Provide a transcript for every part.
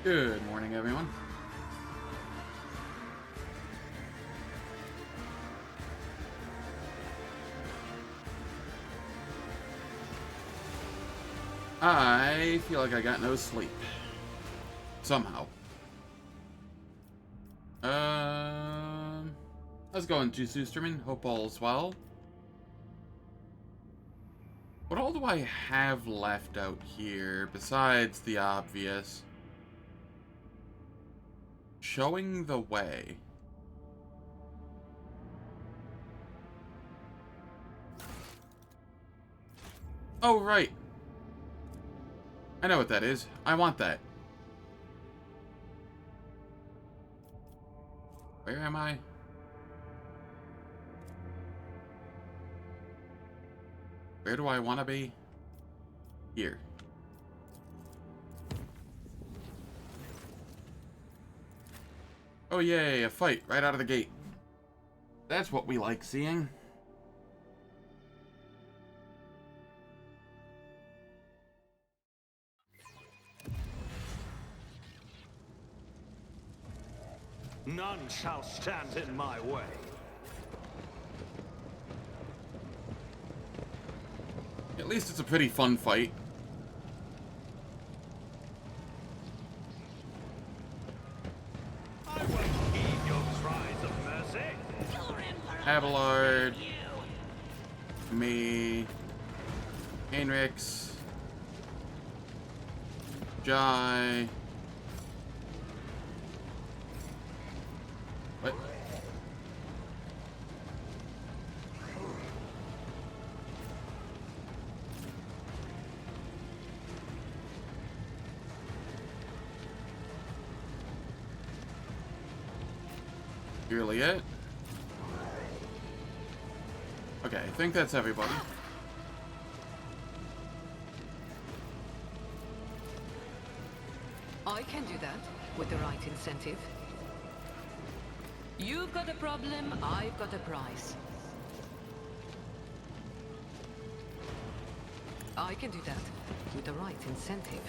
Good morning, everyone. I feel like I got no sleep. Somehow. How's it going, Susterman? Hope all's well. What all do I have left out here besides the obvious? Showing the way. Oh, right. I know what that is. I want that. Where am I? Where do I want to be? Here. Oh yay, a fight right out of the gate. That's what we like seeing. None shall stand in my way. At least it's a pretty fun fight. I won't heed your cries of mercy. Abelard. Me. Heinrichs. Jai. What? Yrliet? Okay, I think that's everybody. I can do that with the right incentive. You've got a problem, I've got a prize. I can do that with the right incentive.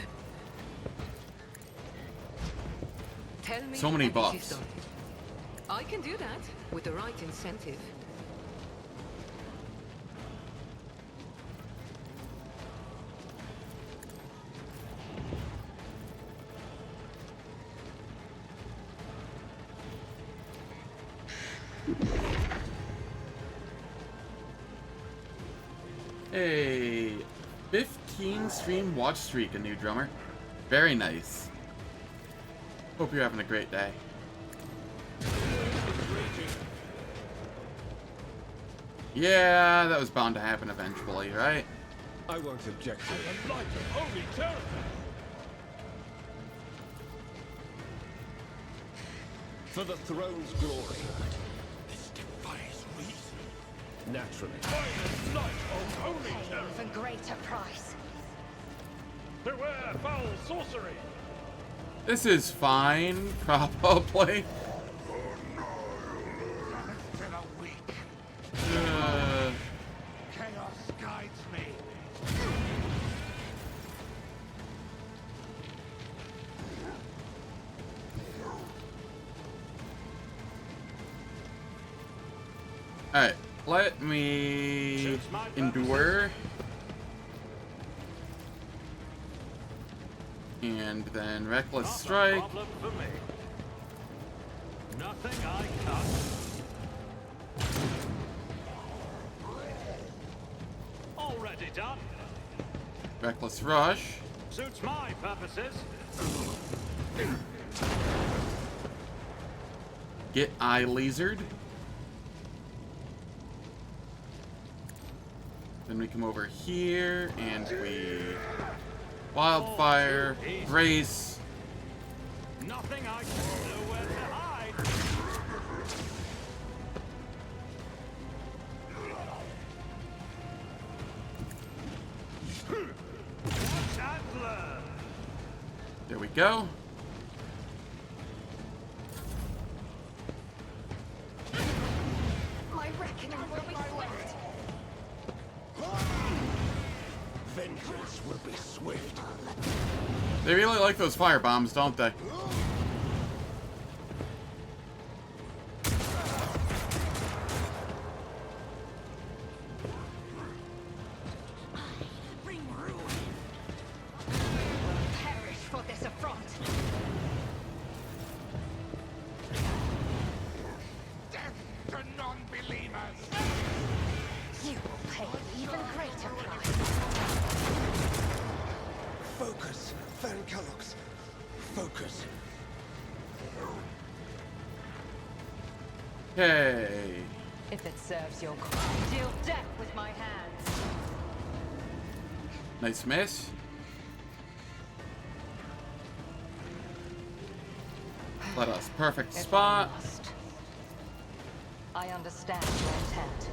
Tell me So many and it is buffs. done. I can do that with the right incentive. Hey, 15 stream watch streak, a new drummer. Very nice. Hope you're having a great day. Yeah, that was bound to happen eventually, right? I won't object to it. The light of holy terror. For the throne's glory. This defies reason. Naturally. By the light of holy terror. For greater price. Beware foul sorcery. This is fine, probably. It's been a week. Chaos guides me. Alright, let me endure. And then Reckless Strike. Not a problem for me. Nothing I cut. Already done. Reckless Rush. Suits my purposes. Get Eye Lasered. Then we come over here and we Wildfire, Grace. Nothing I can know where to hide. Watch and learn. There we go. My reckoning will be swift. Vengeance will be swift. They really like those fire bombs, don't they? Bring ruin. Perish for this affront. Death to non-believers! You will pay an even greater price. Focus, Van Kellogg's. Focus. Okay. If it serves your cause. Deal death with my hands. Nice miss. Let us. Perfect If I spot. must. I understand your intent.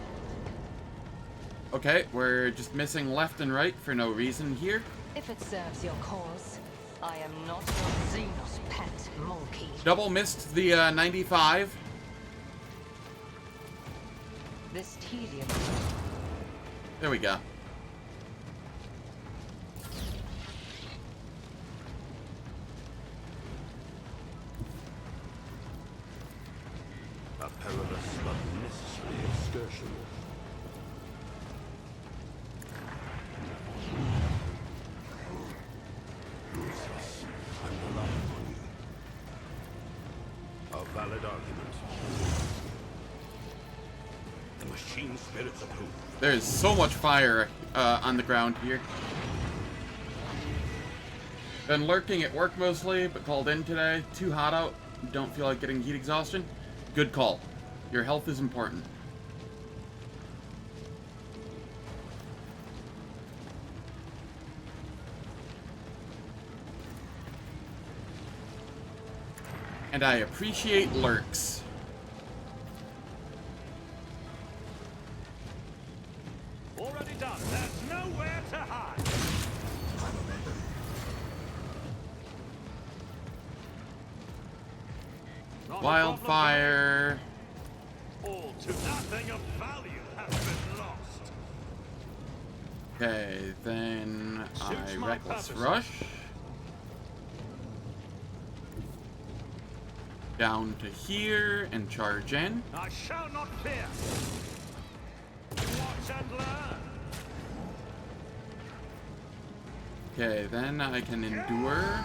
Okay, we're just missing left and right for no reason here. If it serves your cause, I am not your Xenos pet monkey. Double missed the 95. This tedium. There we go. A perilous but necessary excursion. Jesus, I'm relying on you. A valid argument. The machine spirits approve. There is so much fire on the ground here. Been lurking at work mostly, but called in today. Too hot out. Don't feel like getting heat exhaustion. Good call. Your health is important. And I appreciate lurks. Already done. There's nowhere to hide. Not a problem. Wildfire. All to nothing of value has been lost. Okay, then Suits I my reckless purposes. rush. Down to here and charge in. I shall not fear. Watch and learn. Okay, then I can endure.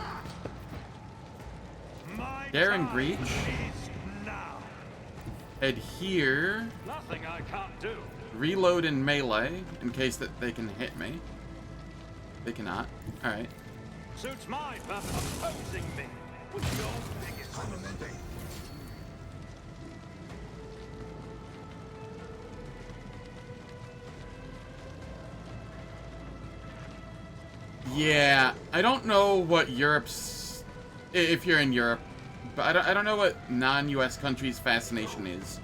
My Dare and time breach. is now. Head here. Nothing I can't do. Reload in melee in case that they can hit me. They cannot. Alright. Suits my purpose. Opposing me with your biggest mistake. Yeah, I don't know what Europe's... If you're in Europe, but I don't know what non-US countries' fascination is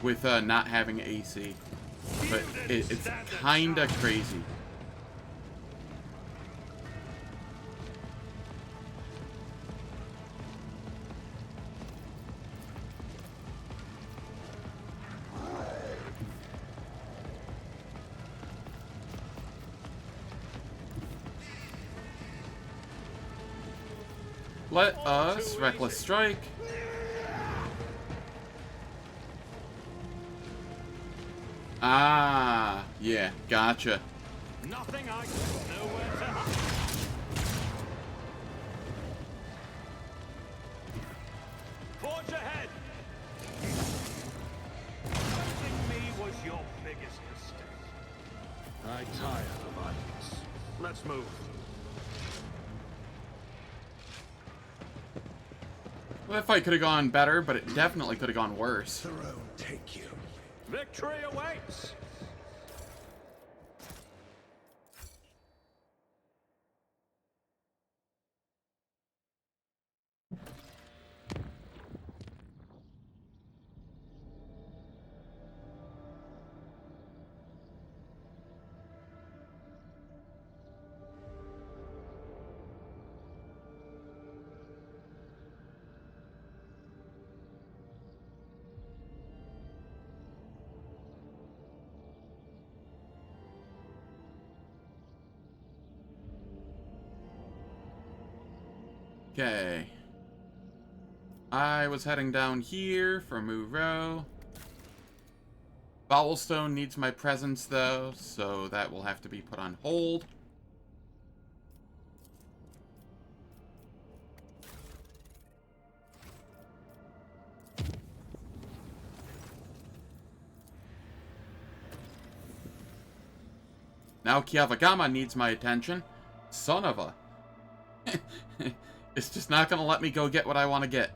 with not having AC. But it's kinda crazy. Let us reckless strike. Ah, yeah, gotcha. Nothing I can nowhere to hide. Forge ahead. Opposing me was your biggest mistake. I tire of violence. Let's move. Well, that fight could have gone better, but it definitely could have gone worse. Throne take you. Victory awaits. Okay. I was heading down here for Muro. Bowelstone needs my presence, though, so that will have to be put on hold. Now Kiavagama needs my attention. Son of a... It's just not gonna let me go get what I want to get.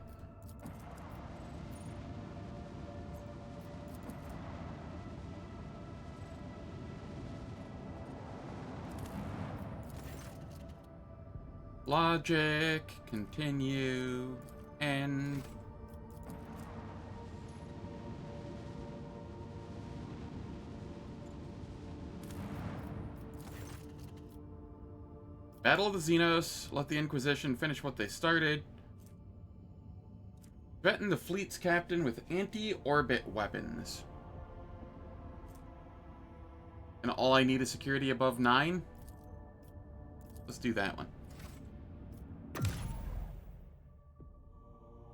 Logic, continue, end. Battle of the Xenos. Let the Inquisition finish what they started. Threaten the fleet's captain with anti-orbit weapons. And all I need is security above 9. Let's do that one.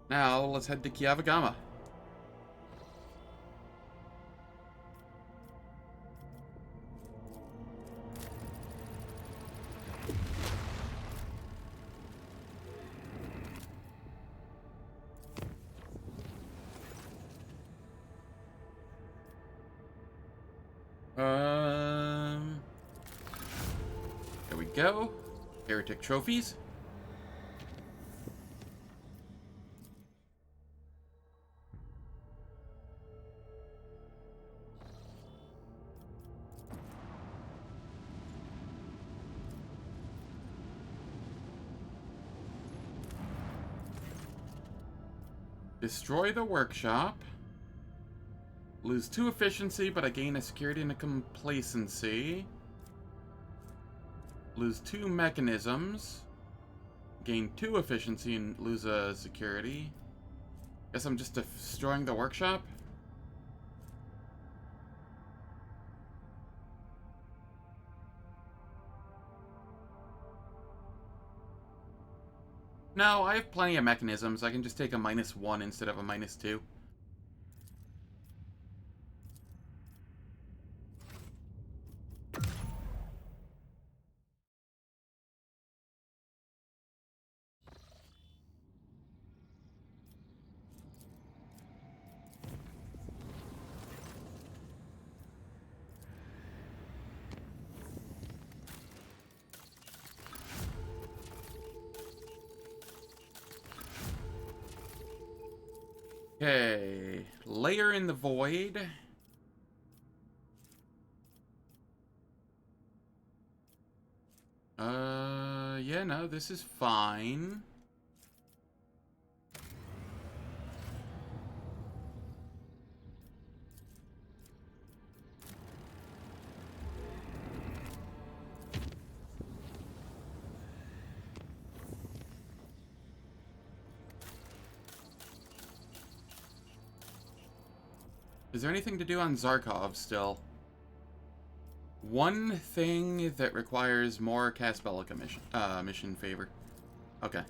Now, let's head to Kiavagama. There we go. Heretic trophies. Destroy the workshop. Lose 2 efficiency, but I gain a security and a complacency. Lose 2 mechanisms. Gain 2 efficiency and lose a security. Guess I'm just destroying the workshop? No, I have plenty of mechanisms. I can just take a -1 instead of a -2. Okay, layer in the void. Yeah, no, this is fine. Is there anything to do on Zarkov still? One thing that requires more Caspelica mission favor. Okay.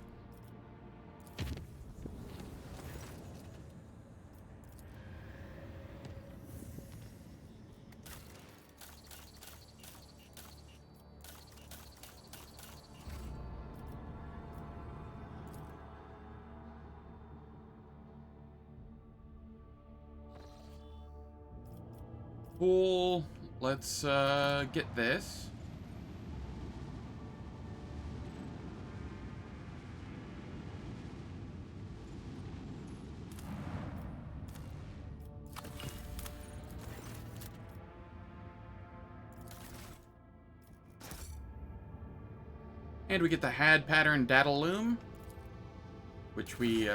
Cool. Let's get this. And we get the had pattern data loom, which we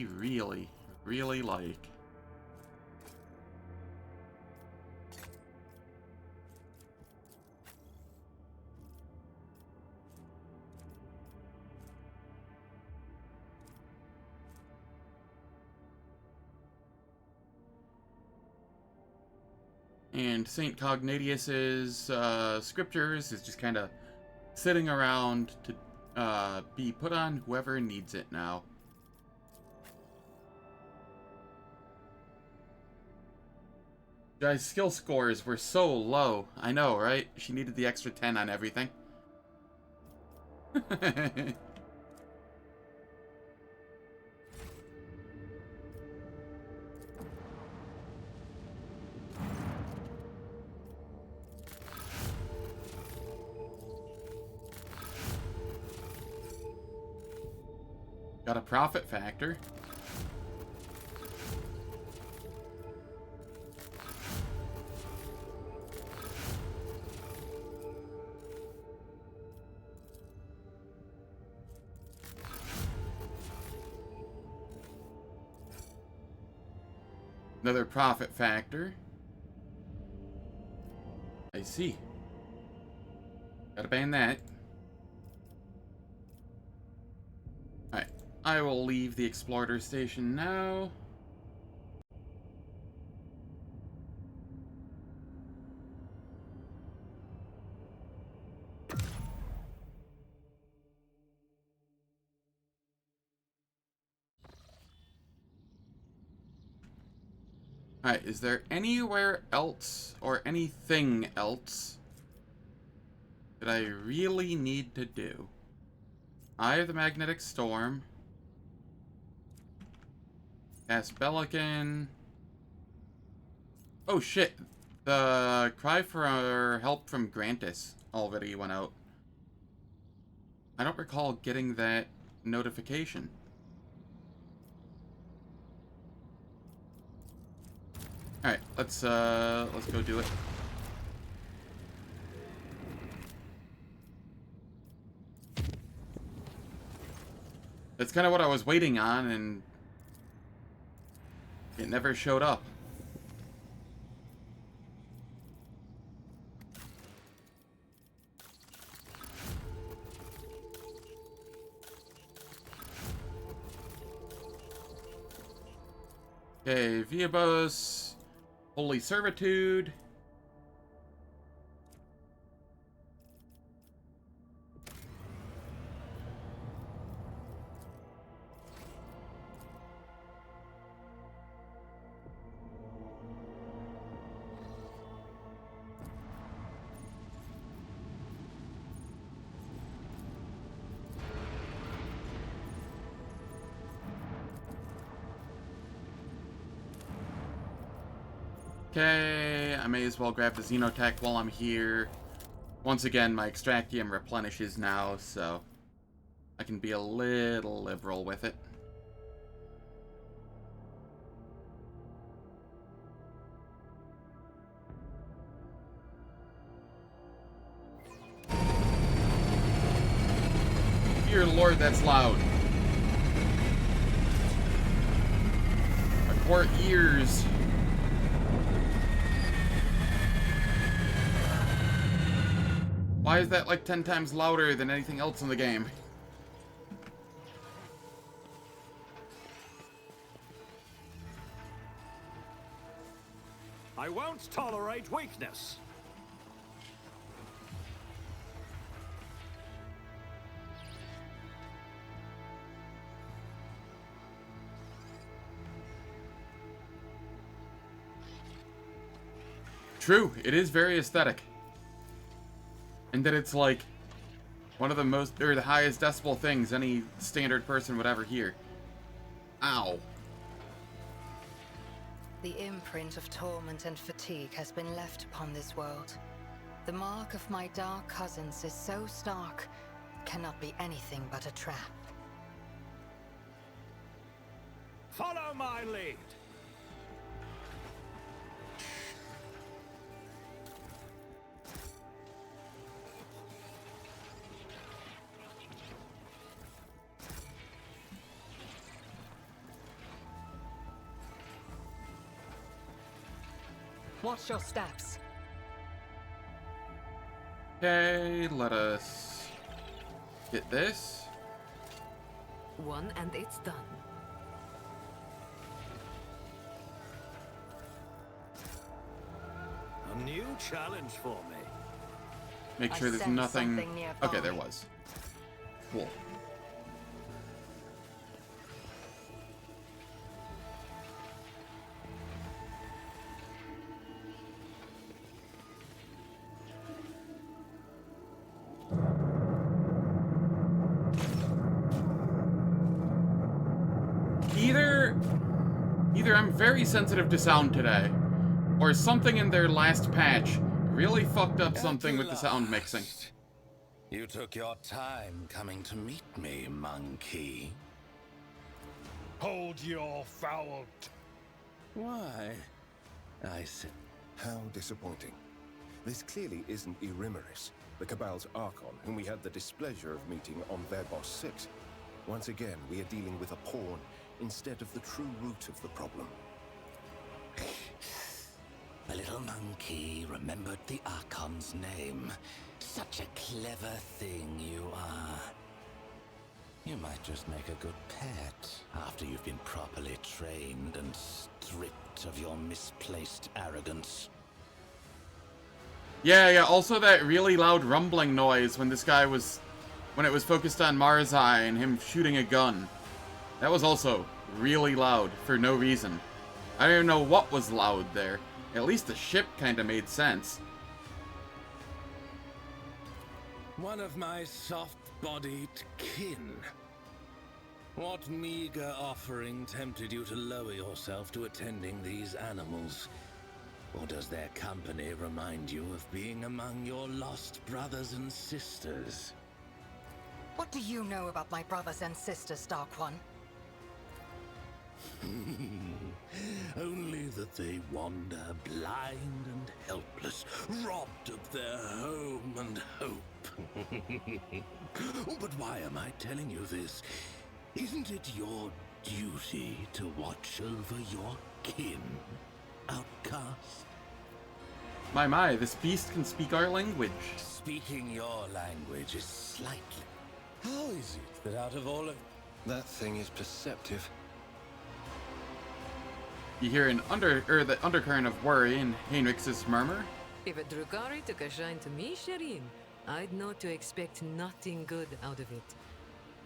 really, really like. And St. Cognatius's scriptures is just kind of sitting around to be put on whoever needs it now. Guys, skill scores were so low. I know, right? She needed the extra 10 on everything. Got a profit factor. Another profit factor. I see. Gotta ban that. Alright. I will leave the explorer station now. Alright, is there anywhere else or anything else that I really need to do? Eye of the Magnetic Storm. Cast Belican. Oh shit. The cry for help from Grantis already went out. I don't recall getting that notification. Alright, let's go do it. That's kind of what I was waiting on, and it never showed up. Okay, Viabos. Holy Servitude. Okay, I may as well grab the Xenotech while I'm here. Once again, my Extraction replenishes now, so I can be a little liberal with it. Dear Lord, that's loud. My poor ears. Why is that like 10 times louder than anything else in the game? I won't tolerate weakness. True, it is very aesthetic. And that it's like one of the most, or the highest decibel things any standard person would ever hear. Ow. The imprint of torment and fatigue has been left upon this world. The mark of my dark cousins is so stark, cannot be anything but a trap. Follow my lead. Watch your steps. Okay, let us get this. One and it's done. A new challenge for me. Make I sure there's sense nothing. something nearby. Okay, there was. cool. Either I'm very sensitive to sound today, or something in their last patch really fucked up something with the sound mixing. You took your time coming to meet me, monkey. Hold your foul Why? I said... How disappointing. This clearly isn't Yrliet, the Cabal's Archon, whom we had the displeasure of meeting on Verbos 6. Once again, we are dealing with a pawn instead of the true root of the problem. The little monkey remembered the Archon's name. Such a clever thing you are. You might just make a good pet after you've been properly trained and stripped of your misplaced arrogance. Yeah, also that really loud rumbling noise when when it was focused on Marzai and him shooting a gun. That was also really loud for no reason. I don't even know what was loud there. At least the ship kinda made sense. One of my soft-bodied kin. What meager offering tempted you to lower yourself to attending these animals? Or does their company remind you of being among your lost brothers and sisters? What do you know about my brothers and sisters, Dark One? Only that they wander blind and helpless, robbed of their home and hope. But why am I telling you this? Isn't it your duty to watch over your kin, outcast? My, this beast can speak our language. Speaking your language is slightly... How is it that out of all of... That thing is perceptive. You hear the undercurrent of worry in Heinrich's murmur. If a Drukhari took a shine to me, Shireen, I'd know to expect nothing good out of it.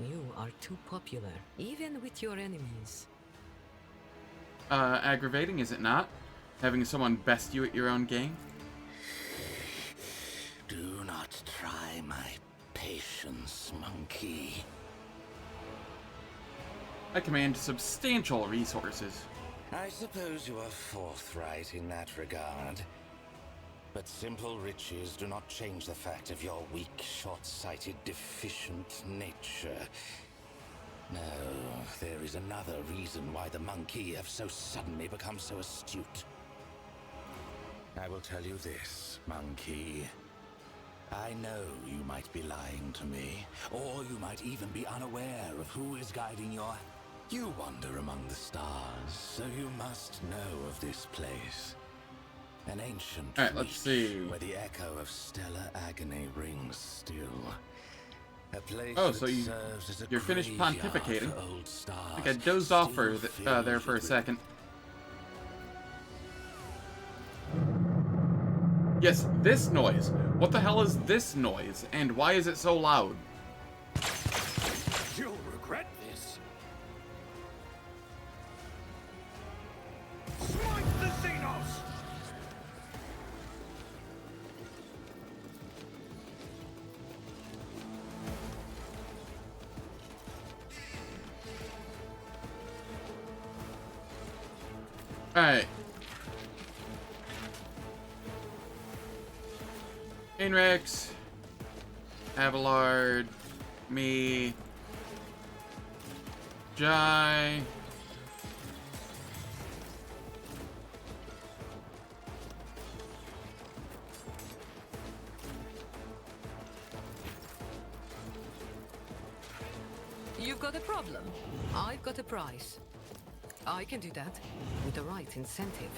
You are too popular, even with your enemies. Aggravating, is it not? Having someone best you at your own game? Do not try my patience, monkey. I command substantial resources. I suppose you are forthright in that regard. But simple riches do not change the fact of your weak, short-sighted, deficient nature. No, there is another reason why the monkey have so suddenly become so astute. I will tell you this, monkey. I know you might be lying to me, or you might even be unaware of who is guiding your... You wander among the stars, so you must know of this place. An ancient Alright, let's see. where the echo of stellar agony rings still. A place Oh, so that serves as a you're finished graveyard pontificating. for old stars, I think I dozed off still there for a filled second. Yes, this noise. What the hell is this noise, and why is it so loud? You'll regret this. Smite the Xenos! Alright. Heinrich, Abelard, me, Jai. You've got a problem. I've got a price. I can do that with the right incentive.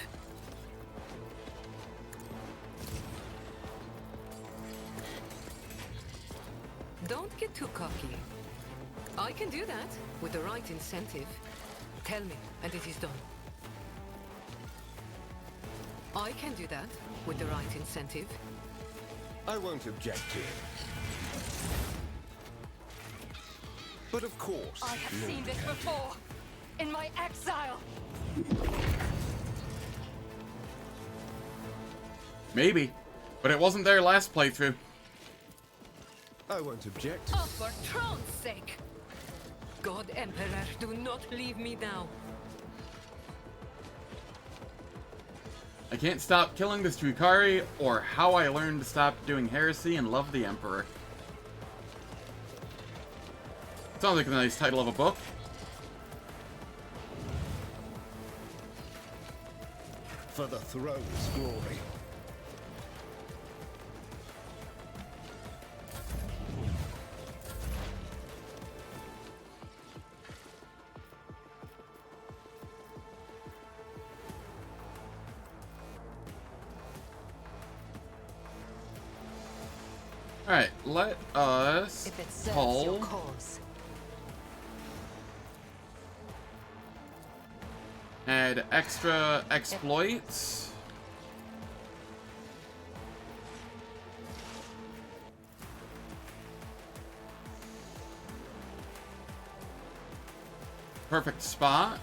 Don't get too cocky. I can do that with the right incentive. Tell me, and it is done. I can do that with the right incentive. I won't object to it. But of course. I have seen this before. In my exile. Maybe. But it wasn't there last playthrough. I won't object. Oh, for throne's sake. God Emperor, do not leave me now. I can't stop killing this Drukhari, or how I learned to stop doing heresy and love the Emperor. Sounds like a nice title of a book. For the throne's glory. Alright, let us If it serves your pull cause. add extra exploits. Perfect spot.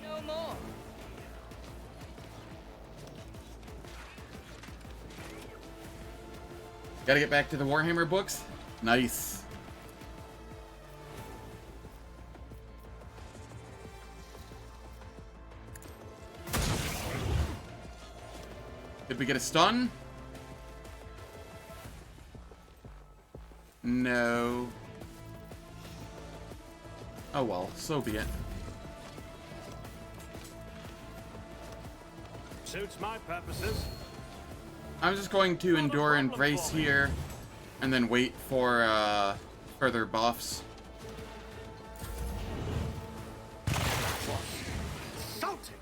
No more. Gotta get back to the Warhammer books. Nice. Did we get a stun? No. Oh well, so be it. Suits my purposes. I'm just going to endure and brace here, and then wait for further buffs. Insulting.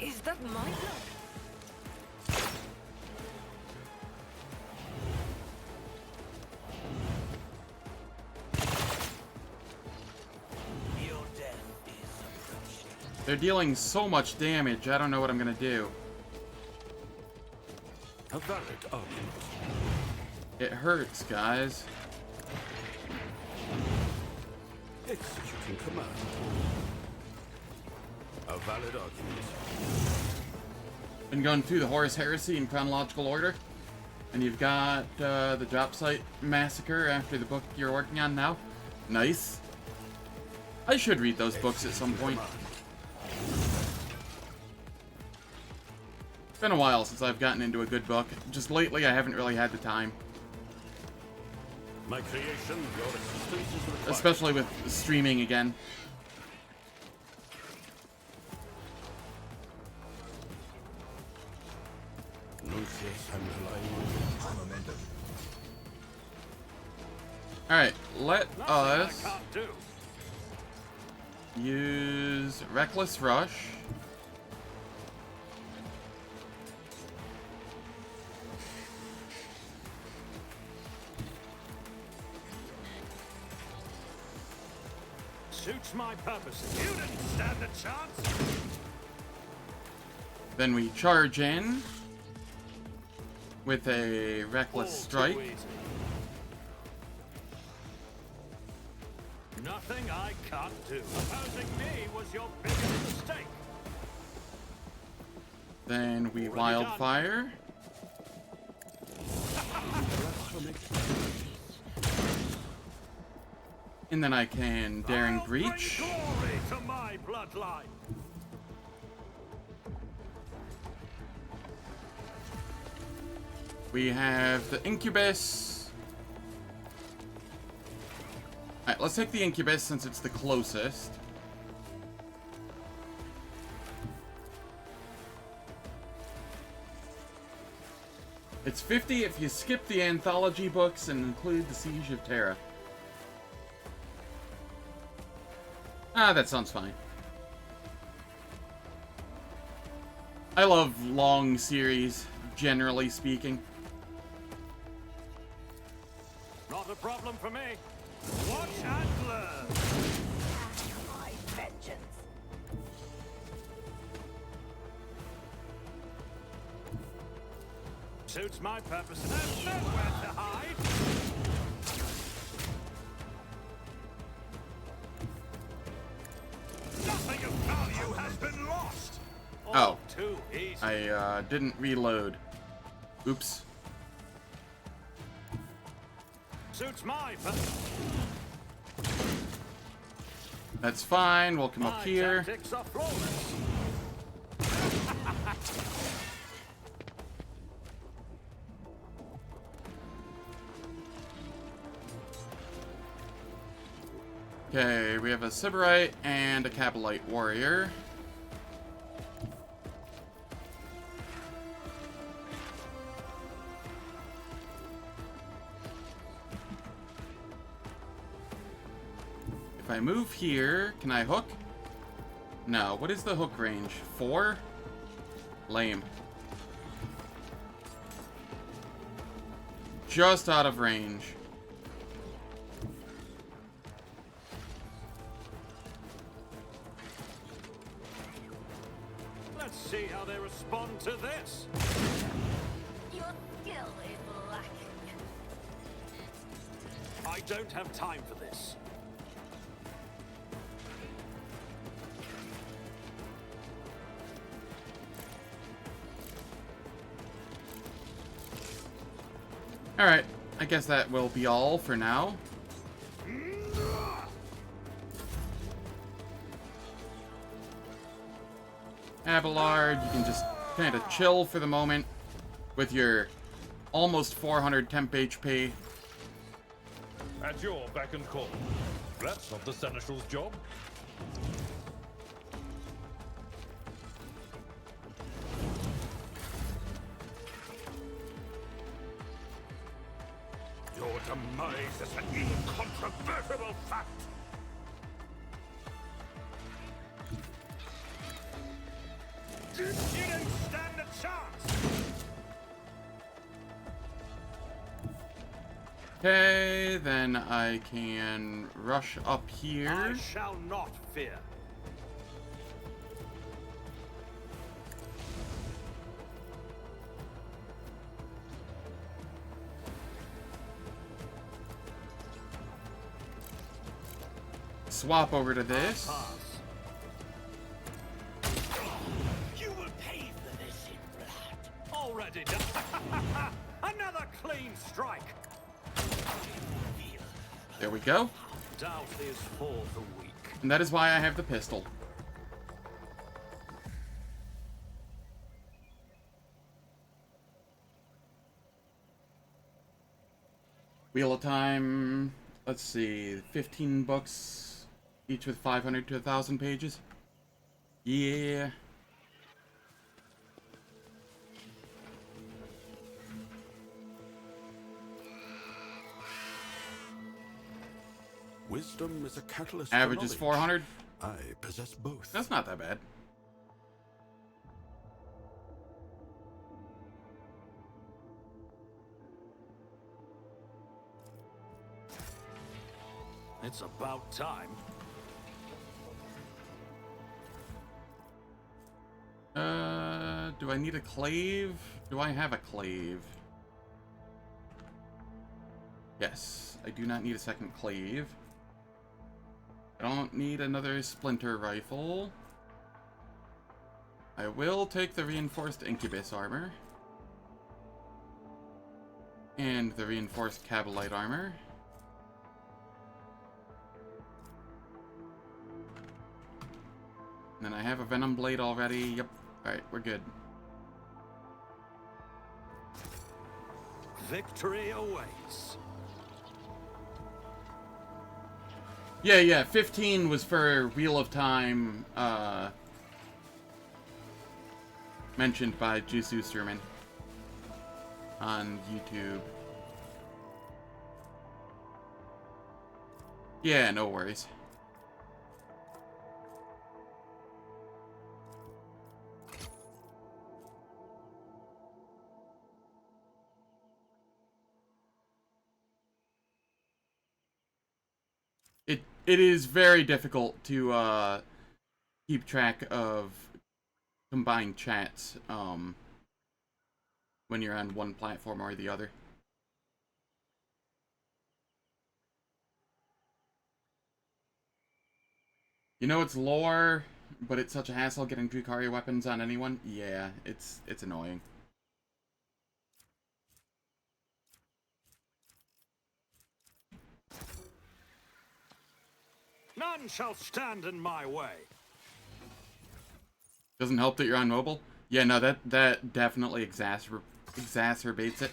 Is that my blood? They're dealing so much damage, I don't know what I'm gonna do. A valid argument. It hurts, guys. Executing command. A valid argument. Been going through the Horus Heresy in chronological order. And you've got the Drop Site Massacre after the book you're working on now. Nice. I should read those books at some point. It's been a while since I've gotten into a good book. Just lately, I haven't really had the time. My creation, your assistance is required. Especially with streaming again. Lucius and Alright, let Nothing I us can't do. use Reckless Rush. Suits my purposes. You didn't stand a chance. Then we charge in with a Reckless All Strike. too easy. Nothing I can't do. Opposing me was your biggest mistake. Then we Already Wildfire. And then I can Daring I'll Breach. bring glory to my bloodline. We have the Incubus. Alright, let's take the Incubus since it's the closest. It's 50 if you skip the anthology books and include the Siege of Terra. Ah, that sounds fine. I love long series, generally speaking. Not a problem for me. Watch and Suits my purpose. There's nowhere to hide. Nothing of value has been lost. Oh. Too easy. I didn't reload. Oops. Suits my purpose. That's fine. We'll come up My here. tactics are flawless. Okay, we have a Sybarite and a Cabalite warrior. If I move here, can I hook? No. What is the hook range? 4? Lame. Just out of range. Let's see how they respond to this. Your skill is lacking. I don't have time for this. Alright, I guess that will be all for now. Abelard, you can just kind of chill for the moment with your almost 400 temp HP. At your beck and call. That's not the Seneschal's job. Your demise is an incontrovertible fact. You don't stand a chance. Okay, then I can rush up I here. shall not fear. Swap over to this. Pass. You will pay for this in blood. Already done. Another clean strike. There we go. Doubt is for the weak. And that is why I have the pistol. Wheel of Time, let's see, 15 books, each with 500 to 1,000 pages. Yeah. Wisdom is a catalyst. Average for is knowledge. 400. I possess both. That's not that bad. It's about time. Do I need a clave? Do I have a clave? Yes, I do not need a second clave. I don't need another splinter rifle. I will take the reinforced incubus armor. And the reinforced cabalite armor. And then I have a venom blade already. Yep. Alright, we're good. Victory awaits. Yeah, 15 was for Wheel of Time, mentioned by Juice Oosterman on YouTube. Yeah, no worries. It is very difficult to keep track of combined chats when you're on one platform or the other. You know, it's lore, but it's such a hassle getting Drukhari weapons on anyone. Yeah, it's annoying. None shall stand in my way. Doesn't help that you're on mobile. Yeah, no, that definitely exacerbates it.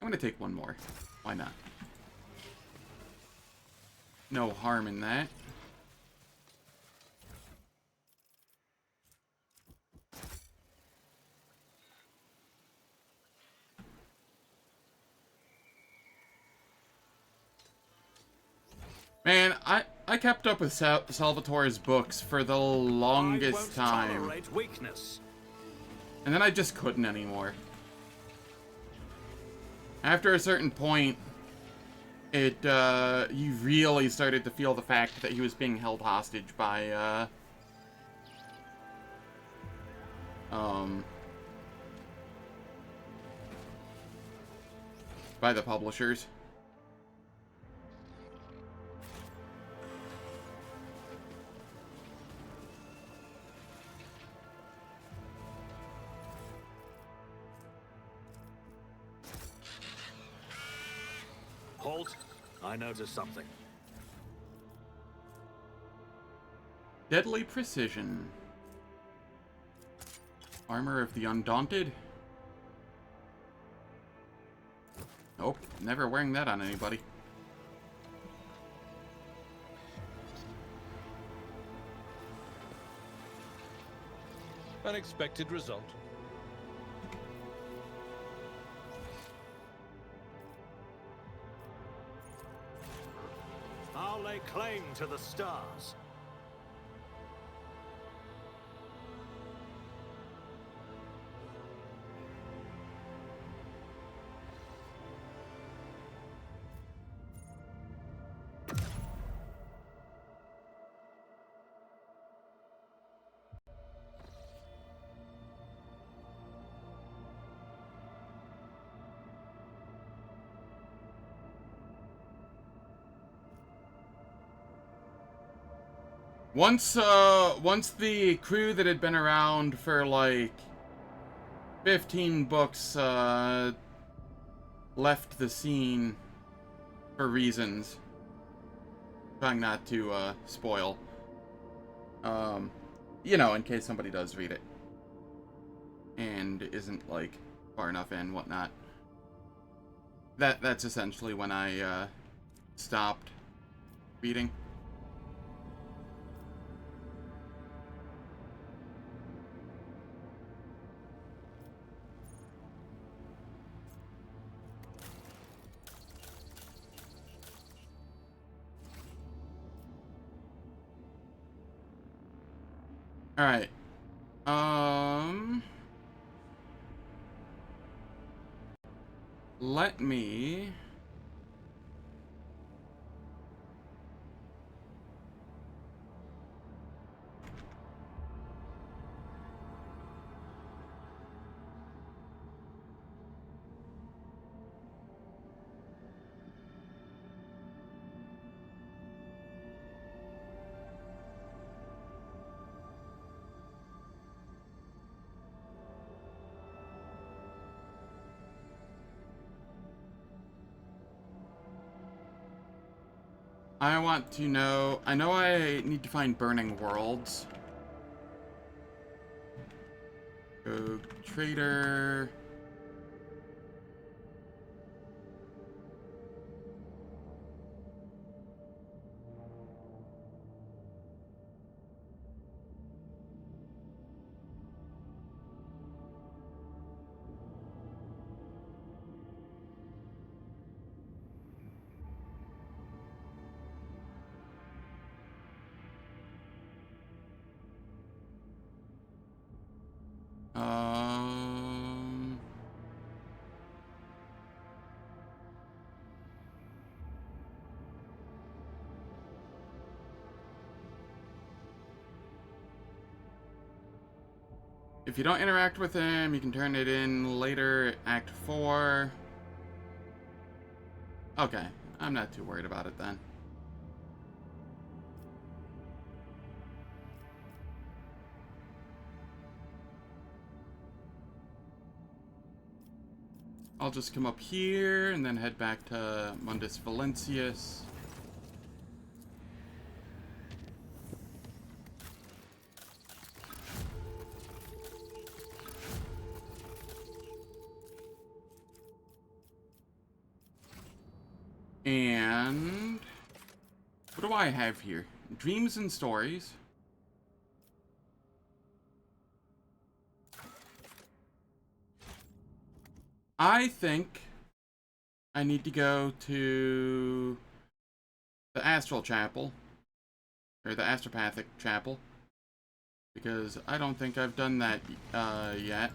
I'm gonna take one more. Why not? No harm in that. Man, I kept up with Salvatore's books for the longest time. Tolerate weakness. And then I just couldn't anymore. After a certain point, you really started to feel the fact that he was being held hostage by, by the publishers. Halt. I noticed something. Deadly precision. Armor of the Undaunted? Nope, never wearing that on anybody. Unexpected result. I'll lay claim to the stars. Once the crew that had been around for like 15 books left the scene for reasons, trying not to spoil, you know, in case somebody does read it and isn't like far enough in, whatnot. That's essentially when I stopped reading. Alright. Let me... I want to know... I know I need to find burning worlds. Go trader... If you don't interact with him, you can turn it in later, Act 4. Okay, I'm not too worried about it then. I'll just come up here and then head back to Mundus Valentius. And what do I have here? Dreams and stories. I think I need to go to the Astral Chapel, or the Astropathic Chapel, because I don't think I've done that yet.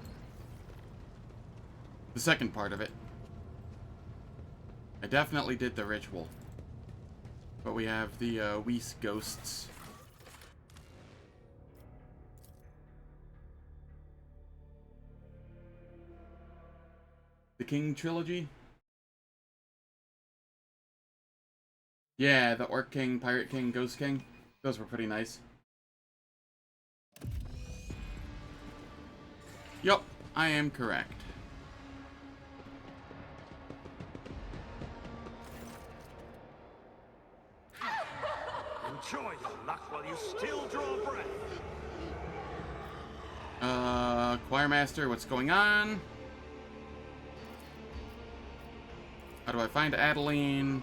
The second part of it. I definitely did the ritual, but we have the Weisz ghosts. The King Trilogy? Yeah, the Orc King, Pirate King, Ghost King. Those were pretty nice. Yup, I am correct. Enjoy your luck while you still draw breath. Choirmaster, what's going on? How do I find Adeline?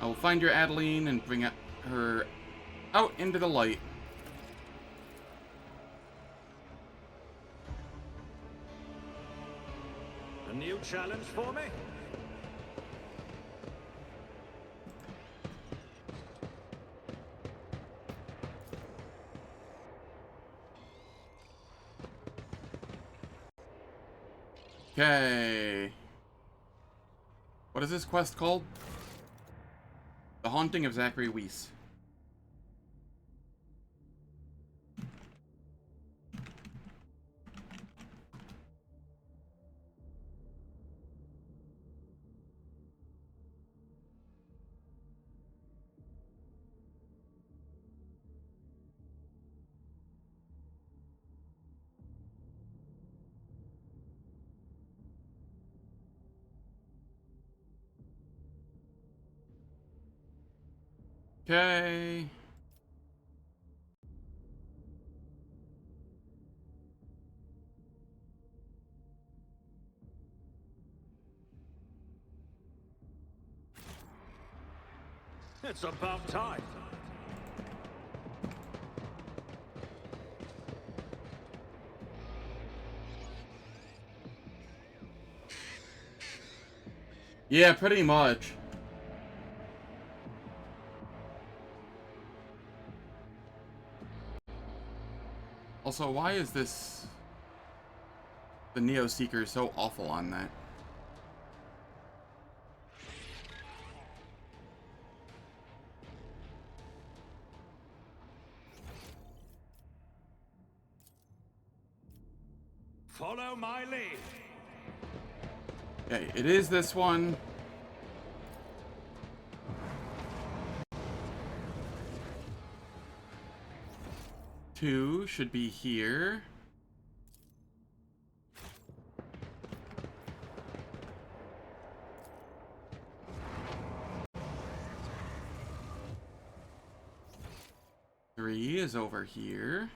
I will find your Adeline and bring her out into the light. A new challenge for me? Okay. What is this quest called? The Haunting of Zachary Weisz. Okay. It's about time. Yeah, pretty much. Also, why is this... the Neo Seeker so awful on that? Follow my lead. Okay, it is this one. Two should be here. Three is over here.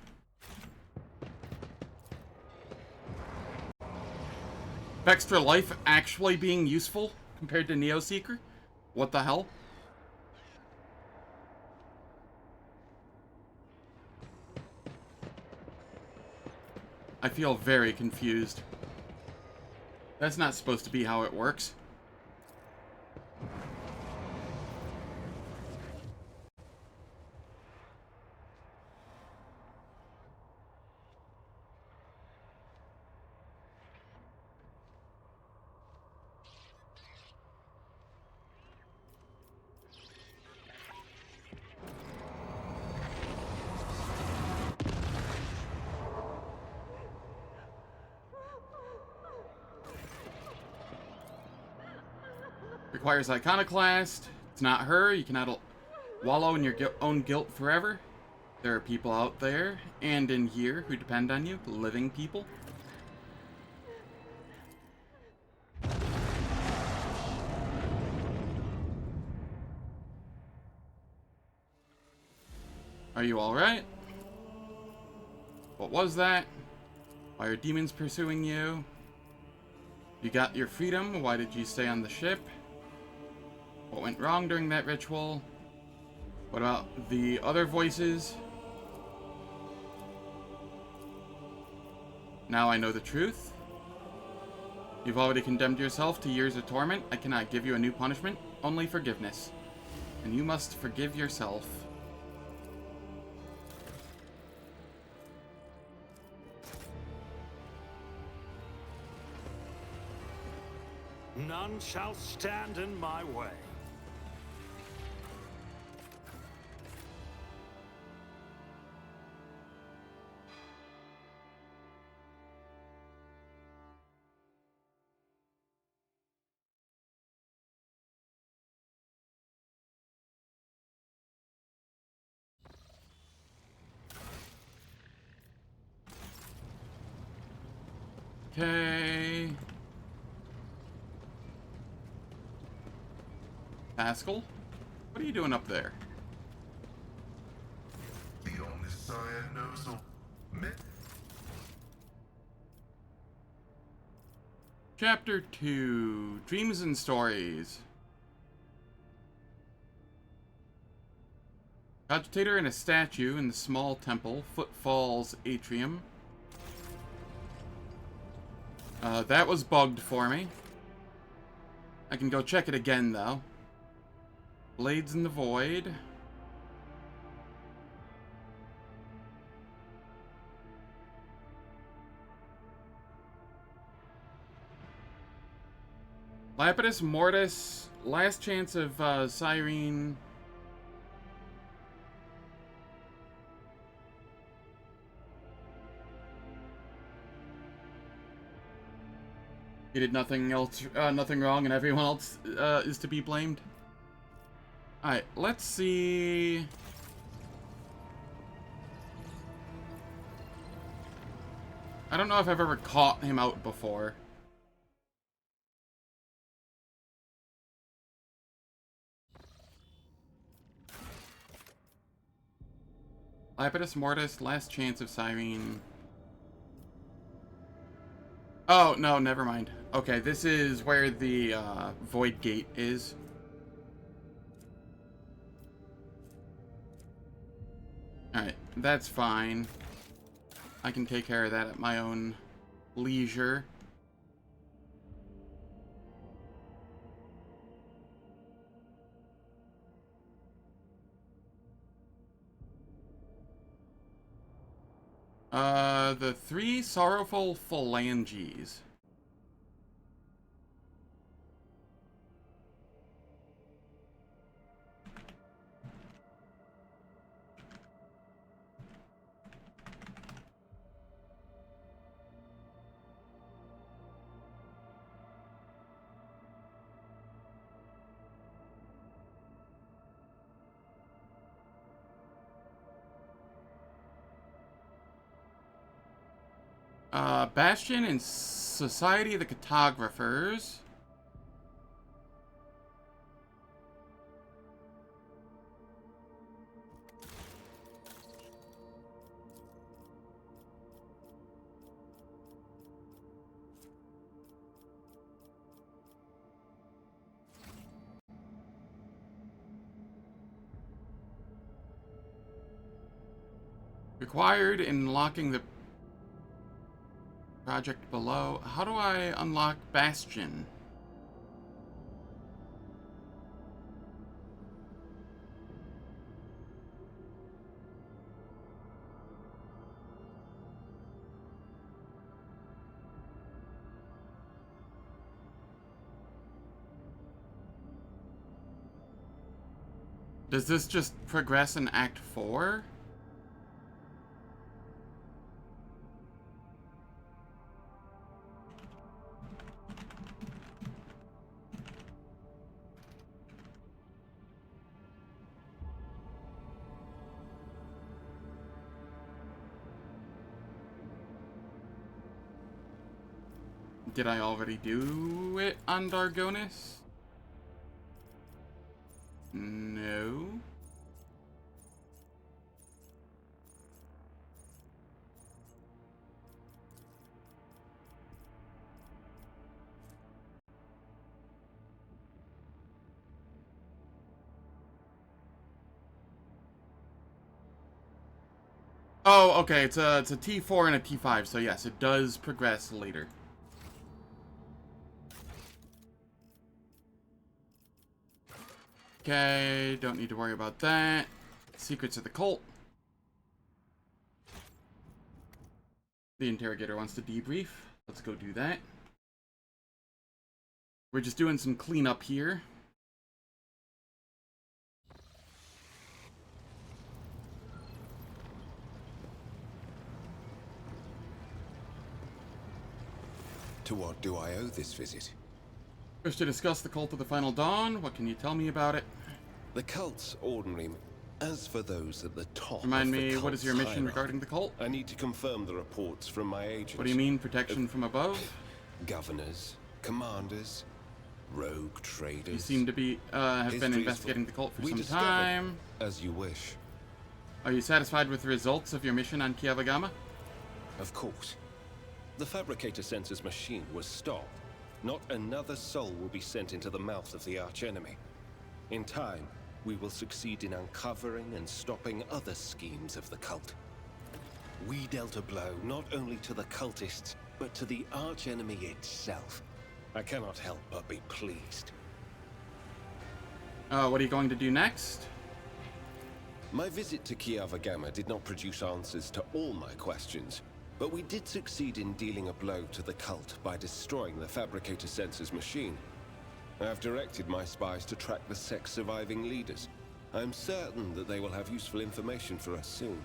Extra life actually being useful compared to Neo Seeker? What the hell? I feel very confused. That's not supposed to be how it works. Requires Iconoclast. It's not her. You cannot wallow in your own guilt forever. There are people out there and in here who depend on you. Living people. Are you alright? What was that? Why are demons pursuing you? You got your freedom. Why did you stay on the ship? What went wrong during that ritual? What about the other voices? Now I know the truth. You've already condemned yourself to years of torment. I cannot give you a new punishment, only forgiveness. And you must forgive yourself. None shall stand in my way. Okay. Pascal? What are you doing up there? The only Sire knows of me. Chapter 2. Dreams and Stories. Cogitator and a statue in the small temple, Footfall's atrium. That was bugged for me. I can go check it again, though. Blades in the Void. Lapidus Mortis. Last chance of Cyrene. He did nothing else, nothing wrong, and everyone else is to be blamed. Alright, let's see. I don't know if I've ever caught him out before. Lapidus Mortis, last chance of Cyrene. Oh, no, never mind. Okay, this is where the Void Gate is. Alright, that's fine. I can take care of that at my own leisure. The 3 sorrowful phalanges. Bastion and Society of the Cartographers. Required in unlocking the project below. How do I unlock Bastion? Does this just progress in Act 4? Did I already do it on Dargonus? No. Oh, okay, it's a T4 and a T5, so yes, it does progress later. Okay, don't need to worry about that. Secrets of the cult. The interrogator wants to debrief. Let's go do that. We're just doing some cleanup here. To what do I owe this visit? Wish to discuss the Cult of the Final Dawn. What can you tell me about it? The cult's ordinary. As for those at the top Remind of the me, what is your cult's mission hierarchy, regarding the cult? I need to confirm the reports from my agents. What do you mean, protection from above? Governors, commanders, rogue traders. You seem to be have been History is investigating the cult for we some discovered, time. As you wish. Are you satisfied with the results of your mission on Kiavagama? Of course. The fabricator sensor's machine was stopped. Not another soul will be sent into the mouth of the archenemy. In time, we will succeed in uncovering and stopping other schemes of the cult. We dealt a blow not only to the cultists, but to the archenemy itself. I cannot help but be pleased. What are you going to do next? My visit to Kiavagama did not produce answers to all my questions, but we did succeed in dealing a blow to the cult by destroying the fabricator sensor's machine. I have directed my spies to track the sect's surviving leaders. I am certain that they will have useful information for us soon.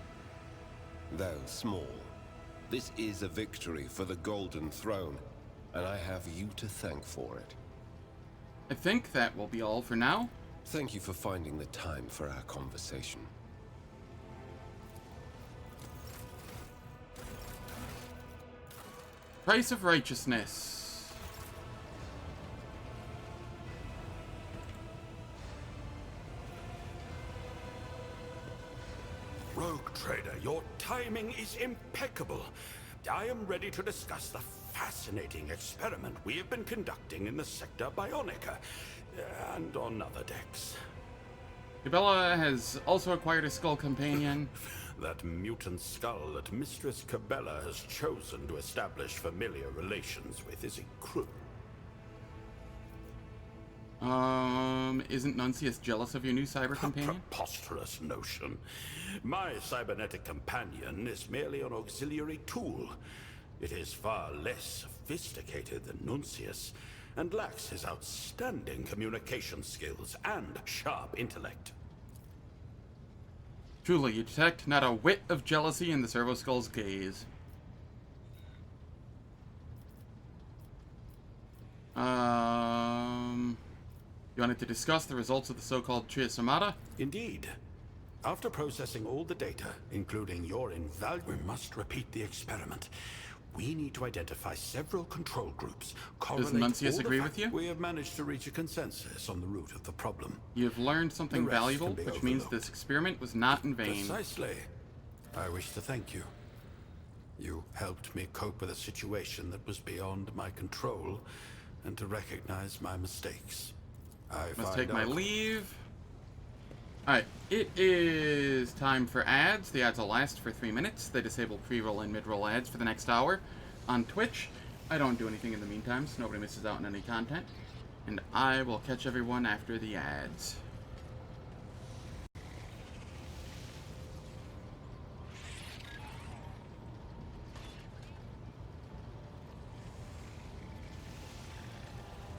Though small, this is a victory for the Golden Throne, and I have you to thank for it. I think that will be all for now. Thank you for finding the time for our conversation. Price of righteousness. Rogue Trader, your timing is impeccable. I am ready to discuss the fascinating experiment we have been conducting in the Sector Bionica, and on other decks. Cabela has also acquired a skull companion. That mutant skull that Mistress Cabela has chosen to establish familiar relations with is a crew. Isn't Nuncius jealous of your new cyber companion? Preposterous notion. My cybernetic companion is merely an auxiliary tool. It is far less sophisticated than Nuncius, and lacks his outstanding communication skills and sharp intellect. Truly, you detect not a whit of jealousy in the Servo Skull's gaze. You wanted to discuss the results of the so-called Triasamata? Indeed. After processing all the data, including your invaluable... We must repeat the experiment. We need to identify several control groups. Does Nuncius agree with you? We have managed to reach a consensus on the root of the problem. You have learned something valuable, which means this experiment was not in vain. Precisely. I wish to thank you. You helped me cope with a situation that was beyond my control, and to recognize my mistakes. I must take my leave. Alright, it is time for ads. The ads will last for 3 minutes. They disable pre-roll and mid-roll ads for the next hour on Twitch. I don't do anything in the meantime, so nobody misses out on any content. And I will catch everyone after the ads.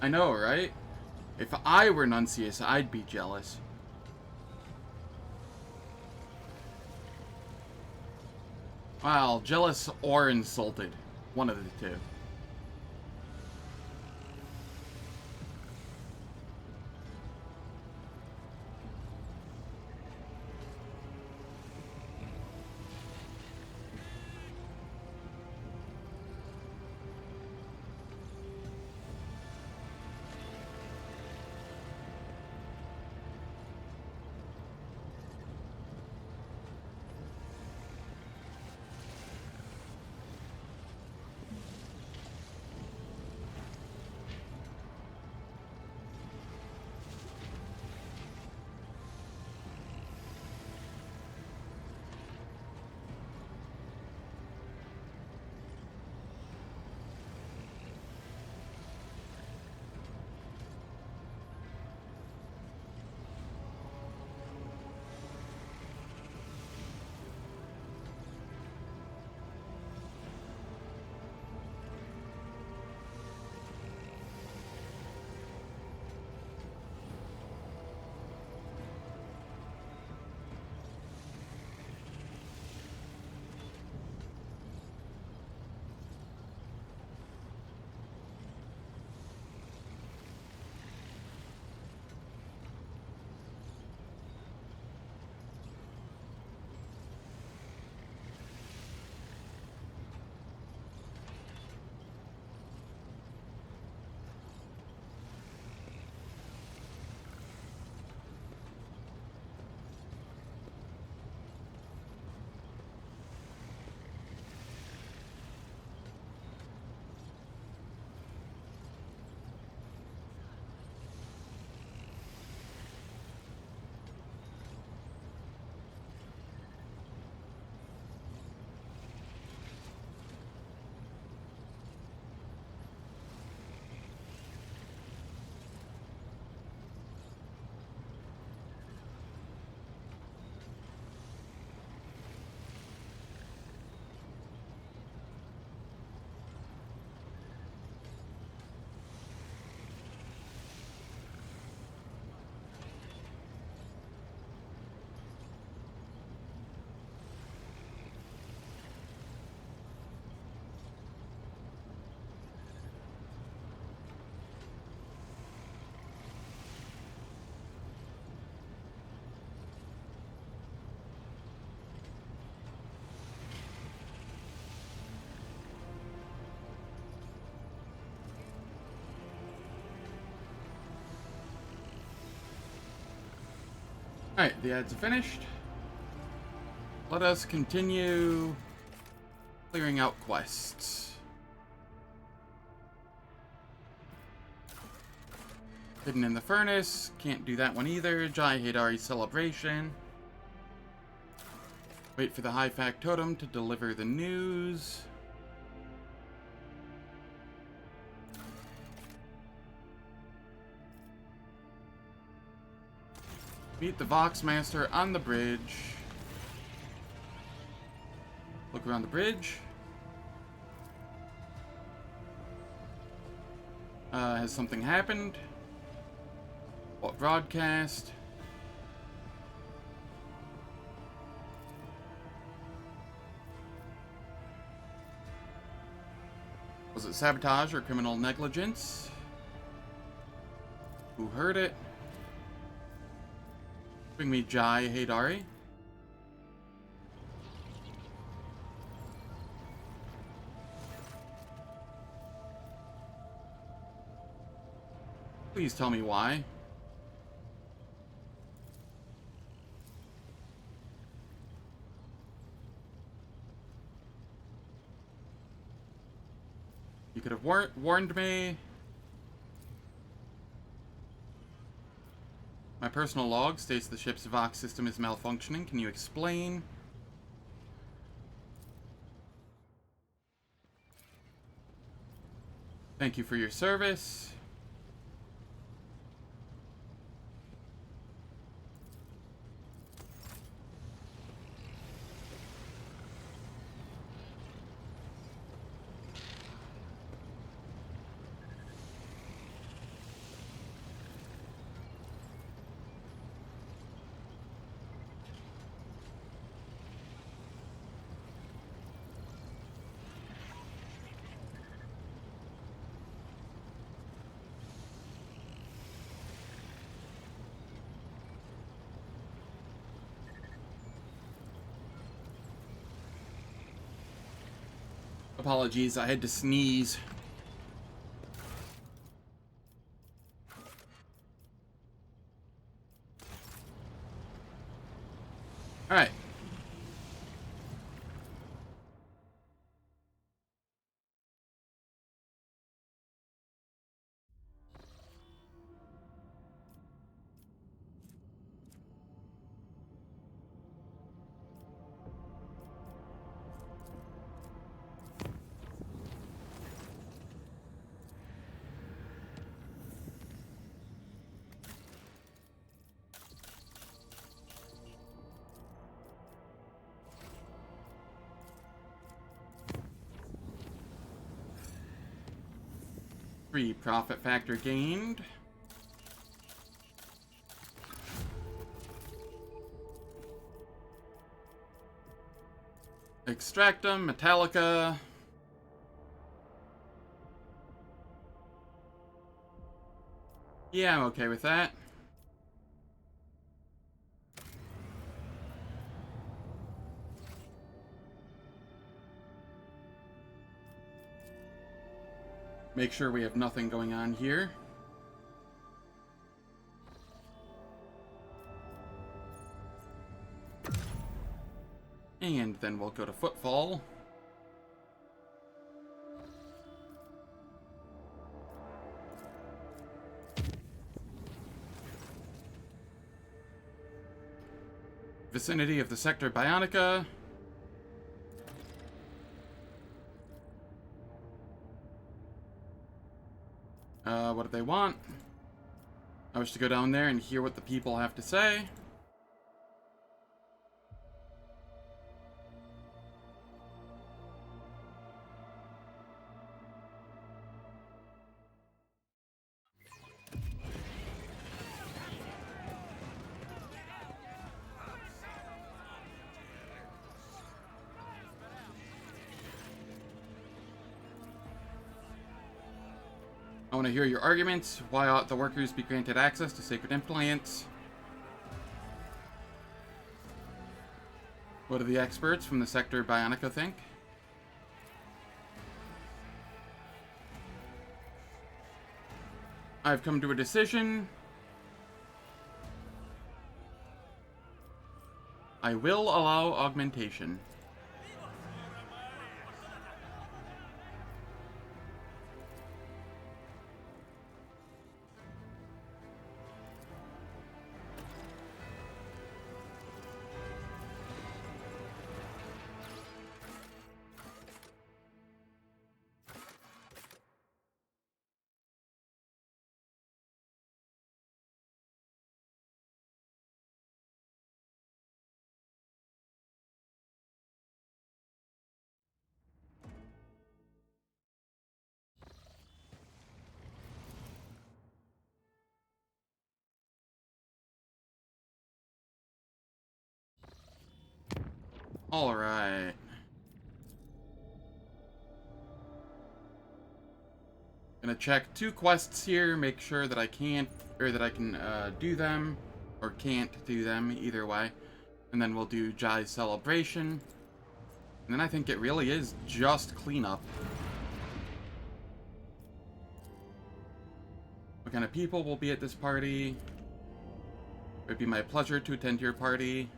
I know, right? If I were Nuncius, I'd be jealous. Well, jealous or insulted. One of the two. Alright, the ads are finished. Let us continue clearing out quests. Hidden in the Furnace. Can't do that one either. Jai Hadari Celebration. Wait for the High Factotum to deliver the news. Meet the Voxmaster on the bridge. Look around the bridge. Has something happened? What broadcast? Was it sabotage or criminal negligence? Who heard it? Bring me Jai Hadari. Please tell me why. You could have warned me. My personal log states the ship's Vox system is malfunctioning. Can you explain? Thank you for your service. Apologies, I had to sneeze. All right. Profit factor gained. Extractum, Metallica. Yeah, I'm okay with that. Make sure we have nothing going on here. And then we'll go to Footfall. Vicinity of the Sector Bionica. What do they want? I wish to go down there and hear what the people have to say. I want to hear your arguments. Why ought the workers be granted access to sacred implants? What do the experts from the Sector Bionica think? I've come to a decision. I will allow augmentation. All right. Gonna check 2 quests here, make sure that I can't, or that I can do them, or can't do them, either way. And then we'll do Jai's celebration. And then I think it really is just cleanup. What kind of people will be at this party? It would be my pleasure to attend your party.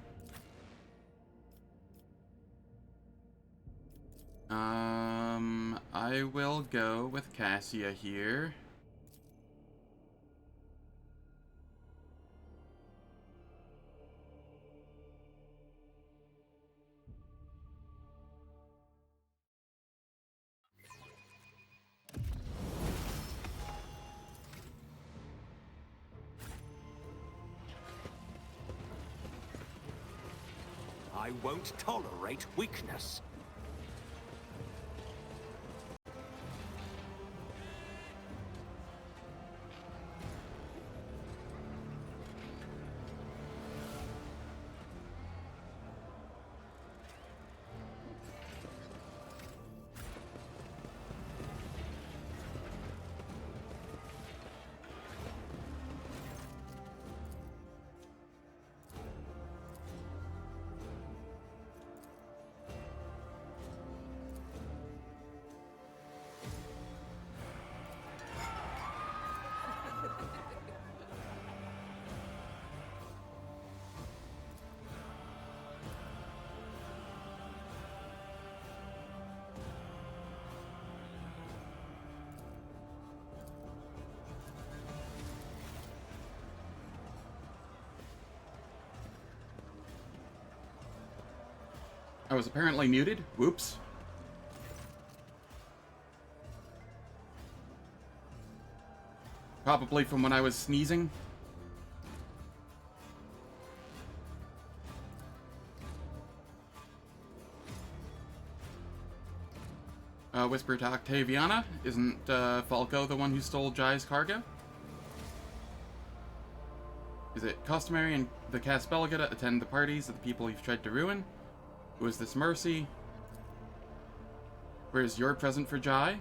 I will go with Cassia here. I won't tolerate weakness. I was apparently muted. Whoops. Probably from when I was sneezing. Whisper to Octaviana. Isn't Falco the one who stole Jai's cargo? Is it customary in the Caspelga to attend the parties of the people you've tried to ruin? Who is this Mercy? Where's your present for Jai?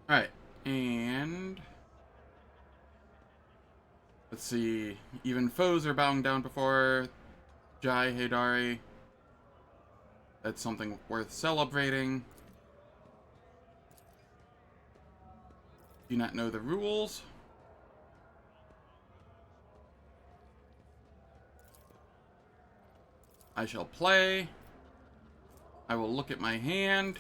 Alright, and let's see, even foes are bowing down before Jai Haydari. That's something worth celebrating. Do not know the rules. I shall play. I will look at my hand.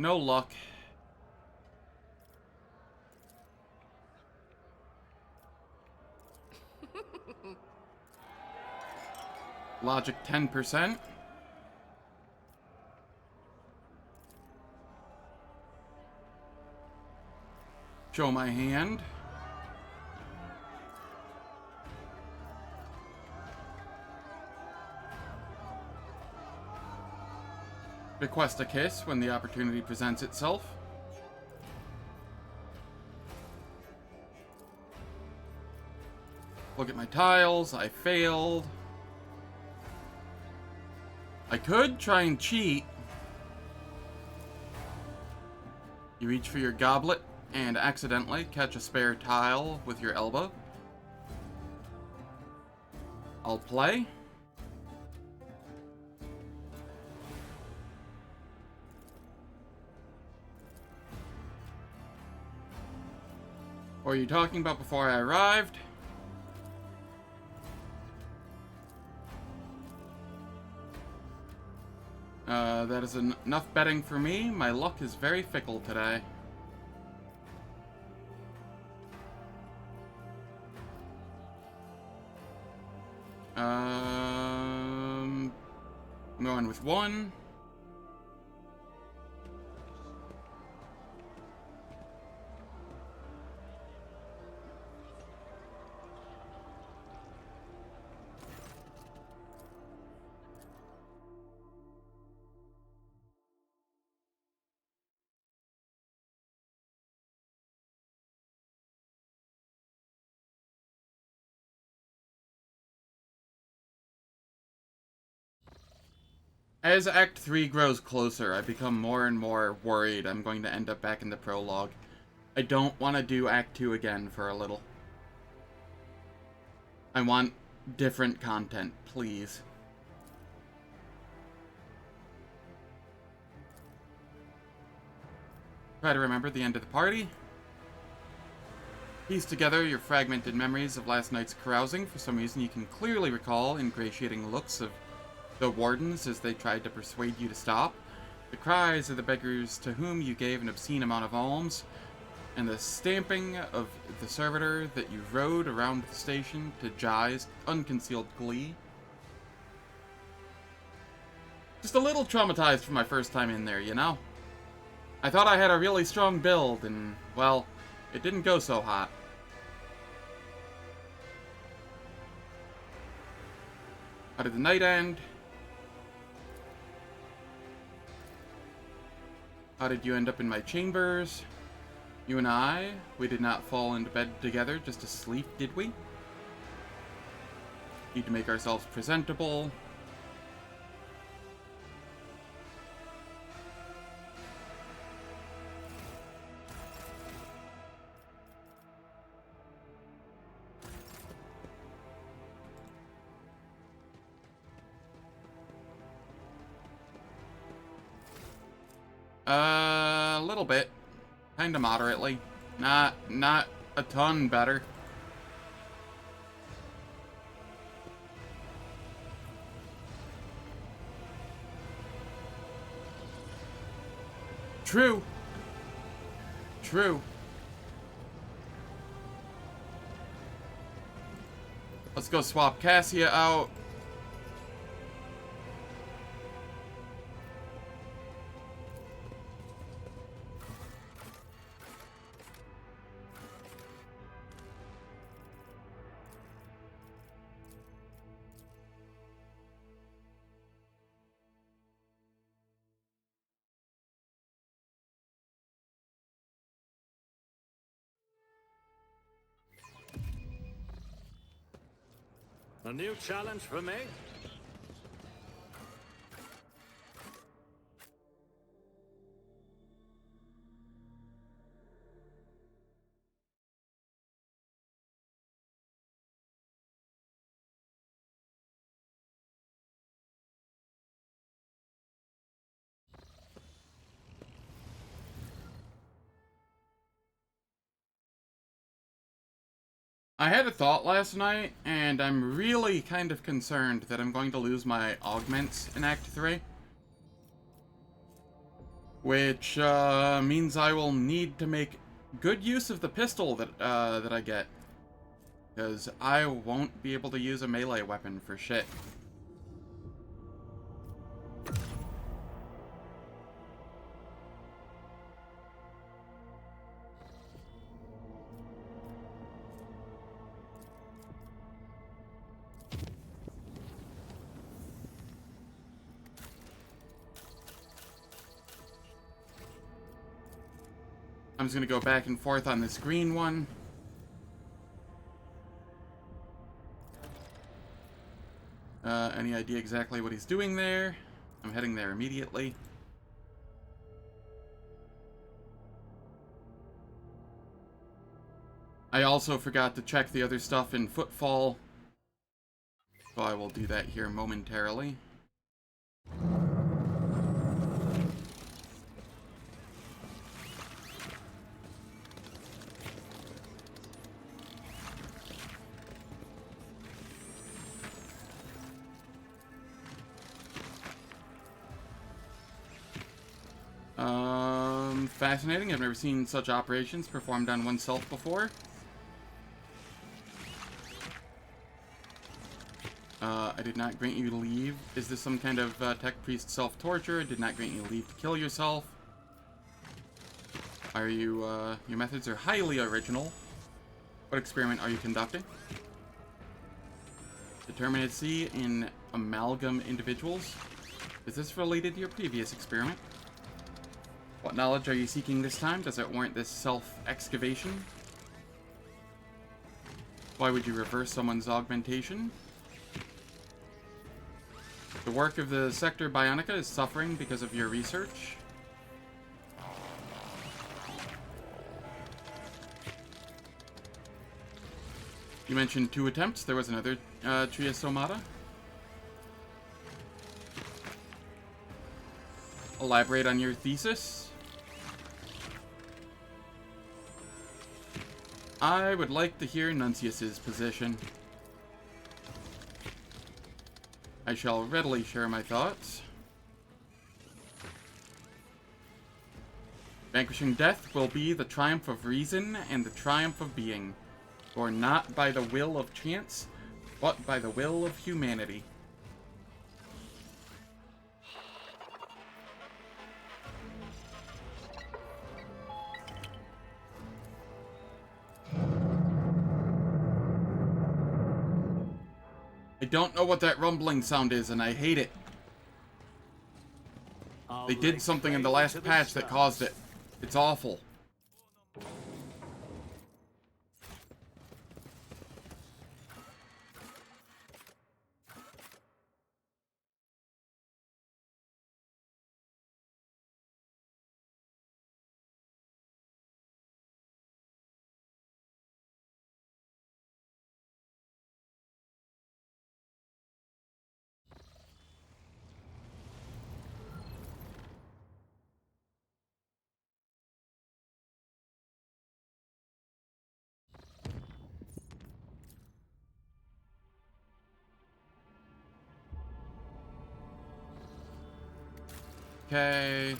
No luck. Logic 10%. Show my hand. Request a kiss when the opportunity presents itself. Look at my tiles. I failed. I could try and cheat. You reach for your goblet and accidentally catch a spare tile with your elbow. I'll play. What were you talking about before I arrived? That is enough betting for me. My luck is very fickle today. I'm going with 1. As Act 3 grows closer, I become more and more worried I'm going to end up back in the prologue. I don't want to do Act 2 again for a little. I want different content, please. Try to remember the end of the party. Piece together your fragmented memories of last night's carousing. For some reason you can clearly recall ingratiating looks of the wardens as they tried to persuade you to stop, the cries of the beggars to whom you gave an obscene amount of alms, and the stamping of the servitor that you rode around the station to Jai's unconcealed glee. Just a little traumatized from my first time in there, you know? I thought I had a really strong build, and, well, it didn't go so hot. How did the night end? How did you end up in my chambers? You and I, we did not fall into bed together just to sleep, did we? Need to make ourselves presentable. A little bit. Kinda moderately. Not a ton better. True. True. Let's go swap Cassia out. A new challenge for me? I had a thought last night, and I'm really kind of concerned that I'm going to lose my augments in Act 3. Which, means I will need to make good use of the pistol that I get. Because I won't be able to use a melee weapon for shit. I'm just gonna go back and forth on this green one. Any idea exactly what he's doing there? I'm heading there immediately. I also forgot to check the other stuff in Footfall, so I will do that here momentarily. Fascinating. I've never seen such operations performed on oneself before. I did not grant you leave. Is this some kind of tech priest self-torture? I did not grant you leave to kill yourself. Are you, your methods are highly original. What experiment are you conducting? Determinacy in amalgam individuals. Is this related to your previous experiment? What knowledge are you seeking this time? Does it warrant this self-excavation? Why would you reverse someone's augmentation? The work of the Sector Bionica is suffering because of your research. You mentioned 2 attempts. There was another Triasomata. Elaborate on your thesis. I would like to hear Nuncius's position. I shall readily share my thoughts. Vanquishing death will be the triumph of reason and the triumph of being, for not by the will of chance, but by the will of humanity. I don't know what that rumbling sound is, and I hate it. They did something in the last patch that caused it. It's awful. Okay.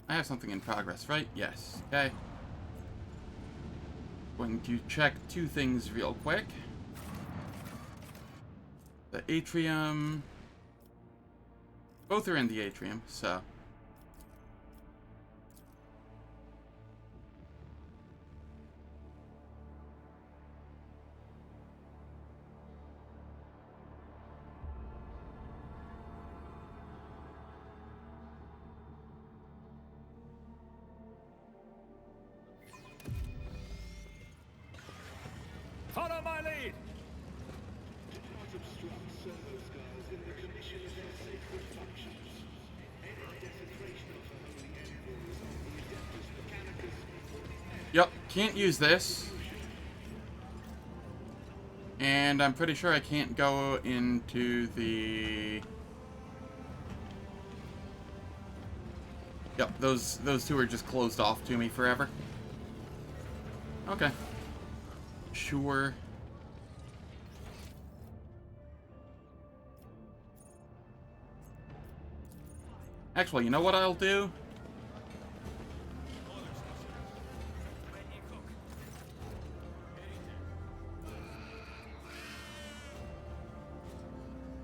I have something in progress, right? Yes. Okay. Going to check 2 things real quick. The atrium. Both are in the atrium, so. Follow my lead! Yep, can't use this. And I'm pretty sure I can't go into the... Yep, those 2 are just closed off to me forever. Okay. Sure. Actually, you know what I'll do?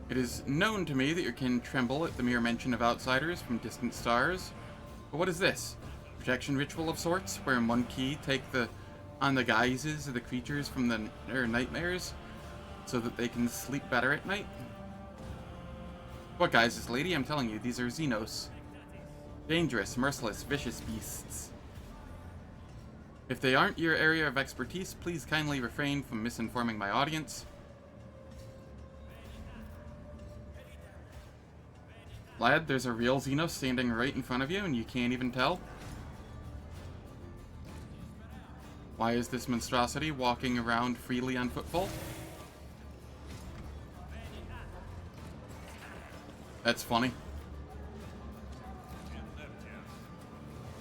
It is known to me that your kin tremble at the mere mention of outsiders from distant stars. But what is this? Protection ritual of sorts, where in one key take on the guises of the creatures from their nightmares, so that they can sleep better at night? What guises, lady? I'm telling you, these are Xenos. Dangerous, merciless, vicious beasts. If they aren't your area of expertise, please kindly refrain from misinforming my audience. Lad, there's a real Xenos standing right in front of you and you can't even tell? Why is this monstrosity walking around freely on footfall? That's funny.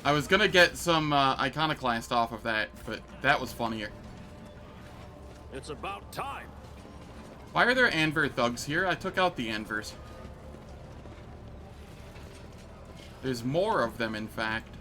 I was gonna get some iconoclast off of that, but that was funnier. It's about time. Why are there Anvur thugs here? I took out the Anvurs. There's more of them, in fact.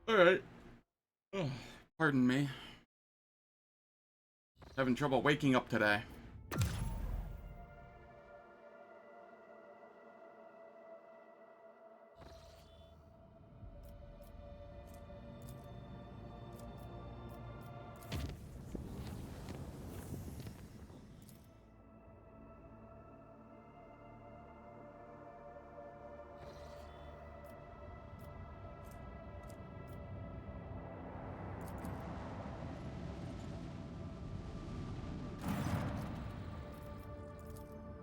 Alright. Oh, pardon me. Having trouble waking up today.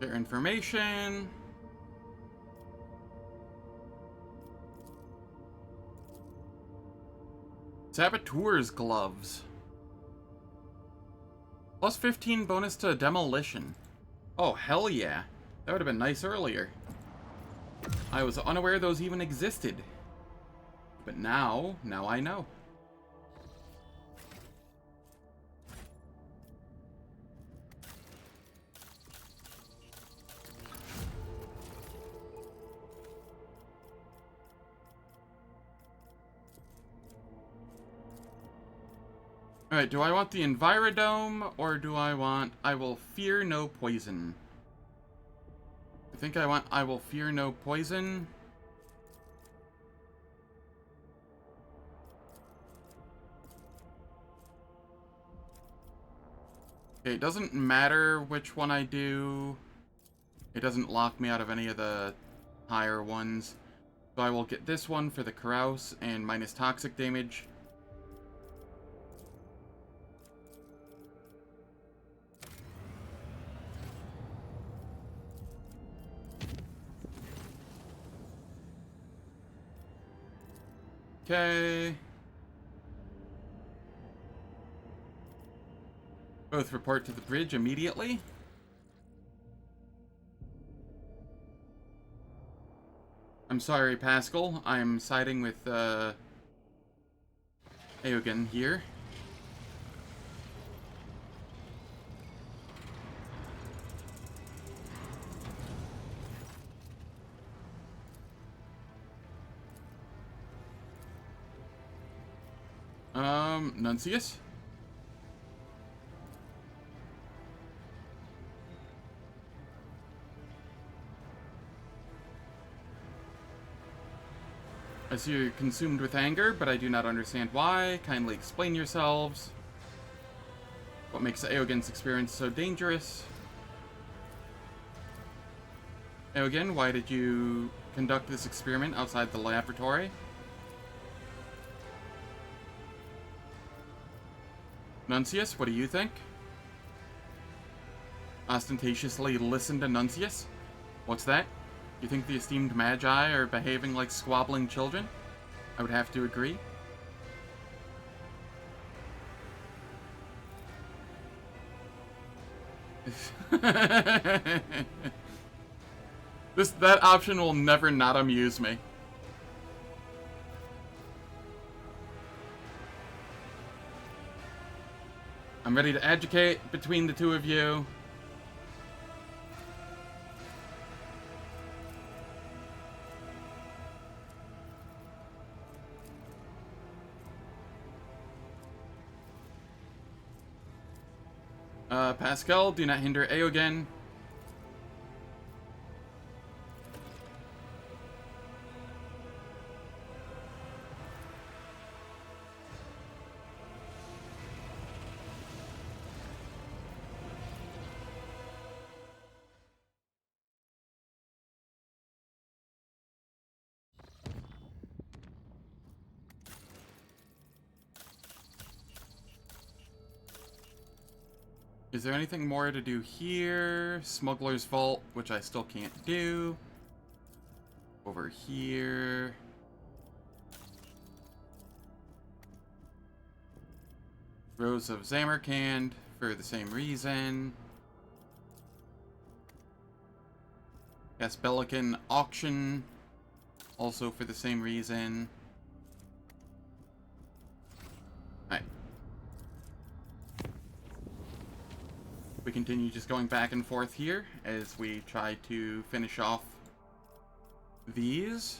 Their information. Saboteur's gloves. Plus 15 bonus to demolition. Oh, hell yeah. That would have been nice earlier. I was unaware those even existed. But now I know. Alright, do I want the Envirodome, or do I want I will fear no poison? I think I want I will fear no poison. Okay, it doesn't matter which one I do. It doesn't lock me out of any of the higher ones. So I will get this one for the Carouse and minus toxic damage. Okay. Both report to the bridge immediately. I'm sorry, Pascal. I'm siding with Eogunn here. Nuncius? I see you're consumed with anger, but I do not understand why. Kindly explain yourselves. What makes Eogunn's experience so dangerous? Eogunn, why did you conduct this experiment outside the laboratory? Nuncius, what do you think? Ostentatiously listen to Nuncius? What's that? You think the esteemed Magi are behaving like squabbling children? I would have to agree. That option will never not amuse me. I'm ready to educate between the two of you. Pascal, do not hinder Eogunn. Is there anything more to do here? Smuggler's Vault, which I still can't do. Over here. Rose of Samarkand for the same reason. Gaspelican Auction, also for the same reason. Alright. We continue just going back and forth here as we try to finish off these.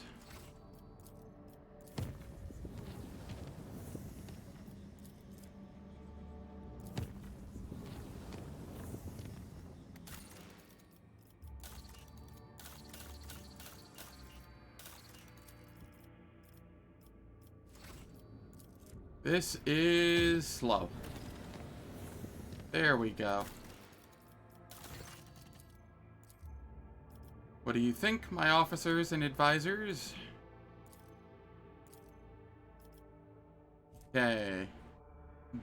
This is slow. There we go. What do you think, my officers and advisors? Okay.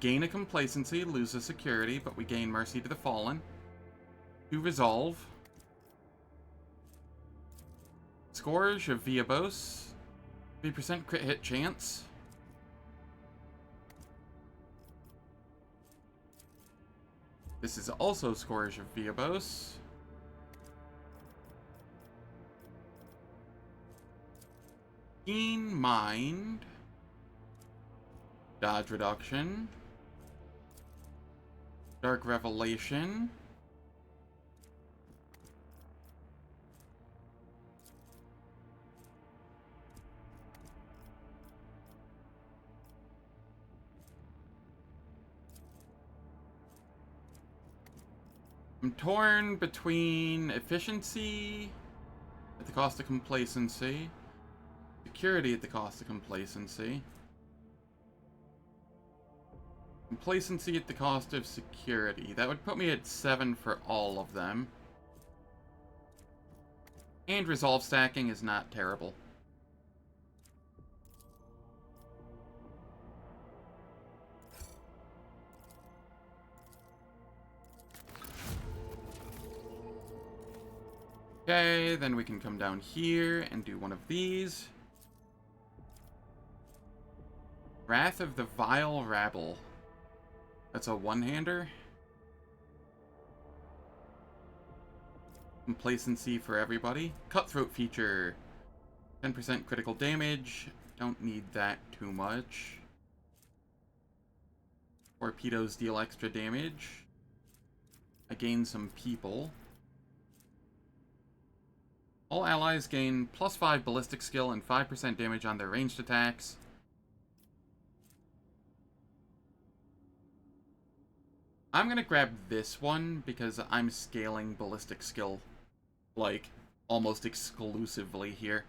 Gain a complacency, lose a security, but we gain mercy to the fallen. To resolve. Scourge of Viabos. 3% crit hit chance. This is also Scourge of Viabos. Keen Mind. Dodge Reduction. Dark Revelation. I'm torn between efficiency at the cost of complacency, security at the cost of complacency, complacency at the cost of security. That would put me at 7 for all of them. And resolve stacking is not terrible. Okay, then we can come down here and do one of these. Wrath of the Vile Rabble. That's a one-hander. Complacency for everybody. Cutthroat feature. 10% critical damage. Don't need that too much. Torpedoes deal extra damage. I gain some people. All allies gain +5 ballistic skill and 5% damage on their ranged attacks. I'm gonna grab this one because I'm scaling ballistic skill, like, almost exclusively here.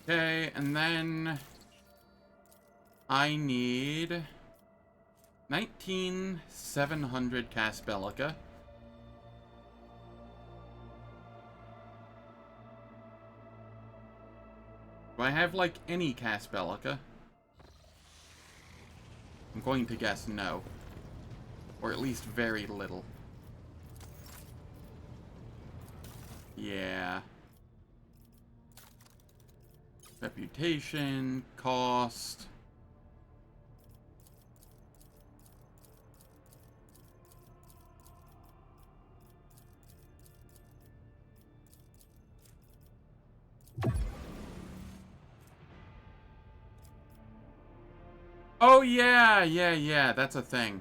Okay, and then I need 19,700 Caspellica. Do I have, like, any Caspellica? I'm going to guess no. Or at least very little. Yeah. Reputation, cost. Oh, yeah, that's a thing.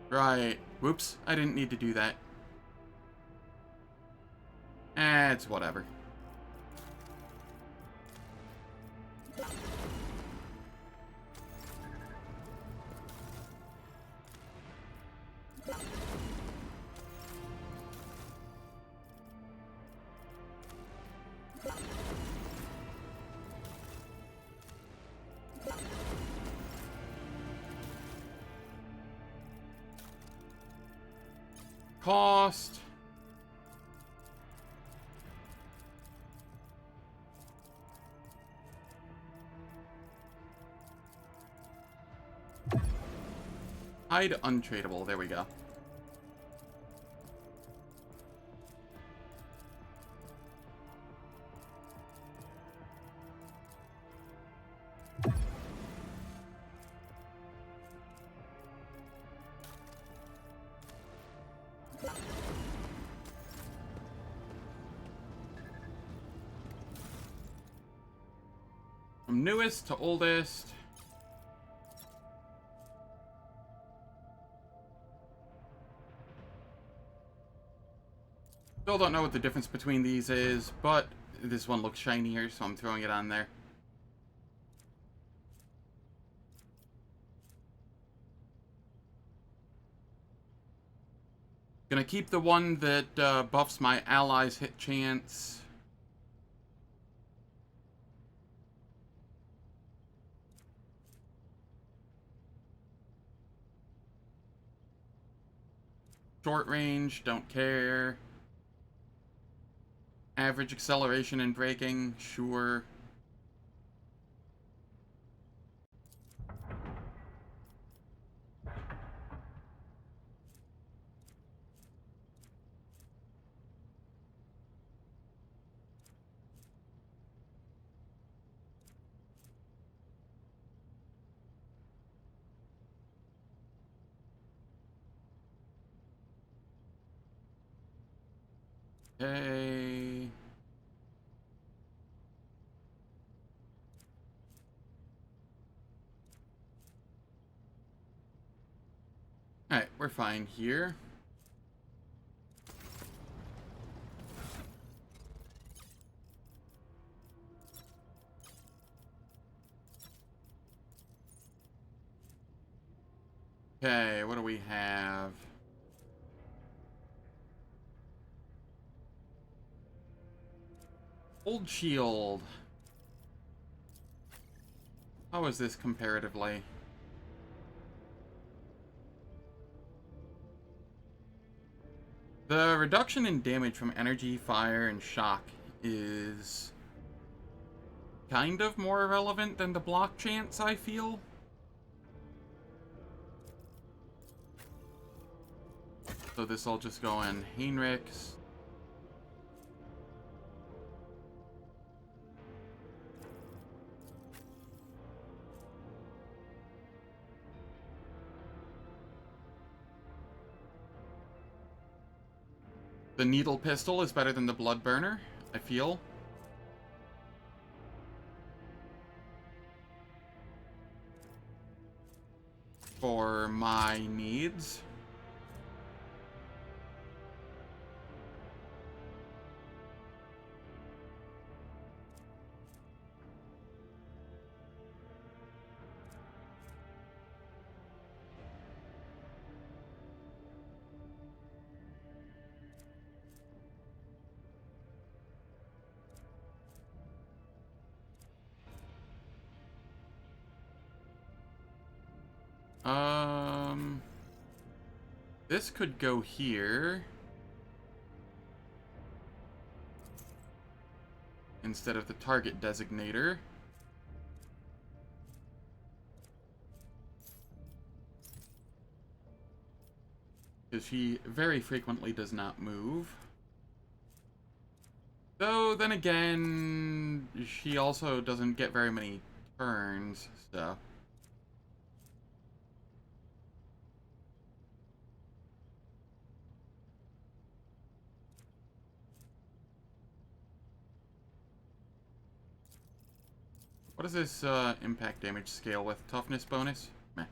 Right. Whoops, I didn't need to do that. It's whatever. Cost. Hide untradeable. There we go. From newest to oldest. Still don't know what the difference between these is, but this one looks shinier, so I'm throwing it on there. Gonna keep the one that buffs my allies' hit chance. Short range, don't care. Average acceleration and braking, sure. Okay. Alright, we're fine here. Okay, what do we have? Old shield. How is this comparatively? The reduction in damage from energy, fire, and shock is kind of more relevant than the block chance, I feel. So this will just go in Heinrich's. The needle pistol is better than the blood burner, I feel. For my needs. this could go here instead of the target designator. Because she very frequently does not move. Though, then again, she also doesn't get very many turns, so... What is this impact damage scale with? Toughness bonus? Meh.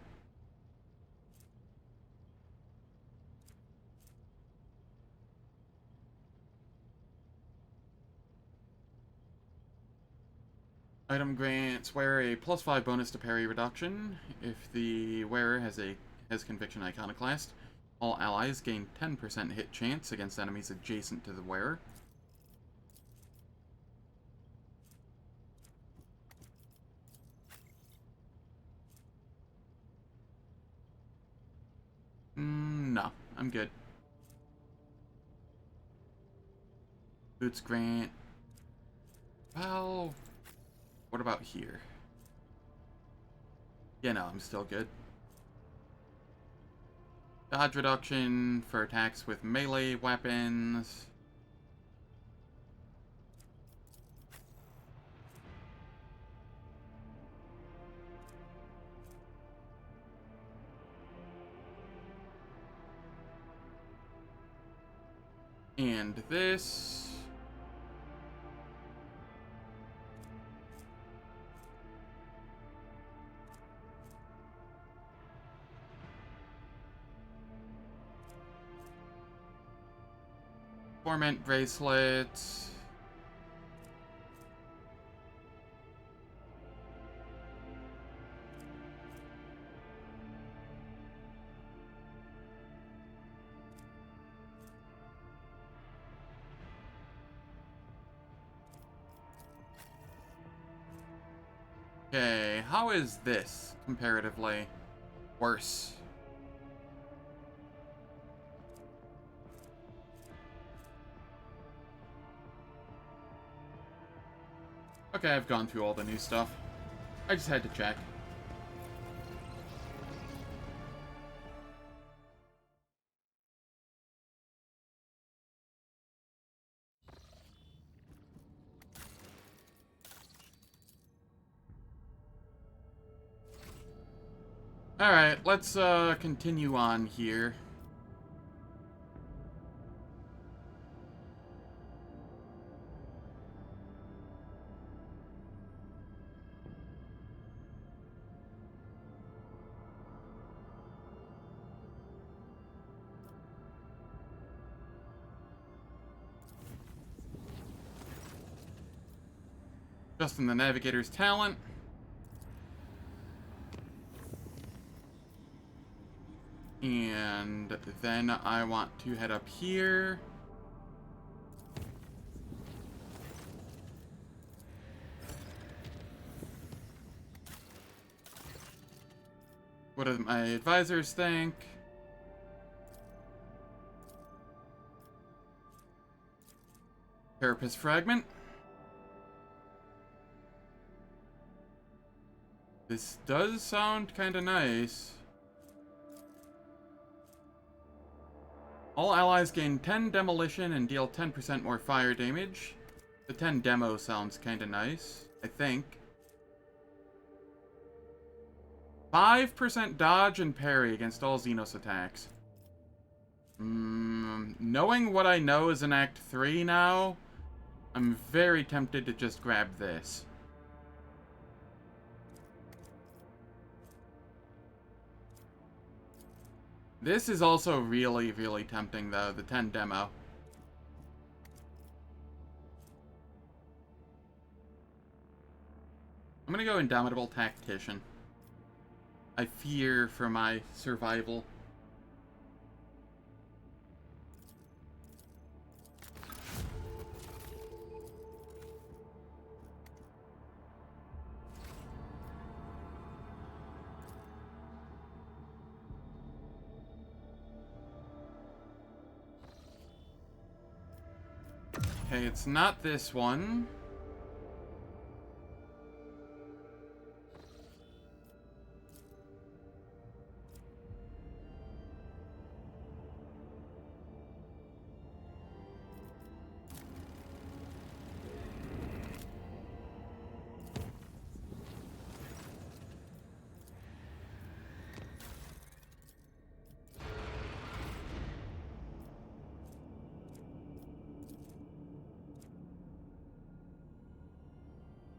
Item grants wearer a +5 bonus to parry reduction. If the wearer has conviction iconoclast, all allies gain 10% hit chance against enemies adjacent to the wearer. No, I'm good. Boots grant. Well, what about here? Yeah, no, I'm still good. Dodge reduction for attacks with melee weapons. And this... Torment bracelets. Okay, how is this comparatively worse? Okay, I've gone through all the new stuff. I just had to check. Alright, let's continue on here. Adjusting the navigator's talent. And then I want to head up here. What do my advisors think? Carapace fragment. This does sound kind of nice. All allies gain 10 demolition and deal 10% more fire damage. The 10 demo sounds kind of nice, I think. 5% dodge and parry against all Xenos attacks. Knowing what I know is in Act 3 now, I'm very tempted to just grab this. This is also really, really tempting, though, the 10 demo. I'm gonna go Indomitable Tactician. I fear for my survival. Okay, it's not this one.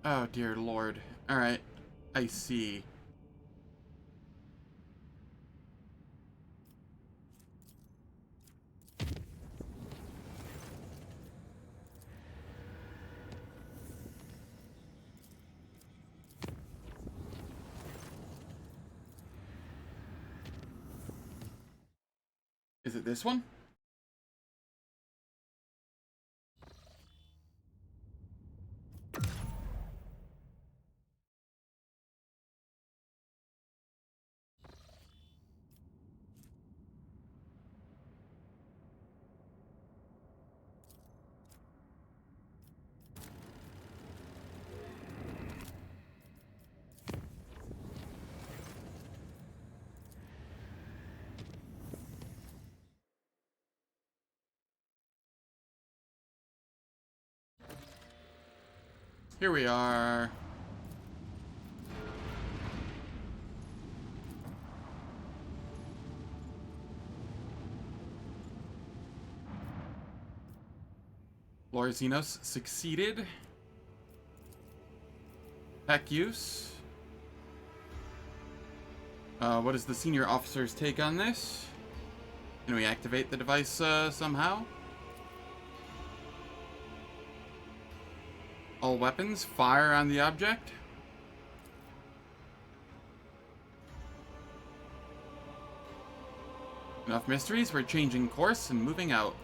Oh, dear Lord. Alright. I see. Is it this one? Here we are. Lord Xenos succeeded. Tech use. What is the senior officer's take on this? Can we activate the device somehow? All weapons fire on the object. Enough mysteries, we're changing course and moving out.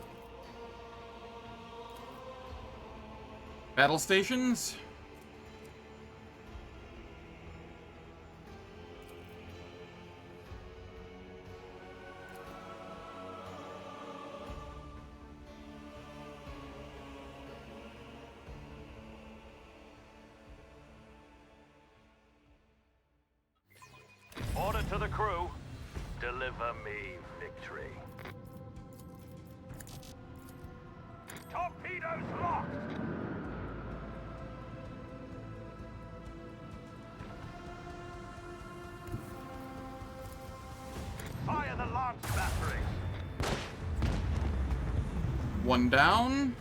Battle stations. Order to the crew. Deliver me victory. Torpedoes locked! Fire the lance batteries! One down.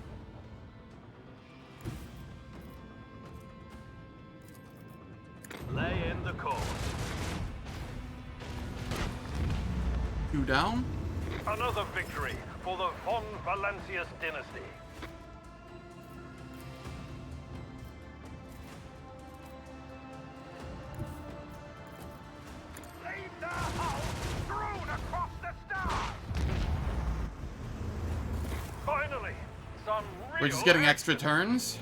Lay in the course. Two down. Another victory for the Von Valancius dynasty. Leave their hull strewn across the stars. Finally, some real We're just getting extra turns.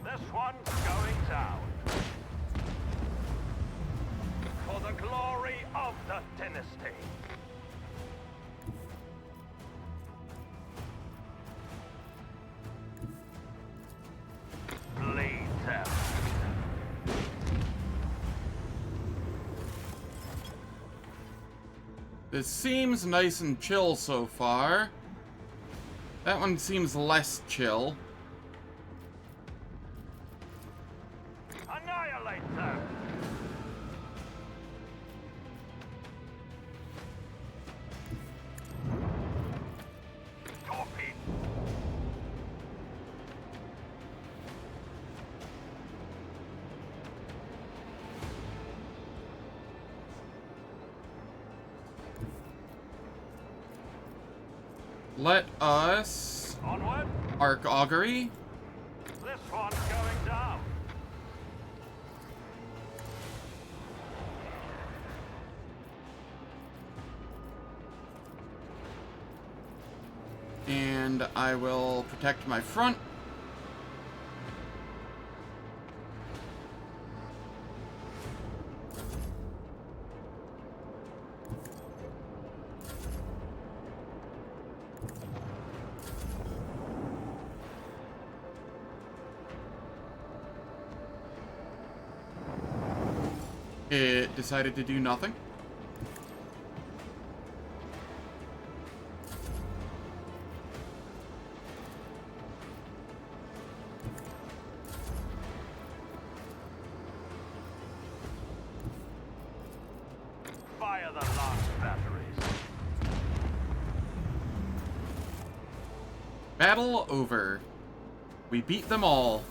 This one's going down. For the glory of the dynasty. Bleed them. This seems nice and chill so far. That one seems less chill. Annihilate them. Torpedo. Let us Onward. arc augury. This one's going down. And I will protect my front. It decided to do nothing. Fire the last batteries. Battle over. We beat them all.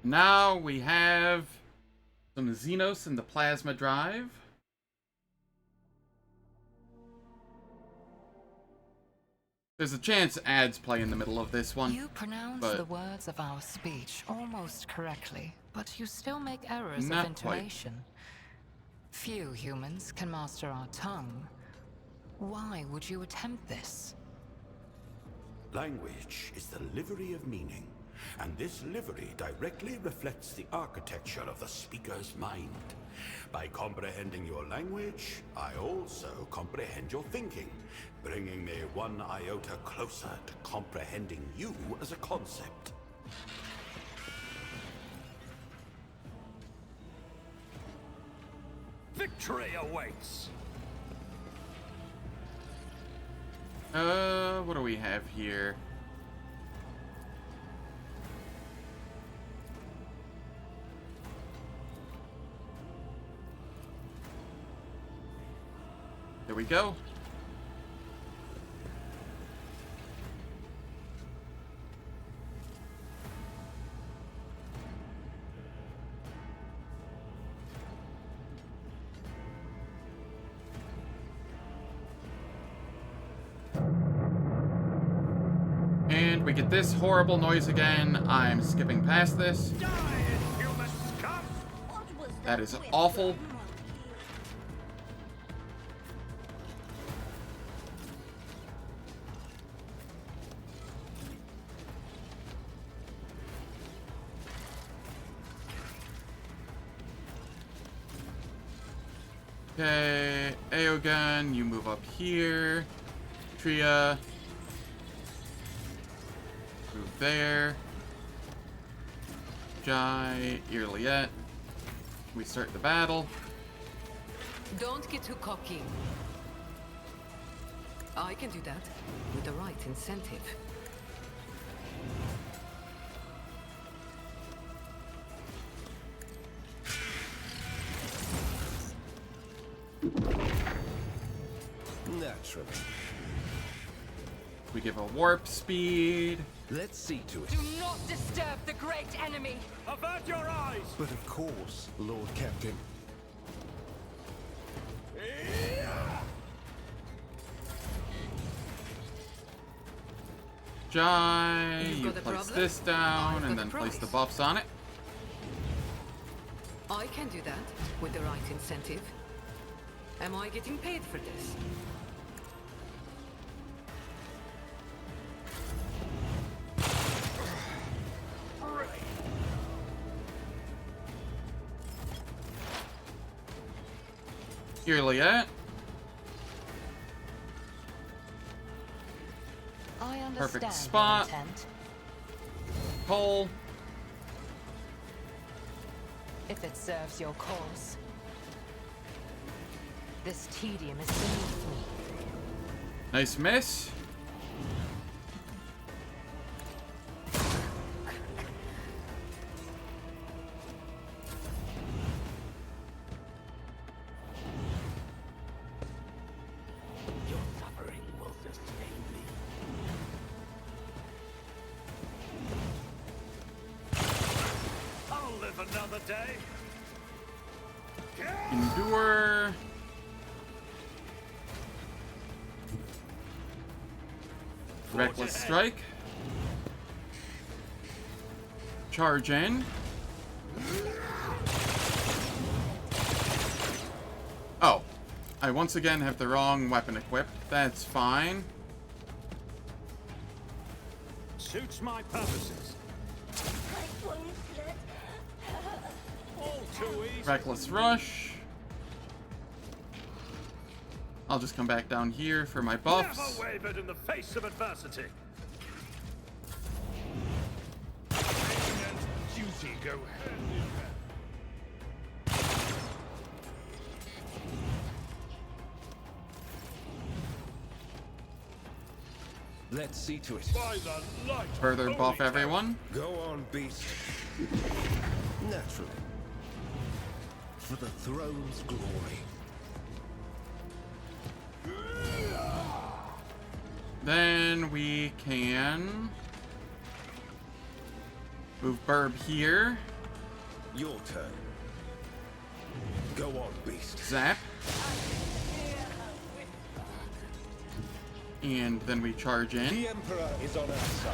Now we have some Xenos in the plasma drive. There's a chance ads play in the middle of this one. You pronounce the words of our speech almost correctly, but you still make errors of intonation. Few humans can master our tongue. Why would you attempt this? Language is the livery of meaning, and this livery directly reflects the architecture of the speaker's mind. By comprehending your language, I also comprehend your thinking, bringing me one iota closer to comprehending you as a concept. Victory awaits! What do we have here? There we go. And we get this horrible noise again. I'm skipping past this. That is awful. Okay, Eogunn, you move up here. Tria. Move there. Jai, Yrliet. We start the battle. Don't get too cocky. I can do that with the right incentive. Naturally. We give a warp speed. Let's see to it. Do not disturb the great enemy! Avert your eyes! But of course, Lord Captain. Jai, You've you got a place problem? this down I've and got then a place the prize. buffs on it. I can do that with the right incentive. Am I getting paid for this? Yrliet. I understand Perfect your spot. intent. Pull. If it serves your cause. This tedium is beneath me. Nice miss. Your suffering will sustain me. I'll live another day. Endure. Reckless strike. Charge in. Oh. I once again have the wrong weapon equipped. That's fine. Suits my purposes. All too easy. Reckless rush. I'll just come back down here for my buffs. Never wavered in the face of adversity. Training and duty go hand in hand. Let's see to it. By the light of Further holy buff Tau. everyone. Go on, beast. Naturally. For the throne's glory. Then we can move Burb here. Your turn. Go on, beast. Zap. And then we charge in. The Emperor is on our side.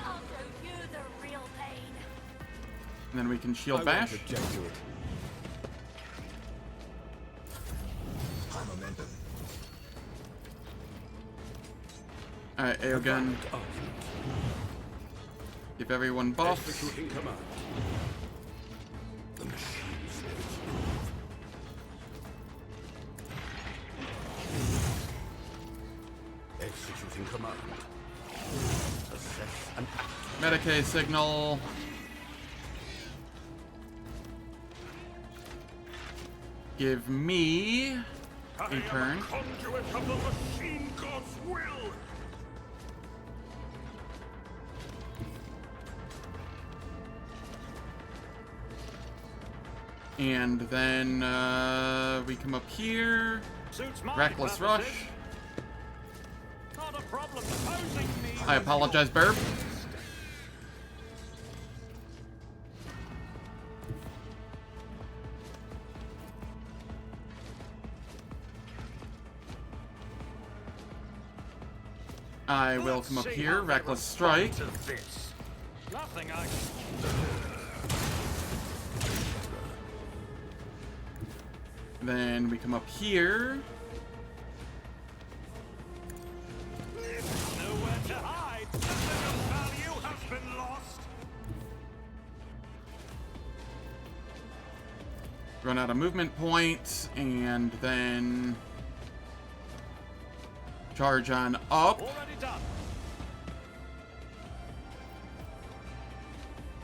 I'll show you the real pain. And then we can shield I bash. won't object to it. High momentum. Alright, Eogunn. Give everyone buffs. Executing command. The machines live. Executing command. Assess and act. Medicaid signal. Give me I a am turn. a conduit of the machine god's will. And then we come up here. Suits my Reckless purposes. rush. Not a problem opposing me. I apologize, Burb. I will come up See here, how they Reckless respond Strike. to this. Nothing I Then we come up here. nowhere to hide. The value has been lost. Run out of movement points, and then charge on up. Already done.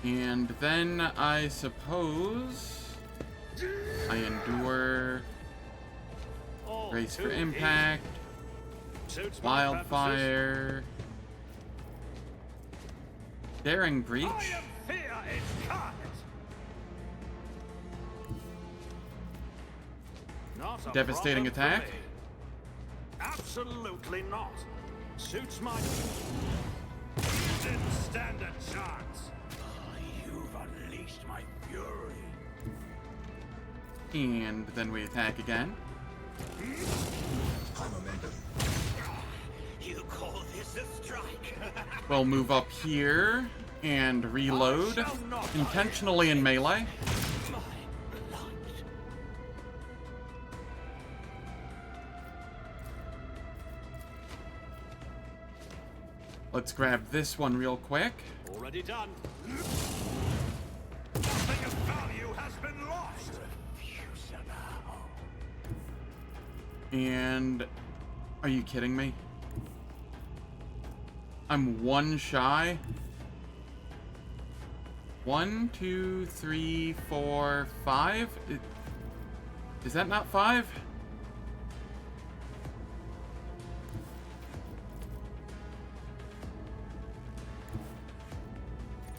And then I suppose I endure, All brace too for impact, easy. Suits my purposes. wildfire, daring breach. I am fear incarnate. Not a Devastating problem for attack. me. Absolutely not. Suits my. You didn't stand a chance. You've unleashed my fury. And then we attack again. High momentum. You call this a strike? We'll move up here and reload, intentionally in melee. Let's grab this one real quick. Already done. Nothing of value has been lost. And are you kidding me? I'm one shy. 1, 2, 3, 4, 5. Is that not 5?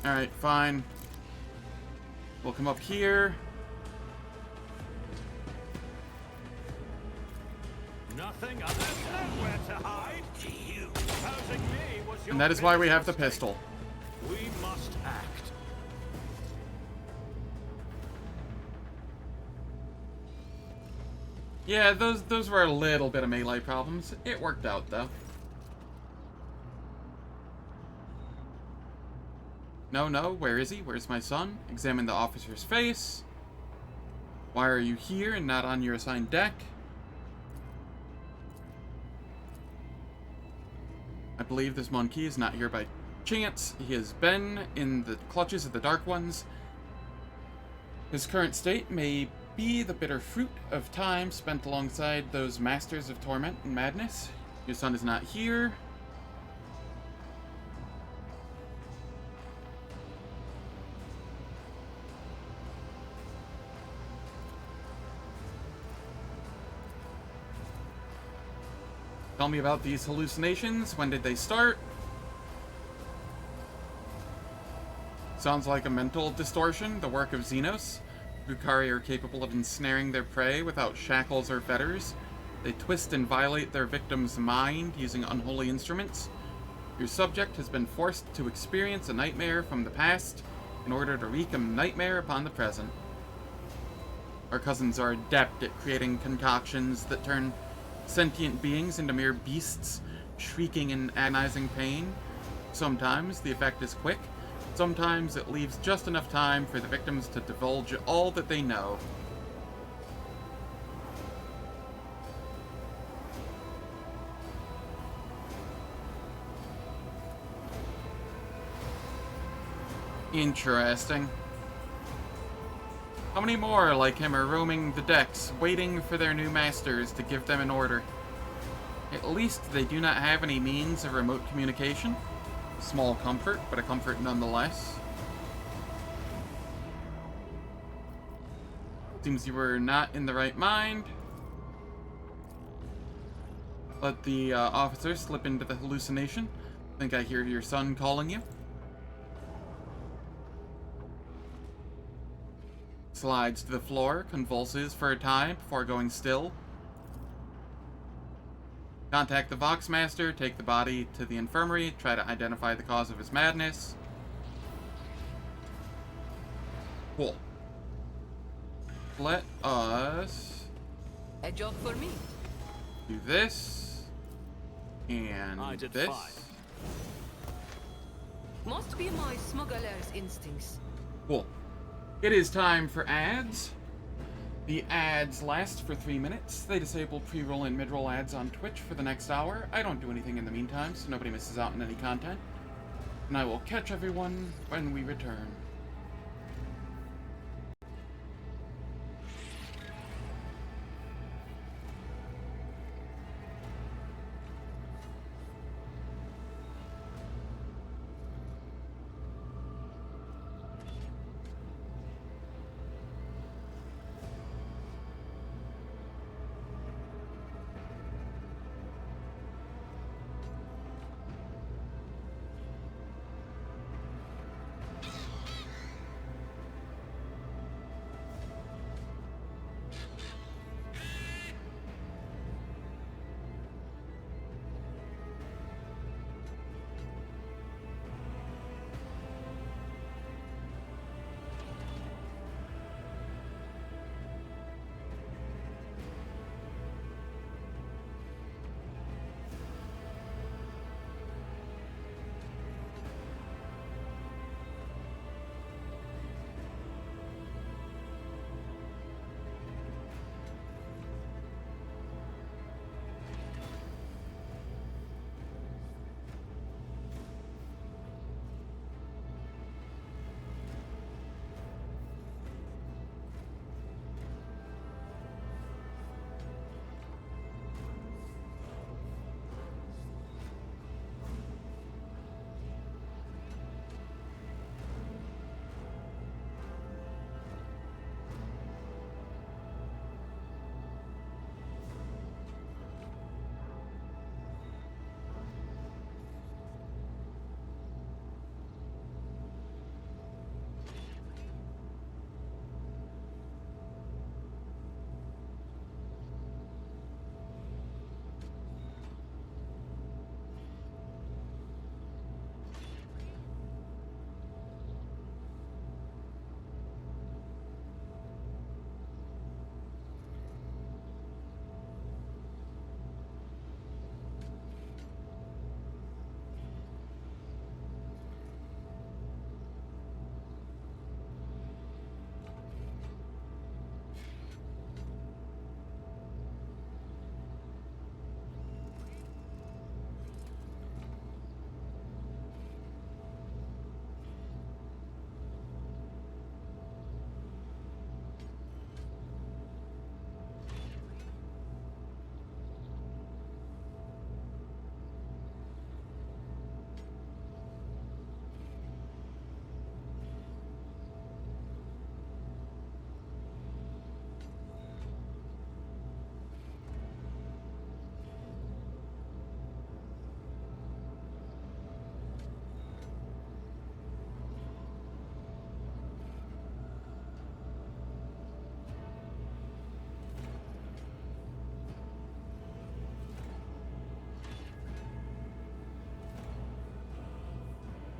Alright, fine. We'll come up here. Nothing other than nowhere to hide. You opposing me was your And that is why we have the biggest pistol. mistake. We must act. Yeah, those were a little bit of melee problems. It worked out, though. No, where is he? Where's my son? Examine the officer's face. Why are you here and not on your assigned deck? I believe this monkey is not here by chance. He has been in the clutches of the Dark Ones. His current state may be the bitter fruit of time spent alongside those masters of torment and madness. Your son is not here. Tell me about these hallucinations. When did they start? Sounds like a mental distortion, the work of Xenos. Drukhari are capable of ensnaring their prey without shackles or fetters. They twist and violate their victim's mind using unholy instruments. Your subject has been forced to experience a nightmare from the past in order to wreak a nightmare upon the present. Our cousins are adept at creating concoctions that turn sentient beings into mere beasts, shrieking in agonizing pain. Sometimes the effect is quick. Sometimes it leaves just enough time for the victims to divulge all that they know. Interesting. How many more like him are roaming the decks, waiting for their new masters to give them an order? At least they do not have any means of remote communication. Small comfort, but a comfort nonetheless. Seems you were not in the right mind. Let the officer slip into the hallucination. Think I hear your son calling you. Slides to the floor, convulses for a time before going still. Contact the Voxmaster, take the body to the infirmary, try to identify the cause of his madness. Cool. Let us... A job for me. Do this. And this. Must be my smuggler's instincts. Cool. It is time for ads. The ads last for 3 minutes. They disable pre-roll and mid-roll ads on Twitch for the next hour. I don't do anything in the meantime, so nobody misses out on any content. And I will catch everyone when we return.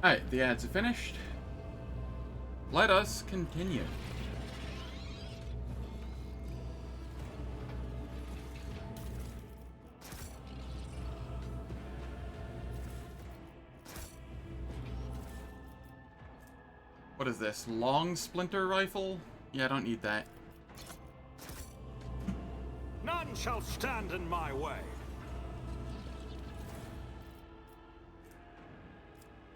Alright, the ads are finished. Let us continue. What is this? Long splinter rifle? Yeah, I don't need that. None shall stand in my way.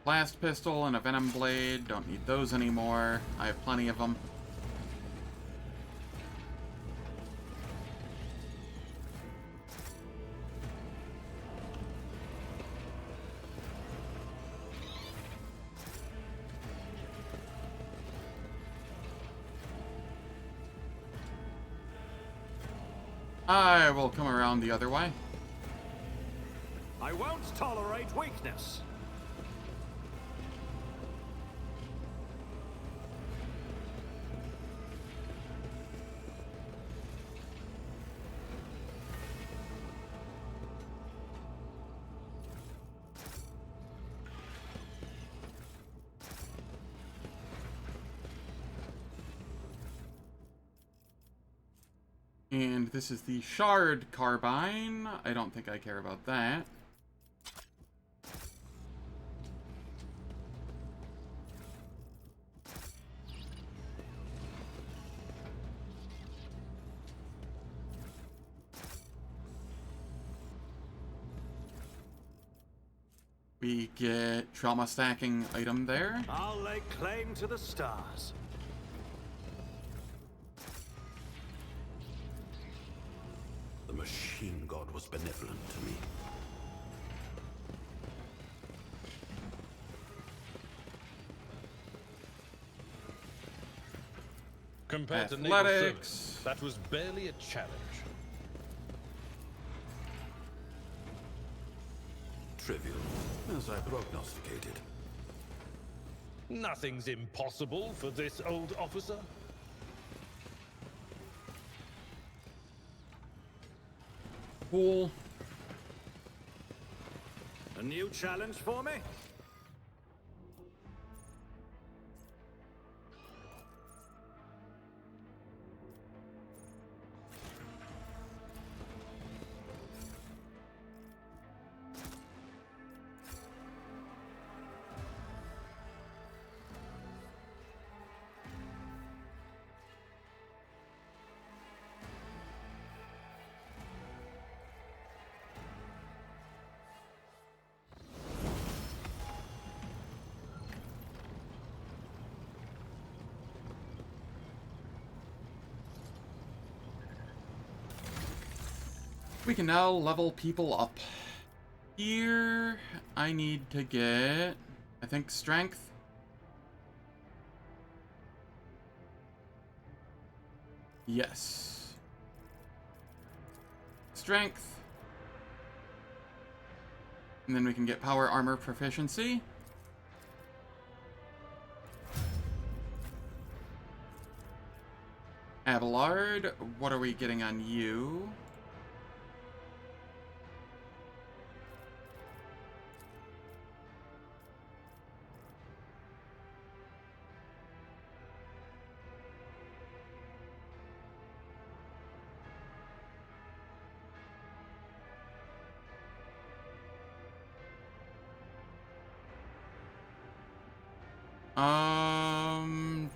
Blast pistol and a venom blade. Don't need those anymore. I have plenty of them. I will come around the other way. I won't tolerate weakness. And this is the Shard Carbine. I don't think I care about that. We get trauma stacking item there. I'll lay claim to the stars. The machine god was benevolent to me. Compared to naval Athletics. service, that was barely a challenge. Trivial, as I prognosticated. Nothing's impossible for this old officer. Cool. A new challenge for me? We can now level people up. Here, I need to get, I think, strength. Yes. Strength. And then we can get power armor proficiency. Abelard, what are we getting on you?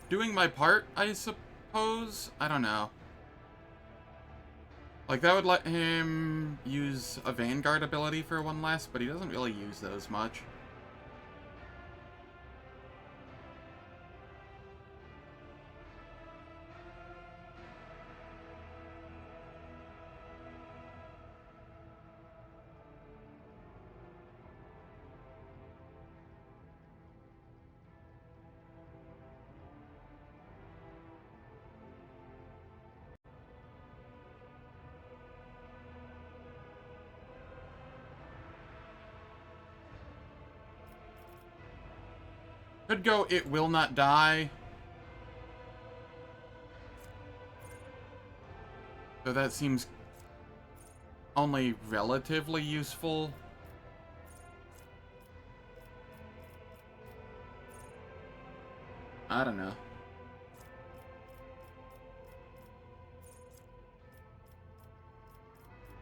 Doing my part, I suppose? I don't know. Like, that would let him use a Vanguard ability for one less, but he doesn't really use those much. Could go, it will not die. So that seems only relatively useful. I don't know.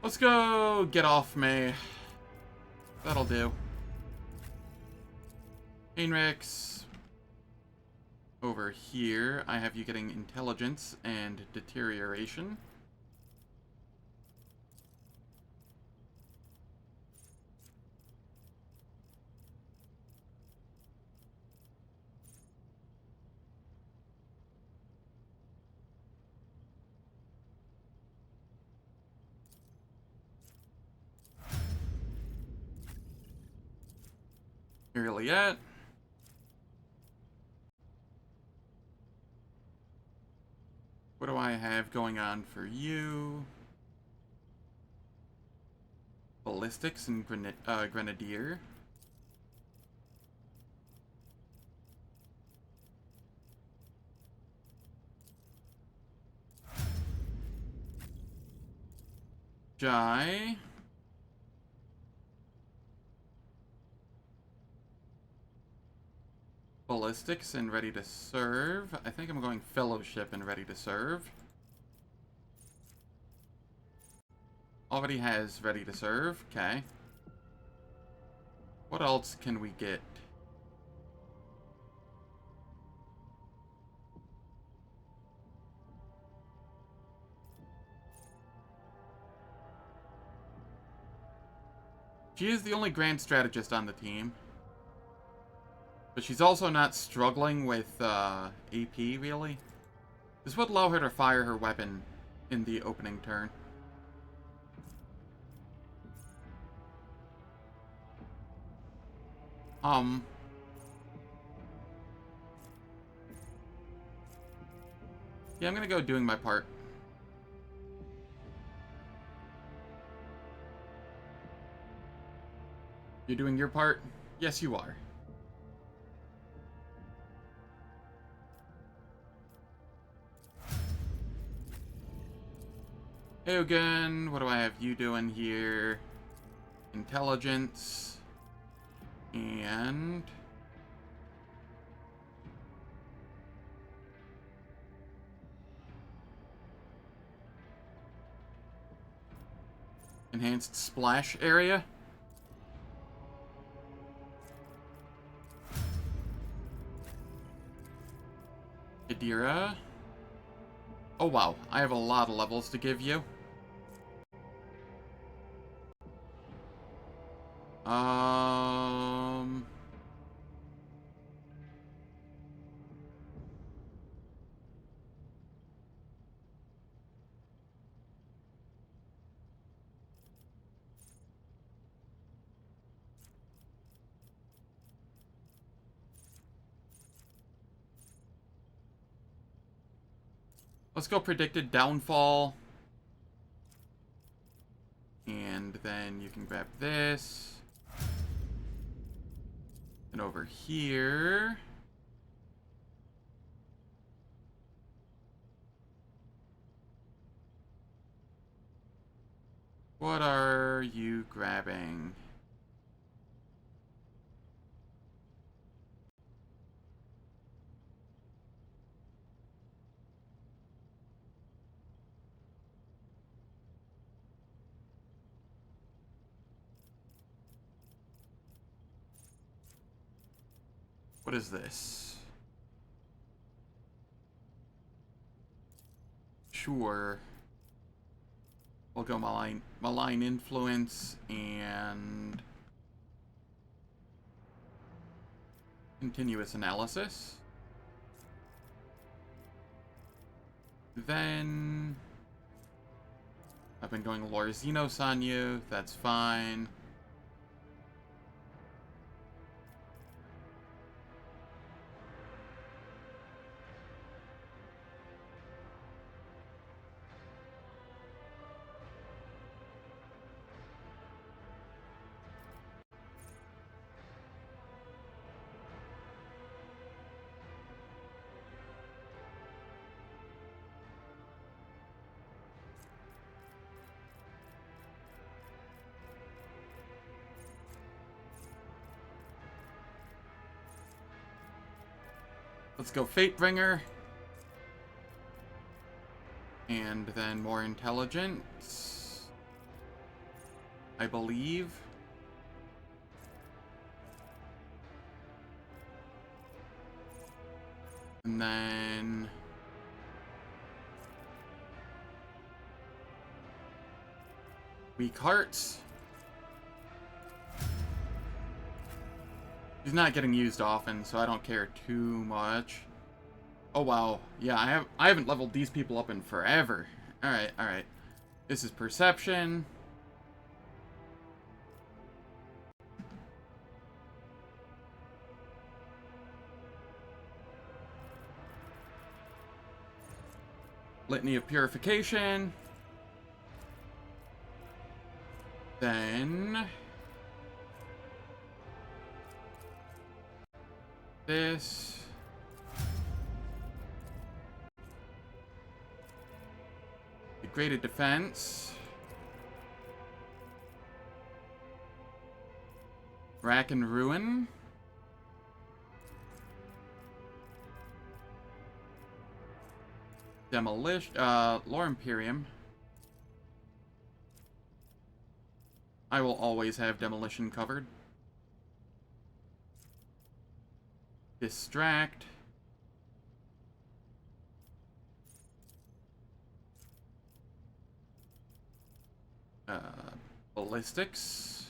Let's go get off me. That'll do. Heinrichs. Over here, I have you getting intelligence and deterioration. Yrliet. What do I have going on for you? Ballistics and Grenadier. Jai. Ballistics and ready to serve. I think I'm going Fellowship and ready to serve. Already has ready to serve. Okay. What else can we get? She is the only Grand Strategist on the team. But she's also not struggling with AP, really. This would allow her to fire her weapon in the opening turn. Yeah, I'm gonna go doing my part. You're doing your part? Yes, you are. Eogunn, what do I have you doing here? Intelligence. And... enhanced splash area. Adira. Oh wow, I have a lot of levels to give you. Let's go predicted downfall. And then you can grab this. And over here. What are you grabbing? What is this? Sure. We'll go malign influence and continuous analysis. Then I've been going lore Xenos on you. That's fine. Let's go Fatebringer. And then more intelligence, I believe. And then weak hearts. He's not getting used often, so I don't care too much. Oh wow, yeah, I haven't leveled these people up in forever. Alright, alright. This is perception. Litany of Purification. Then this. Degraded Defense. Rack and Ruin. Demolition. Lore Imperium. I will always have Demolition covered. Distract. Ballistics.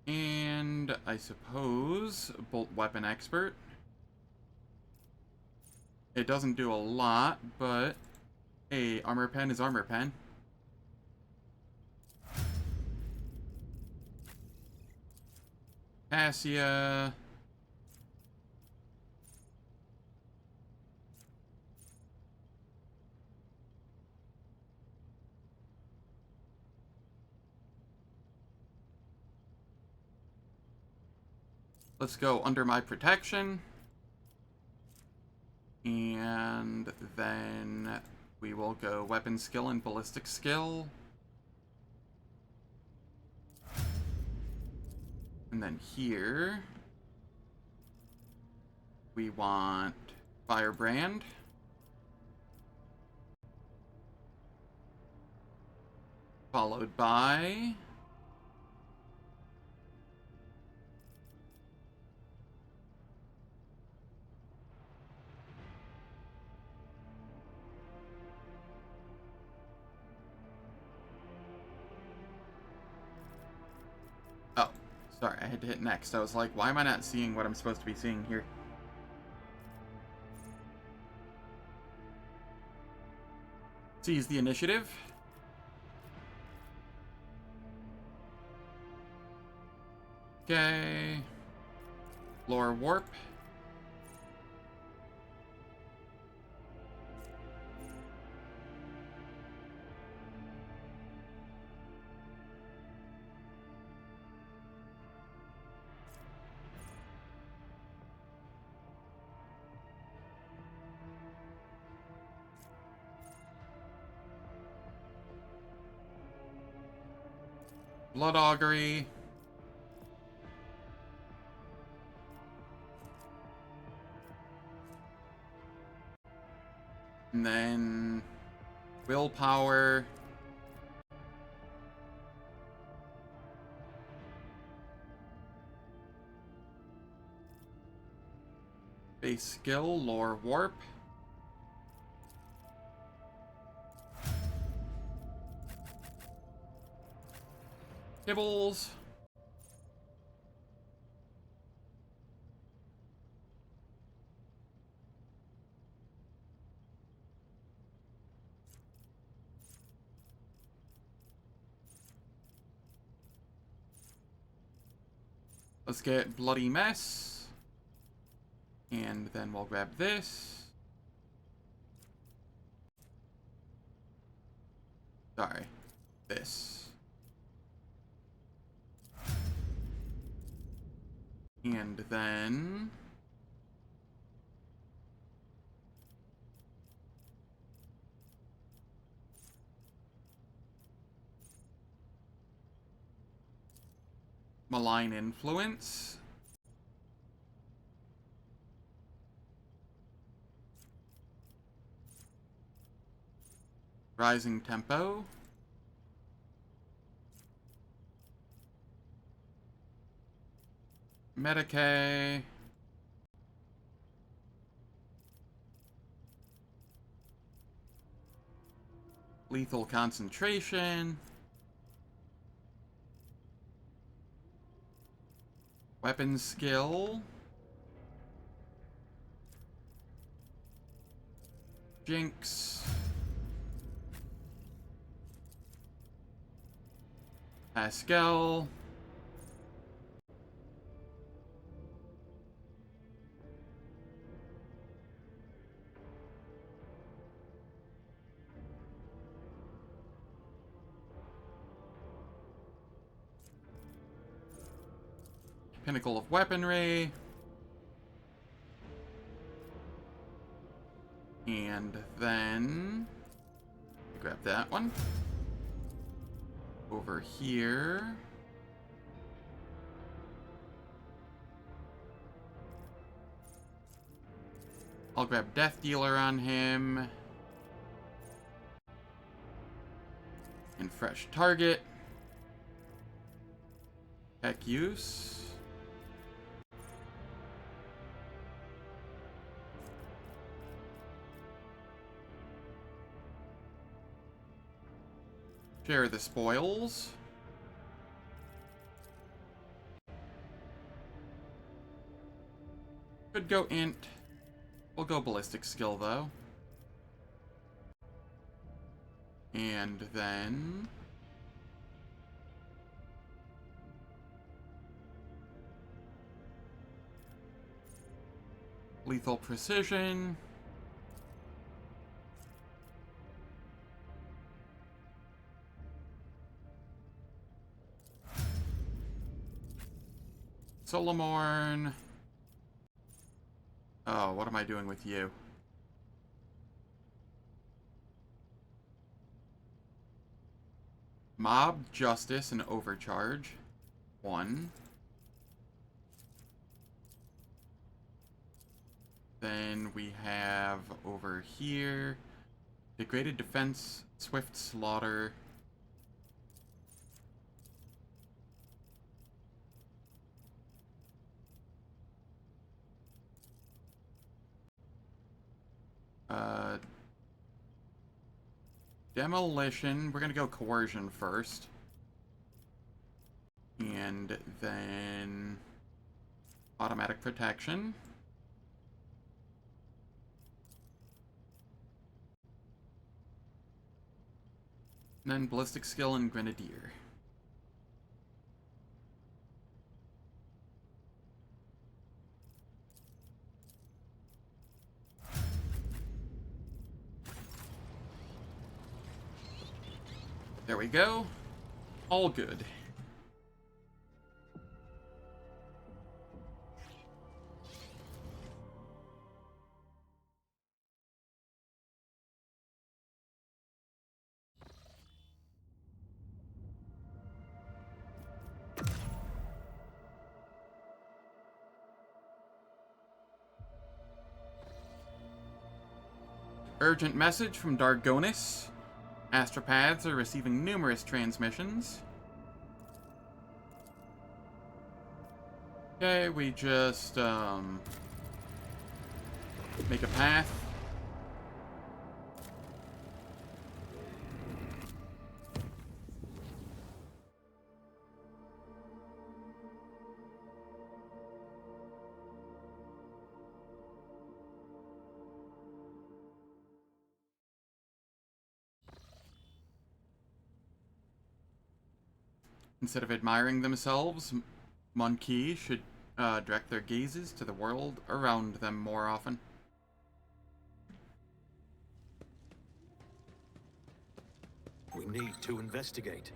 And I suppose Bolt Weapon Expert. It doesn't do a lot, but hey, Armor Pen is Armor Pen. Cassia. Let's go under my protection. And then we will go weapon skill and ballistic skill. And then here we want Firebrand. Followed by sorry, I had to hit next. I was like, why am I not seeing what I'm supposed to be seeing here? Seize the initiative. Okay. Lore Warp. Blood Augury. And then Willpower. Base skill, Lore Warp. Kibbles. Let's get Bloody Mess. And then we'll grab this. Sorry. This. And then Malign Influence. Rising Tempo. Medicae. Lethal Concentration. Weapon Skill. Jinx. Pascal. Pinnacle of Weaponry. And then grab that one. Over here. I'll grab Death Dealer on him. And fresh target. Tech use. Share the spoils. Could go int. We'll go ballistic skill though. And then lethal precision. Solomorn. Oh, what am I doing with you? Mob, Justice, and Overcharge. 1. Then we have over here Degraded Defense, Swift Slaughter. Demolition. We're gonna go Coercion first. And then Automatic Protection. And then Ballistic Skill and Grenadier. There we go. All good. Urgent message from Dargonus. Astropaths are receiving numerous transmissions. Okay, we just, make a path. Instead of admiring themselves, Monkey should direct their gazes to the world around them more often. We need to investigate.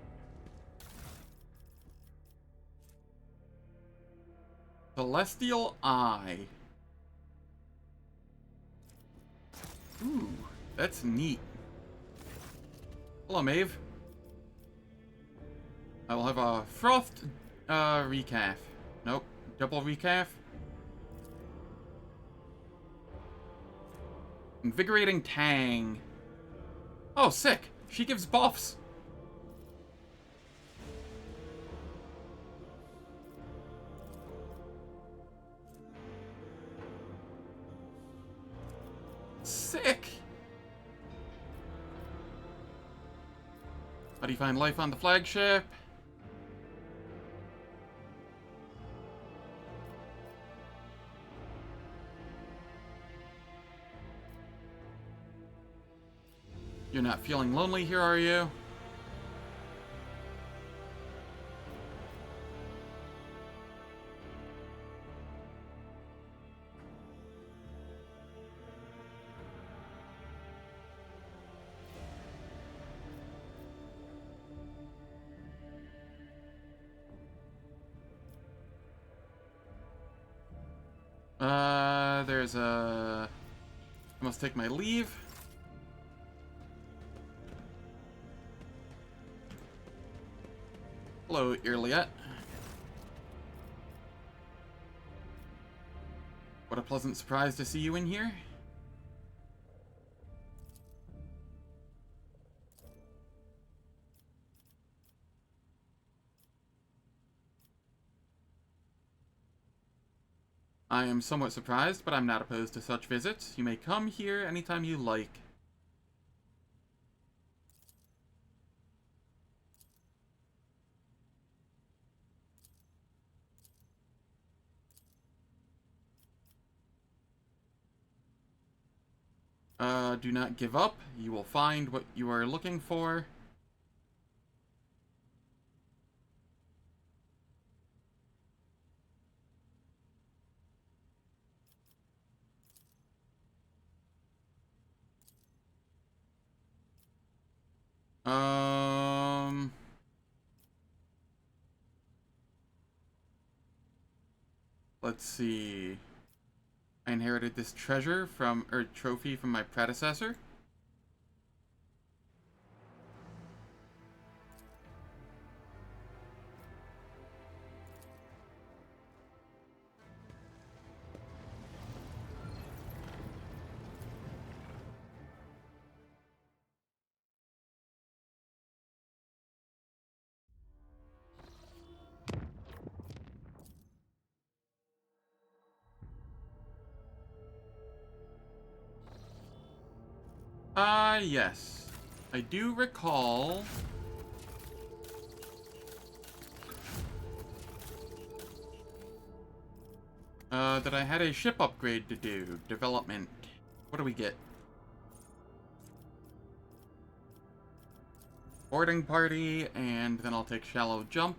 Celestial Eye. Ooh, that's neat. Hello, Maeve. I will have a frothed Recaf. Nope. Double recaf. Invigorating Tang. Oh, sick. She gives buffs. Sick. How do you find life on the flagship? You're not feeling lonely here, are you? There's a... I must take my leave. Hello, Yrliet. What a pleasant surprise to see you in here. I am somewhat surprised, but I'm not opposed to such visits. You may come here anytime you like. Do not give up. You will find what you are looking for. Let's see. I inherited this treasure from, or trophy from my predecessor. Yes. I do recall... that I had a ship upgrade to do. Development. What do we get? Boarding party, and then I'll take shallow jump.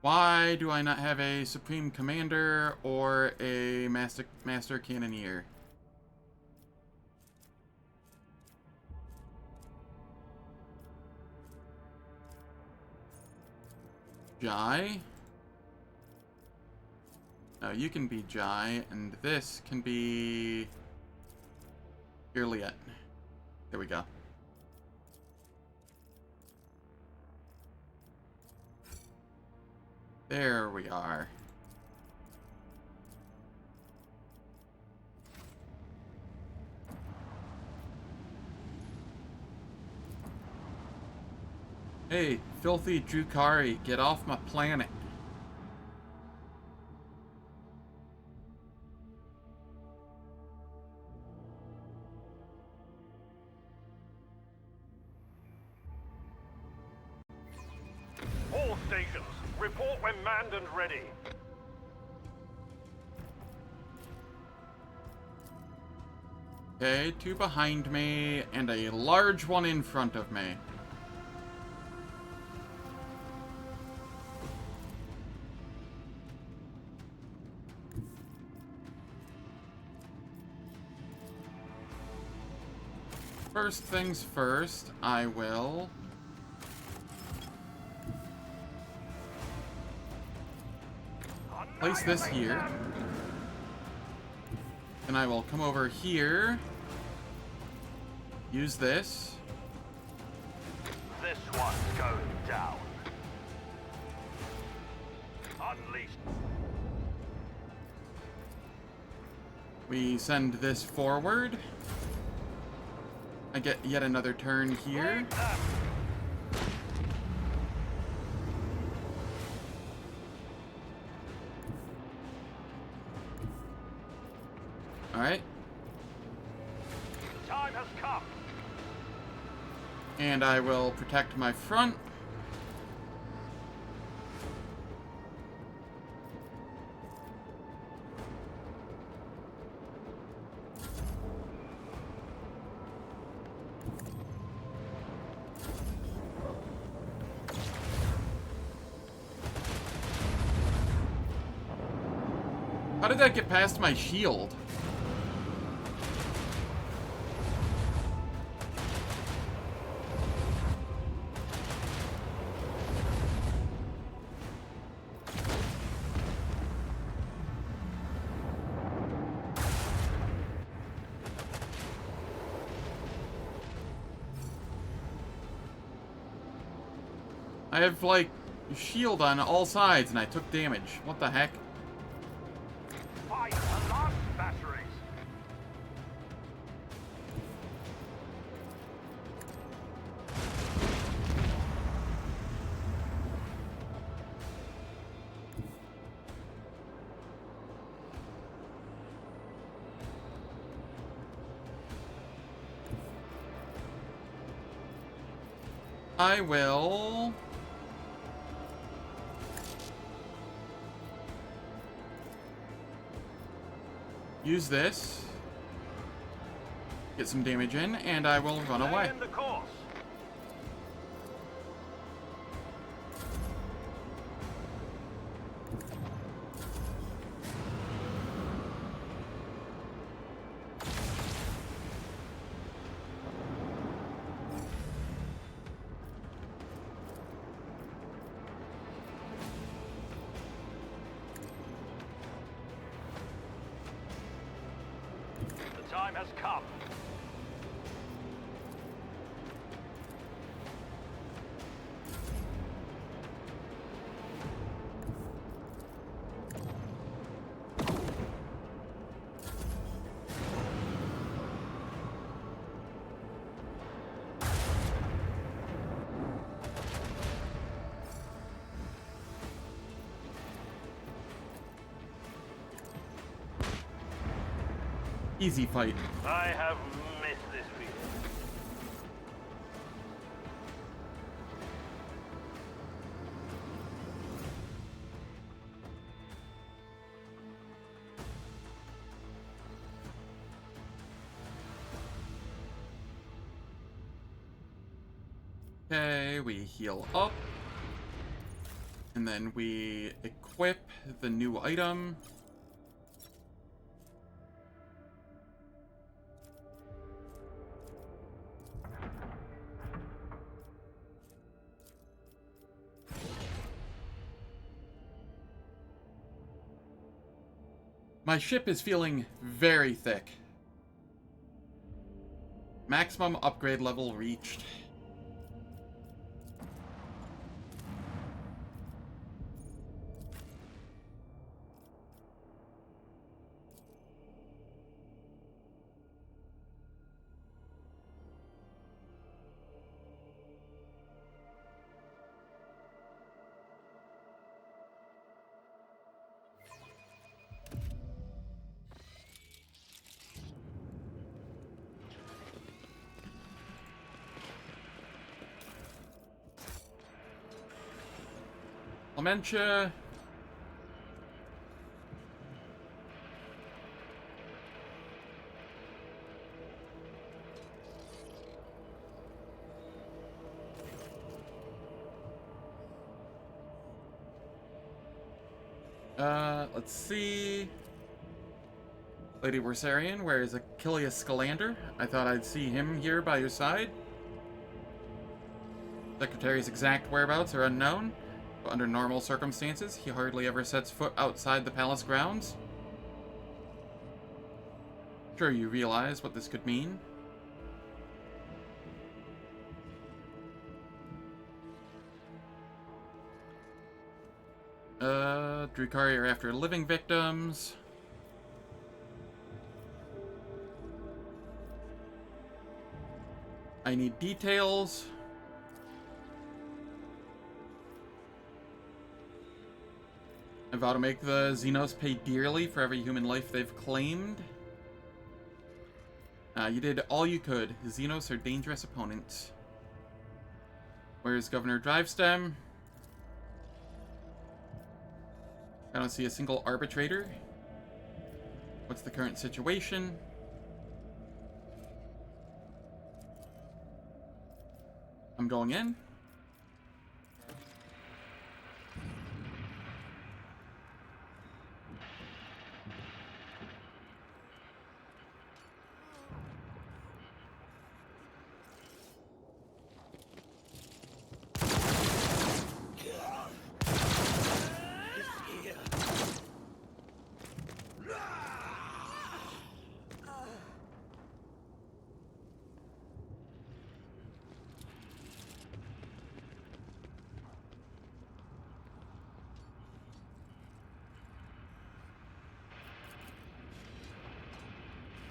Why do I not have a Supreme Commander or a Master Cannoneer? Jai? No, you can be Jai, and this can be... Yrliet. There we go. There we are. Hey, filthy Drukhari, get off my planet. All stations, report when manned and ready. Okay, 2 behind me, and a large one in front of me. First things first, I will... place this here. And I will come over here. Use this. This one's going down. Unleash. We send this forward. I get yet another turn here. Alright. The time has come. And I will protect my front. How did that get past my shield? I have, like, shield on all sides and I took damage. What the heck? Fire alarm batteries. I will... use this. Get some damage in, and I will run away. Stay in the course. The time has come. Easy fight. I have missed this field. Okay, we heal up. And then we equip the new item. My ship is feeling very thick. Maximum upgrade level reached. Dementia. Let's see. Lady Worsarian, where is Achilles Scalander? I thought I'd see him here by your side. Secretary's exact whereabouts are unknown. But under normal circumstances, he hardly ever sets foot outside the palace grounds. Sure, you realize what this could mean. Drukhari are after living victims. I need details. I vow to make the Xenos pay dearly for every human life they've claimed. You did all you could. Xenos are dangerous opponents. Where's Governor Drivestem? I don't see a single arbitrator. What's the current situation? I'm going in.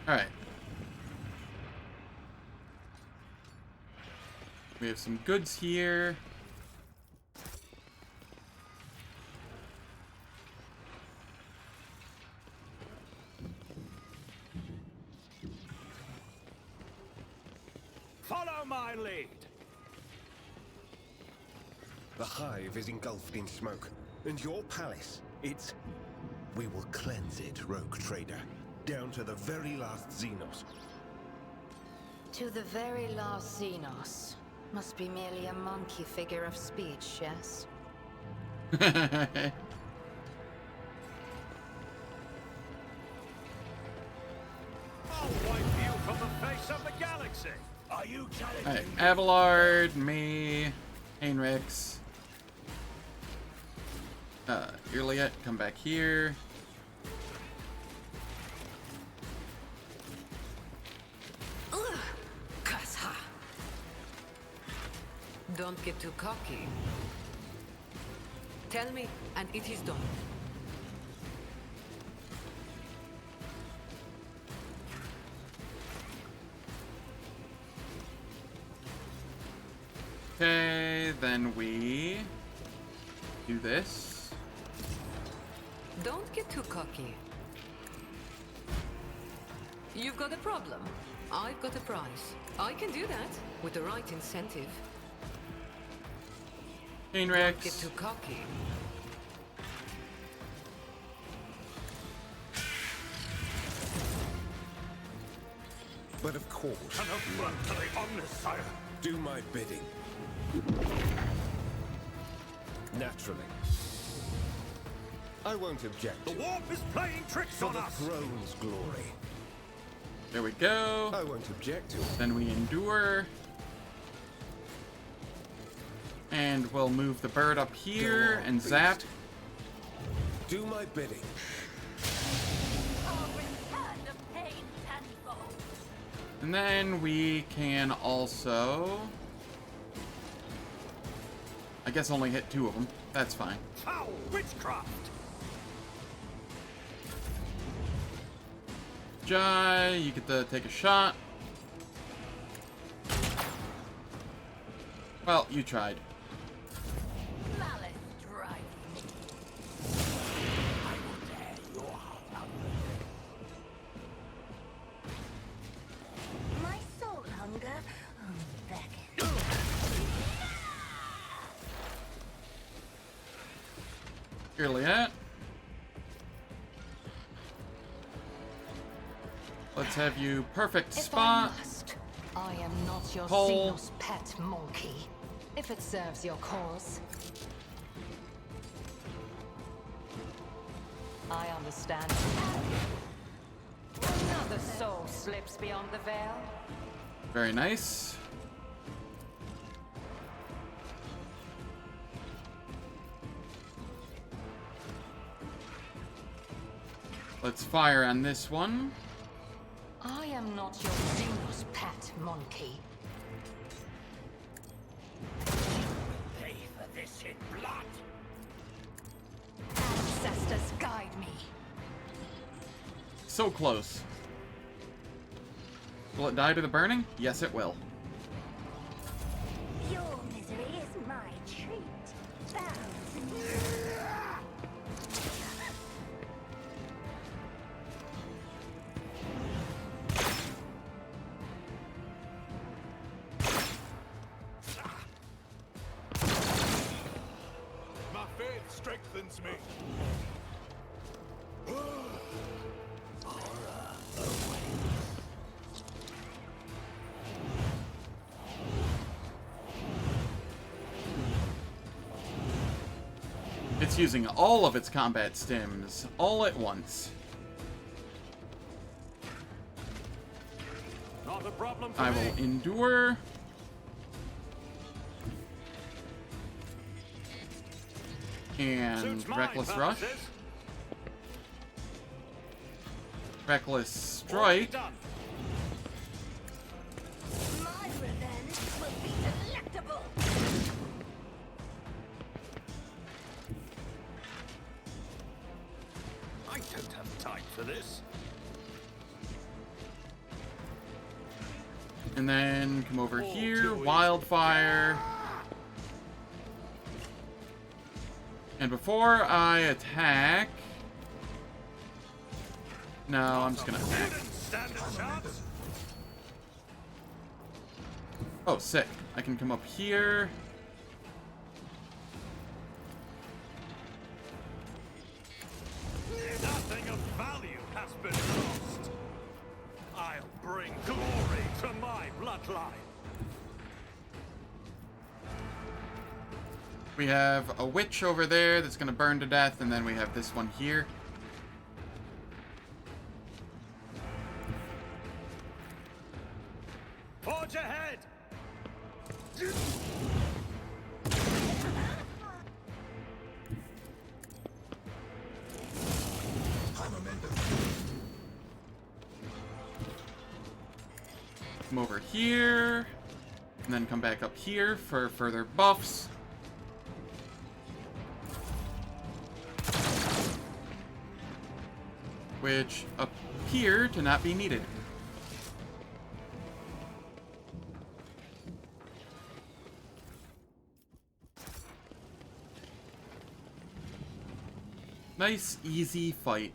Alright. We have some goods here. Follow my lead. The hive is engulfed in smoke. And your palace, it's... We will cleanse it, rogue trader. Down to the very last Xenos. To the very last Xenos. Must be merely a monkey figure of speech, yes? I'll wipe you from the face of the galaxy. Are you challenging? Alright, Abelard, me, Heinrichs. Yrliet, come back here. Don't get too cocky. Tell me, and it is done. Okay, then we do this. Don't get too cocky. You've got a problem. I've got a prize. I can do that with the right incentive. Heinrichs. Get too cocky. But of course, An affront to the Omnis, sire. do my bidding. Naturally. I won't object. The warp is playing tricks For on the us. throne's glory. There we go. I won't object to it. Then we endure. And we'll move the bird up here and zap. Do my bidding. And then we can also... I guess only hit 2 of them. That's fine. Foul witchcraft. Jai, you get to take a shot. Well, you tried. My soul hunger. Yrliet. Let's have you perfect spot. If I must, I am not your Hole. Xenos pet monkey. If it serves your cause. I understand. Another soul slips beyond the veil. Very nice. Let's fire on this one. I am not your Xenos pet, monkey. Pay for this in blood. Ancestors guide me. So close. Will it die to the burning? Yes, it will. Your misery is my treat. My faith strengthens me. It's using all of its combat stims all at once. Not a problem for I me. will endure. And Suits my Reckless Rush. purposes. Reckless Strike. Done. My revenge will be delectable. I don't have time for this. And then come over All here. too easy. Wildfire. And before I attack... No, I'm just gonna attack. Wouldn't stand a chance. Oh, sick. I can come up here. Nothing of value has been lost. I'll bring glory to my bloodline. We have a witch over there that's gonna burn to death, and then we have this one here. Forge ahead. Come over here. And then come back up here for further buffs. Which appear to not be needed. Nice, easy fight.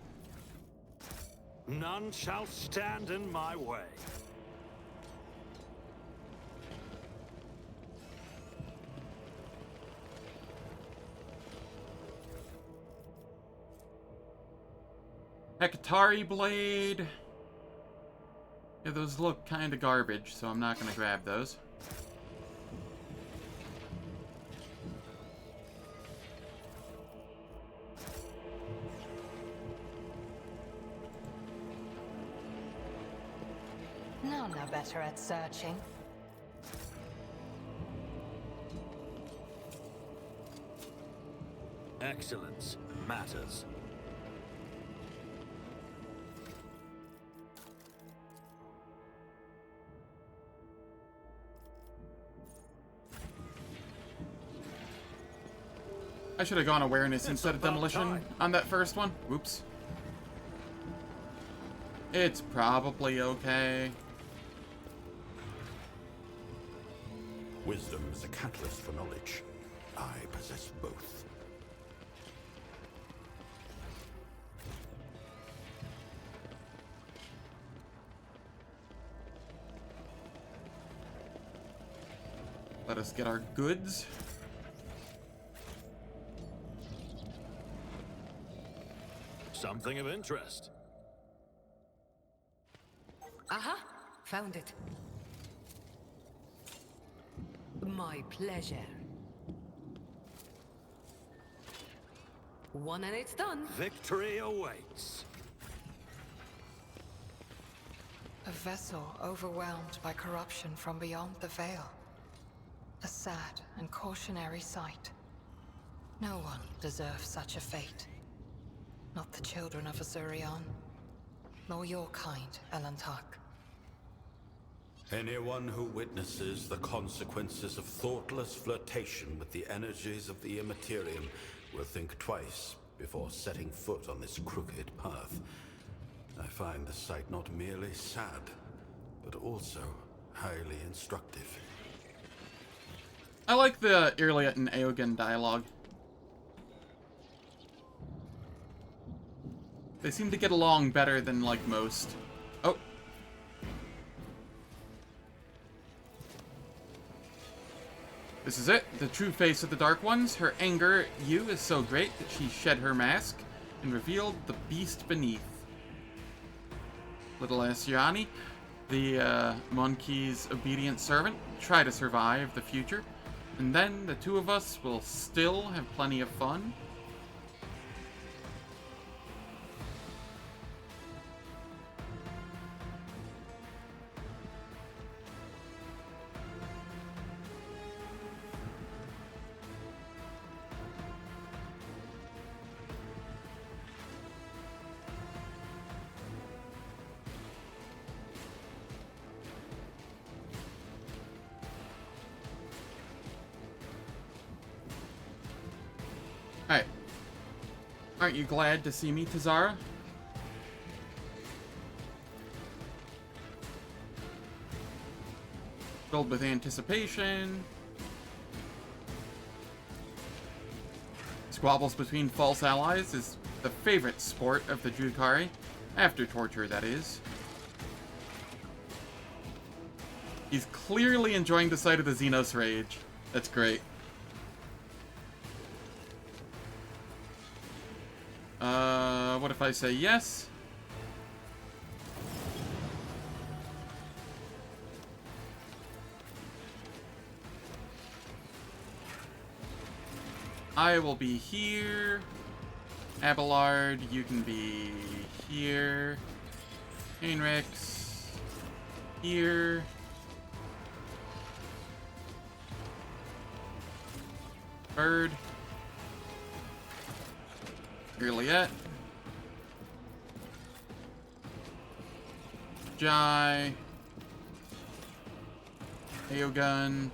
None shall stand in my way. Hecatari Blade. Yeah, those look kind of garbage, so I'm not going to grab those. No, no better at searching. Excellence matters. I should have gone awareness instead of demolition on that first one. Whoops. It's probably okay. Wisdom is a catalyst for knowledge. I possess both. Let us get our goods. Something of interest. Aha! Found it. My pleasure. One and it's done. Victory awaits. A vessel overwhelmed by corruption from beyond the veil. A sad and cautionary sight. No one deserves such a fate. Not the children of Azurion. nor your kind, Elantark. Anyone who witnesses the consequences of thoughtless flirtation with the energies of the Immaterium will think twice before setting foot on this crooked path. I find the sight not merely sad, but also highly instructive. I like the Yrliet and Eogunn dialogue. They seem to get along better than, like, most. Oh. This is it, the true face of the Dark Ones. Her anger at you is so great that she shed her mask and revealed the beast beneath. Little Asiani, the monkey's obedient servant, try to survive the future, and then the two of us will still have plenty of fun. Alright. Aren't you glad to see me, Tazara? Filled with anticipation. Squabbles between false allies is the favorite sport of the Drukhari. After torture, that is. He's clearly enjoying the sight of the Xenos rage. That's great. What if I say yes? I will be here. Abelard, you can be here. Heinrichs, here. Bird. Yrliet. Jai. Eogunn.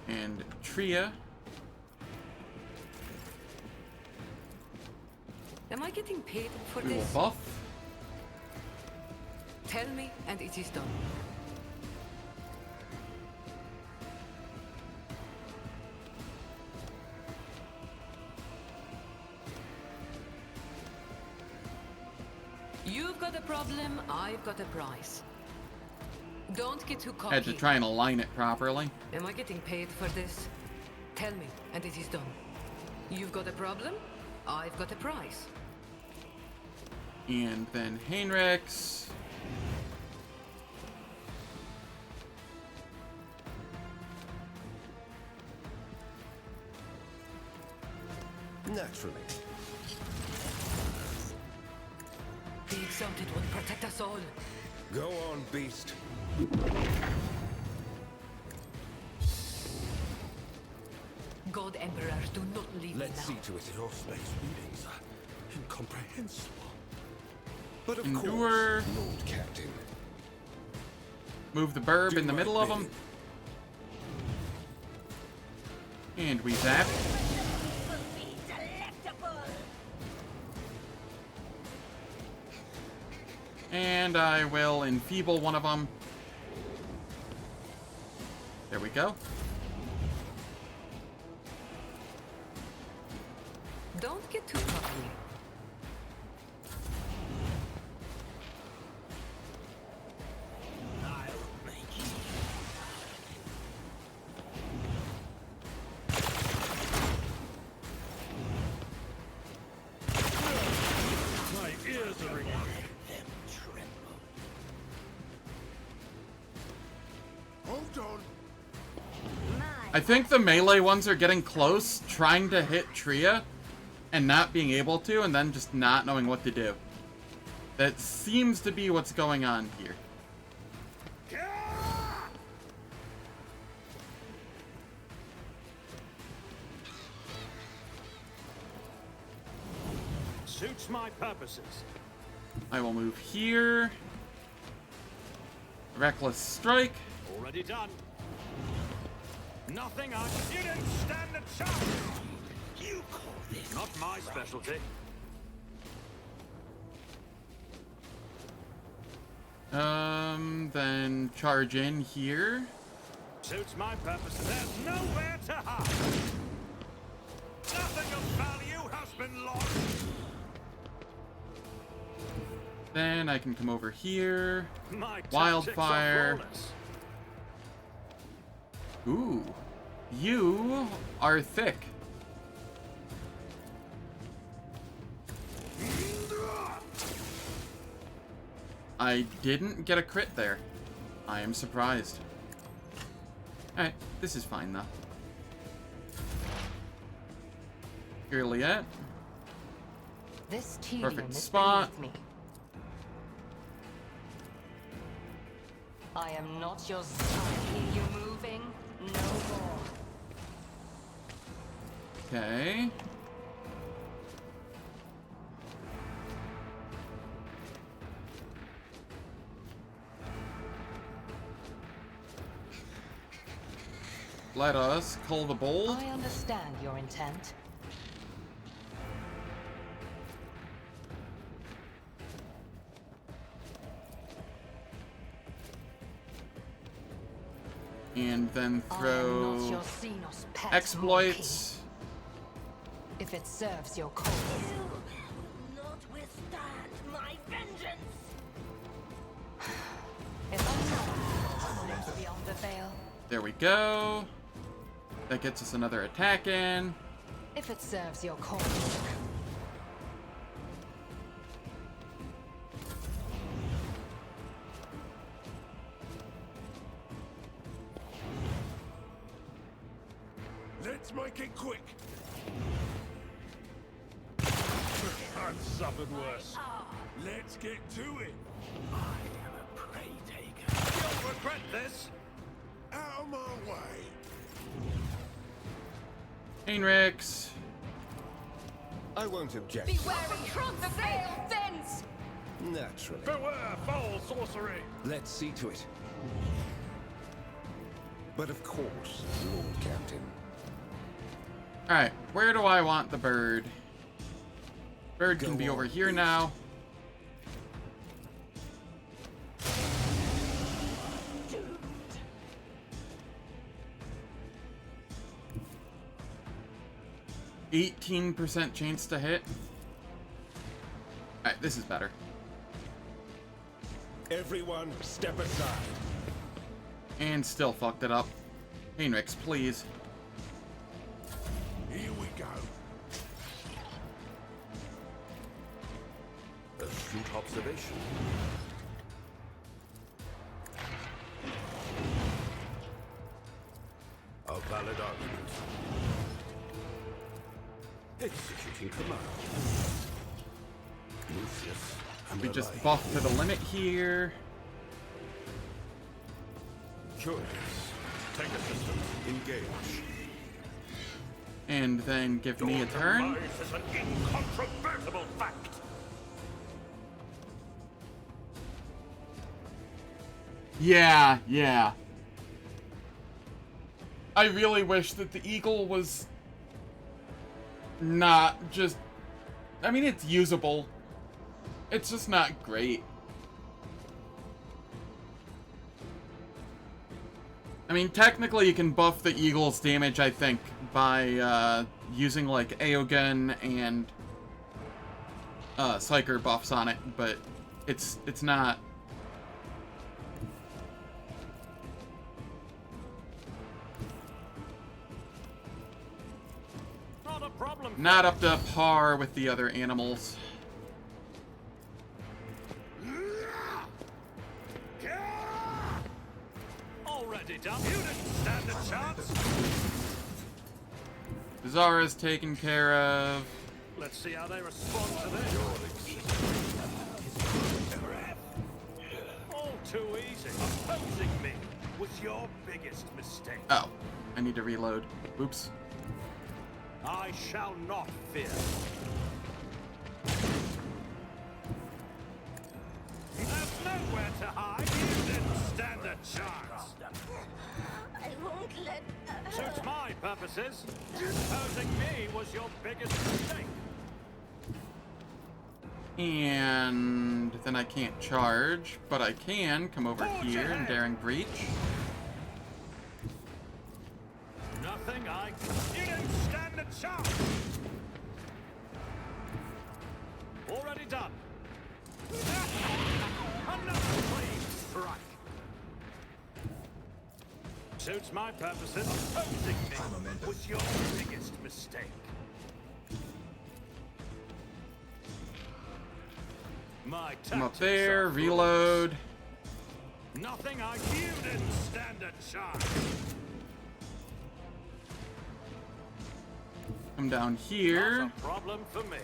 And Tria. Am I getting paid for We will this? buff. Tell me, and it is done. You've got a problem, I've got a prize. Don't get too cocky. Had to try and align it properly. Am I getting paid for this? Tell me, and it is done. You've got a problem, I've got a prize. And then Heinrichs. Naturally. The Exalted One protect us all. Go on, beast. God Emperor, do not leave me Let's now. see to it. Your space readings are incomprehensible. But of Endure. course, Lord Captain. Move the burb Do in the my middle of them. bidding. And we zap. Will be delectable. And I will enfeeble one of them. There we go. Don't get too cocky. My ears are ringing. Hold on. I think the melee ones are getting close, trying to hit Tria, and not being able to, and then just not knowing what to do. That seems to be what's going on here. Suits my purposes. I will move here. Reckless strike. Already done. Nothing I didn't stand a chance. You call this not my specialty. Then charge in here. Suits my purpose, and there's nowhere to hide. Nothing of value has been lost. Then I can come over here. My tactics Wildfire. are flawless. Ooh. You are thick. I didn't get a crit there. I am surprised. Alright, this is fine though. Yrliet. This tedium Perfect is spot. beneath me. I am not your son. Hear you moving? No more. Okay. Let us cull the bold. I understand your intent. And then I am throw not your Xenos pet, exploits. monkey. If it serves your cause. You will not withstand my vengeance. If I'm beyond the veil. There we go. That gets us another attack in. If it serves your cause. Let's make it quick. I've suffered worse. Let's get to it. I am a prey taker. You'll regret this. Out of my way. Heinrichs. I won't object. Be wary from the veil thence. Naturally. Beware, foul sorcery! Let's see to it. But of course, Lord Captain. Alright, where do I want the bird? Bird can Go be on, over here beast. now. Doomed. 18% chance to hit. Alright, this is better. Everyone, step aside. And still fucked it up. Heinrichs, please. Here we go. Astute observation. A valid argument. Executing command. Lucius, We just buff to the limit here. Curious. Take a system. Engage. And then give me a turn. This is an incontrovertible fact. Yeah. I really wish that the eagle was not just... I mean, it's usable. It's just not great. I mean, technically you can buff the eagle's damage, I think, by using, like, Eogunn and Psyker buffs on it, but it's not... Not a problem. Not up to par with the other animals. Already done. You didn't stand a chance. Zara's taken care of. Let's see how they respond to this. All too easy. Opposing me was your biggest mistake. Oh, I need to reload. Oops. I shall not fear. chance. I won't let... Suits my purposes. Opposing me was your biggest mistake. And then I can't charge, but I can come over here and Daring Breach. Nothing You didn't stand a chance. Already done. Another clean strike. Suits my purposes. Opposing me was your biggest mistake. My Come up tactics there, are reload. Nothing You didn't stand a chance. Come down here. Not a problem for me.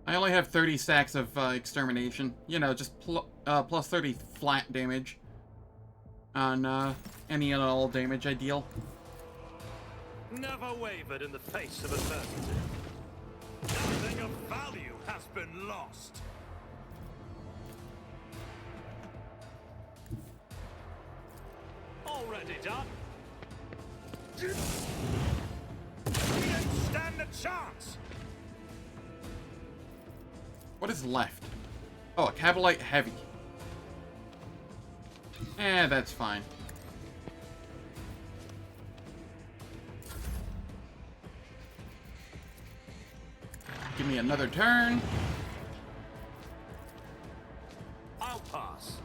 I only have 30 stacks of extermination. You know, just plus 30 flat damage on any and all damage I deal. Never wavered in the face of adversity. Nothing of value has been lost. Already done. You didn't stand a chance. What is left? Oh, a Cabalite Heavy. That's fine. Give me another turn. I'll pass.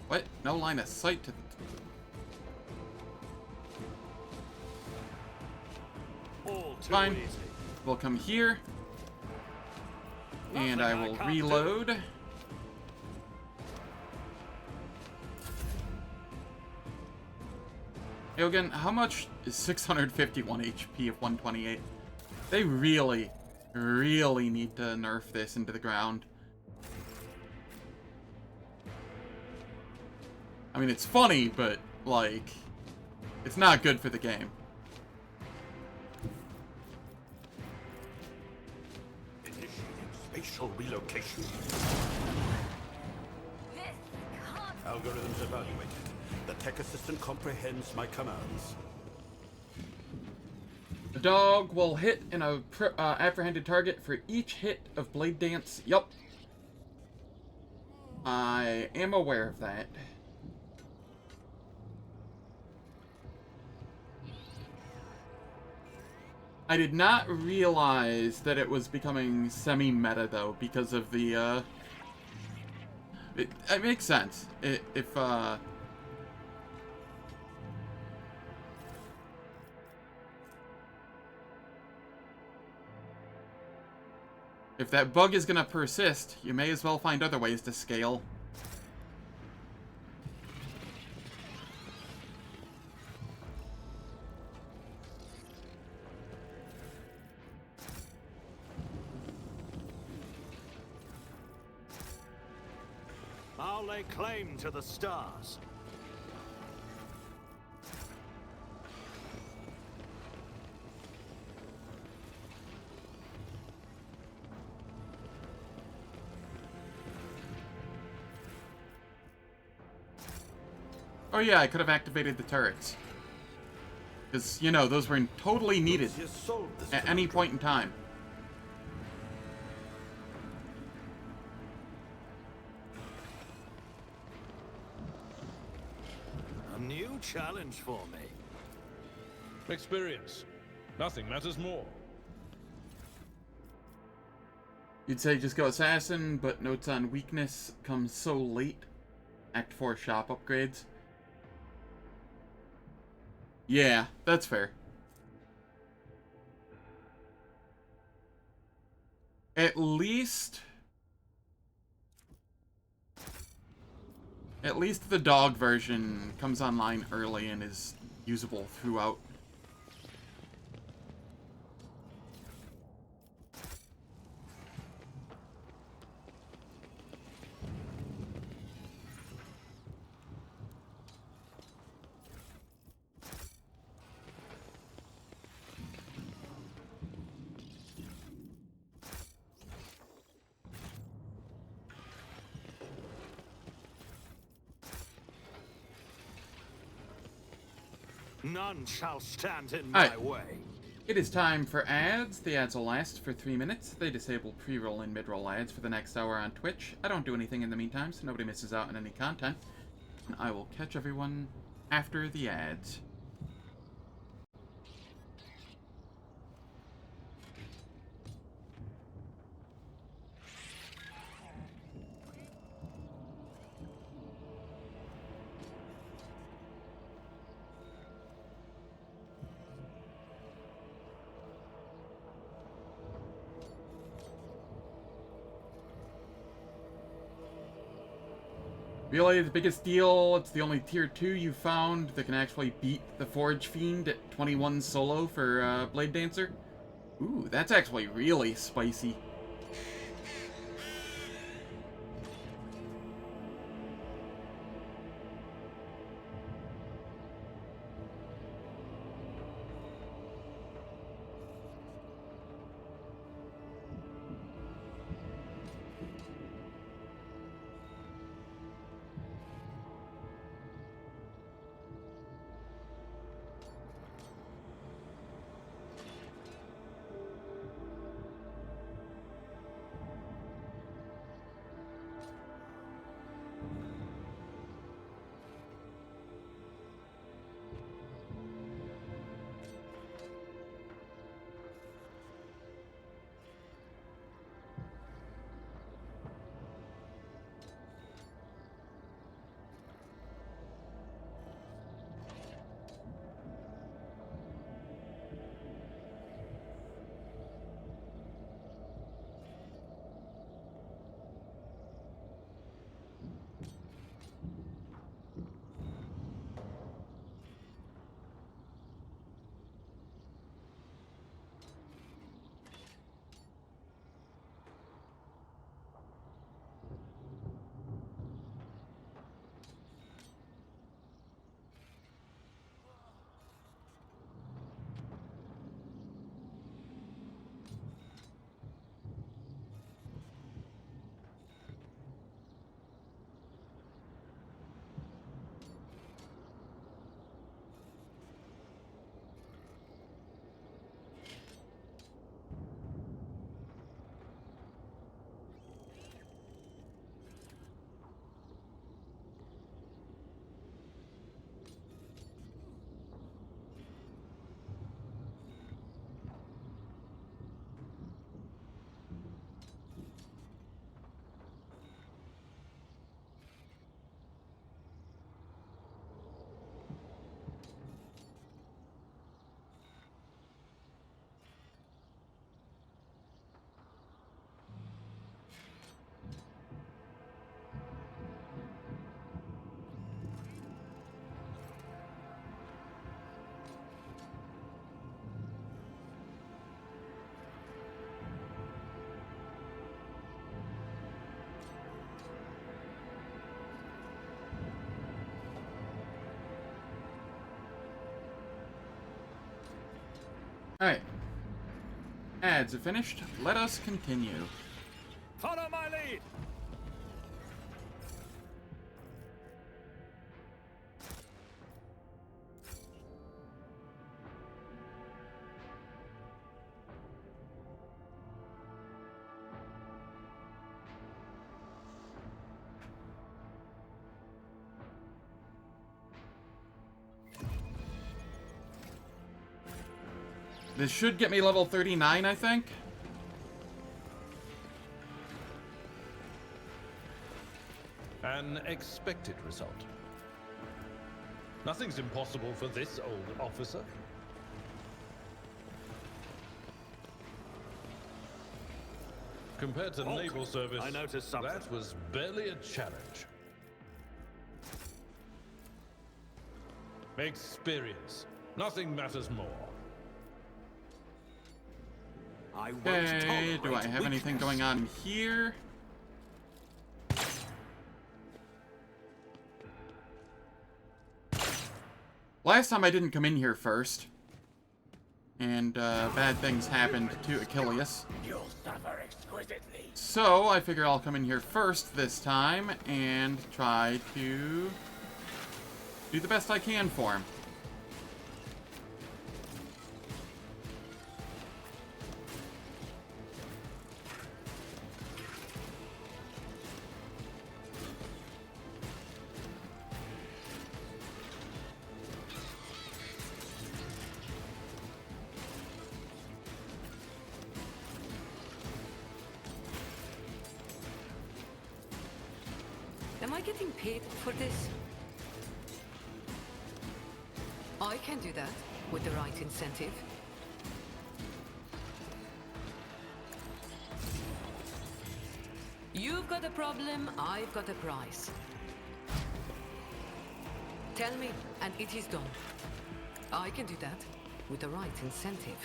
What? No line of sight to... All too Fine. easy. We'll come here. And I will reload. Eogunn, how much is 651 HP of 128? They really, really need to nerf this into the ground. I mean, it's funny, but, like, it's not good for the game. Initiating spatial relocation. Algorithms evaluated. The tech assistant comprehends my commands. The dog will hit an apprehended target for each hit of Blade Dance. Yup. I am aware of that. I did not realize that it was becoming semi-meta, though, because of the, It makes sense. If that bug is gonna persist, you may as well find other ways to scale. I'll lay claim to the stars. Oh yeah, I could have activated the turrets. Because, you know, those were totally needed at any point in time. A new challenge for me. Experience. Nothing matters more. You'd say just go Assassin, but notes on weakness comes so late. Act 4 shop upgrades. Yeah, that's fair. At least the dog version comes online early and is usable throughout. None shall stand in my way. It is time for ads. The ads will last for 3 minutes. They disable pre-roll and mid-roll ads for the next hour on Twitch. I don't do anything in the meantime, so nobody misses out on any content. And I will catch everyone after the ads. Really, the biggest deal, it's the only tier 2 you found that can actually beat the Forge Fiend at 21 solo for Blade Dancer. Ooh, that's actually really spicy. Alright. Ads are finished. Let us continue. Follow my lead! This should get me level 39, I think. An expected result. Nothing's impossible for this old officer. Compared to naval service, I noticed something. That was barely a challenge. Experience. Nothing matters more. Okay, do I have anything going on here? Last time I didn't come in here first. And bad things happened to Achilles. You'll suffer exquisitely. So I figure I'll come in here first this time and try to do the best I can for him. Am I getting paid for this? I can do that with the right incentive. You've got a problem, I've got a prize. Tell me, and it is done. I can do that with the right incentive.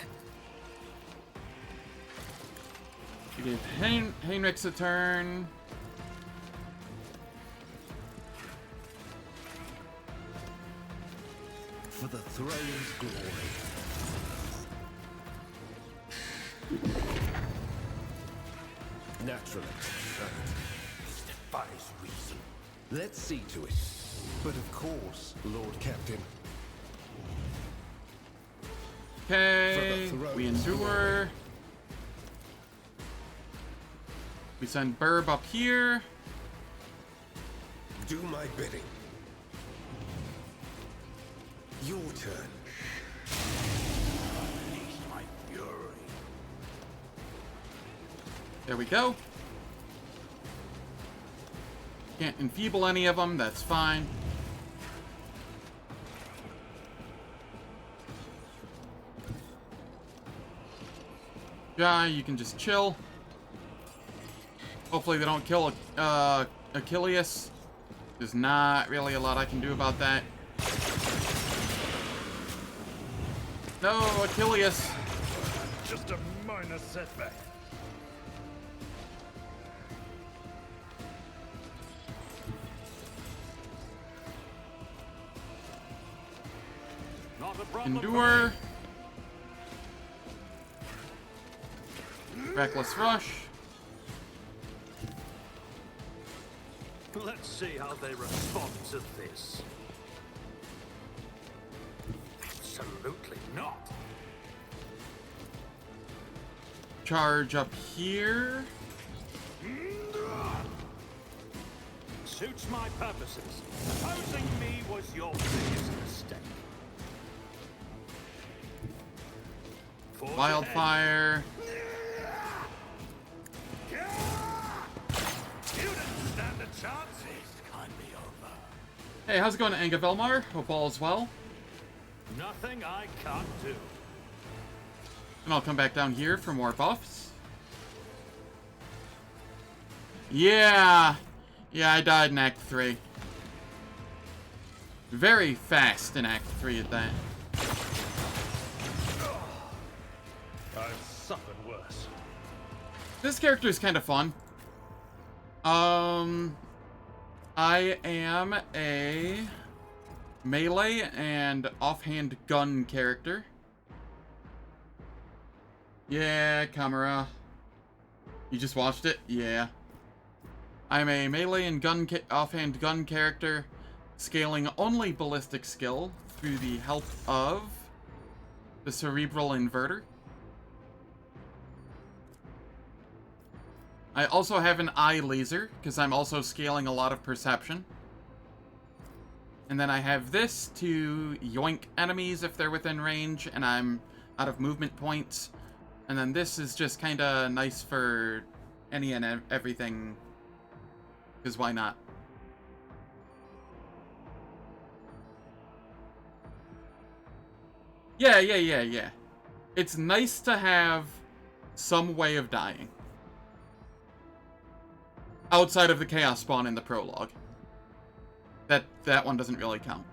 You give Heinrichs a turn. For the throne's glory. Naturally. This defies reason. Let's see to it. But of course, Lord Captain. Okay, we endure. We send Burb up here. Do my bidding. Your turn. Unleash my fury. There we go. Can't enfeeble any of them, that's fine. Guy, you can just chill. Hopefully they don't kill Achilles. There's not really a lot I can do about that. No, Achilles. Just a minor setback. Not a problem. Endure. Reckless Rush. Let's see how they respond to this. Absolutely not. Charge up here. Suits my purposes. Opposing me was your biggest mistake. Wildfire. You didn't stand a chance. This can't be over. Hey, how's it going, Anga Velmar? Hope all is well. Nothing I can't do. And I'll come back down here for more buffs. Yeah, I died in Act 3. Very fast in Act 3 at that. I've suffered worse. This character is kind of fun. I am a melee and offhand gun character. Yeah, camera. You just watched it? Yeah. I'm a melee and offhand gun character, scaling only ballistic skill through the help of the cerebral inverter. I also have an eye laser, because I'm also scaling a lot of perception. And then I have this to yoink enemies if they're within range, and I'm out of movement points. And then this is just kind of nice for any and everything, because why not? Yeah. It's nice to have some way of dying. Outside of the Chaos Spawn in the prologue. That one doesn't really count.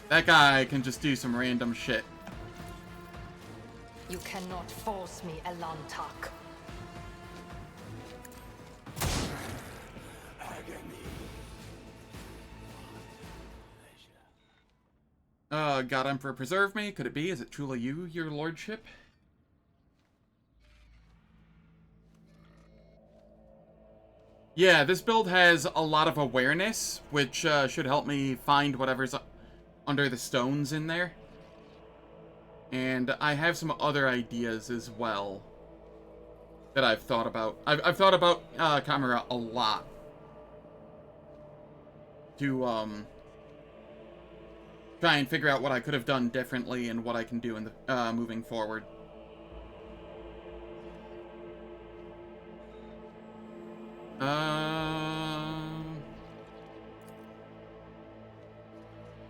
That guy can just do some random shit. You cannot force me, Elantak. God Emperor preserve me. Could it be? Is it truly you, your lordship? Yeah, this build has a lot of awareness, which should help me find whatever's under the stones in there. And I have some other ideas as well that I've thought about. I've thought about Camera a lot. To try and figure out what I could have done differently and what I can do in the moving forward.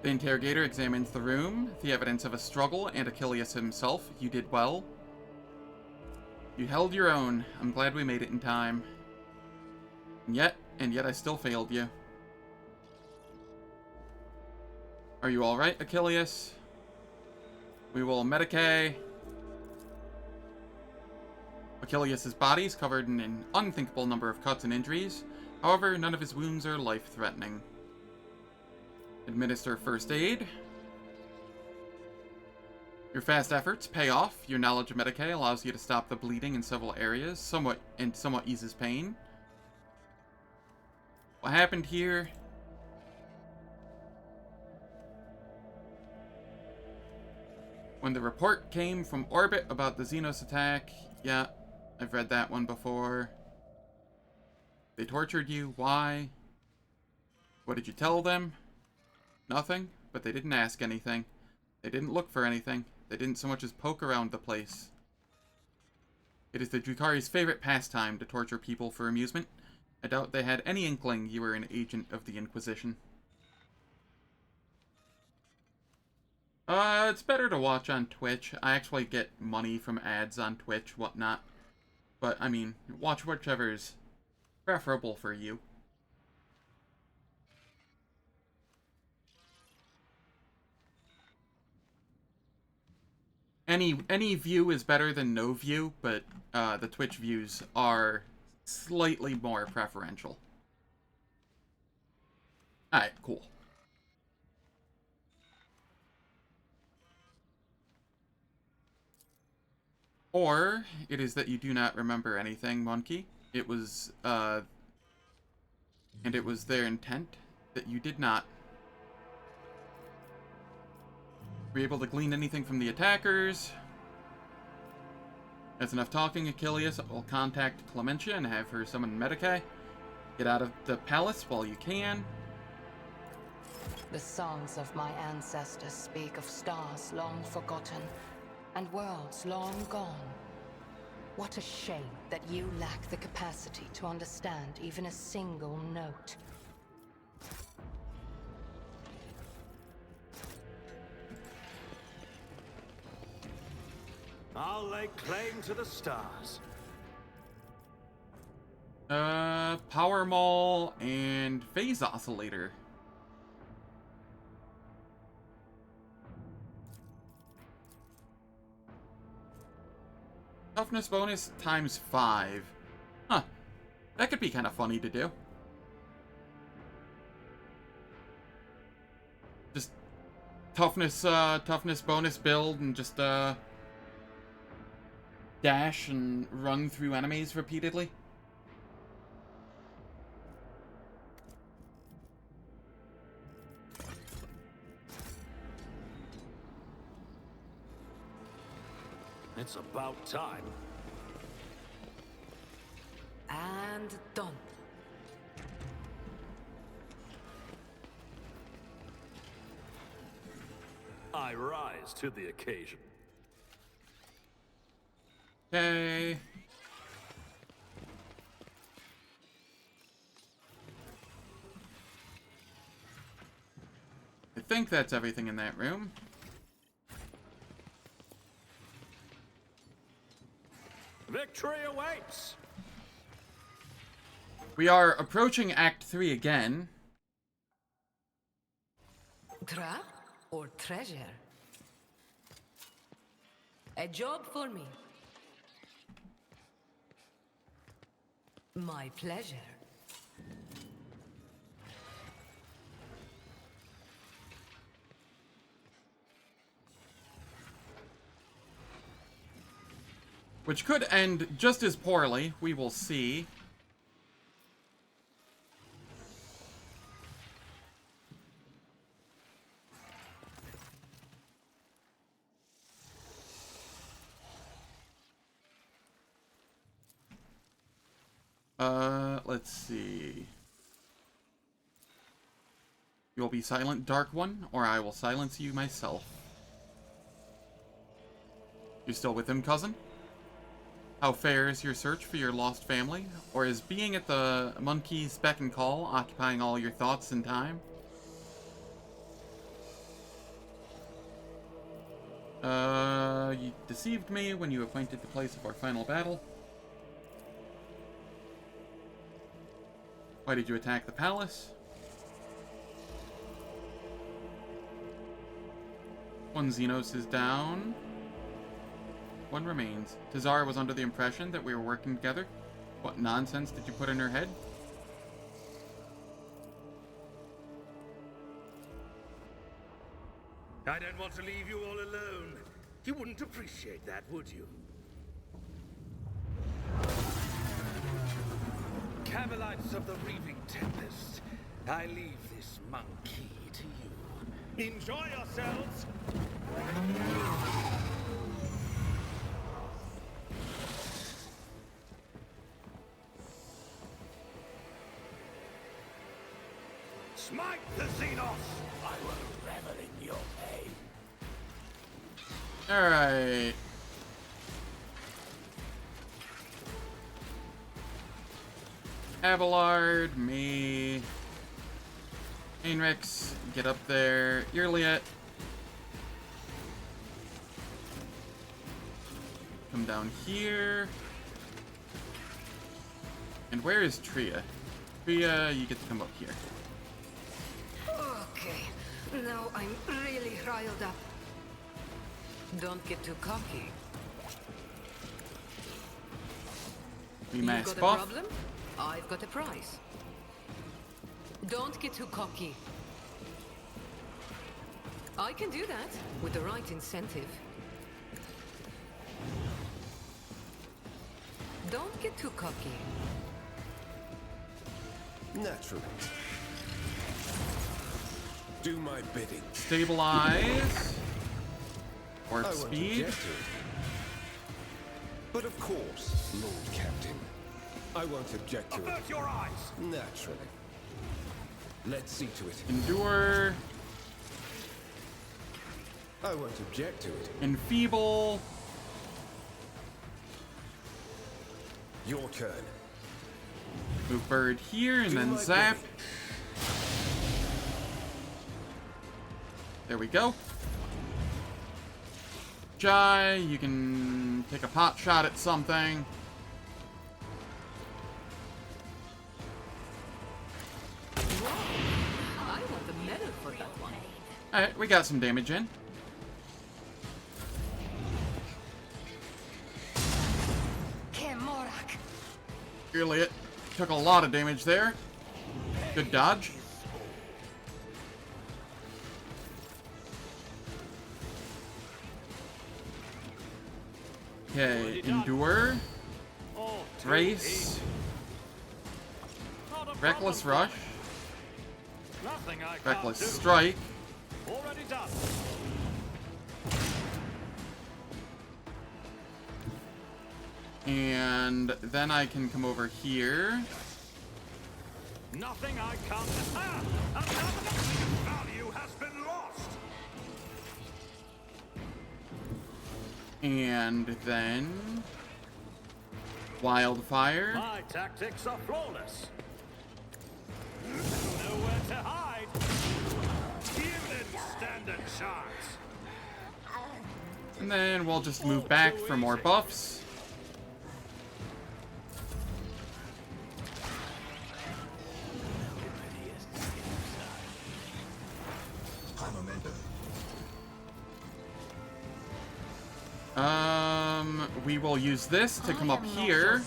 The interrogator examines the room, the evidence of a struggle, and Achilles himself. You did well. You held your own. I'm glad we made it in time. And yet I still failed you. Are you alright, Achilles? We will medicate. Achilles' body is covered in an unthinkable number of cuts and injuries. However, none of his wounds are life-threatening. Administer first aid. Your fast efforts pay off. Your knowledge of Medicae allows you to stop the bleeding in several areas, somewhat eases pain. What happened here? When the report came from orbit about the Xenos attack, yeah, I've read that one before. They tortured you. Why? What did you tell them? Nothing, but they didn't ask anything. They didn't look for anything. They didn't so much as poke around the place. It is the Drukhari's favorite pastime to torture people for amusement. I doubt they had any inkling you were an agent of the Inquisition. It's better to watch on Twitch. I actually get money from ads on Twitch, whatnot. But, I mean, watch whichever's preferable for you. Any view is better than no view, but the Twitch views are slightly more preferential. Alright, cool. Or it is that you do not remember anything, Monkey. It was and it was their intent that you did not. Were you able to glean anything from the attackers? That's enough talking, Achilles. I'll contact Clementia and have her summon Medicae. Get out of the palace while you can. The songs of my ancestors speak of stars long forgotten and worlds long gone. What a shame that you lack the capacity to understand even a single note. I'll lay claim to the stars. Power Maul and Phase Oscillator. Toughness bonus times 5. Huh. That could be kind of funny to do. Just toughness bonus build and just dash and run through enemies repeatedly. It's about time. And done. I rise to the occasion. Okay. I think that's everything in that room. Victory awaits! We are approaching Act 3 again. Trap or treasure? A job for me. My pleasure. Which could end just as poorly. We will see. Let's see. You'll be silent, Dark One, or I will silence you myself. You still with him, cousin? How fares your search for your lost family? Or is being at the monkey's beck and call occupying all your thoughts and time? You deceived me when you appointed the place of our final battle. Why did you attack the palace? One Xenos is down. One remains. Tazara was under the impression that we were working together. What nonsense did you put in her head? I don't want to leave you all alone. You wouldn't appreciate that, would you? Camelites of the Reaving Tempest, I leave this monkey to you. Enjoy yourselves! Smite the Xenos! I will revel in your pain. Alright. Abelard, me. Heinrichs, get up there. Yrliet. Come down here. And where is Tria? Tria, you get to come up here. Okay, now I'm really riled up. Don't get too cocky. We You mass got a buff. problem? I've got a prize. Don't get too cocky. I can do that with the right incentive. Don't get too cocky. Naturally. Do my bidding. Stabilize. I Warp won't speed. object to it. But of course, Lord Captain. I won't object to it. Avert your eyes! Naturally. Let's see to it. Endure. I won't object to it. Enfeeble. Your turn. Move bird here and Do then my zap. bidding. There we go. Jai, you can take a pot shot at something. I want the medal for that one. Alright, we got some damage in. Yrliet took a lot of damage there. Good dodge. Okay, endure. Race. Reckless rush. Reckless strike. Already done. And then I can come over here. Nothing I can't. Another value has been lost. And then wildfire. My tactics are flawless. Nowhere to hide. You didn't stand a chance. And then we'll just move back for more buffs. We will use this to come up here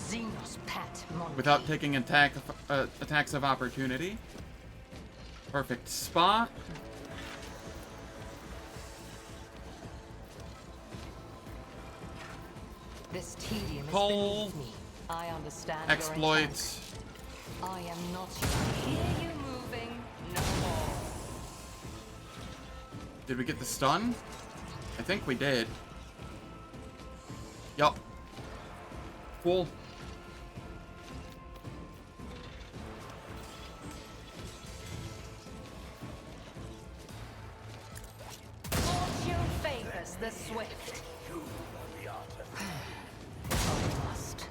without taking attacks of opportunity. Perfect spot. This tedium is Pull. beneath me. I understand Exploits. your intent. I am not hear you moving no more. Did we get the stun? I think we did. Yup. Cool. Fortune favors the swift. Must.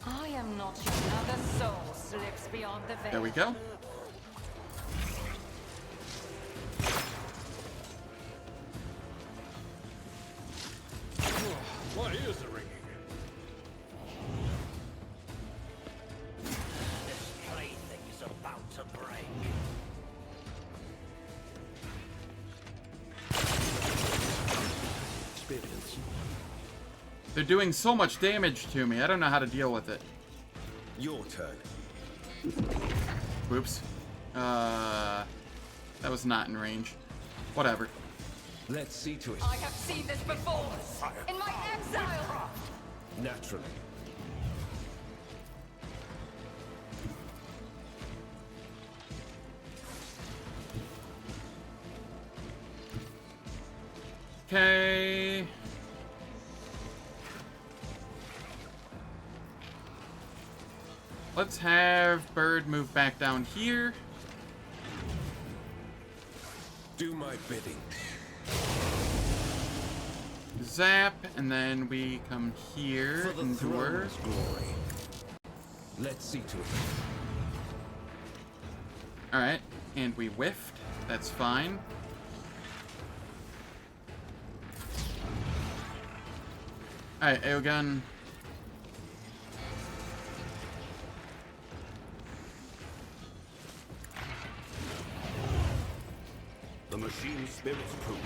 I am not another soul slips beyond the veil. There we go. My ears are ringing. This plaything is about to break. Experience. They're doing so much damage to me. I don't know how to deal with it. Your turn. Whoops. That was not in range. Whatever. Let's see to it. I have seen this before. In my exile. Naturally. Okay. Let's have Bird move back down here. Do my bidding. Zap, and then we come here. For the Endure. throne's glory. Let's see to it. Alright, and we whiffed. That's fine. Alright, Eogunn. The machine's spirits prove.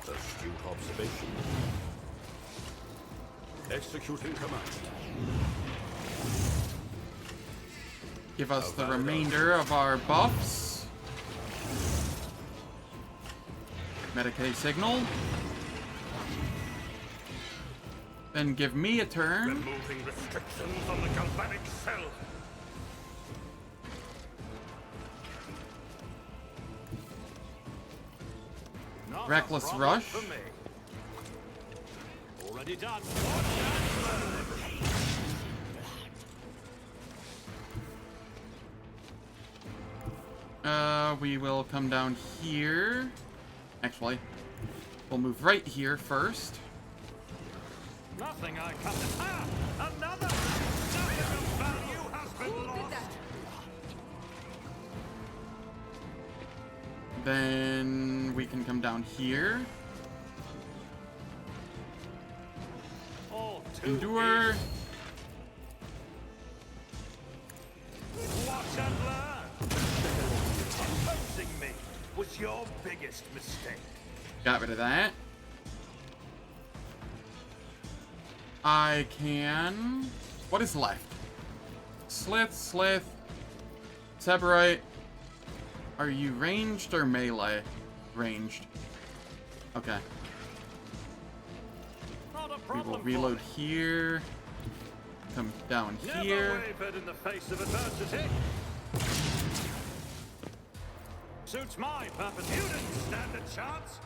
Astute observation. Executing command. Give us the remainder of our buffs. Medicae signal. Then give me a turn. Removing restrictions on the galvanic cell. Not a Reckless problem rush. for me. Already done. We will come down here. Actually, we'll move right here first. Nothing I can. Ah! Another! Nothing of value has been lost. Then we can come down here. All too Endure. easy. Watch and learn. Opposing me was your biggest mistake. Got rid of that. I can... What is left? Slith. Seborite. Are you ranged or melee? Ranged. Okay. Not a We problem. will for reload me. here. Come down Never here. wavered in the face of adversity. Suits my purpose. You didn't stand a chance.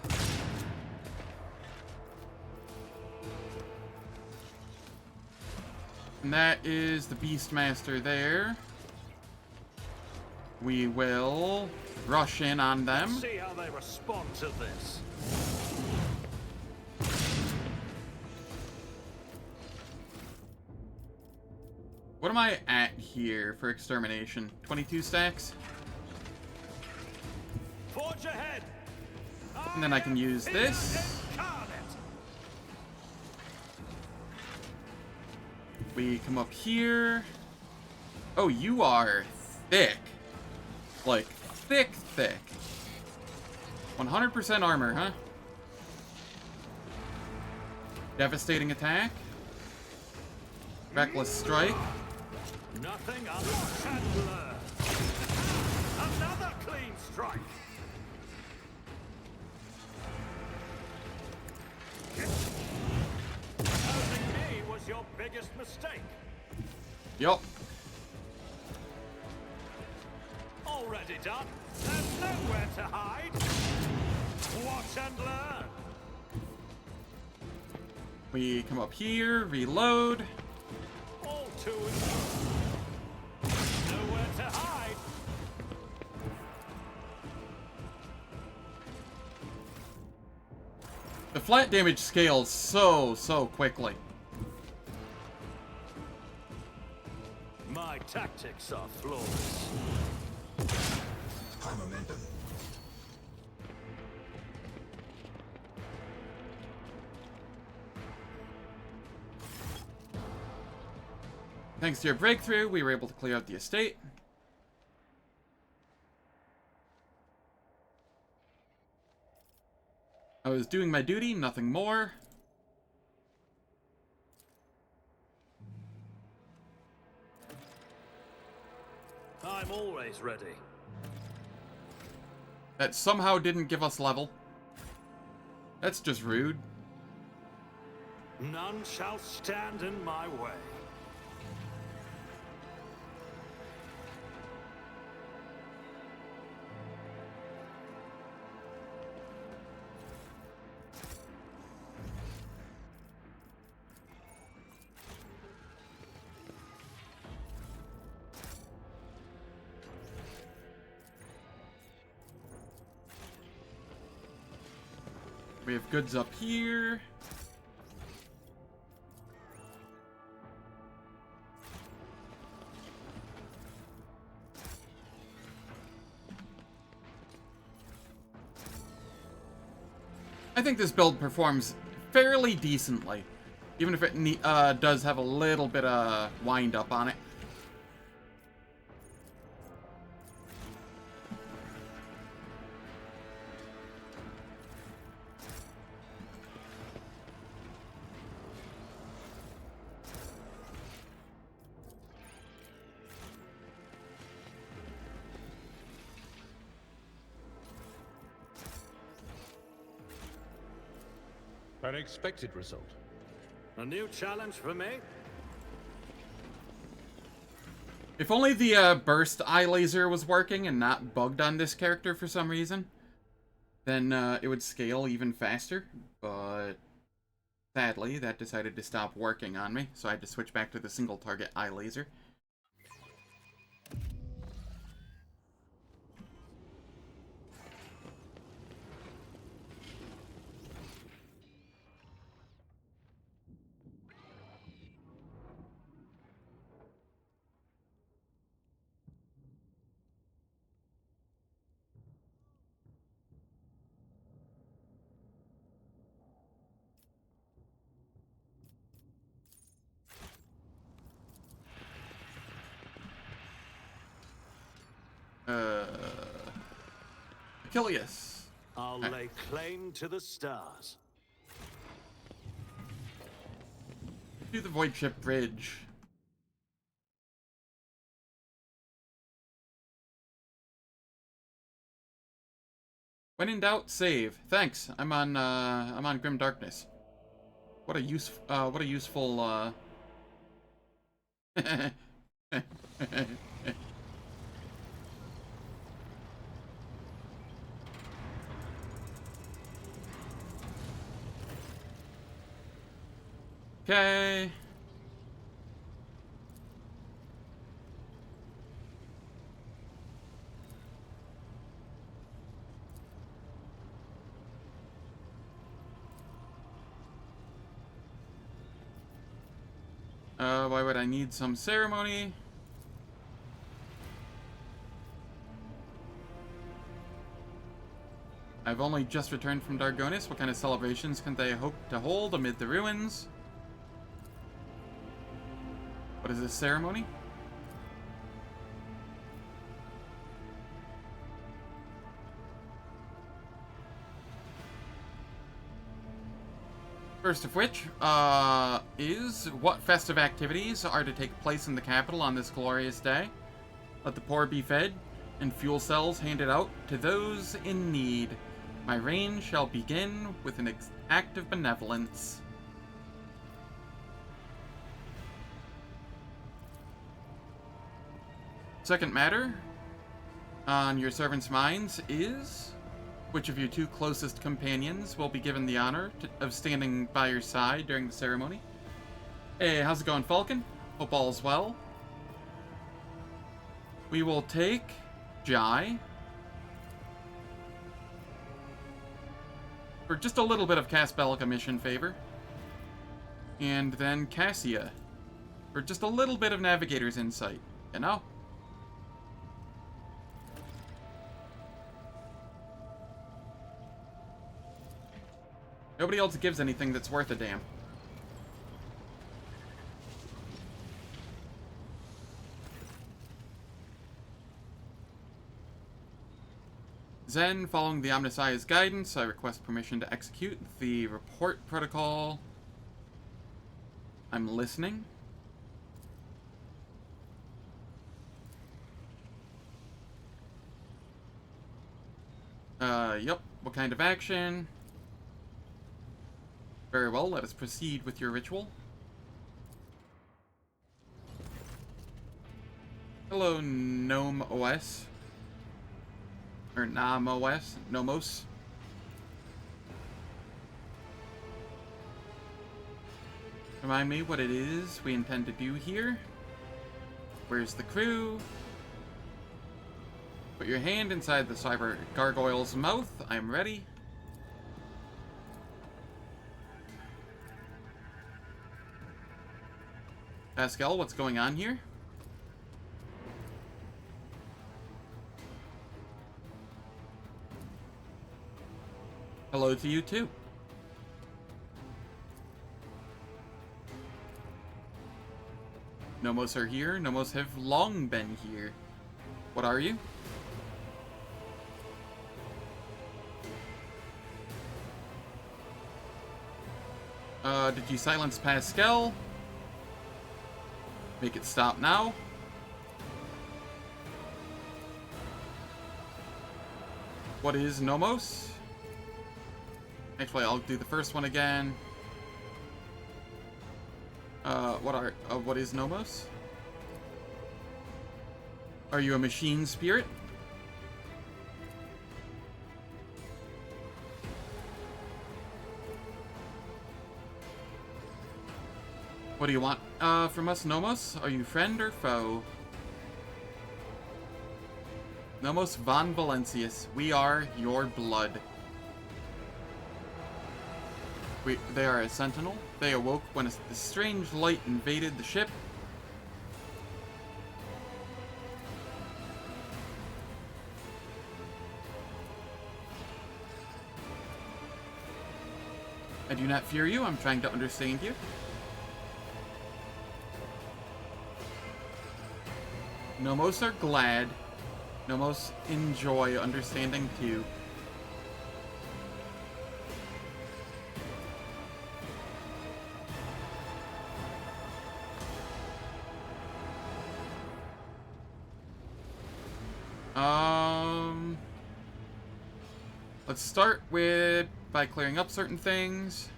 And that is the Beastmaster there. We will rush in on them. Let's see how they respond to this. What am I at here for extermination? 22 stacks? Forge ahead. And then I can use this. Incarnate. We come up here. Oh, you are thick. Like, thick. 100% armor, huh? Devastating attack. Reckless strike. Nothing unchandler. Another clean strike. Opposing me was your biggest mistake. Yup. Already done. There's nowhere to hide. Watch and learn. We come up here, reload. All too easy. Nowhere to hide. The flat damage scales so quickly. My tactics are flawless. High momentum. Thanks to your breakthrough, we were able to clear out the estate. I was doing my duty, nothing more. I'm always ready. That somehow didn't give us level. That's just rude. None shall stand in my way. We have goods up here. I think this build performs fairly decently, even if it does have a little bit of wind up on it. An expected result. A new challenge for me? If only the burst eye laser was working and not bugged on this character for some reason, then it would scale even faster, but sadly that decided to stop working on me, so I had to switch back to the single target eye laser. Achilles. I'll lay claim to the stars. Do the void ship bridge. When in doubt, save. Thanks. I'm on Grim Darkness. What a useful Okay. Why would I need some ceremony? I've only just returned from Dargonus. What kind of celebrations can they hope to hold amid the ruins? What is this ceremony? First of which, is what festive activities are to take place in the capital on this glorious day? Let the poor be fed, and fuel cells handed out to those in need. My reign shall begin with an act of benevolence. Second matter on your servants' minds is, which of your two closest companions will be given the honor of standing by your side during the ceremony? Hey, how's it going, Falcon? Hope all's well. We will take Jai for just a little bit of Cast Bellica mission favor. And then Cassia for just a little bit of Navigator's insight, you know? Nobody else gives anything that's worth a damn. Zen, following the Omnissiah's guidance, I request permission to execute the report protocol. I'm listening. Yep. What kind of action? Very well, let us proceed with your ritual. Hello, NomOS. Or NomOS. Nomos. Remind me what it is we intend to do here. Where's the crew? Put your hand inside the cyber gargoyle's mouth. I'm ready. Pascal, what's going on here? Hello to you too. Nomos are here. Nomos have long been here. What are you? Did you silence Pascal? Make it stop now. What is Nomos? Actually, I'll do the first one again. What is Nomos? Are you a machine spirit? What do you want from us, Nomos? Are you friend or foe? Nomos von Valentius, we are your blood. They are a sentinel. They awoke when a strange light invaded the ship. I do not fear you. I'm trying to understand you. Nomos are glad. Nomos enjoy understanding too. Let's start by clearing up certain things.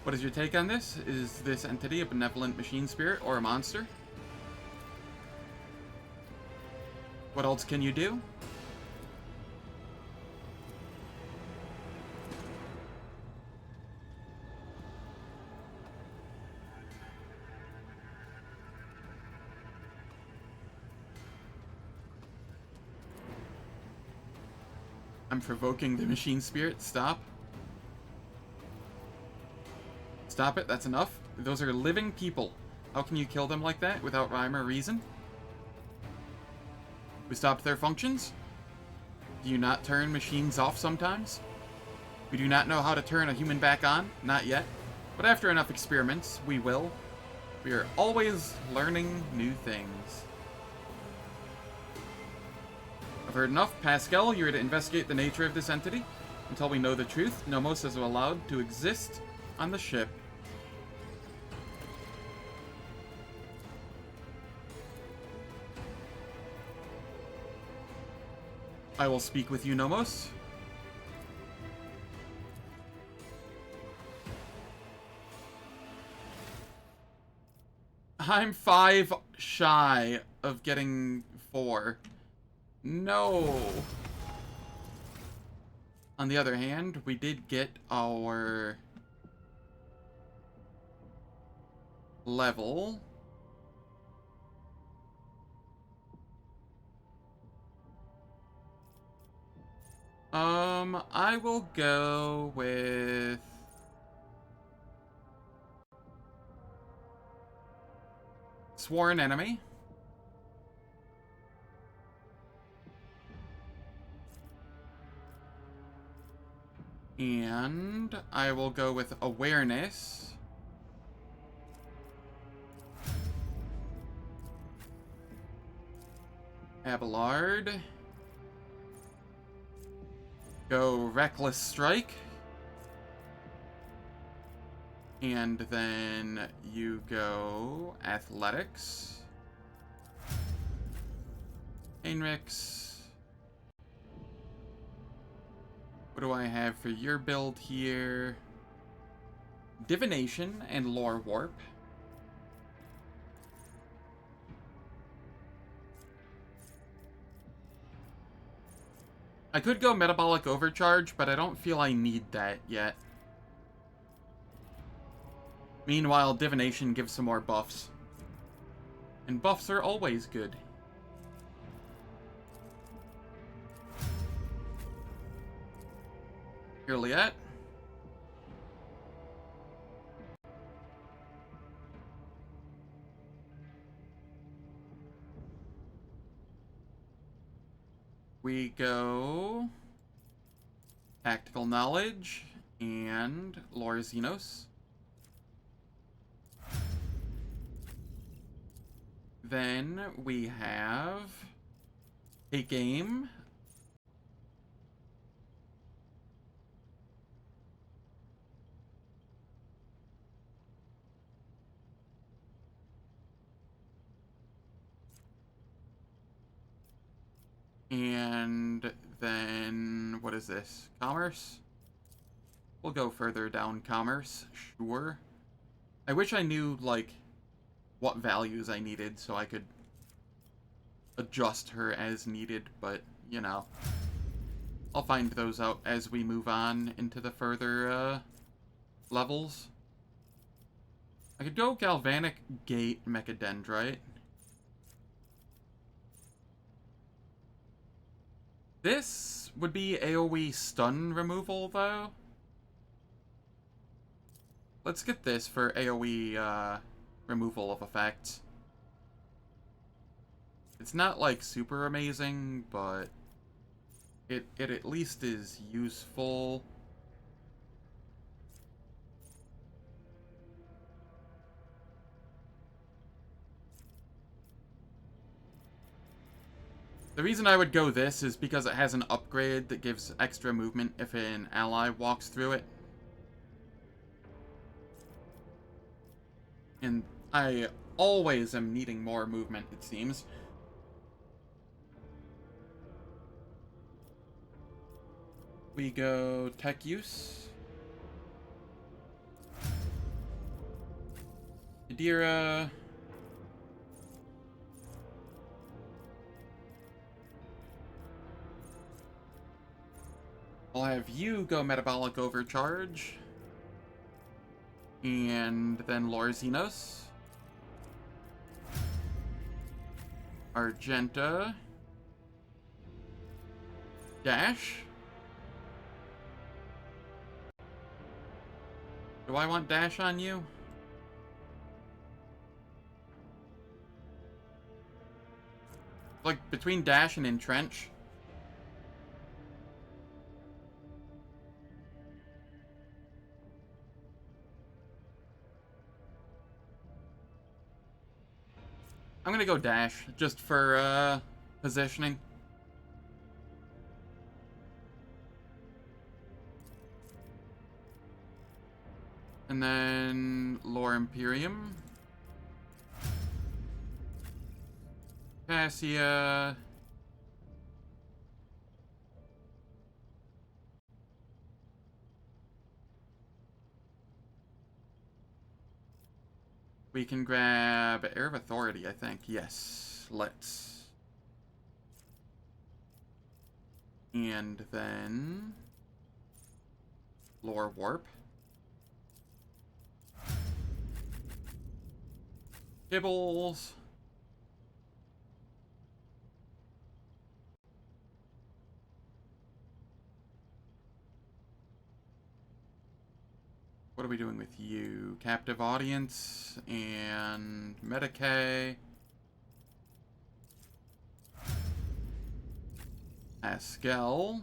What is your take on this? Is this entity a benevolent machine spirit or a monster? What else can you do? I'm provoking the machine spirit. Stop. Stop it. That's enough. Those are living people. How can you kill them like that without rhyme or reason? We stopped their functions? Do you not turn machines off sometimes? We do not know how to turn a human back on? Not yet. But after enough experiments, we will. We are always learning new things. I've heard enough. Pascal, you're to investigate the nature of this entity. Until we know the truth, Nomos is allowed to exist on the ship. I will speak with you, Nomos. I'm 5 shy of getting 4. No. On the other hand, we did get our level. I will go with Sworn Enemy. And I will go with Awareness. Abelard. Go Reckless Strike. And then you go Athletics. Heinrichs. What do I have for your build here? Divination and Lore Warp. I could go Metabolic Overcharge, but I don't feel I need that yet. Meanwhile, Divination gives some more buffs. And buffs are always good. Yrliet. We go Tactical Knowledge and Lore Xenos. Then we have Take Aim. And then, what is this? Commerce? We'll go further down Commerce, sure. I wish I knew, like, what values I needed so I could adjust her as needed, but, you know. I'll find those out as we move on into the further, levels. I could go Galvanic Gate Mechadendrite. This would be AoE stun removal, though. Let's get this for AoE, removal of effects. It's not, like, super amazing, but it at least is useful. The reason I would go this is because it has an upgrade that gives extra movement if an ally walks through it. And I always am needing more movement, it seems. We go Tech Use. Adira. I'll have you go Metabolic Overcharge. And then Lore Xenos. Argenta. Dash. Do I want Dash on you? Like, between Dash and Entrench. I'm gonna go Dash, just for, positioning. And then Lore Imperium. Cassia. We can grab Air of Authority, I think. Yes, let's. And then Lore Warp. Kibbles. What are we doing with you? Captive Audience and Medicae. Haskell.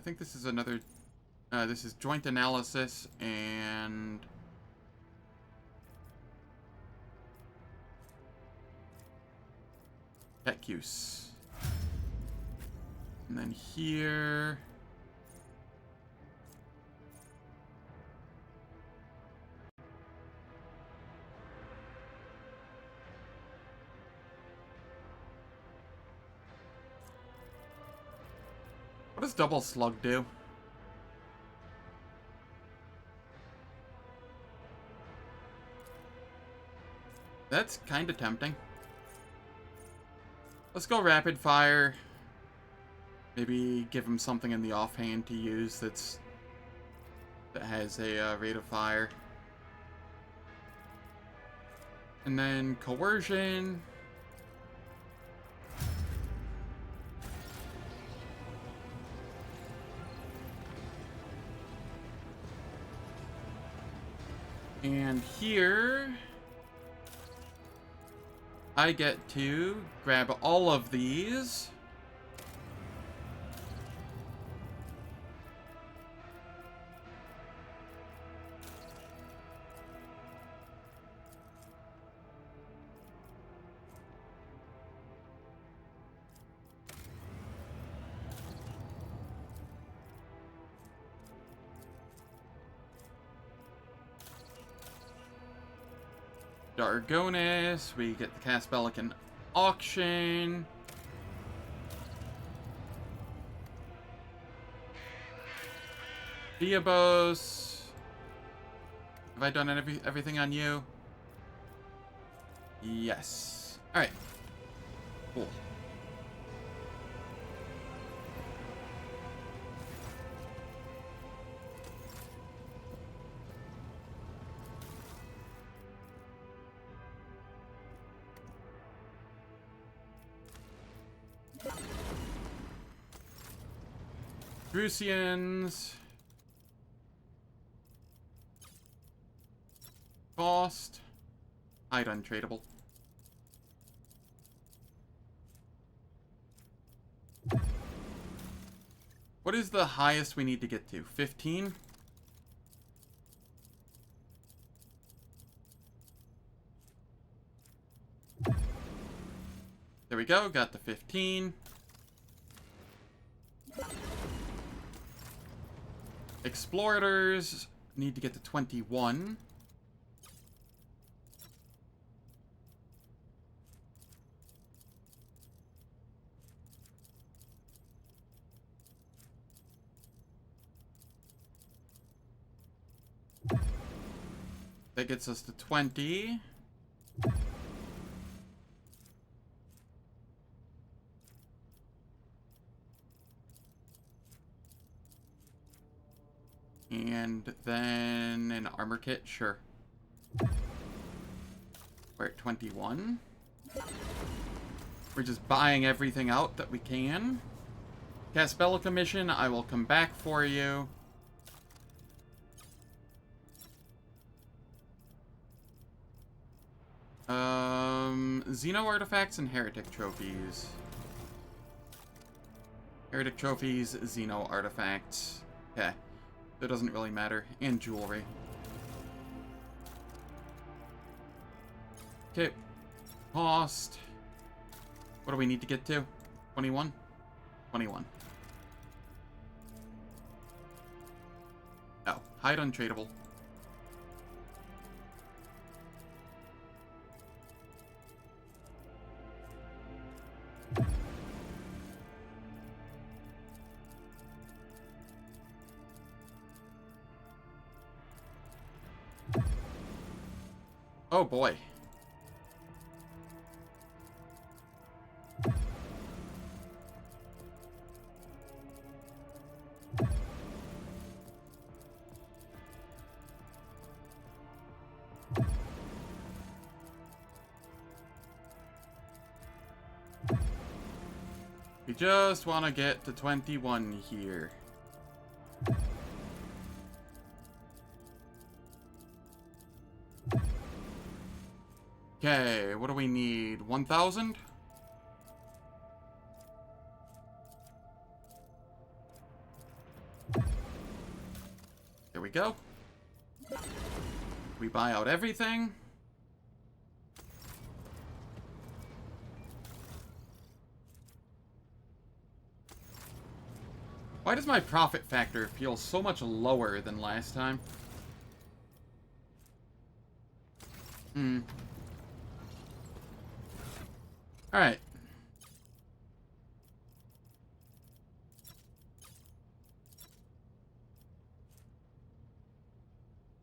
think this is another... this is joint analysis and... tech use. And then here... What does double slug do? That's kind of tempting. Let's go rapid fire. Maybe give him something in the offhand to use that has a rate of fire. And then coercion. And here, I get to grab all of these. Dargonus, we get the Caspelican auction. Diabos. Have I done everything on you? Yes. Alright. Cool. Drusians. Cost. Hide untradeable. What is the highest we need to get to? 15? There we go, got the 15. Explorators need to get to 21. That gets us to 20. And then an armor kit, sure. We're at 21. We're just buying everything out that we can. Caspelica mission, I will come back for you. Xeno artifacts and heretic trophies. Heretic trophies, Xeno artifacts. Okay. That doesn't really matter. And jewelry. Okay. Cost. What do we need to get to? 21? 21. Oh. Hide untradeable. Oh boy. We just want to get to 21 here. Okay, what do we need? 1,000? go. We buy out everything. Why does my profit factor feel so much lower than last time? Alright.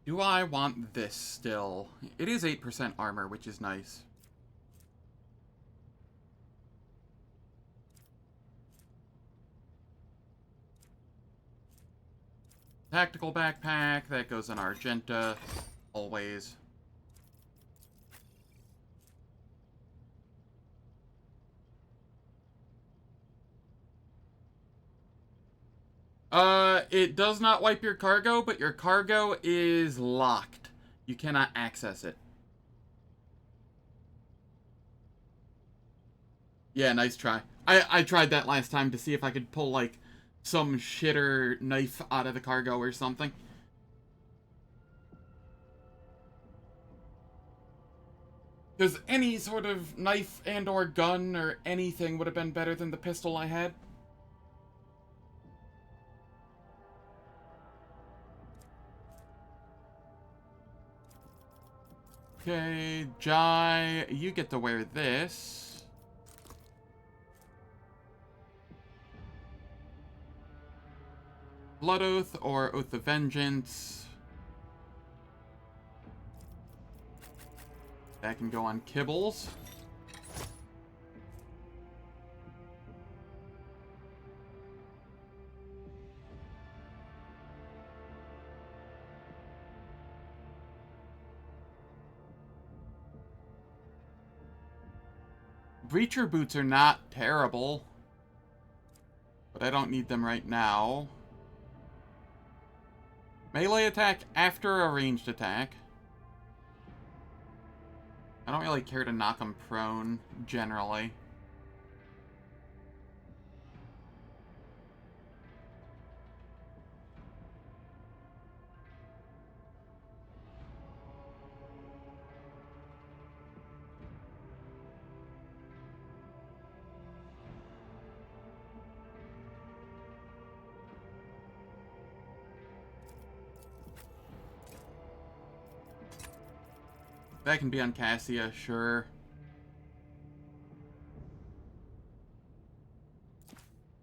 Do I want this still? It is 8% armor, which is nice. Tactical backpack, that goes in Argenta, always. It does not wipe your cargo, but your cargo is locked. You cannot access it. Yeah, nice try. I tried that last time to see if I could pull, like, some shitter knife out of the cargo or something. Because any sort of knife and or gun or anything would have been better than the pistol I had. Okay, Jai, you get to wear this. Blood Oath or Oath of Vengeance. That can go on Kibbles. Breacher boots are not terrible, but I don't need them right now. Melee attack after a ranged attack. I don't really care to knock them prone, generally. That can be on Cassia, sure.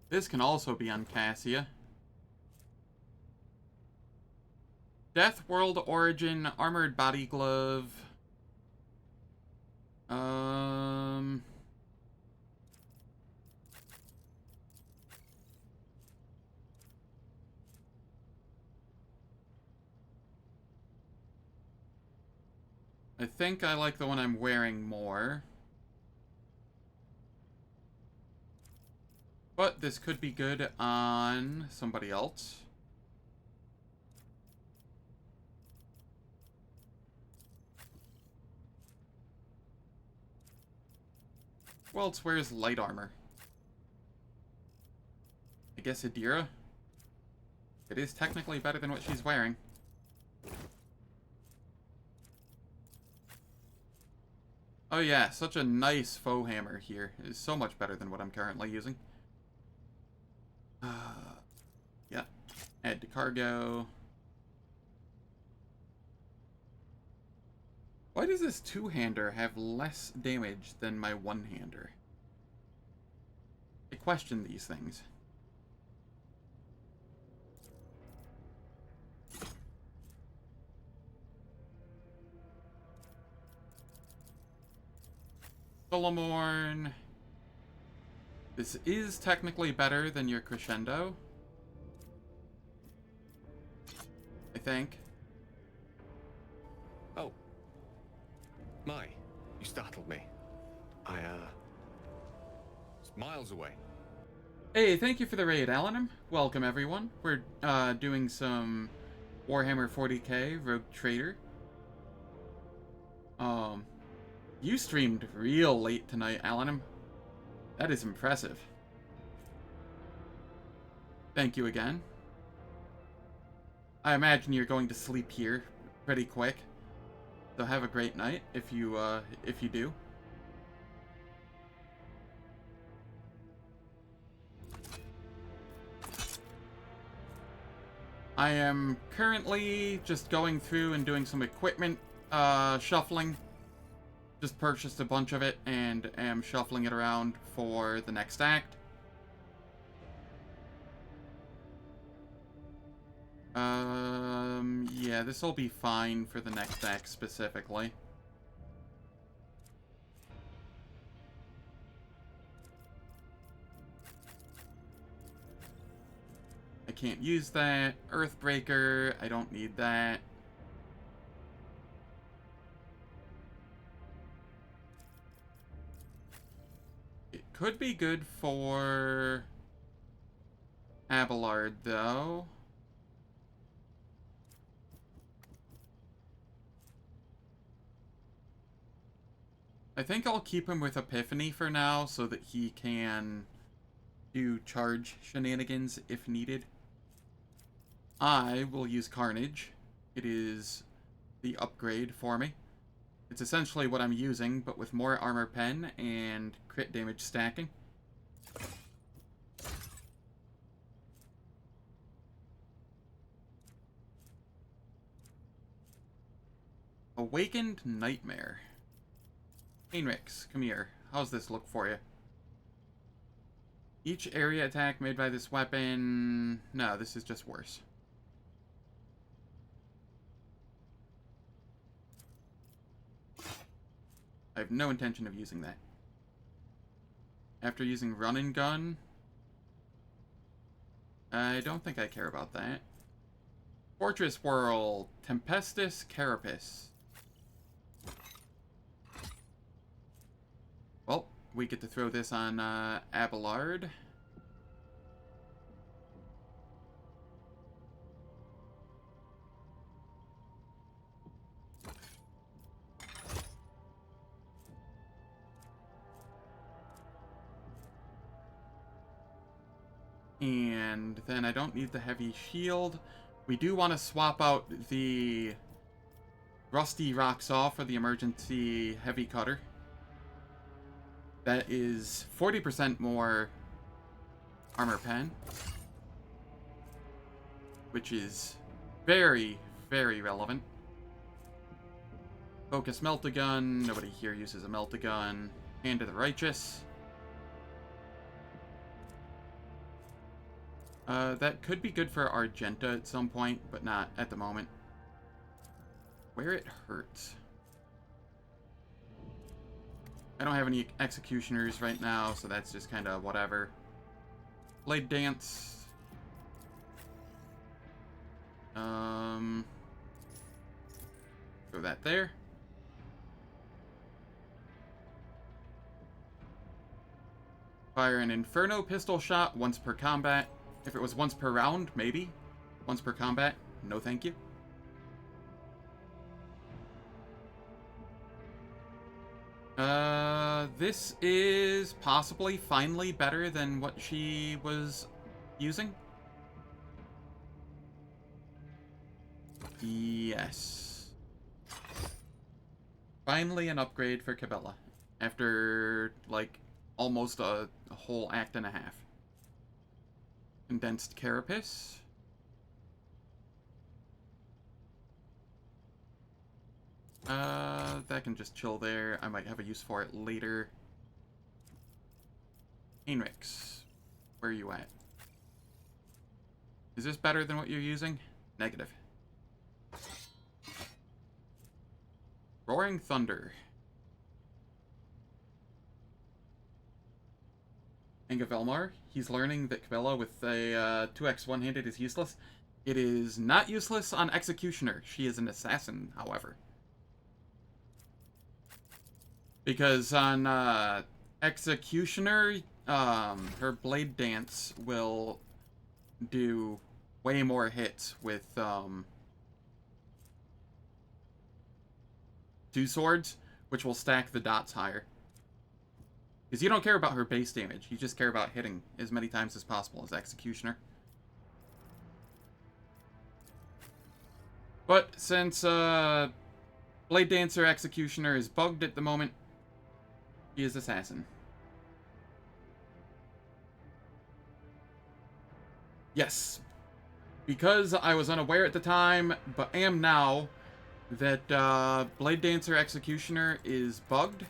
This can also be on Cassia. Death World Origin Armored Body Glove. I think I like the one I'm wearing more. But this could be good on somebody else. Who else wears light armor? I guess Adira? It is technically better than what she's wearing. Oh yeah, such a nice faux hammer here. It is so much better than what I'm currently using. Yeah. Add to cargo. Why does this two-hander have less damage than my one-hander? I question these things. Solomorn. This is technically better than your Crescendo, I think. Oh. My, you startled me. It's miles away. Hey, thank you for the raid, Alanum. Welcome, everyone. We're doing some Warhammer 40k Rogue Trader. You streamed real late tonight, Alanum. That is impressive. Thank you again. I imagine you're going to sleep here pretty quick. So have a great night if you do. I am currently just going through and doing some equipment shuffling. Just purchased a bunch of it and am shuffling it around for the next act. Yeah, this will be fine for the next act specifically. I can't use that. Earthbreaker, I don't need that. It could be good for Abelard, though. I think I'll keep him with Epiphany for now so that he can do charge shenanigans if needed. I will use Carnage. It is the upgrade for me. It's essentially what I'm using, but with more armor pen and crit damage stacking. Awakened Nightmare. Heinrichs, come here. How's this look for you? Each area attack made by this weapon... No, this is just worse. I have no intention of using that. After using Run and Gun... I don't think I care about that. Fortress World. Tempestus Carapace. Well, we get to throw this on Abelard. And then I don't need the heavy shield. We do want to swap out the Rusty Rock Saw for the emergency heavy cutter. That is 40% more armor pen, which is very, very relevant. Focus Melt-A-Gun. Nobody here uses a Melt-A-Gun. Hand of the Righteous. That could be good for Argenta at some point, but not at the moment. Where it hurts. I don't have any executioners right now, so that's just kind of whatever. Blade Dance. Throw that there. Fire an Inferno pistol shot once per combat. If it was once per round, maybe. Once per combat, no thank you. This is possibly finally better than what she was using. Yes. Finally an upgrade for Cabela. After, like, almost a whole act and a half. Condensed Carapace. That can just chill there. I might have a use for it later. Heinrichs, where are you at? Is this better than what you're using? Negative. Roaring Thunder. Angavelmar, he's learning that Cabela with a 2x one-handed is useless. It is not useless on Executioner. She is an assassin, however. Because on Executioner, her Blade Dance will do way more hits with 2 swords, which will stack the dots higher. Because you don't care about her base damage, you just care about hitting as many times as possible as Executioner. But since Blade Dancer Executioner is bugged at the moment, he is Assassin. Yes. Because I was unaware at the time, but am now, that Blade Dancer Executioner is bugged.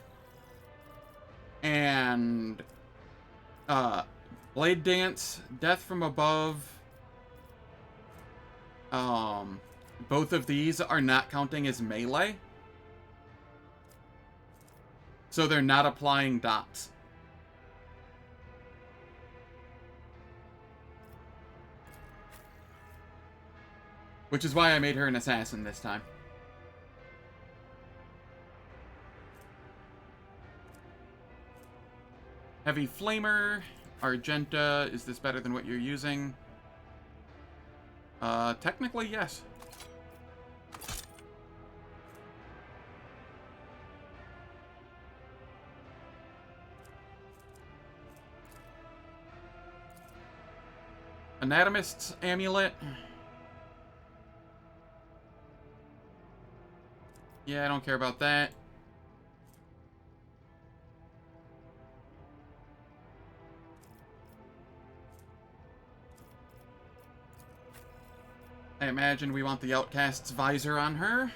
And Blade Dance, Death from Above, both of these are not counting as melee. So they're not applying dots. Which is why I made her an assassin this time. Heavy Flamer, Argenta, is this better than what you're using? Technically, yes. Anatomist's Amulet. Yeah, I don't care about that. I imagine we want the Outcast's Visor on her.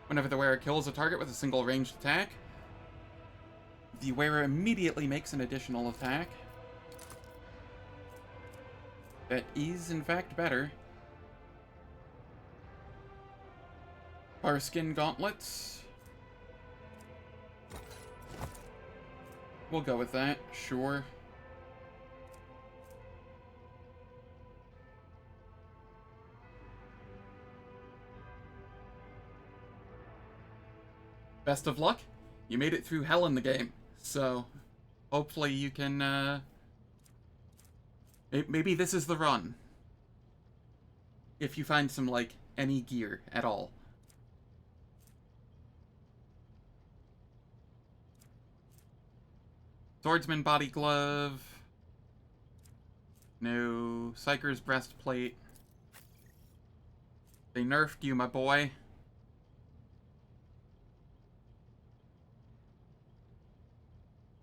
Whenever the wearer kills a target with a single ranged attack, the wearer immediately makes an additional attack. That is, in fact, better. Barskin Gauntlets. We'll go with that, sure. Best of luck. You made it through hell in the game, so hopefully you can, maybe this is the run. If you find some, like, any gear at all. Swordsman Body Glove. No. Psyker's Breastplate. They nerfed you, my boy.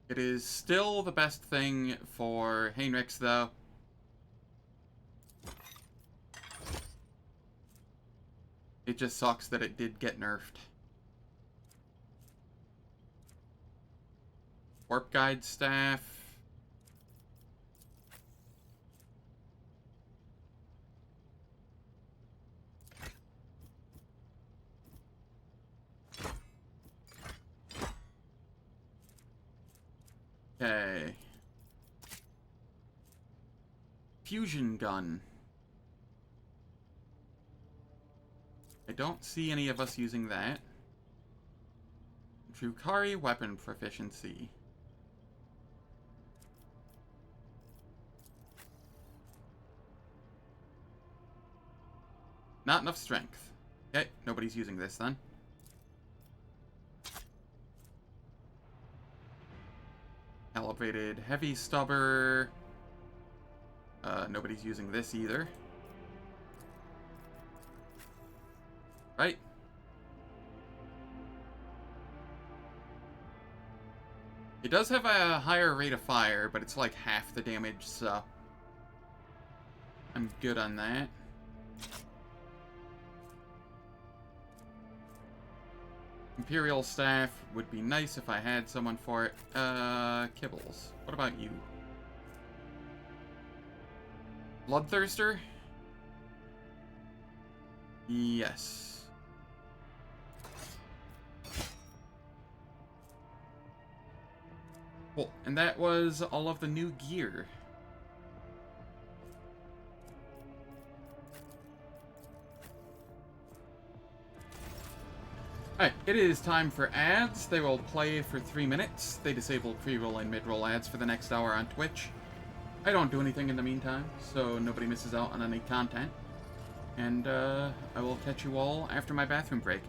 It is still the best thing for Heinrichs, though. It just sucks that it did get nerfed. Warp Guide Staff. Okay. Fusion Gun. I don't see any of us using that. Drukhari Weapon Proficiency. Not enough strength. Okay, nobody's using this then. Elevated Heavy Stubber. Nobody's using this either. Right? It does have a higher rate of fire, but it's like half the damage, so I'm good on that. Imperial Staff would be nice if I had someone for it. Kibbles. What about you? Bloodthirster? Yes. Cool. And that was all of the new gear. Alright, it is time for ads. They will play for 3 minutes. They disable pre-roll and mid-roll ads for the next hour on Twitch. I don't do anything in the meantime, so nobody misses out on any content. And I will catch you all after my bathroom break.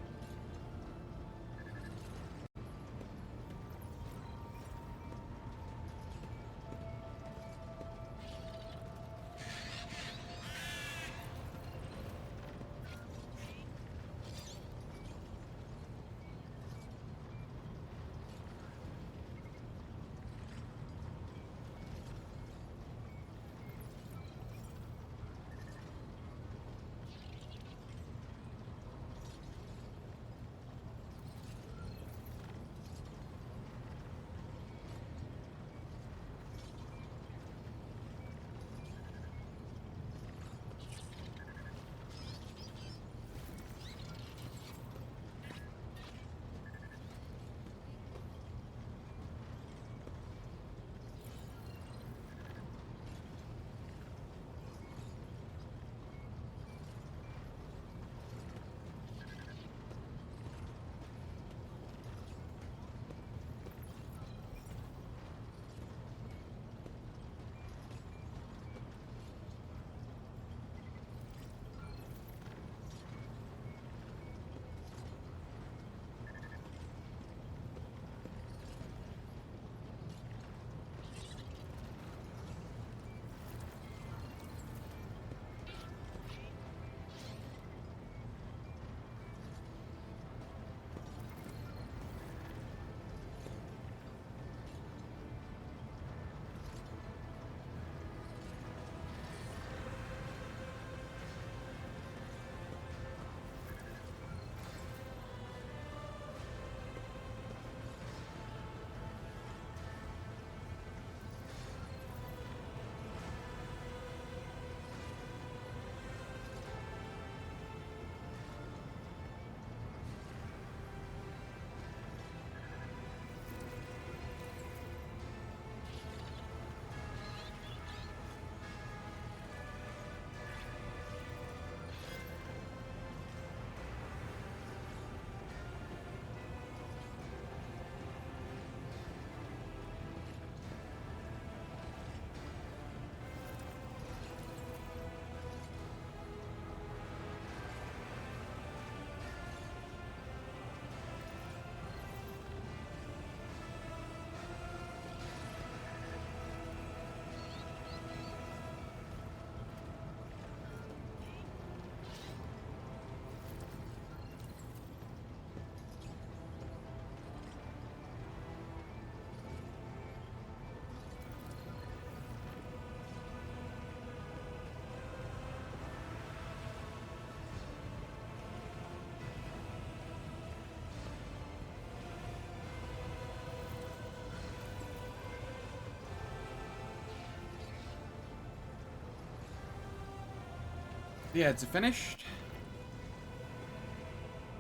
The ads are finished.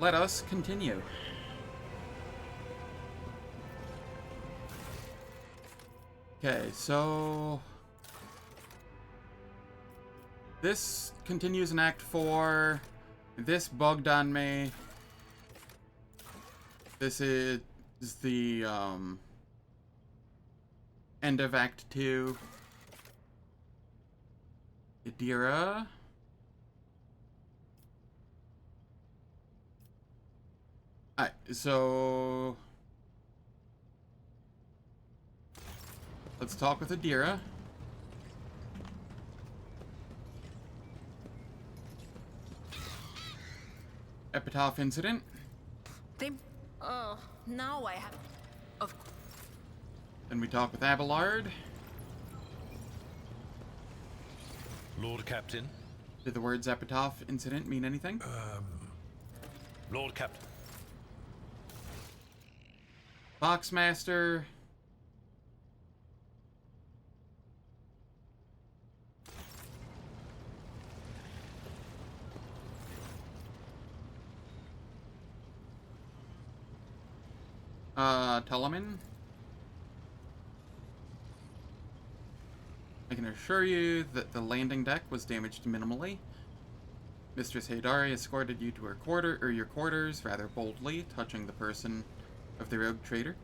Let us continue. Okay, so this continues in Act 4. This bugged on me. This is the end of Act 2. Idira. Alright, so let's talk with Idira. Epitaph incident. Now I have... Then we talk with Abelard. Lord Captain. Did the words Epitaph incident mean anything? Lord Captain. Boxmaster. Telemann. I can assure you that the landing deck was damaged minimally. Mistress Haydari escorted you to her your quarters rather boldly, touching the person of the rogue trader.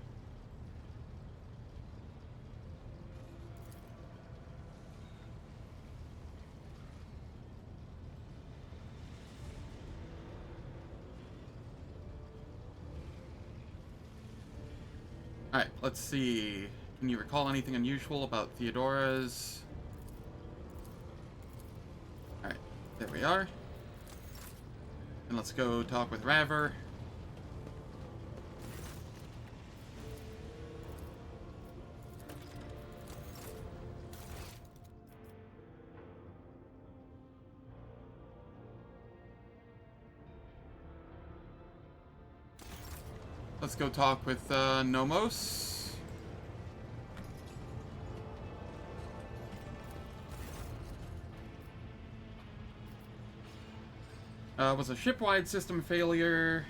Alright, let's see. Can you recall anything unusual about Theodora's... Alright, there we are. And let's go talk with Raver. Let's go talk with NomOS. Was a ship-wide system failure.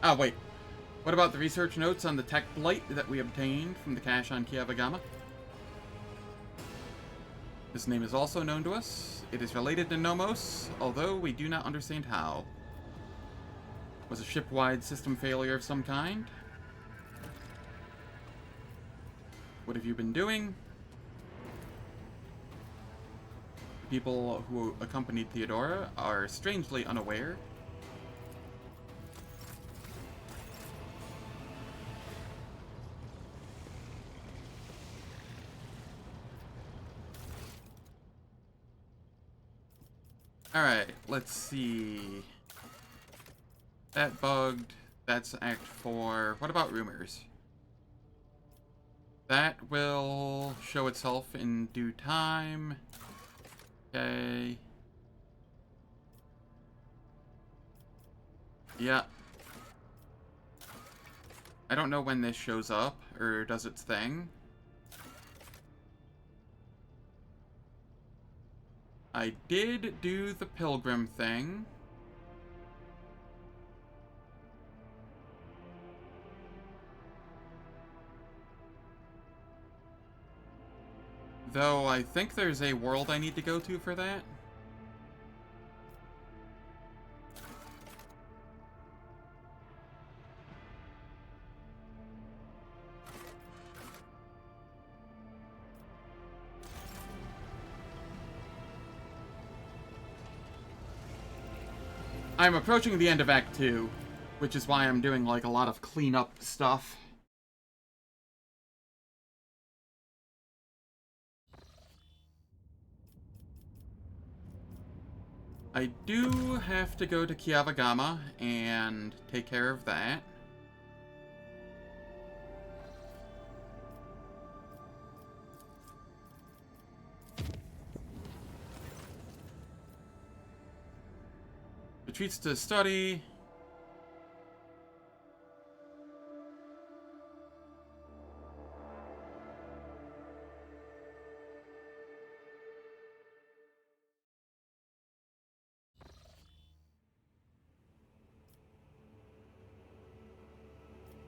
Oh, wait. What about the research notes on the tech blight that we obtained from the cache on Kiavagama? This name is also known to us. It is related to NomOS, although we do not understand how. Was a ship-wide system failure of some kind? What have you been doing? The people who accompanied Theodora are strangely unaware. Alright, let's see. That bugged. That's Act 4. What about rumors? That will show itself in due time. Okay. Yeah. I don't know when this shows up or does its thing. I did do the pilgrim thing. Though I think there's a world I need to go to for that. I'm approaching the end of Act 2, which is why I'm doing like a lot of cleanup stuff. I do have to go to Kiavagama and take care of that. Retreats to study.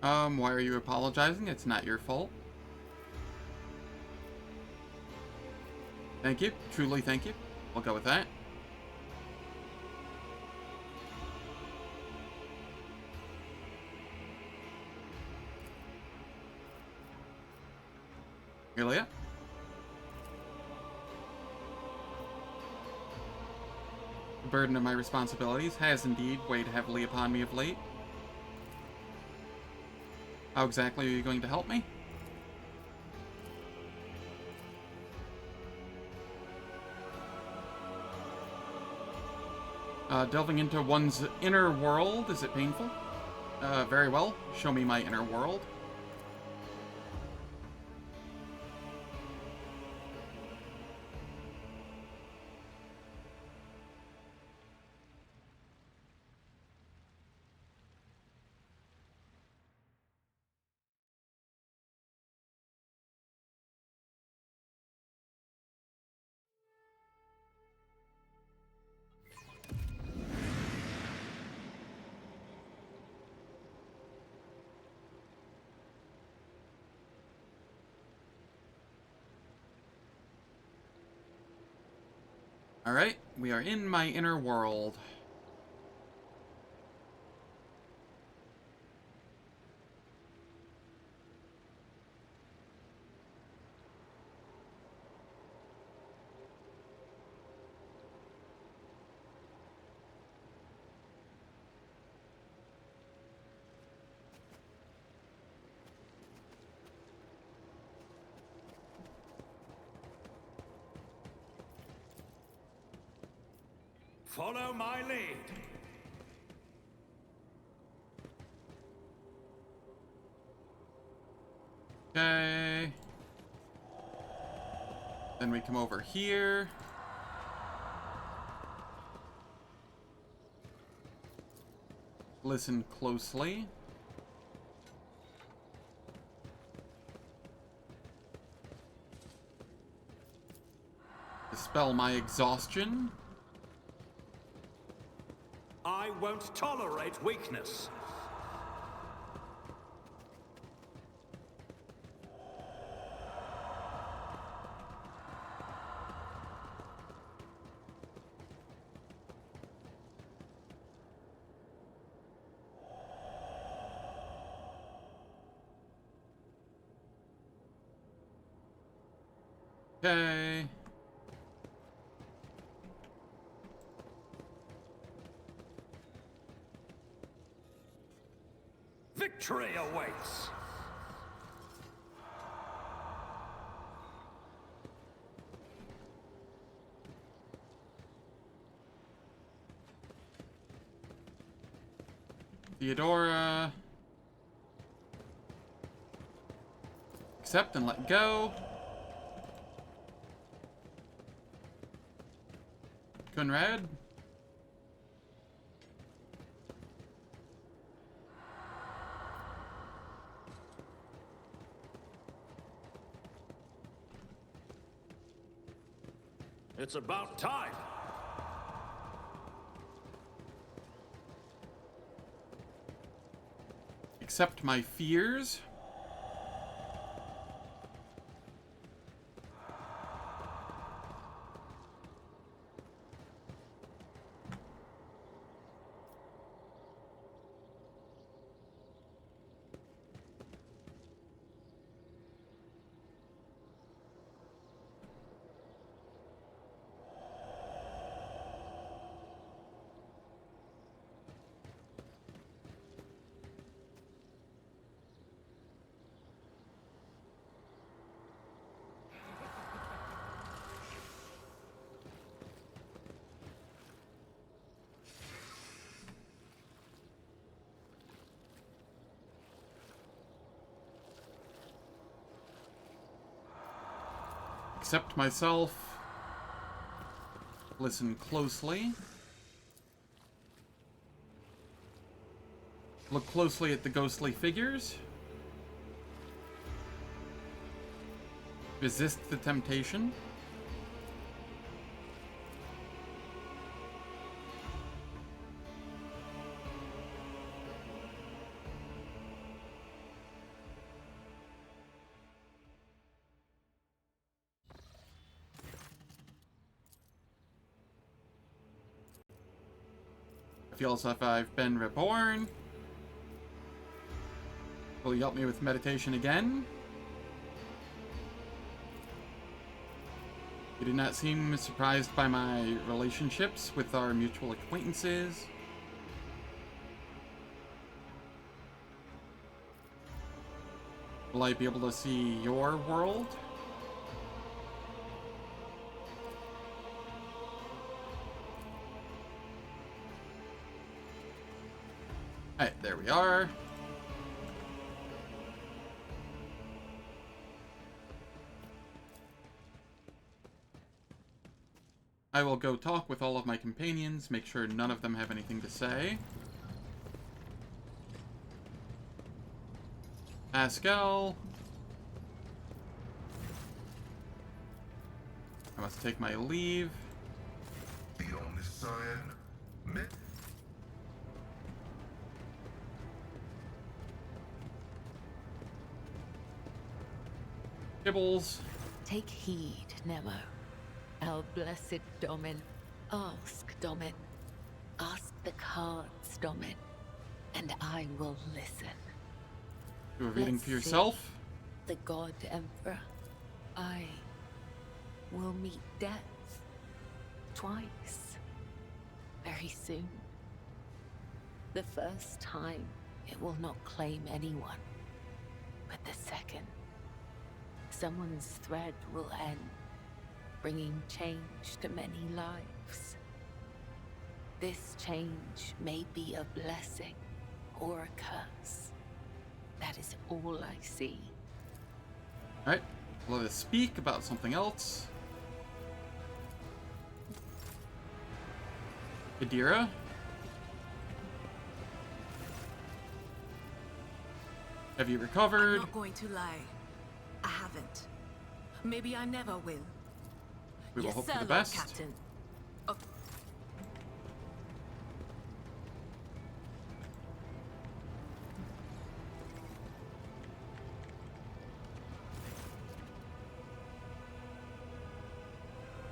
Why are you apologizing? It's not your fault. Thank you. Truly thank you. We'll go with that. Yrliet? The burden of my responsibilities has indeed weighed heavily upon me of late. How exactly are you going to help me? Delving into one's inner world, is it painful? Very well. Show me my inner world. Alright, we are in my inner world. Follow my lead. Okay. Then we come over here. Listen closely. Dispel my exhaustion. I won't tolerate weakness. Okay. Victory awaits! Theodora. Accept and let go. Conrad. It's about time. Accept my fears. Accept myself. Listen closely. Look closely at the ghostly figures. Resist the temptation. feels if I've been reborn. Will you help me with meditation again? You did not seem surprised by my relationships with our mutual acquaintances. Will I be able to see your world? Alright, there we are. I will go talk with all of my companions, make sure none of them have anything to say. Pascal. I must take my leave. The only sign. Kibbles. Take heed, Nemo. Our blessed Domin. Ask, Domin. Ask the cards, Domin. And I will listen. You are reading Let's for yourself? See. The God Emperor. I will meet death. Twice. Very soon. The first time, it will not claim anyone. But the second, someone's thread will end, bringing change to many lives. This change may be a blessing or a curse. That is all I see. Alright, let us speak about something else. Adira? Have you recovered? I'm not going to lie. I haven't. Maybe I never will. We will Yes, hope sir, for the Lord best. Captain. Oh.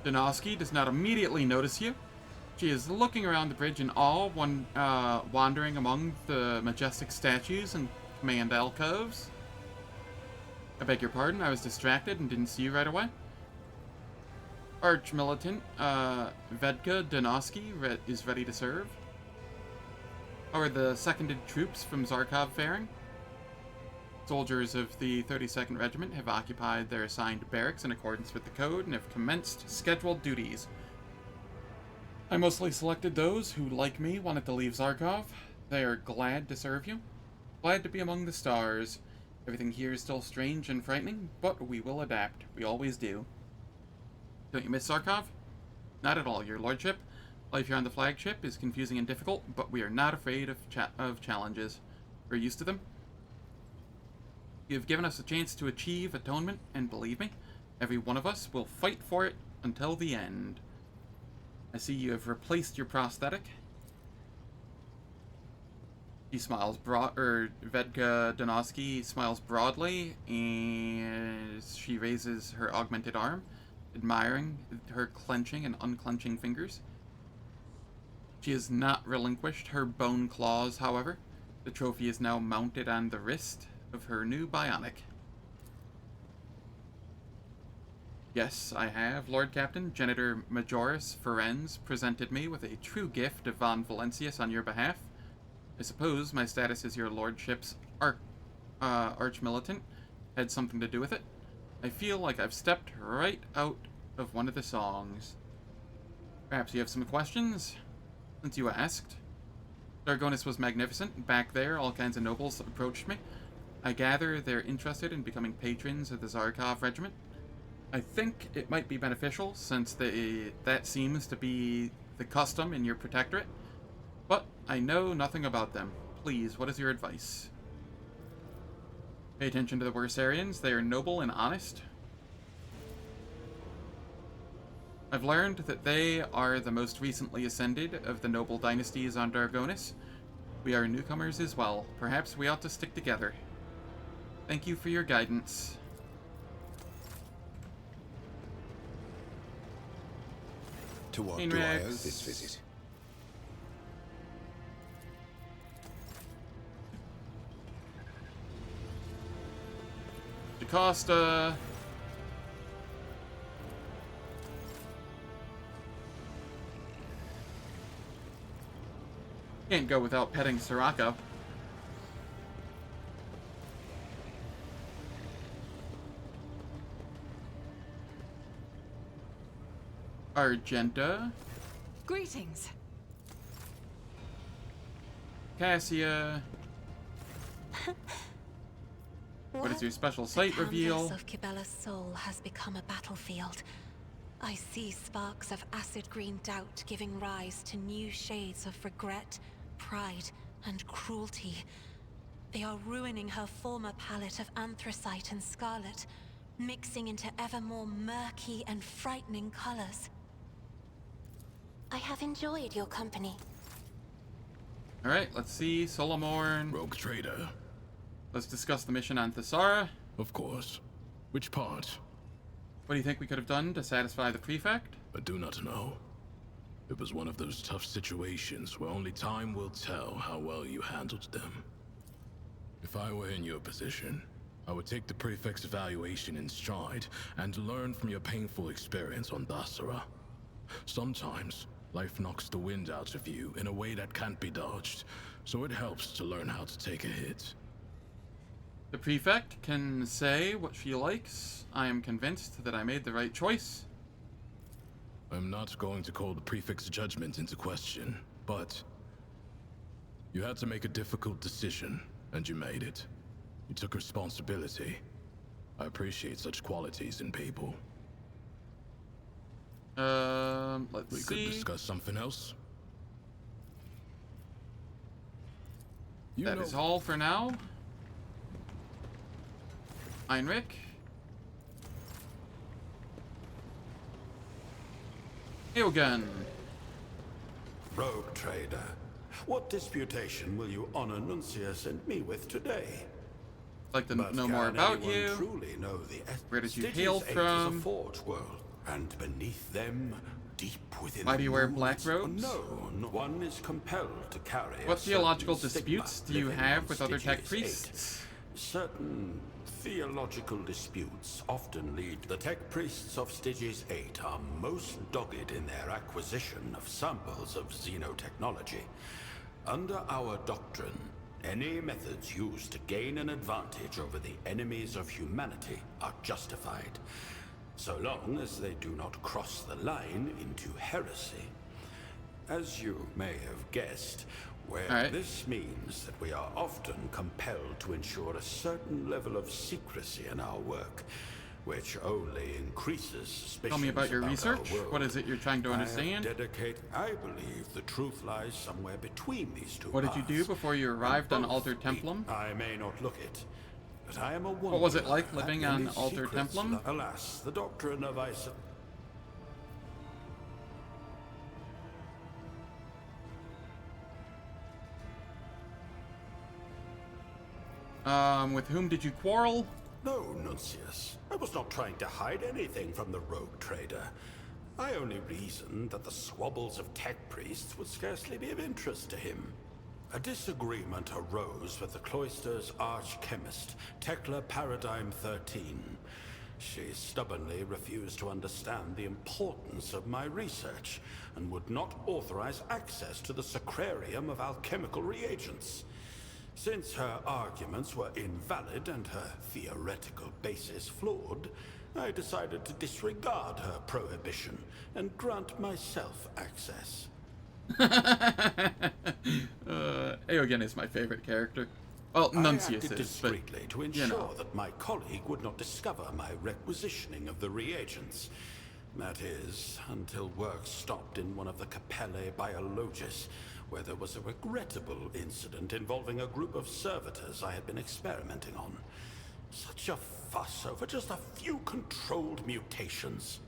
Donosky does not immediately notice you. She is looking around the bridge in awe, wandering among the majestic statues and command alcoves. I beg your pardon, I was distracted and didn't see you right away. Arch-Militant, Vedka Donosky is ready to serve. How are the seconded troops from Zarkov faring? Soldiers of the 32nd Regiment have occupied their assigned barracks in accordance with the code and have commenced scheduled duties. I mostly selected those who, like me, wanted to leave Zarkov. They are glad to serve you. Glad to be among the stars. Everything here is still strange and frightening, but we will adapt. We always do. Don't you miss Zarkov? Not at all, your lordship. Life here on the flagship is confusing and difficult, but we are not afraid of challenges. We're used to them. You have given us a chance to achieve atonement, and believe me, every one of us will fight for it until the end. I see you have replaced your prosthetic. He smiles Vedka Donosky smiles broadly, and she raises her augmented arm, admiring her clenching and unclenching fingers. She has not relinquished her bone claws, however. The trophy is now mounted on the wrist of her new bionic. Yes, I have, Lord Captain. Janitor Majoris Ferenz presented me with a true gift of Von Valentius on your behalf. I suppose my status as your lordship's Arch-Militant had something to do with it. I feel like I've stepped right out of one of the songs. Perhaps you have some questions? Since you asked. Dargonus was magnificent. Back there, all kinds of nobles approached me. I gather they're interested in becoming patrons of the Zarkov Regiment. I think it might be beneficial, since that seems to be the custom in your protectorate. But I know nothing about them. Please, what is your advice? Pay attention to the Wersarians. They are noble and honest. I've learned that they are the most recently ascended of the noble dynasties on Dargonus. We are newcomers as well. Perhaps we ought to stick together. Thank you for your guidance. To what do I owe this visit? DaCosta. Can't go without petting Sirocco. Argenta. Greetings. Cassia. What is your special site reveal? The canvas of Cabela's soul has become a battlefield. I see sparks of acid green doubt giving rise to new shades of regret, pride, and cruelty. They are ruining her former palette of anthracite and scarlet, mixing into ever more murky and frightening colors. I have enjoyed your company. Alright, let's see. Solomorn. Rogue trader. Let's discuss the mission on Thesara. Of course. Which part? What do you think we could have done to satisfy the prefect? I do not know. It was one of those tough situations where only time will tell how well you handled them. If I were in your position, I would take the prefect's evaluation in stride and learn from your painful experience on Thesara. Sometimes, life knocks the wind out of you in a way that can't be dodged, so it helps to learn how to take a hit. The prefect can say what she likes. I am convinced that I made the right choice. I'm not going to call the prefect's judgment into question, but you had to make a difficult decision, and you made it. You took responsibility. I appreciate such qualities in people. Let's see. We could discuss something else. That is all for now. Heinrich. Eogunn. Rogue trader, what disputation will you honor Nuncius and me with today? Like to know more about you. Truly know the Where did you Stygius hail 8 from? is a forge world, and beneath them, deep within Why do you wear the black ruins, robes? no one is compelled to carry. What theological certain disputes do stigma you living have on with other tech Stygius priests? 8. Certain theological disputes often lead. The tech priests of Stygius 8 are most dogged in their acquisition of samples of xenotechnology. Under our doctrine, any methods used to gain an advantage over the enemies of humanity are justified, so long as they do not cross the line into heresy. As you may have guessed, this means that we are often compelled to ensure a certain level of secrecy in our work, which only increases suspicion. Tell me about your research. What is it you're trying to understand? I believe the truth lies somewhere between these two. What did you do before you arrived on Alter Templum? I may not look it, but I am a What was it like living on Alter Templum? Alas, the doctrine of With whom did you quarrel? No, Nuncius. I was not trying to hide anything from the rogue trader. I only reasoned that the squabbles of tech priests would scarcely be of interest to him. A disagreement arose with the cloister's arch-chemist, Tekla Paradigm 13. She stubbornly refused to understand the importance of my research and would not authorize access to the sacrarium of alchemical reagents. Since her arguments were invalid and her theoretical basis flawed, I decided to disregard her prohibition and grant myself access. Eogunn is my favorite character. Well, Nuncius acted is, discreetly but, to ensure you know. that my colleague would not discover my requisitioning of the reagents. That is, until work stopped in one of the Capellae Biologists, where there was a regrettable incident involving a group of servitors I had been experimenting on. Such a fuss over just a few controlled mutations.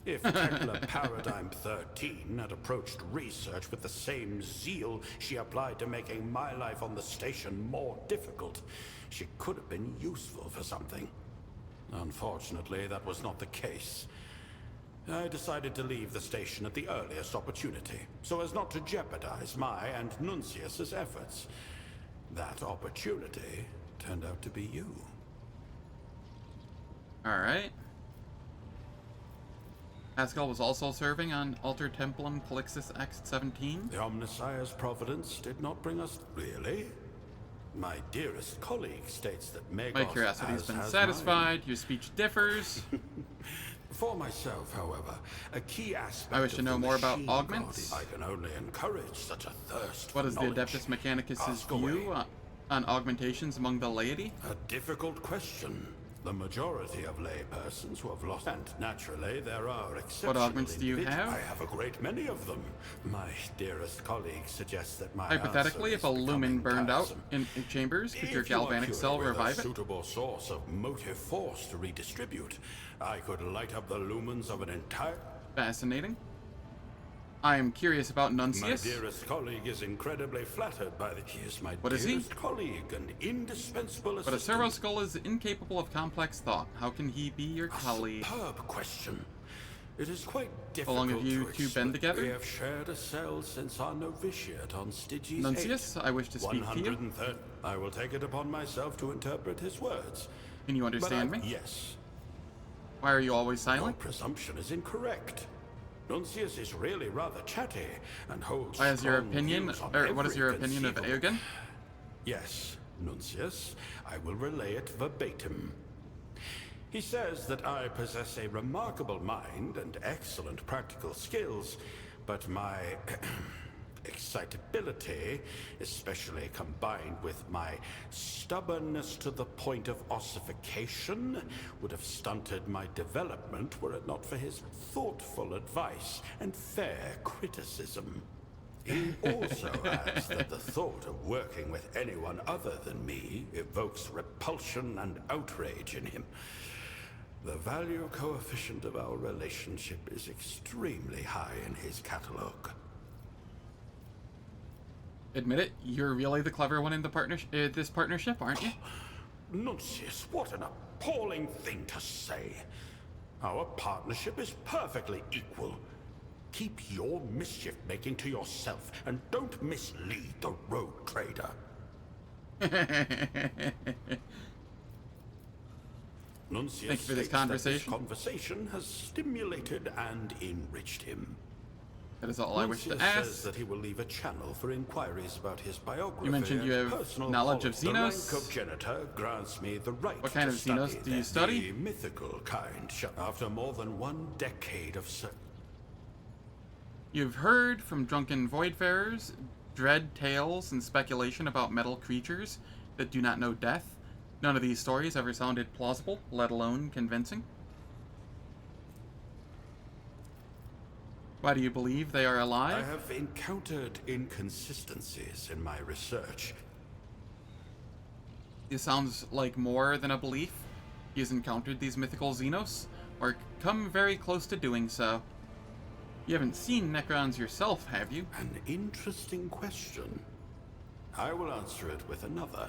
If Tekla Paradigm 13 had approached research with the same zeal she applied to making my life on the station more difficult, she could have been useful for something. Unfortunately, that was not the case. I decided to leave the station at the earliest opportunity, so as not to jeopardize my and Nuncius's efforts. That opportunity turned out to be you. Alright. Pascal was also serving on Alter Templum Calixis X-17. The Omnissiah's providence did not bring us... Really? My dearest colleague states that Magos My curiosity has been satisfied. Your speech differs. For myself, however, a key aspect I wish to know more about augments. I can only encourage such a thirst What for is the knowledge. Adeptus Mechanicus' view on augmentations among the laity? A difficult question. The majority of laypersons who have lost, and naturally there are exceptions. What augments do you have? I have a great many of them. My dearest colleague suggests that my Hypothetically, if a lumen burned out in chambers, could your galvanic cell revive it? A suitable source of motive force to redistribute, I could light up the lumens of an entire... Fascinating. I am curious about Nuncius. My dearest colleague is incredibly flattered by the... He is my dearest colleague and indispensable assistant. But a servo skull is incapable of complex thought. How can he be your colleague? Superb question. It is quite difficult. How long have you two been together? We have shared a cell since our novitiate on Stygies Nuncius, 8. I wish to speak to you. 130. I will take it upon myself to interpret his words. Can you understand me? Yes. Why are you always silent? Your presumption is incorrect. Nuncius is really rather chatty and holds what is your opinion of Eogunn? Yes, Nuncius. I will relay it verbatim. He says that I possess a remarkable mind and excellent practical skills, but my excitability, especially combined with my stubbornness to the point of ossification, would have stunted my development were it not for his thoughtful advice and fair criticism. He also adds that the thought of working with anyone other than me evokes repulsion and outrage in him. The value coefficient of our relationship is extremely high in his catalogue. Admit it, you're really the clever one in the this partnership, aren't you? Nuncius, what an appalling thing to say. Our partnership is perfectly equal. Keep your mischief-making to yourself, and don't mislead the rogue trader. Nuncius Thank you for this states conversation. that this conversation has stimulated and enriched him. That is all I wish to Nuncius ask. says that he will leave a channel for inquiries about his biography. You mentioned you and have personal knowledge of The Xenos. rank of Genitor grants me the right What kind to of Xenos do you study? The mythical kind. After more than 1 decade of You've heard from drunken voidfarers, dread tales and speculation about metal creatures that do not know death. None of these stories ever sounded plausible, let alone convincing. Why do you believe they are alive? I have encountered inconsistencies in my research. This sounds like more than a belief. He has encountered these mythical Xenos, or come very close to doing so. You haven't seen Necrons yourself, have you? An interesting question. I will answer it with another.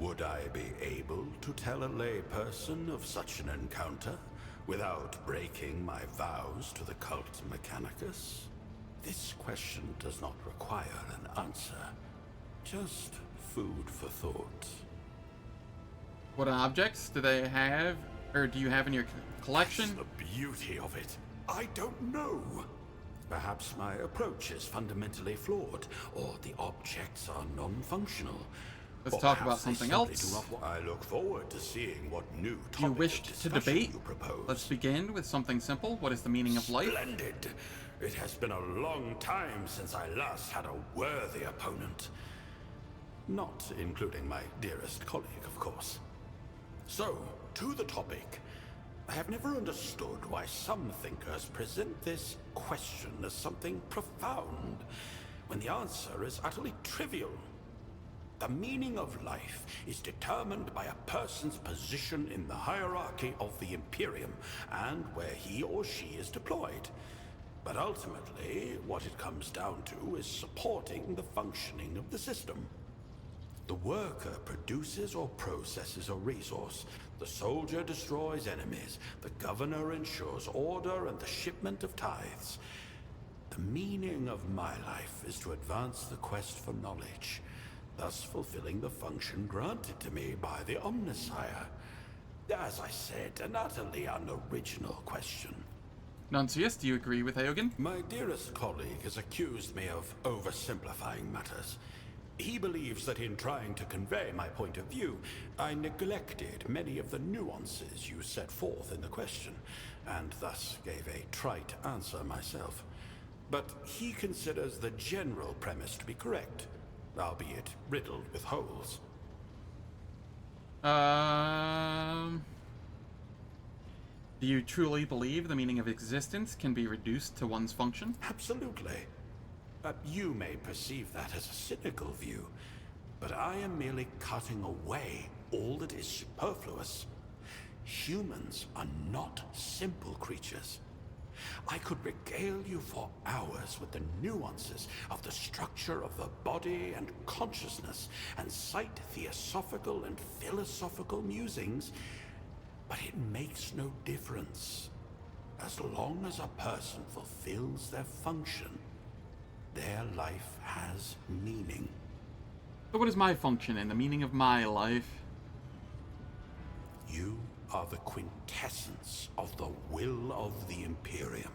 Would I be able to tell a layperson of such an encounter without breaking my vows to the cult Mechanicus? This question does not require an answer, just food for thought. What objects do they have, or do you have in your collection? That's the beauty of it. I don't know. Perhaps my approach is fundamentally flawed, or the objects are non-functional. Let's talk about something else. I look forward to seeing what new topic You wished to debate? Let's begin with something simple. What is the meaning of life? Splendid. It has been a long time since I last had a worthy opponent. Not including my dearest colleague, of course. So, to the topic. I have never understood why some thinkers present this question as something profound, when the answer is utterly trivial. The meaning of life is determined by a person's position in the hierarchy of the Imperium and where he or she is deployed. But ultimately, what it comes down to is supporting the functioning of the system. The worker produces or processes a resource. The soldier destroys enemies. The governor ensures order and the shipment of tithes. The meaning of my life is to advance the quest for knowledge, thus fulfilling the function granted to me by the Omnissiah. As I said, an utterly unoriginal question. Nuncius, do you agree with Eogunn? My dearest colleague has accused me of oversimplifying matters. He believes that in trying to convey my point of view, I neglected many of the nuances you set forth in the question, and thus gave a trite answer myself. But he considers the general premise to be correct, albeit riddled with holes. Do you truly believe the meaning of existence can be reduced to one's function? Absolutely. You may perceive that as a cynical view, but I am merely cutting away all that is superfluous. Humans are not simple creatures. I could regale you for hours with the nuances of the structure of the body and consciousness, and cite theosophical and philosophical musings, but it makes no difference. As long as a person fulfills their function, their life has meaning. So what is my function and the meaning of my life? You are the quintessence of the will of the Imperium.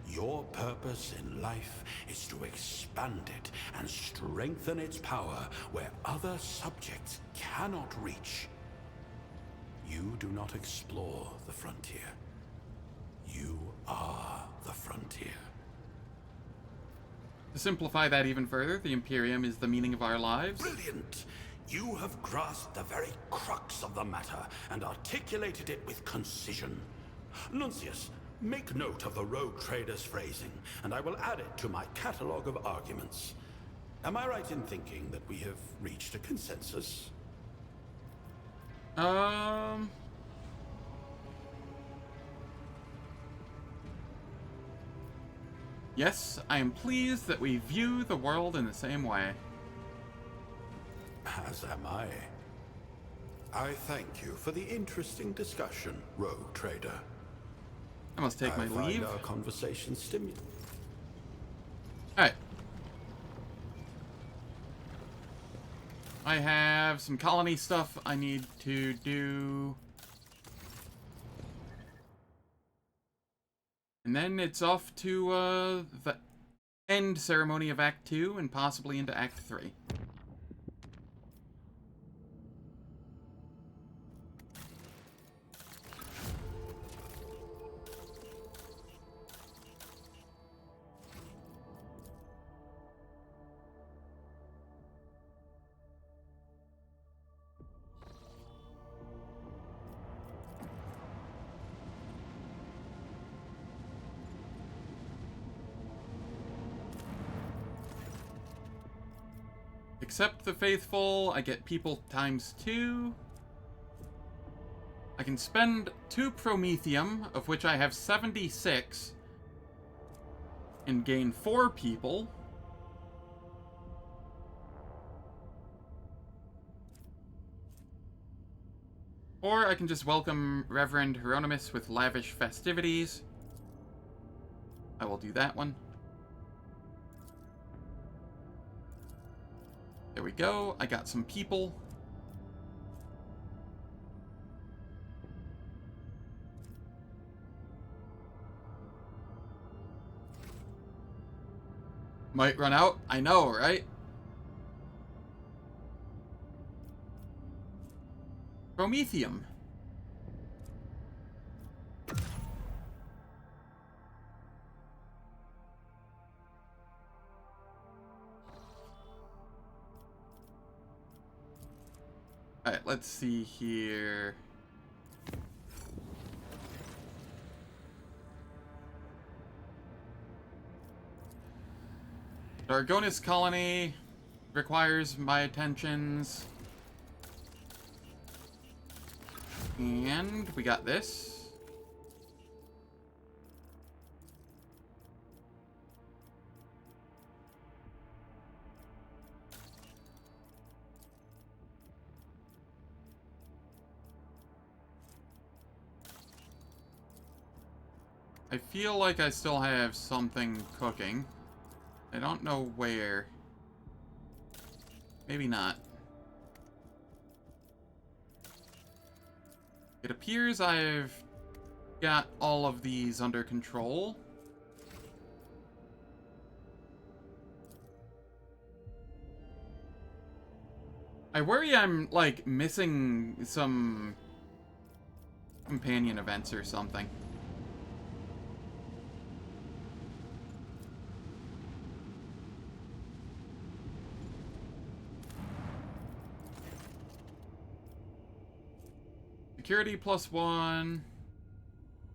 Your purpose in life is to expand it and strengthen its power where other subjects cannot reach. You do not explore the frontier. You are the frontier. To simplify that even further, the Imperium is the meaning of our lives. Brilliant! You have grasped the very crux of the matter and articulated it with concision. Nuncius, make note of the rogue trader's phrasing, and I will add it to my catalogue of arguments. Am I right in thinking that we have reached a consensus? Yes, I am pleased that we view the world in the same way. As am I. I thank you for the interesting discussion, rogue trader. I must take my leave. Our conversation stimulating. Alright. I have some colony stuff I need to do. And then it's off to the end ceremony of Act 2 and possibly into Act 3. Accept the faithful, I get people ×2. I can spend 2 promethium, of which I have 76, and gain 4 people. Or I can just welcome Reverend Hieronymus with lavish festivities. I will do that one. There we go. I got some people. Might run out. I know, right? Promethium. Alright, let's see here. Dargonus colony requires my attentions. And we got this. I feel like I still have something cooking. I don't know where. Maybe not. It appears I've got all of these under control. I worry I'm, like, missing some companion events or something. Security +1,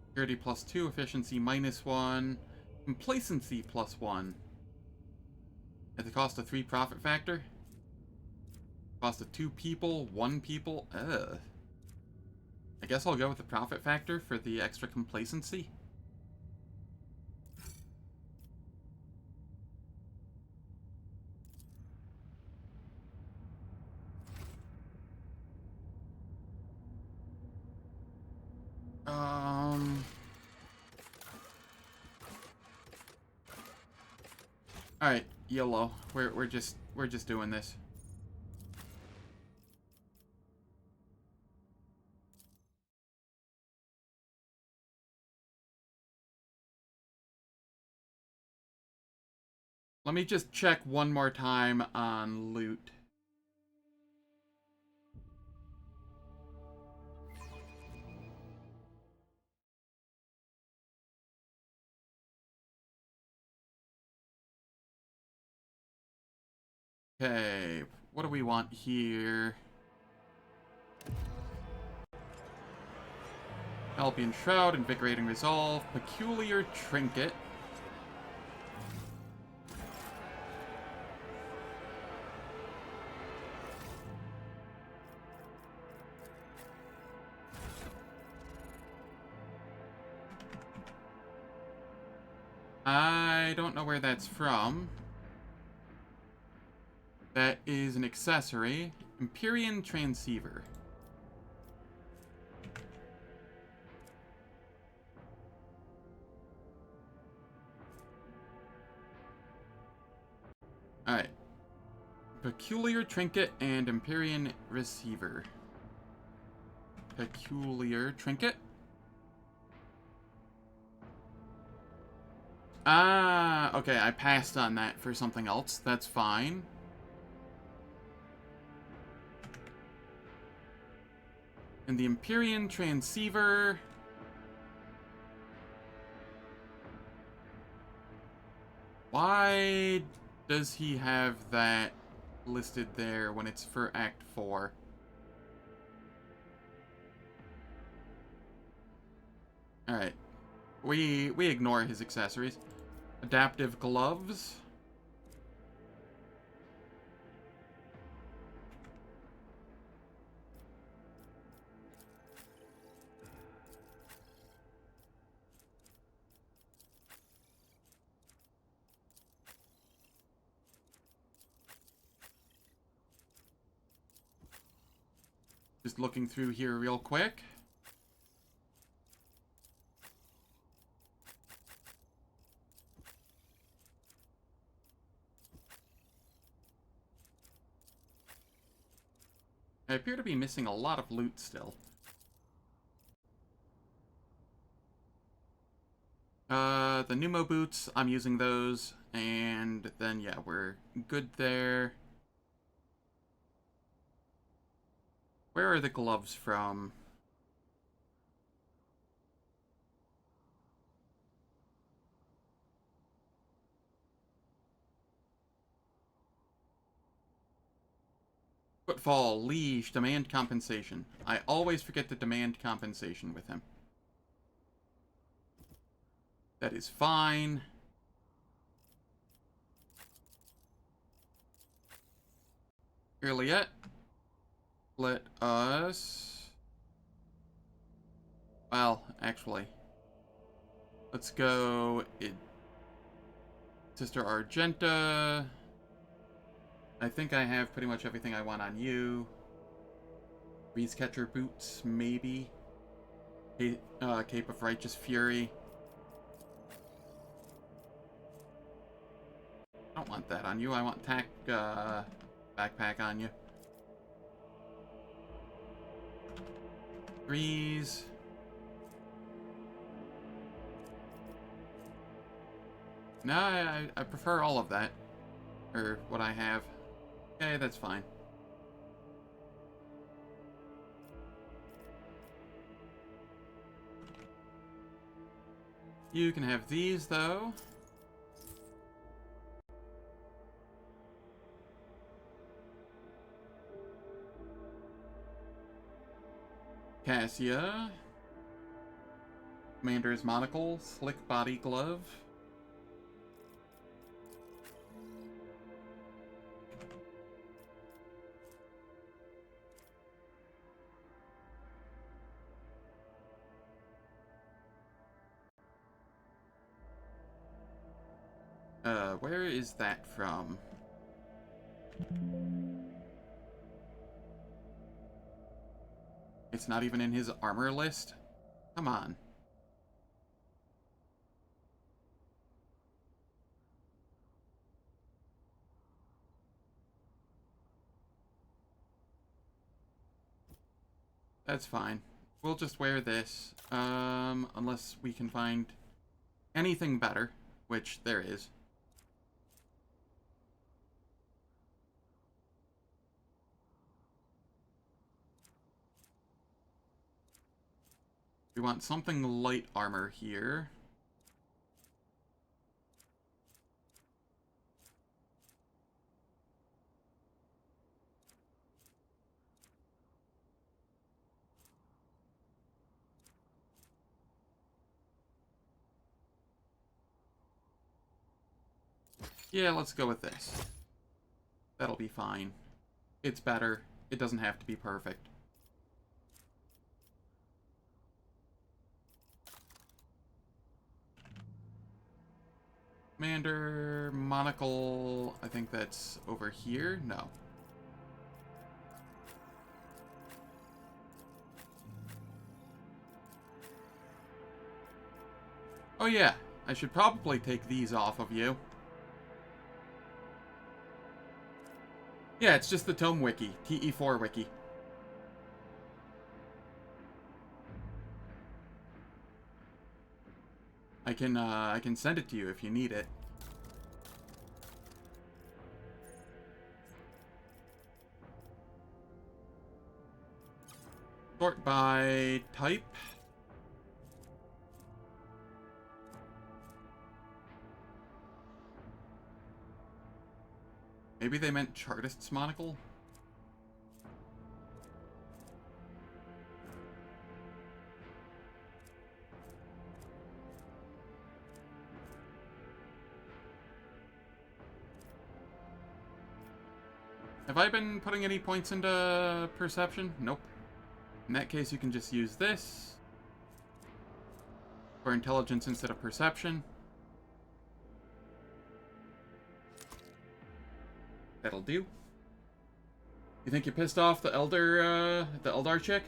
security +2, efficiency -1, complacency +1. At the cost of 3 profit factor. Cost of 2 people, 1 people. Ugh. I guess I'll go with the profit factor for the extra complacency. Alright, YOLO. We're just doing this. Let me just check one more time on loot. Okay, what do we want here? Albion Shroud, Invigorating Resolve, Peculiar Trinket. I don't know where that's from. That is an accessory. Empyrean Transceiver. Alright. Peculiar Trinket and Empyrean Receiver. Peculiar Trinket. Ah, okay, I passed on that for something else. That's fine. And the Empyrean Transceiver. Why does he have that listed there when it's for Act 4? Alright. We ignore his accessories. Adaptive gloves. Just looking through here real quick. I appear to be missing a lot of loot still. The pneumo boots, I'm using those, and then yeah, we're good there. Where are the gloves from? Footfall, leash, demand compensation. I always forget to demand compensation with him. That is fine. Yrliet, let us... Well, actually, let's go... Sister Argenta. I think I have pretty much everything I want on you. Breeze Catcher boots, maybe. Cape of Righteous Fury. I don't want that on you. I want backpack on you. 3s. No, I prefer all of that. Or what I have. Okay, that's fine. You can have these, though. Cassia. Commander's Monocle. Slick Body Glove. Where is that from? It's not even in his armor list? Come on. That's fine. We'll just wear this, unless we can find anything better, which there is. We want something light armor here. Yeah, let's go with this. That'll be fine. It's better. It doesn't have to be perfect. Commander, Monocle, I think that's over here? No. Oh yeah, I should probably take these off of you. Yeah, it's just the Tome Wiki, TE4 Wiki. I can send it to you if you need it. Sort by type. Maybe they meant Chartist's monocle? Have I been putting any points into perception? Nope. In that case, you can just use this for intelligence instead of perception. That'll do. You think you pissed off the Eldar chick?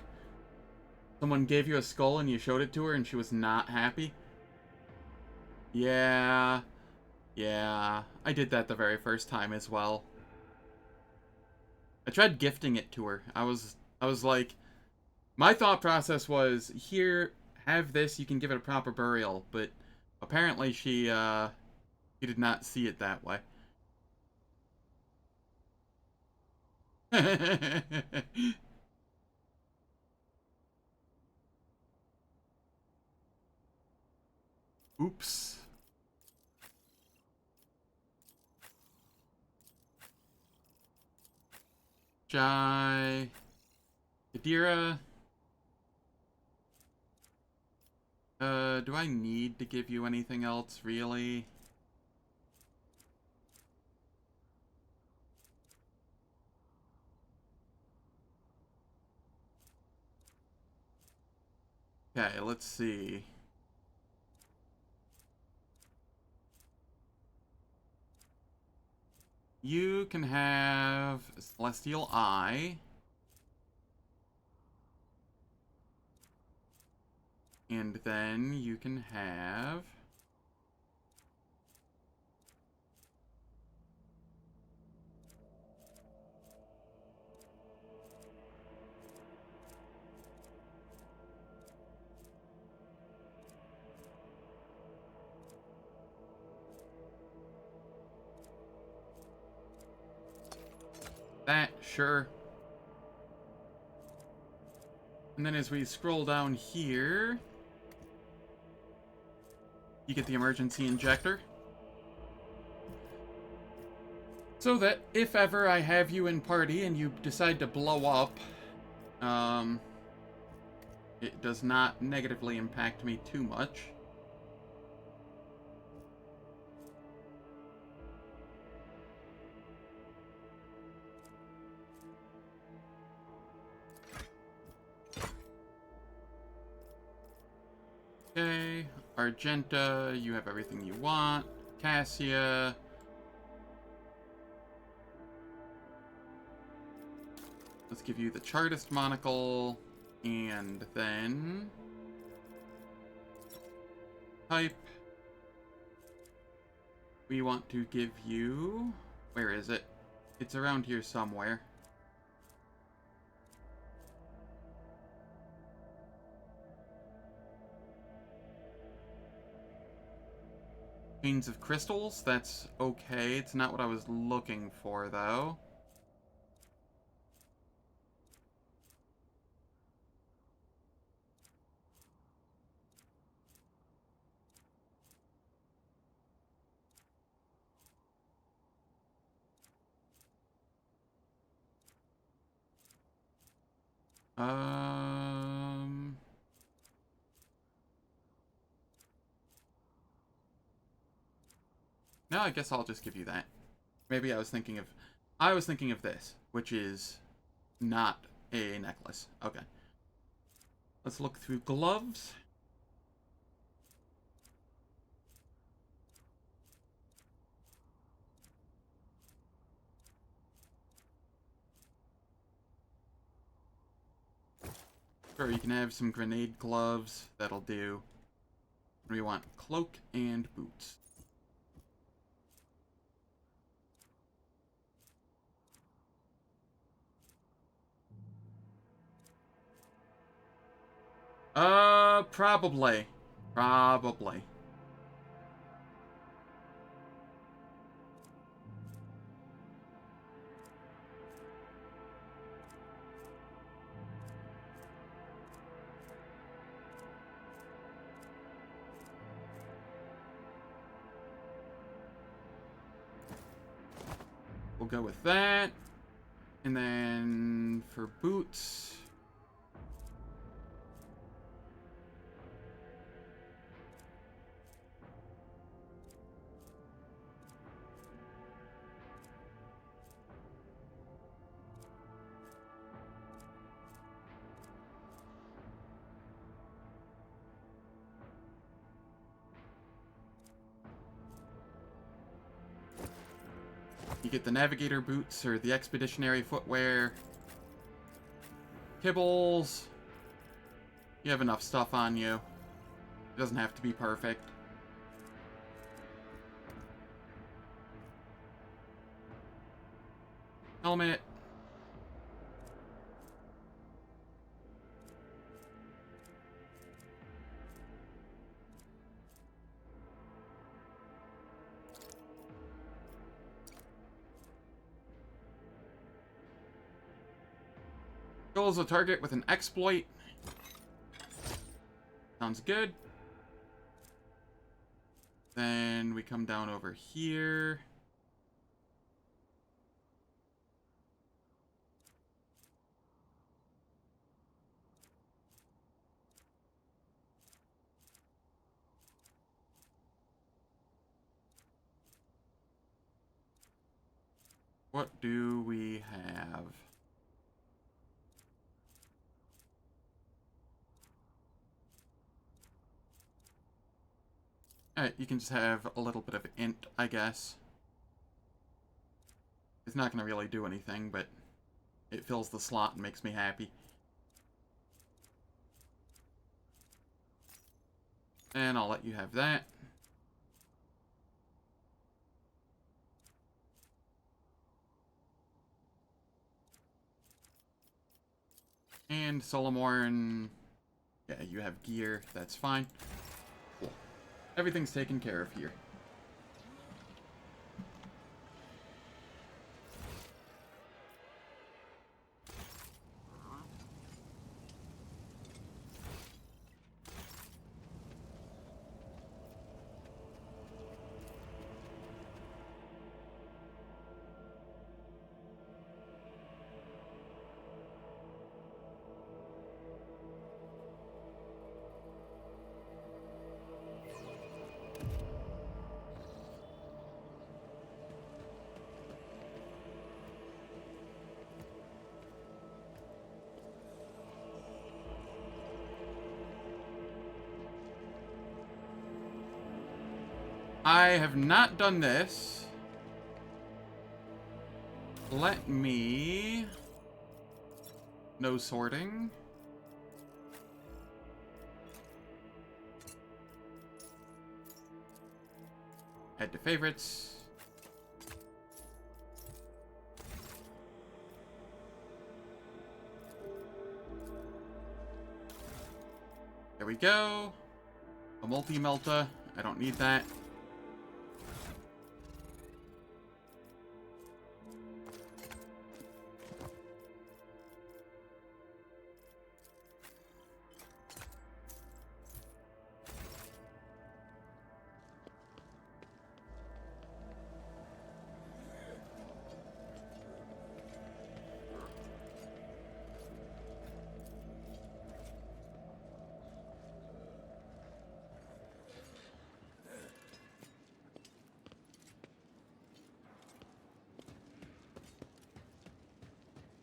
Someone gave you a skull and you showed it to her and she was not happy? Yeah. Yeah. I did that the very first time as well. I tried gifting it to her. I was like, my thought process was, here, have this, you can give it a proper burial, but apparently she did not see it that way. Oops. Jai. Kadira. Do I need to give you anything else, really? Okay, let's see. You can have Celestial Eye. And then you can have... that, sure. And then as we scroll down here, you get the emergency injector. So that if ever I have you in party and you decide to blow up, it does not negatively impact me too much. Okay, Argenta, you have everything you want. Cassia. Let's give you the Chartist monocle, and then type. We want to give you, where is it? It's around here somewhere. Chains of crystals, that's okay. It's not what I was looking for, though. No, I guess I'll just give you that. Maybe I was thinking of this, which is not a necklace. Okay. Let's look through gloves. Sure, you can have some grenade gloves. That'll do. We want cloak and boots. Probably. Probably. We'll go with that. And then for boots... You get the navigator boots or the expeditionary footwear. Kibbles. You have enough stuff on you. It doesn't have to be perfect. Helmet. Kills a target with an exploit. Sounds good. Then we come down over here. What do we have? Alright, you can just have a little bit of int, I guess. It's not going to really do anything, but it fills the slot and makes me happy. And I'll let you have that. And Solomorn, yeah, you have gear, that's fine. Cool. Everything's taken care of here. I have not done this. Let me... No sorting. Add to favorites. There we go. A multi-melta. I don't need that.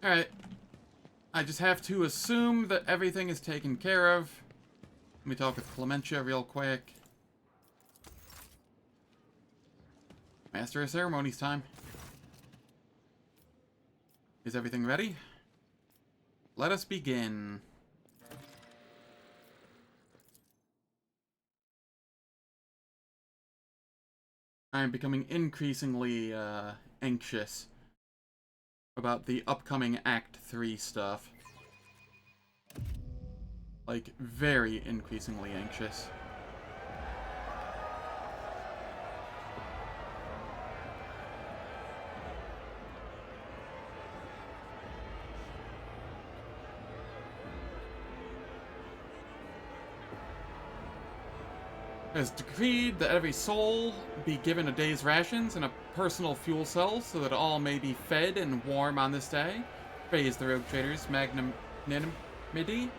Alright. I just have to assume that everything is taken care of. Let me talk with Clementia real quick. Master of Ceremonies time. Is everything ready? Let us begin. I am becoming increasingly anxious about the upcoming Act 3 stuff. Like, very increasingly anxious. It is decreed that every soul be given a day's rations and a personal fuel cell so that all may be fed and warm on this day. Praise the Rogue Trader's magnanimity.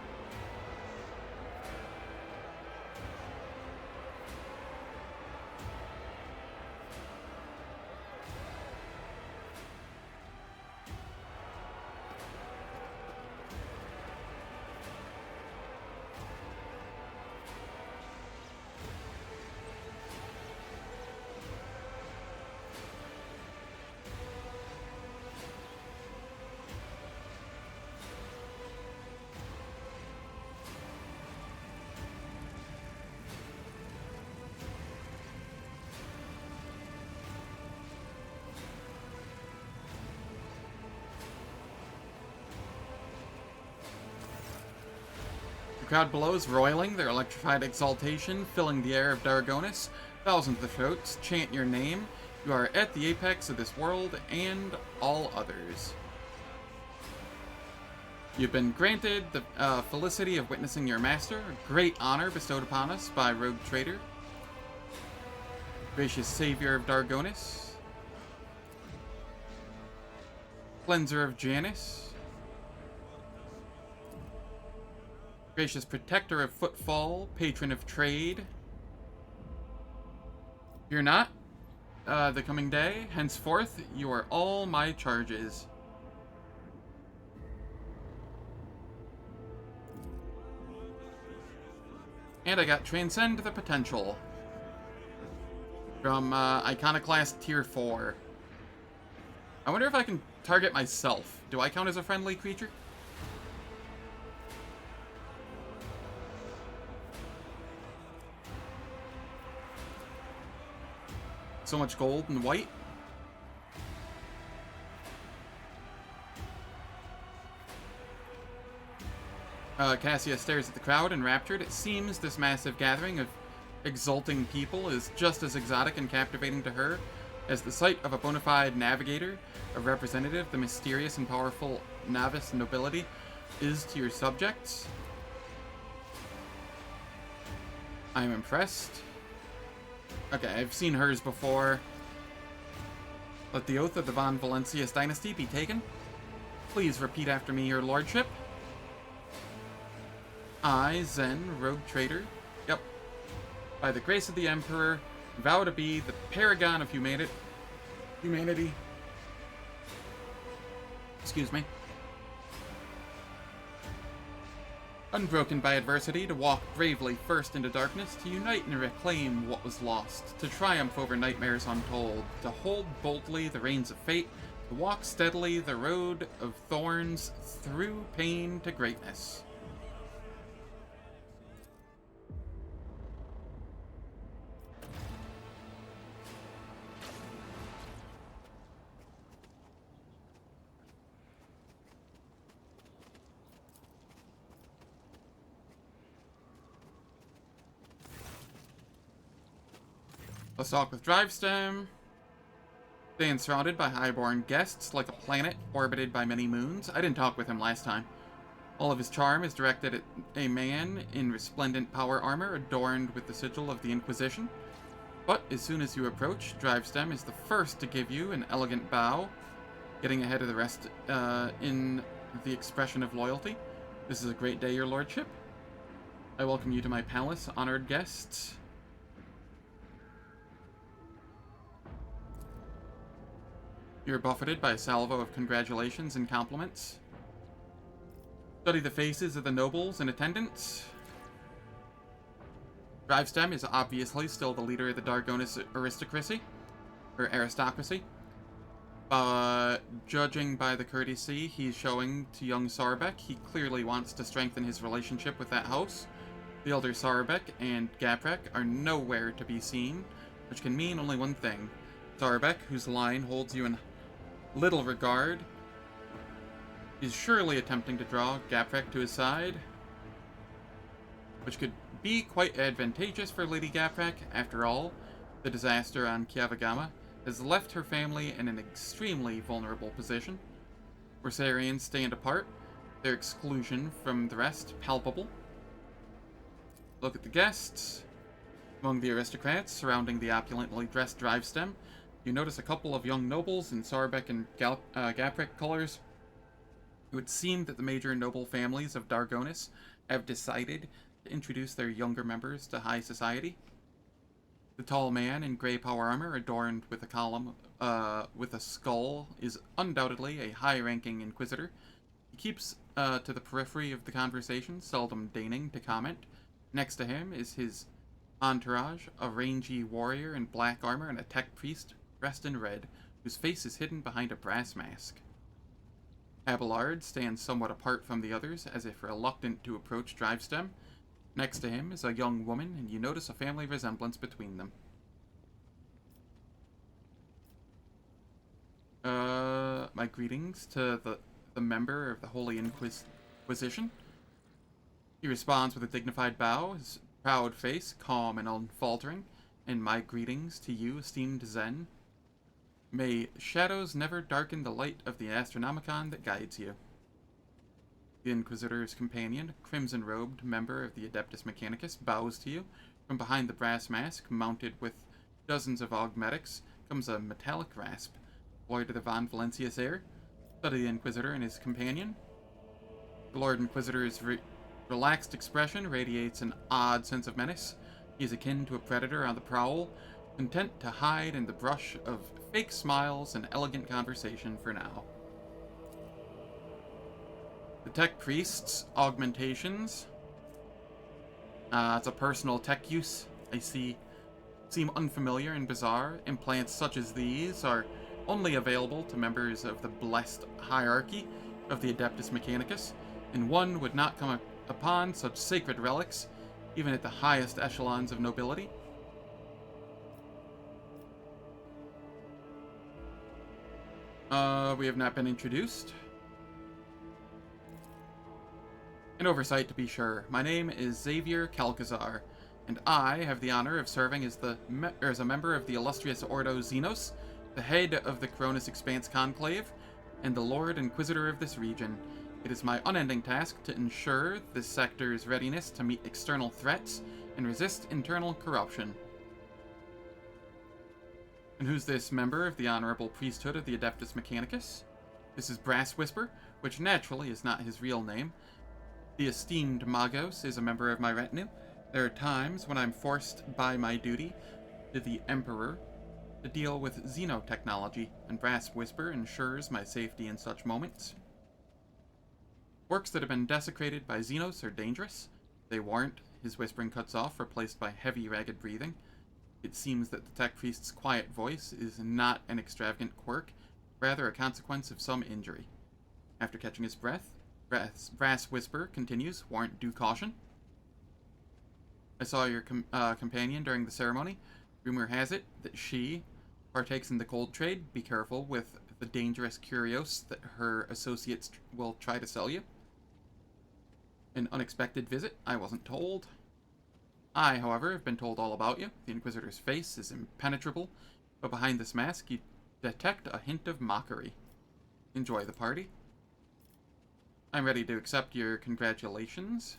The crowd below is roiling, their electrified exaltation filling the air of Dargonus. Thousands of throats chant your name. You are at the apex of this world and all others. You've been granted the felicity of witnessing your master, a great honor bestowed upon us by Rogue Trader. Gracious savior of Dargonus. Cleanser of Janus. Gracious protector of footfall, patron of trade. Fear not, the coming day. Henceforth, you are all my charges. And I got Transcend the Potential from Iconoclast Tier 4. I wonder if I can target myself. Do I count as a friendly creature? So much gold and white. Cassia stares at the crowd, enraptured. It seems this massive gathering of exulting people is just as exotic and captivating to her as the sight of a bona fide navigator, a representative, the mysterious and powerful novice nobility is to your subjects. I am impressed. Okay, I've seen hers before. Let the oath of the Von Valentius dynasty be taken. Please repeat after me, your lordship. I, Zen, Rogue Trader, yep, by the grace of the Emperor, vow to be the paragon of humanity. Excuse me. Unbroken by adversity, to walk bravely first into darkness, to unite and reclaim what was lost, to triumph over nightmares untold, to hold boldly the reins of fate, to walk steadily the road of thorns through pain to greatness. Let's talk with Drivestem. Stand surrounded by highborn guests like a planet orbited by many moons. I didn't talk with him last time. All of his charm is directed at a man in resplendent power armor adorned with the sigil of the Inquisition. But as soon as you approach, Drivestem is the first to give you an elegant bow, getting ahead of the rest in the expression of loyalty. This is a great day, your lordship. I welcome you to my palace, honored guests. You're buffeted by a salvo of congratulations and compliments. Study the faces of the nobles in attendance. Drivestem is obviously still the leader of the Dargonus aristocracy. But judging by the courtesy he's showing to young Sarbek, he clearly wants to strengthen his relationship with that house. The elder Sarbek and Gaprek are nowhere to be seen, which can mean only one thing. Sarbek, whose line holds you in little regard, is surely attempting to draw Gaprek to his side, which could be quite advantageous for Lady Gaprek. After all, the disaster on Kiavagama has left her family in an extremely vulnerable position. Rorsarians stand apart, their exclusion from the rest palpable. Look at the guests. Among the aristocrats surrounding the opulently dressed Drivestem, you notice a couple of young nobles in Sarbek and Gaprek colors. It would seem that the major noble families of Dargonus have decided to introduce their younger members to high society. The tall man in gray power armor adorned with a column with a skull is undoubtedly a high-ranking inquisitor. He keeps to the periphery of the conversation, seldom deigning to comment. Next to him is his entourage, a rangy warrior in black armor and a tech priest dressed in red, whose face is hidden behind a brass mask. Abelard stands somewhat apart from the others, as if reluctant to approach Drivestem. Next to him is a young woman, and you notice a family resemblance between them. My greetings to the member of the Holy Inquisition. He responds with a dignified bow, his proud face calm and unfaltering, and my greetings to you, esteemed Zen. May shadows never darken the light of the Astronomicon that guides you. The Inquisitor's companion, crimson-robed member of the Adeptus Mechanicus, bows to you. From behind the brass mask, mounted with dozens of augmetics, comes a metallic rasp. Void of the Von Valencius air. Study the Inquisitor and his companion. The Lord Inquisitor's relaxed expression radiates an odd sense of menace. He is akin to a predator on the prowl, content to hide in the brush of fake smiles and elegant conversation for now. The tech priest's augmentations. It's a personal tech use. Seem unfamiliar and bizarre. Implants such as these are only available to members of the blessed hierarchy of the Adeptus Mechanicus, and one would not come upon such sacred relics, even at the highest echelons of nobility. We have not been introduced. An oversight, to be sure. My name is Xavier Calcazar, and I have the honor of serving as a member of the illustrious Ordo Xenos, the head of the Cronus Expanse Conclave, and the Lord Inquisitor of this region. It is my unending task to ensure this sector's readiness to meet external threats and resist internal corruption. And who's this member of the honorable priesthood of the Adeptus Mechanicus? This is Brass Whisper, which naturally is not his real name. The esteemed Magos is a member of my retinue. There are times when I'm forced by my duty to the Emperor to deal with xenotechnology, and Brass Whisper ensures my safety in such moments. Works that have been desecrated by Xenos are dangerous. They warrant. His whispering cuts off, replaced by heavy, ragged breathing. It seems that the tech priest's quiet voice is not an extravagant quirk, rather a consequence of some injury. After catching his breath, brass whisper continues, warrant due caution. I saw your companion during the ceremony. Rumor has it that she partakes in the gold trade. Be careful with the dangerous curios that her associates will try to sell you. An unexpected visit. I wasn't told. I, however, have been told all about you. The Inquisitor's face is impenetrable, but behind this mask you detect a hint of mockery. Enjoy the party. I'm ready to accept your congratulations.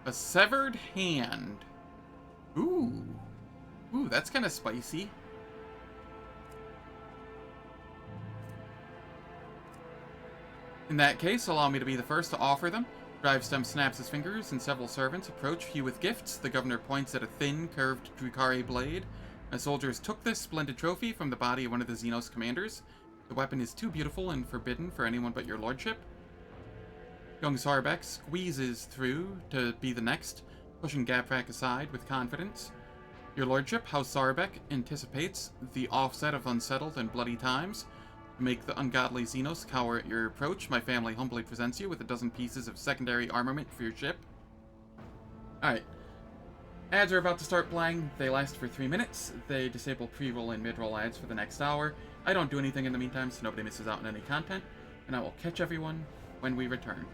A severed hand. Ooh. Ooh, that's kind of spicy. In that case, allow me to be the first to offer them. Drivestem snaps his fingers, and several servants approach you with gifts. The governor points at a thin, curved Drukhari blade. My soldiers took this splendid trophy from the body of one of the Xenos commanders. The weapon is too beautiful and forbidden for anyone but your lordship. Young Sarbek squeezes through to be the next, pushing Gaprak aside with confidence. Your lordship, House Sarbek anticipates the offset of unsettled and bloody times. To make the ungodly Xenos cower at your approach, my family humbly presents you with a dozen pieces of secondary armament for your ship. Alright. Ads are about to start playing. They last for 3 minutes. They disable pre-roll and mid-roll ads for the next hour. I don't do anything in the meantime, so nobody misses out on any content. And I will catch everyone when we return.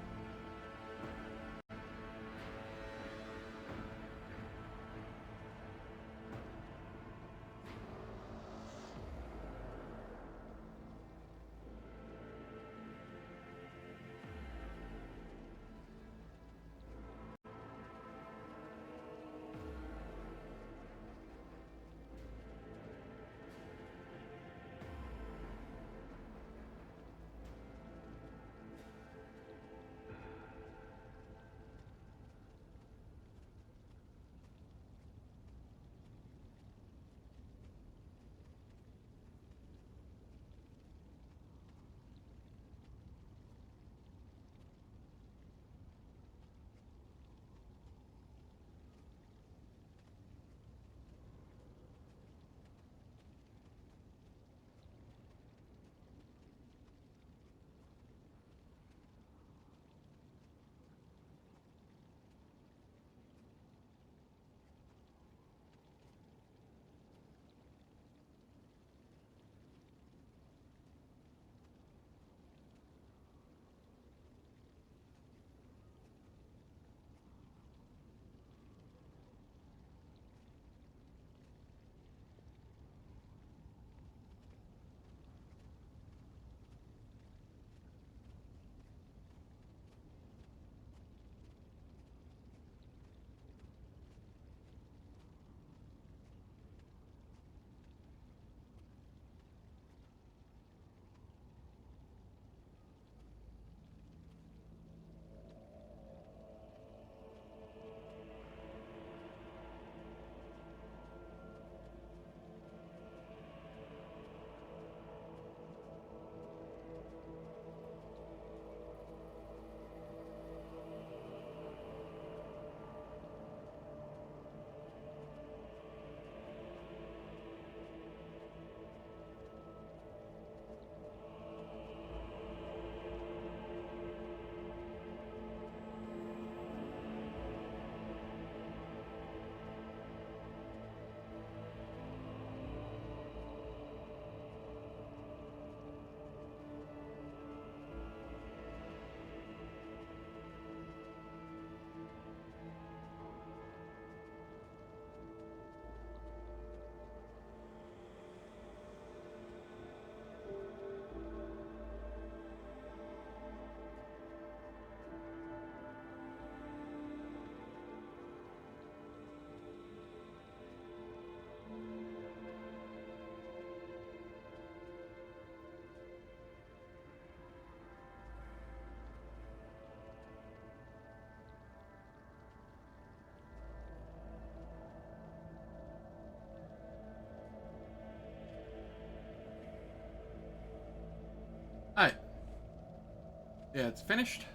Yeah, it's finished.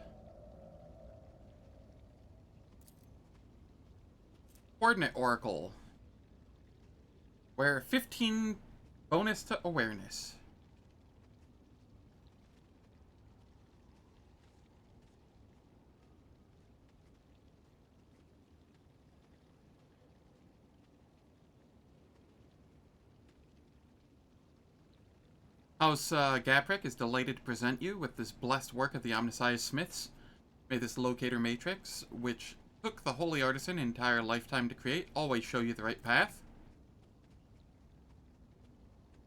Coordinate Oracle. Where 15 bonus to awareness. House Gaprick is delighted to present you with this blessed work of the Omniscience Smiths. May this locator matrix, which took the holy artisan an entire lifetime to create, always show you the right path.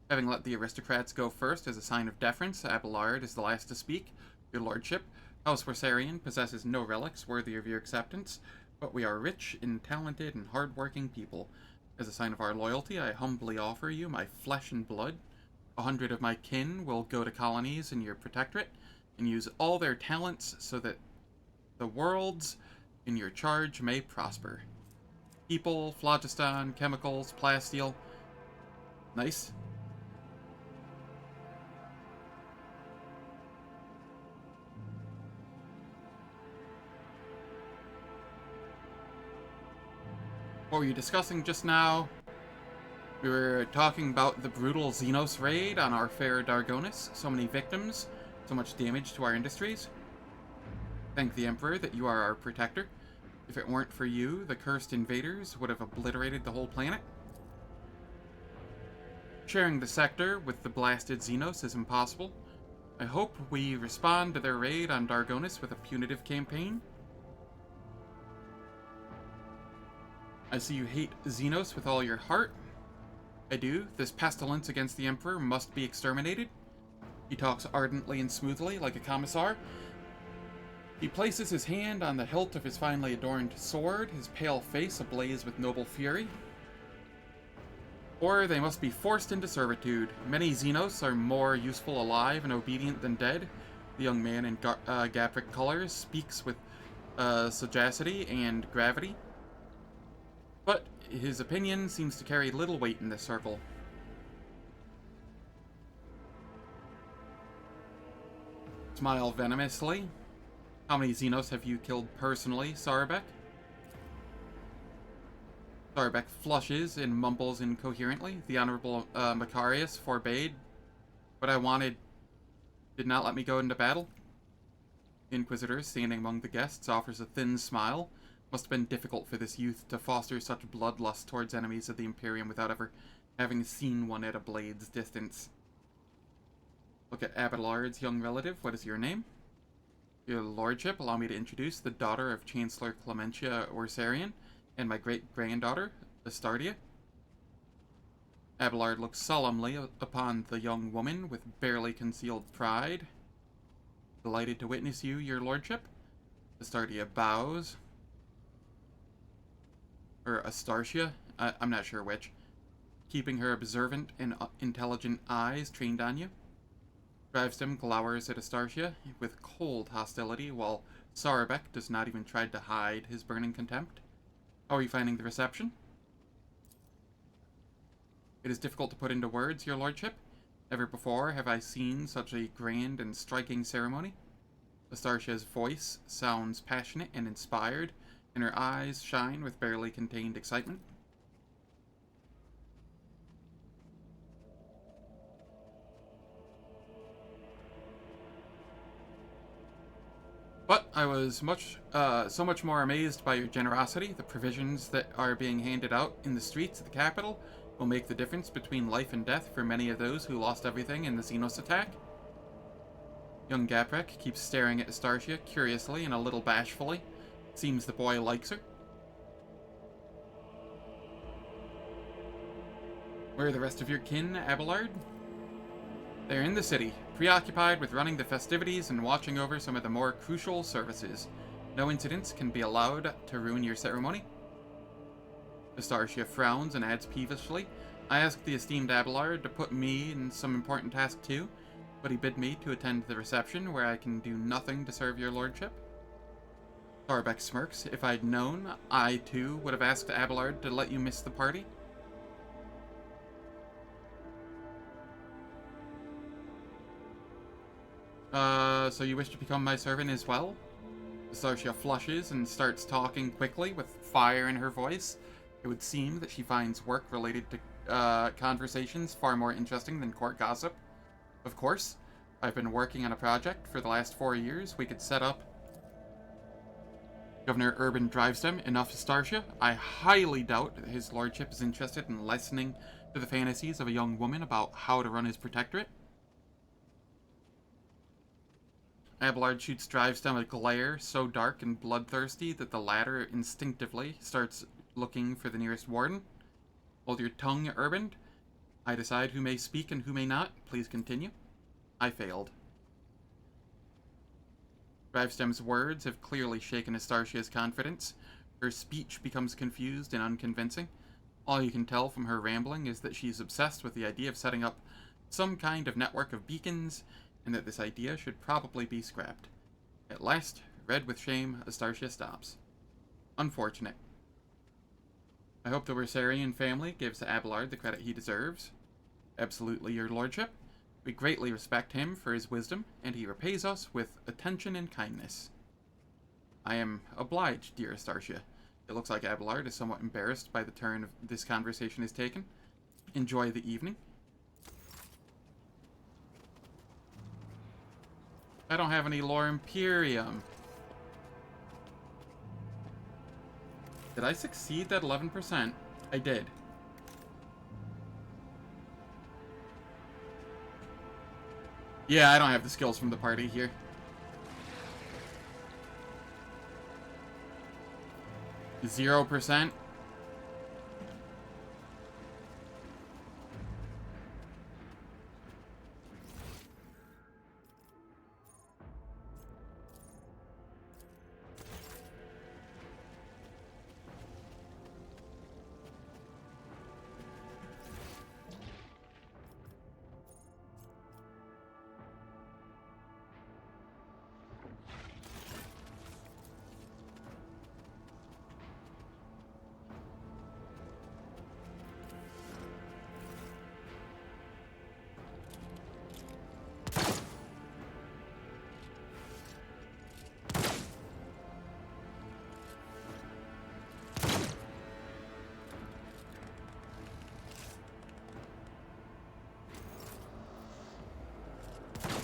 Having let the aristocrats go first as a sign of deference, Abelard is the last to speak. Your lordship, House Worsarian possesses no relics worthy of your acceptance, but we are rich in talented and hard-working people. As a sign of our loyalty, I humbly offer you my flesh and blood. 100 of my kin will go to colonies in your protectorate and use all their talents so that the worlds in your charge may prosper. People, phlogiston, chemicals, plasteel. Nice. What were you discussing just now? We were talking about the brutal Xenos raid on our fair Dargonus. So many victims, so much damage to our industries. Thank the Emperor that you are our protector. If it weren't for you, the cursed invaders would have obliterated the whole planet. Sharing the sector with the blasted Xenos is impossible. I hope we respond to their raid on Dargonus with a punitive campaign. I see you hate Xenos with all your heart. I do. This pestilence against the Emperor must be exterminated. He talks ardently and smoothly, like a commissar. He places his hand on the hilt of his finely adorned sword, his pale face ablaze with noble fury. Or they must be forced into servitude. Many Xenos are more useful alive and obedient than dead. The young man in Gapric colors speaks with sagacity and gravity. But his opinion seems to carry little weight in this circle. Smile venomously. How many Xenos have you killed personally, Sarabek? Sarabek flushes and mumbles incoherently. The Honorable Macarius forbade. What I wanted did not let me go into battle. The Inquisitor, standing among the guests, offers a thin smile. Must have been difficult for this youth to foster such bloodlust towards enemies of the Imperium without ever having seen one at a blade's distance. Look at Abelard's young relative. What is your name? Your lordship, allow me to introduce the daughter of Chancellor Clementia Worsarian and my great-granddaughter, Astardia. Abelard looks solemnly upon the young woman with barely concealed pride. Delighted to witness you, your lordship. Astardia bows. Or Astartia, I'm not sure which, keeping her observant and intelligent eyes trained on you. Drivestem glowers at Astartia with cold hostility, while Sarabek does not even try to hide his burning contempt. How are you finding the reception? It is difficult to put into words, your lordship. Never before have I seen such a grand and striking ceremony. Astartia's voice sounds passionate and inspired, and her eyes shine with barely contained excitement. But I was so much more amazed by your generosity. The provisions that are being handed out in the streets of the capital will make the difference between life and death for many of those who lost everything in the Xenos attack. Young Gaprek keeps staring at Astartia curiously and a little bashfully. Seems the boy likes her. Where are the rest of your kin, Abelard? They're in the city, preoccupied with running the festivities and watching over some of the more crucial services. No incidents can be allowed to ruin your ceremony. Astartia frowns and adds peevishly, I asked the esteemed Abelard to put me in some important task too, but he bid me to attend the reception where I can do nothing to serve your lordship. Sarabek smirks. If I'd known, I too would have asked Abelard to let you miss the party. So you wish to become my servant as well? Starshia flushes and starts talking quickly with fire in her voice. It would seem that she finds work related to conversations far more interesting than court gossip. Of course, I've been working on a project for the last 4 years. We could set up Governor Urban Drivestem enough Starshia. I highly doubt that his lordship is interested in listening to the fantasies of a young woman about how to run his protectorate. Abelard shoots Drivestem a glare so dark and bloodthirsty that the latter instinctively starts looking for the nearest warden. Hold your tongue, Urban. I decide who may speak and who may not. Please continue. I failed. Drivestem's words have clearly shaken Astarshia's confidence. Her speech becomes confused and unconvincing. All you can tell from her rambling is that she's obsessed with the idea of setting up some kind of network of beacons, and that this idea should probably be scrapped. At last, red with shame, Astartia stops. Unfortunate. I hope the Wersarian family gives Abelard the credit he deserves. Absolutely, your lordship. We greatly respect him for his wisdom, and he repays us with attention and kindness. I am obliged, dear Astartia. It looks like Abelard is somewhat embarrassed by the turn this conversation has taken. Enjoy the evening. I don't have any Lore Imperium. Did I succeed that 11%? I did. Yeah, I don't have the skills from the party here. %.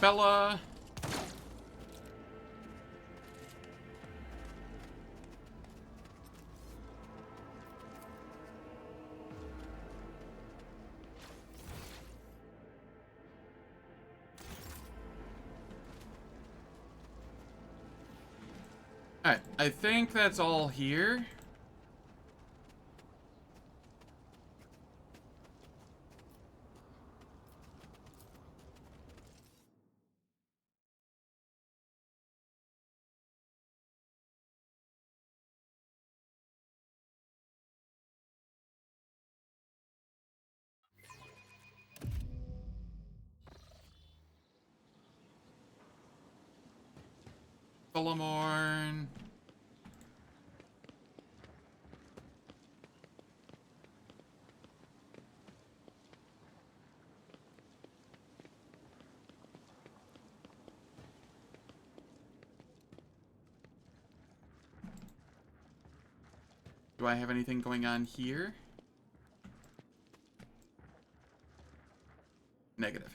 Bella. Alright, I think that's all here. Philomorn. Do I have anything going on here? Negative.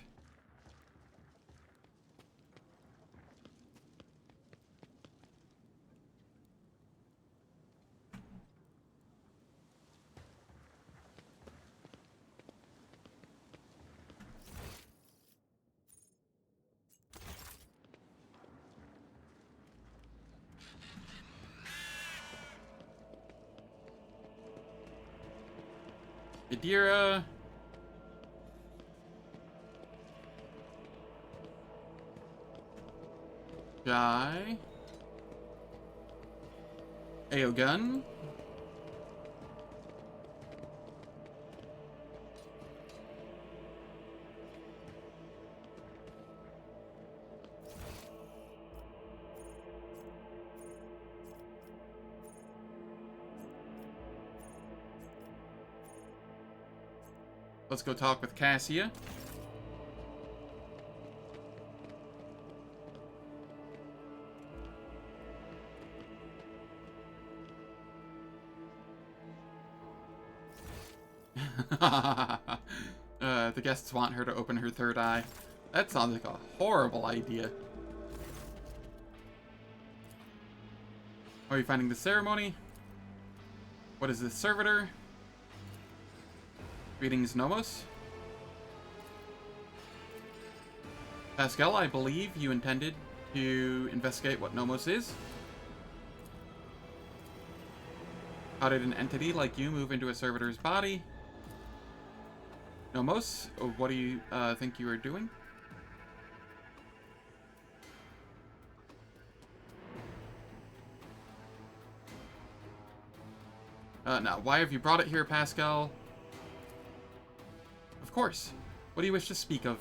Adira. Guy. Eogunn. Let's go talk with Cassia. The guests want her to open her third eye. That sounds like a horrible idea. Are you finding the ceremony? What is this servitor? Greetings, NomOS. Pascal, I believe you intended to investigate what NomOS is. How did an entity like you move into a servitor's body? NomOS, what do you think you are doing? Now, why have you brought it here, Pascal? Of course. What do you wish to speak of?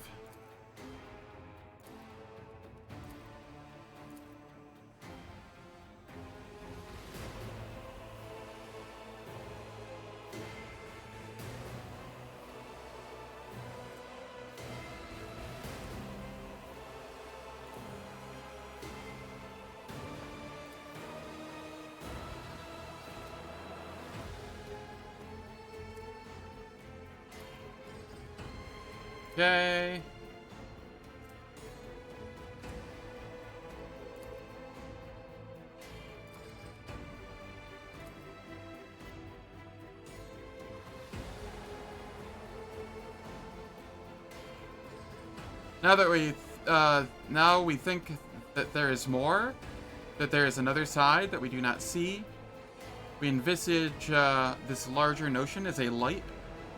Okay. Now we think that there is more, that there is another side that we do not see. We envisage this larger notion as a light,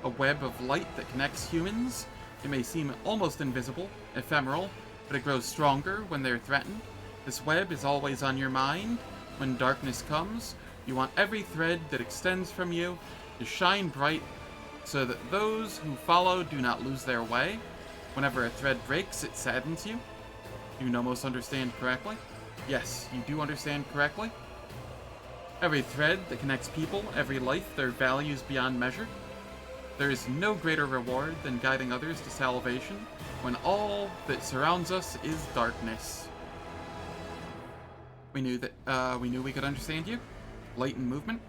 a web of light that connects humans. It may seem almost invisible, ephemeral, but it grows stronger when they're threatened. This web is always on your mind. When darkness comes, you want every thread that extends from you to shine bright so that those who follow do not lose their way. Whenever a thread breaks, it saddens you. Do NomOS understand correctly? Yes, you do understand correctly. Every thread that connects people, every life, their values beyond measure. There is no greater reward than guiding others to salvation when all that surrounds us is darkness. We knew we could understand you. Light and movement,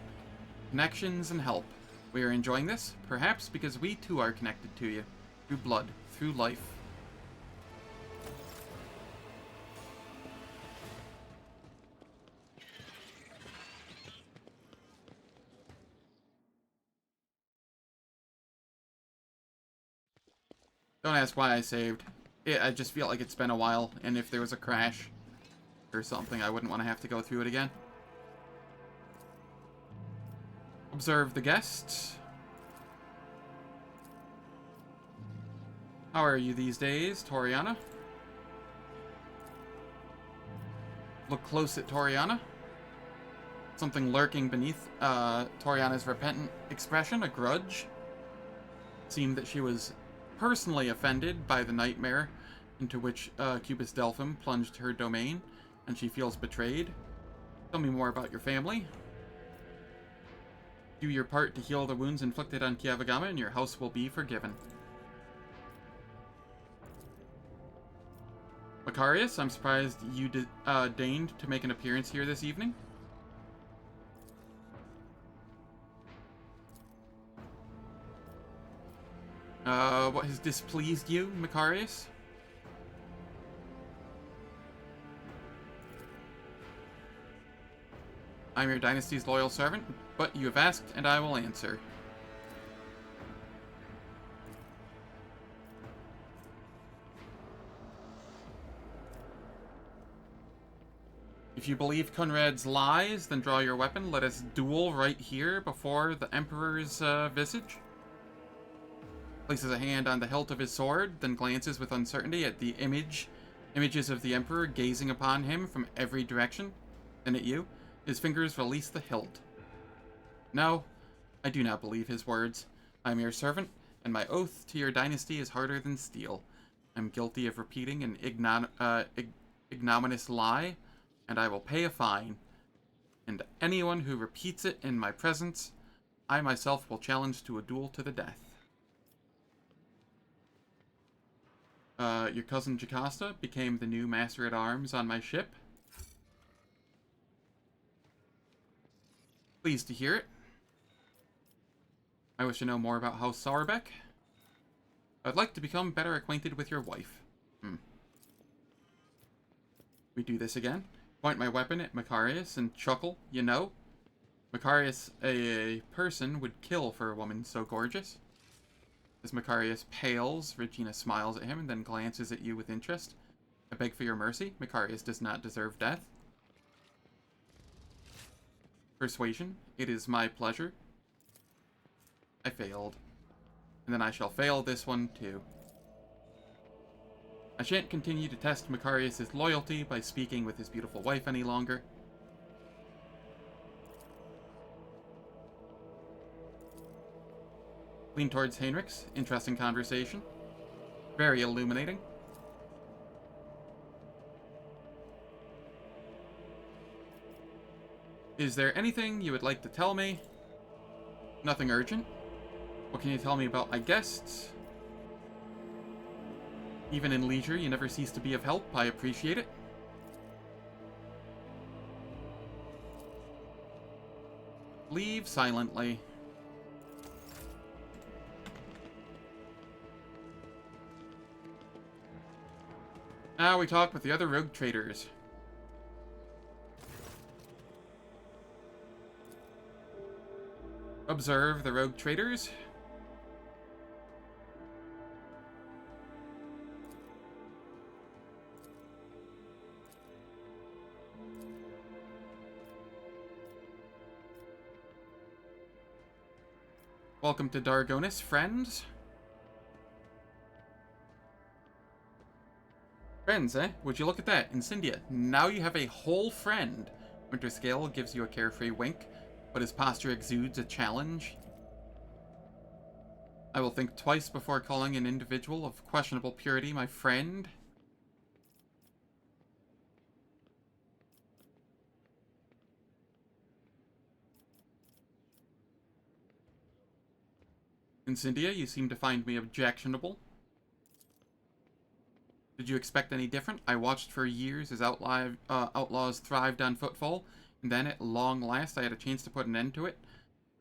connections and help. We are enjoying this, perhaps because we too are connected to you, through blood, through life. Don't ask why I saved. I just feel like it's been a while, and if there was a crash or something, I wouldn't want to have to go through it again. Observe the guests. How are you these days, Toriana? Look close at Toriana. Something lurking beneath Toriana's repentant expression, a grudge. Seemed that she was personally offended by the nightmare into which Cubus Delphim plunged her domain, and she feels betrayed. Tell me more about your family. Do your part to heal the wounds inflicted on Kiavagama, and your house will be forgiven. Macarius, I'm surprised you deigned to make an appearance here this evening. What has displeased you, Macarius? I'm your dynasty's loyal servant, but you have asked, and I will answer. If you believe Conrad's lies, then draw your weapon. Let us duel right here before the Emperor's visage. Places a hand on the hilt of his sword, then glances with uncertainty at the images of the Emperor gazing upon him from every direction. Then at you. His fingers release the hilt. No, I do not believe his words. I am your servant, and my oath to your dynasty is harder than steel. I'm guilty of repeating an ignominious lie, and I will pay a fine. And anyone who repeats it in my presence, I myself will challenge to a duel to the death. Your cousin Jocasta became the new master-at-arms on my ship. Pleased to hear it. I wish to know more about House Sauerbeck. I'd like to become better acquainted with your wife. We do this again. Point my weapon at Macarius and chuckle, you know. Macarius, a person, would kill for a woman so gorgeous. As Macarius pales, Regina smiles at him and then glances at you with interest. I beg for your mercy. Macarius does not deserve death. Persuasion. It is my pleasure. I failed. And then I shall fail this one too. I shan't continue to test Macarius' loyalty by speaking with his beautiful wife any longer. Lean towards Heinrichs. Interesting conversation. Very illuminating. Is there anything you would like to tell me? Nothing urgent. What can you tell me about my guests? Even in leisure, you never cease to be of help. I appreciate it. Leave silently. Now we talk with the other rogue traders. Observe the rogue traders. Welcome to Dargonus, friends. Friends, eh? Would you look at that? Incendia, now you have a whole friend. Winterscale gives you a carefree wink, but his posture exudes a challenge. I will think twice before calling an individual of questionable purity my friend. Incendia, you seem to find me objectionable. Did you expect any different? I watched for years as outlaws thrived on Footfall, and then at long last I had a chance to put an end to it.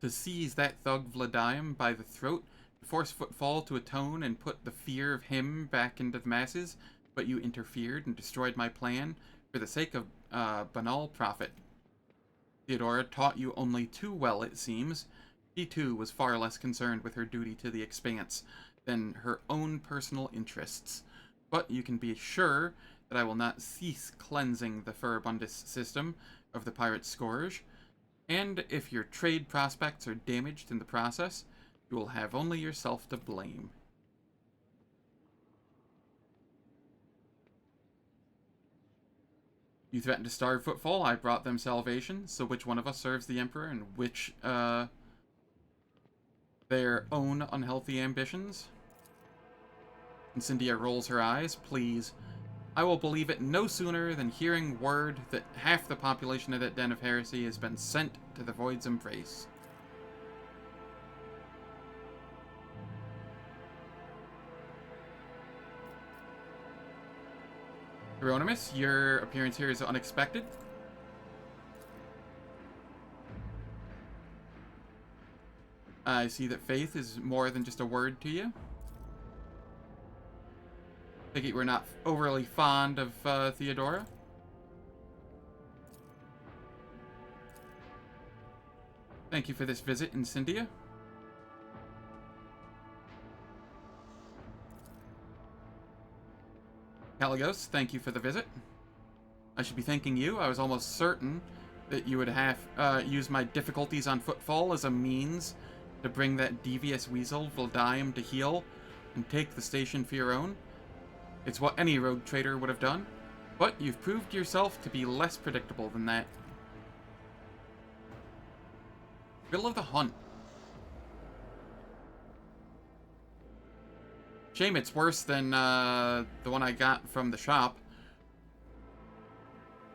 To seize that thug Vladium by the throat, to force Footfall to atone and put the fear of him back into the masses, but you interfered and destroyed my plan for the sake of banal profit. Theodora taught you only too well, it seems. She too was far less concerned with her duty to the Expanse than her own personal interests. But you can be sure that I will not cease cleansing the Furibundus system of the pirate scourge, and if your trade prospects are damaged in the process, you will have only yourself to blame. You threatened to starve Footfall, I brought them salvation, so which one of us serves the Emperor and which, their own unhealthy ambitions? Incendia rolls her eyes. Please. I will believe it no sooner than hearing word that half the population of that den of heresy has been sent to the Void's embrace. Hieronymus, your appearance here is unexpected. I see that faith is more than just a word to you. I think we're not overly fond of Theodora. Thank you for this visit, Incendia. Caligos, thank you for the visit. I should be thanking you. I was almost certain that you would have use my difficulties on Footfall as a means to bring that devious weasel Vladium to heel and take the station for your own. It's what any rogue trader would have done, but you've proved yourself to be less predictable than that. Middle of the hunt. Shame it's worse than the one I got from the shop.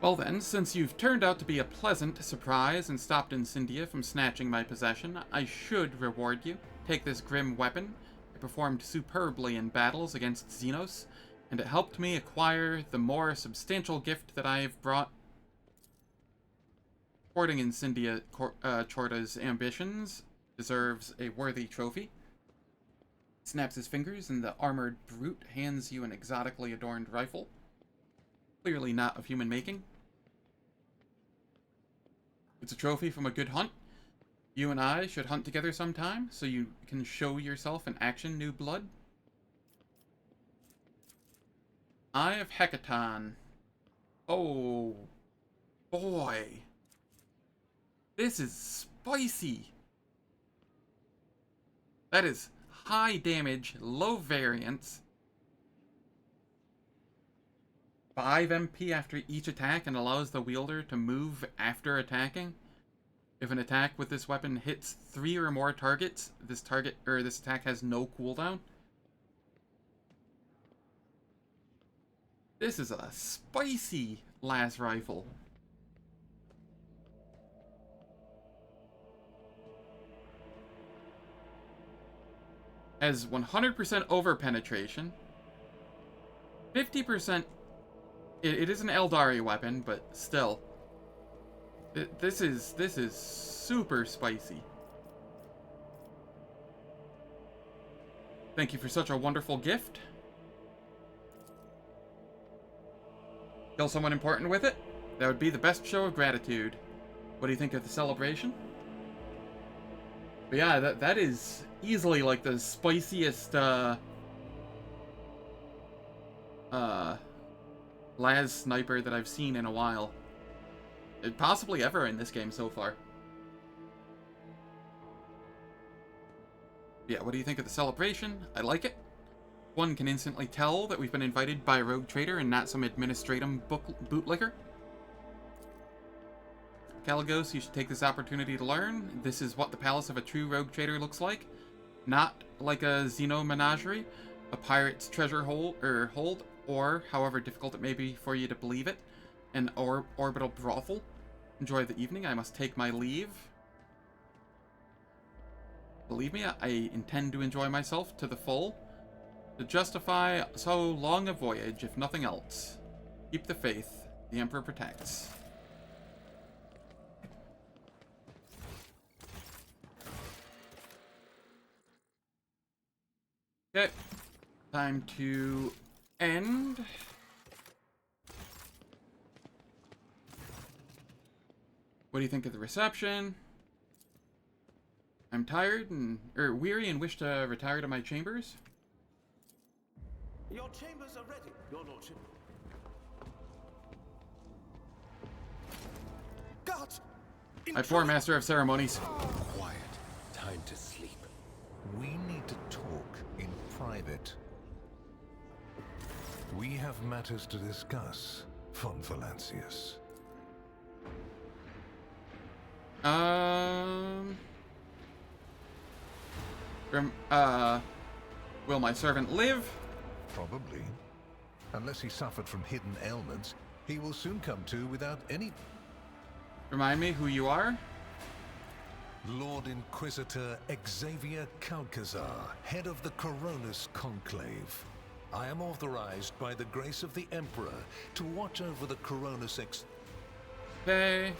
Well then, since you've turned out to be a pleasant surprise and stopped Incendia from snatching my possession, I should reward you. Take this grim weapon. It performed superbly in battles against Xenos, and it helped me acquire the more substantial gift that I've brought. Thwarting Incendia Chorta's ambitions deserves a worthy trophy. Snaps his fingers, and the armored brute hands you an exotically adorned rifle. Clearly not of human making. It's a trophy from a good hunt. You and I should hunt together sometime, so you can show yourself in action, new blood. Eye of Hecaton. Oh, boy. This is spicy. That is high damage, low variance. 5 MP after each attack and allows the wielder to move after attacking. If an attack with this weapon hits 3 or more targets, this attack has no cooldown. This is a spicy las rifle. Has 100% over penetration. 50%. It is an Eldari weapon, but still. This is super spicy. Thank you for such a wonderful gift. Kill someone important with it? That would be the best show of gratitude. What do you think of the celebration? But yeah, that is easily like the spiciest las sniper that I've seen in a while. Possibly ever in this game so far. Yeah, what do you think of the celebration? I like it. One can instantly tell that we've been invited by a rogue trader and not some administratum bootlicker. Calcazar, you should take this opportunity to learn. This is what the palace of a true rogue trader looks like. Not like a Xeno menagerie, a pirate's treasure hold, or however difficult it may be for you to believe it, an orbital brothel. Enjoy the evening. I must take my leave. Believe me, I intend to enjoy myself to the full. To justify so long a voyage, if nothing else. Keep the faith. The Emperor protects. Okay. Time to end. What do you think of the reception? I'm tired and weary and wish to retire to my chambers. Your chambers are ready, your lordship. Guards! My poor master of ceremonies. Quiet. Time to sleep. We need to talk in private. We have matters to discuss, von Valancius. Will my servant live? Probably. Unless he suffered from hidden ailments, he will soon come to without any... Remind me who you are? Lord Inquisitor Xavier Calcazar, head of the Coronis Conclave. I am authorized by the grace of the Emperor to watch over the Coronis Okay.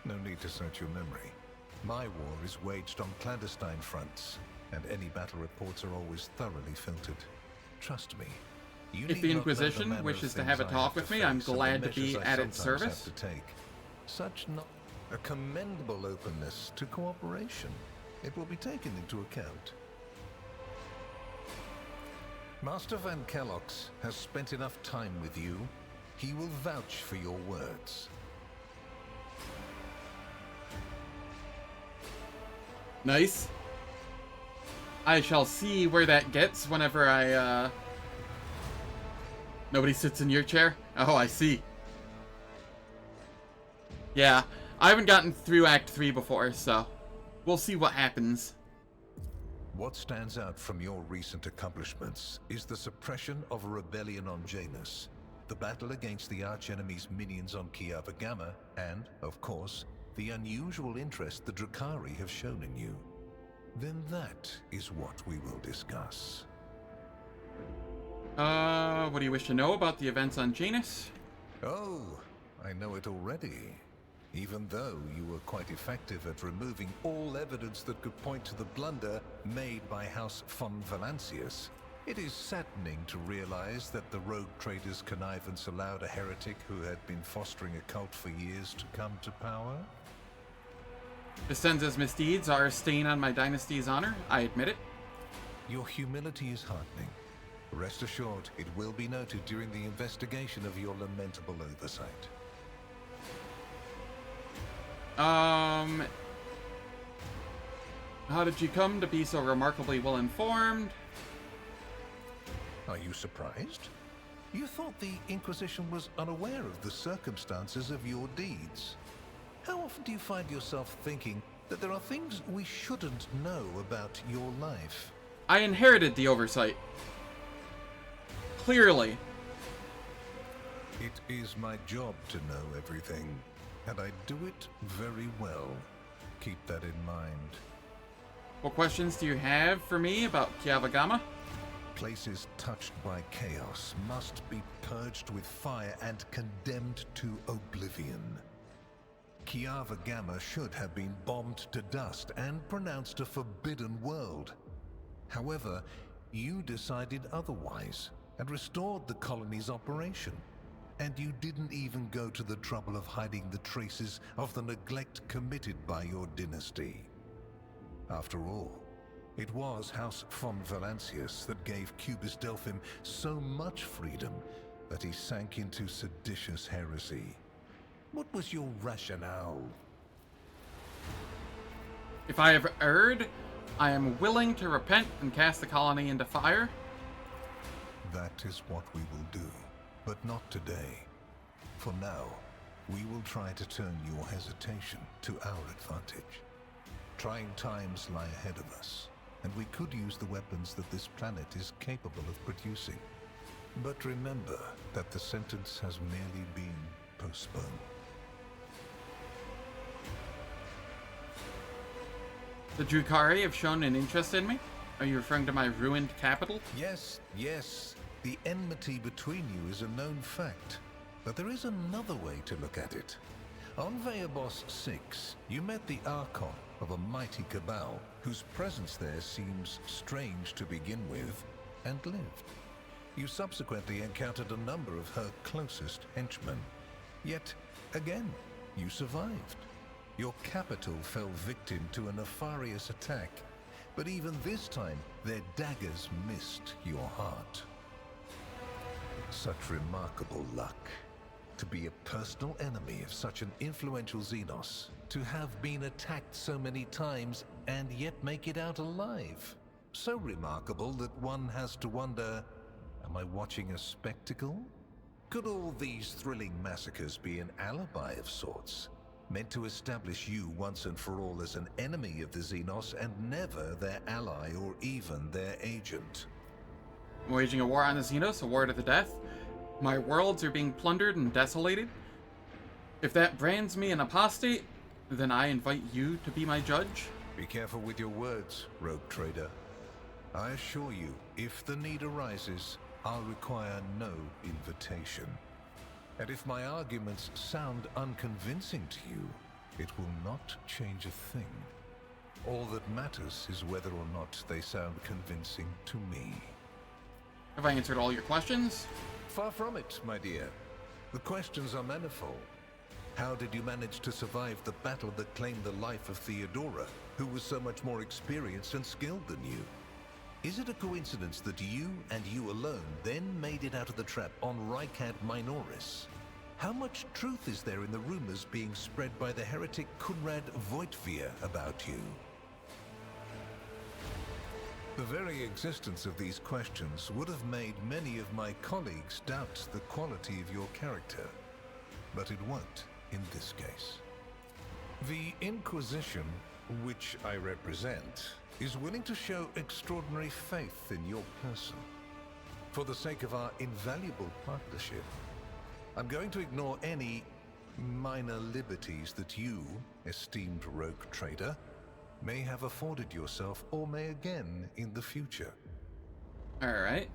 No need to search your memory. My war is waged on clandestine fronts, and any battle reports are always thoroughly filtered. Trust me. If the Inquisition wishes to have a talk with me, I'm glad to be at its service. Such not a commendable openness to cooperation. It will be taken into account. Master Van Kellox has spent enough time with you. He will vouch for your words. Nice. I shall see where that gets whenever I, Nobody sits in your chair? Oh, I see. Yeah, I haven't gotten through Act 3 before, so we'll see what happens. What stands out from your recent accomplishments is the suppression of a rebellion on Janus, the battle against the arch-enemy's minions on Kiava Gamma, and, of course, the unusual interest the Drukhari have shown in you. Then that is what we will discuss. What do you wish to know about the events on Janus? Oh, I know it already. even though you were quite effective at removing all evidence that could point to the blunder made by House von Valancius. It is saddening to realize that the rogue trader's connivance allowed a heretic who had been fostering a cult for years to come to power. Descenda's misdeeds are a stain on my dynasty's honor, I admit it. Your humility is heartening. Rest assured, it will be noted during the investigation of your lamentable oversight. How did you come to be so remarkably well informed? Are you surprised? You thought the Inquisition was unaware of the circumstances of your deeds. How often do you find yourself thinking that there are things we shouldn't know about your life? I inherited the oversight. Clearly. It is my job to know everything, and I do it very well. Keep that in mind. What questions do you have for me about Kiavagama? Places touched by chaos must be purged with fire and condemned to oblivion. Kiavagama should have been bombed to dust and pronounced a forbidden world. However, you decided otherwise and restored the colony's operation. And you didn't even go to the trouble of hiding the traces of the neglect committed by your dynasty. After all, it was House von Valancius that gave Cubus Delphim so much freedom that he sank into seditious heresy. What was your rationale? If I have erred, I am willing to repent and cast the colony into fire. That is what we will do, but not today. For now, we will try to turn your hesitation to our advantage. Trying times lie ahead of us, and we could use the weapons that this planet is capable of producing. But remember that the sentence has merely been postponed. The Drukhari have shown an interest in me? Are you referring to my ruined capital? Yes. The enmity between you is a known fact. But there is another way to look at it. On Veabos 6, you met the Archon of a mighty cabal, whose presence there seems strange to begin with, and lived. You subsequently encountered a number of her closest henchmen. Yet, again, you survived. Your capital fell victim to a nefarious attack, but even this time, their daggers missed your heart. Such remarkable luck. To be a personal enemy of such an influential Xenos, to have been attacked so many times and yet make it out alive. So remarkable that one has to wonder, am I watching a spectacle? Could all these thrilling massacres be an alibi of sorts, meant to establish you once and for all as an enemy of the Xenos and never their ally or even their agent? Waging a war on the Xenos, a war to the death? My worlds are being plundered and desolated? If that brands me an apostate, then I invite you to be my judge? Be careful with your words, rogue trader. I assure you, if the need arises, I'll require no invitation. And if my arguments sound unconvincing to you, it will not change a thing. All that matters is whether or not they sound convincing to me. Have I answered all your questions? Far from it, my dear. The questions are manifold. How did you manage to survive the battle that claimed the life of Theodora, who was so much more experienced and skilled than you? Is it a coincidence that you and you alone then made it out of the trap on Rykad Minoris? How much truth is there in the rumors being spread by the heretic Kunrad Voitvia about you? The very existence of these questions would have made many of my colleagues doubt the quality of your character, but it won't in this case. The Inquisition, which I represent, is willing to show extraordinary faith in your person. For the sake of our invaluable partnership, I'm going to ignore any minor liberties that you, esteemed rogue trader, may have afforded yourself or may again in the future. Alright.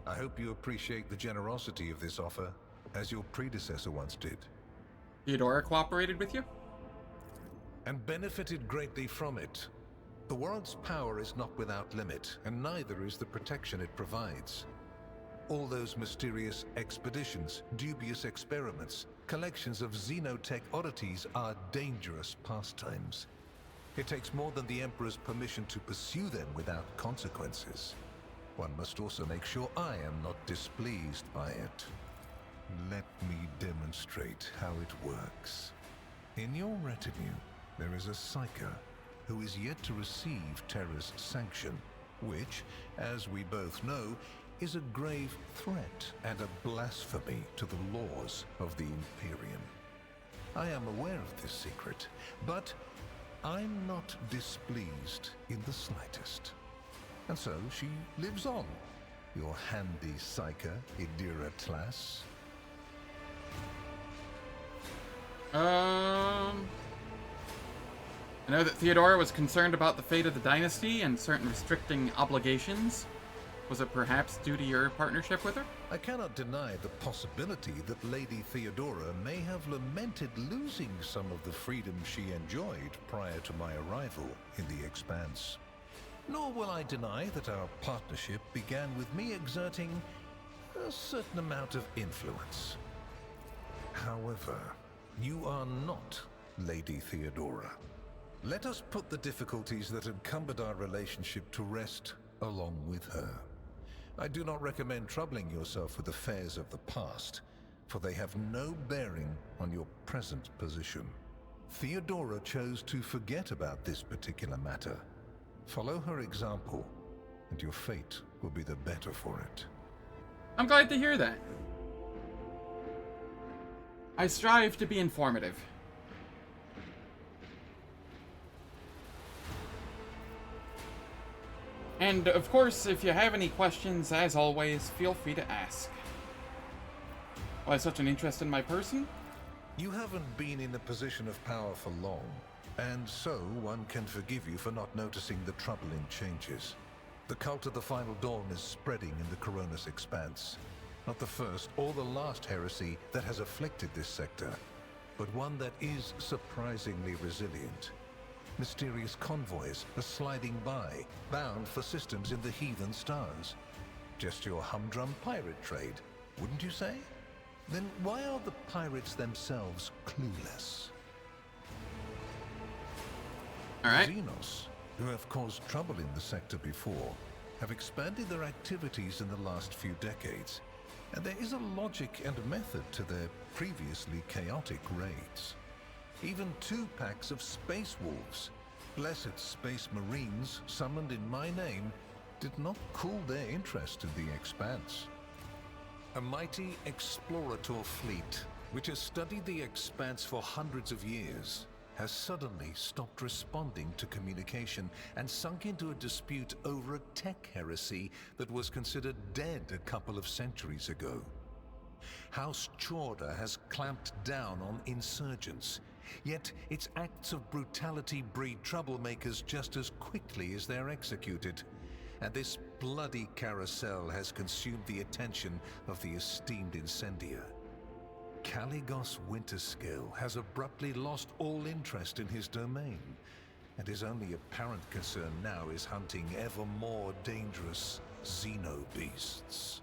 I hope you appreciate the generosity of this offer, as your predecessor once did. Theodora cooperated with you? And benefited greatly from it. The world's power is not without limit, and neither is the protection it provides. All those mysterious expeditions, dubious experiments, collections of xenotech oddities are dangerous pastimes. It takes more than the Emperor's permission to pursue them without consequences. One must also make sure I am not displeased by it. Let me demonstrate how it works. In your retinue, there is a Psyker who is yet to receive Terra's sanction, which, as we both know, is a grave threat and a blasphemy to the laws of the Imperium. I am aware of this secret, but I'm not displeased in the slightest. And so she lives on, your handy Psyker, Idira Tlass. I know that Theodora was concerned about the fate of the dynasty and certain restricting obligations. Was it perhaps due to your partnership with her? I cannot deny the possibility that Lady Theodora may have lamented losing some of the freedom she enjoyed prior to my arrival in the Expanse. Nor will I deny that our partnership began with me exerting a certain amount of influence. However, you are not Lady Theodora. Let us put the difficulties that encumbered our relationship to rest along with her. I do not recommend troubling yourself with affairs of the past, for they have no bearing on your present position. Theodora chose to forget about this particular matter. Follow her example, and your fate will be the better for it. I'm glad to hear that. I strive to be informative. And, of course, if you have any questions, as always, feel free to ask. Why such an interest in my person? You haven't been in a position of power for long, and so one can forgive you for not noticing the troubling changes. The cult of the Final Dawn is spreading in the Coronis Expanse. Not the first or the last heresy that has afflicted this sector, but one that is surprisingly resilient. Mysterious convoys are sliding by, bound for systems in the heathen stars. Just your humdrum pirate trade, wouldn't you say? Then why are the pirates themselves clueless? All right. Xenos, who have caused trouble in the sector before, have expanded their activities in the last few decades, and there is a logic and method to their previously chaotic raids. Even 2 packs of space wolves, blessed space marines summoned in my name, did not cool their interest in the Expanse. A mighty explorator fleet, which has studied the Expanse for hundreds of years, has suddenly stopped responding to communication and sunk into a dispute over a tech heresy that was considered dead a couple of centuries ago. House Chorda has clamped down on insurgents, yet its acts of brutality breed troublemakers just as quickly as they're executed. And this bloody carousel has consumed the attention of the esteemed incendiar. Caligos Winterscale has abruptly lost all interest in his domain, and his only apparent concern now is hunting ever more dangerous xenobeasts.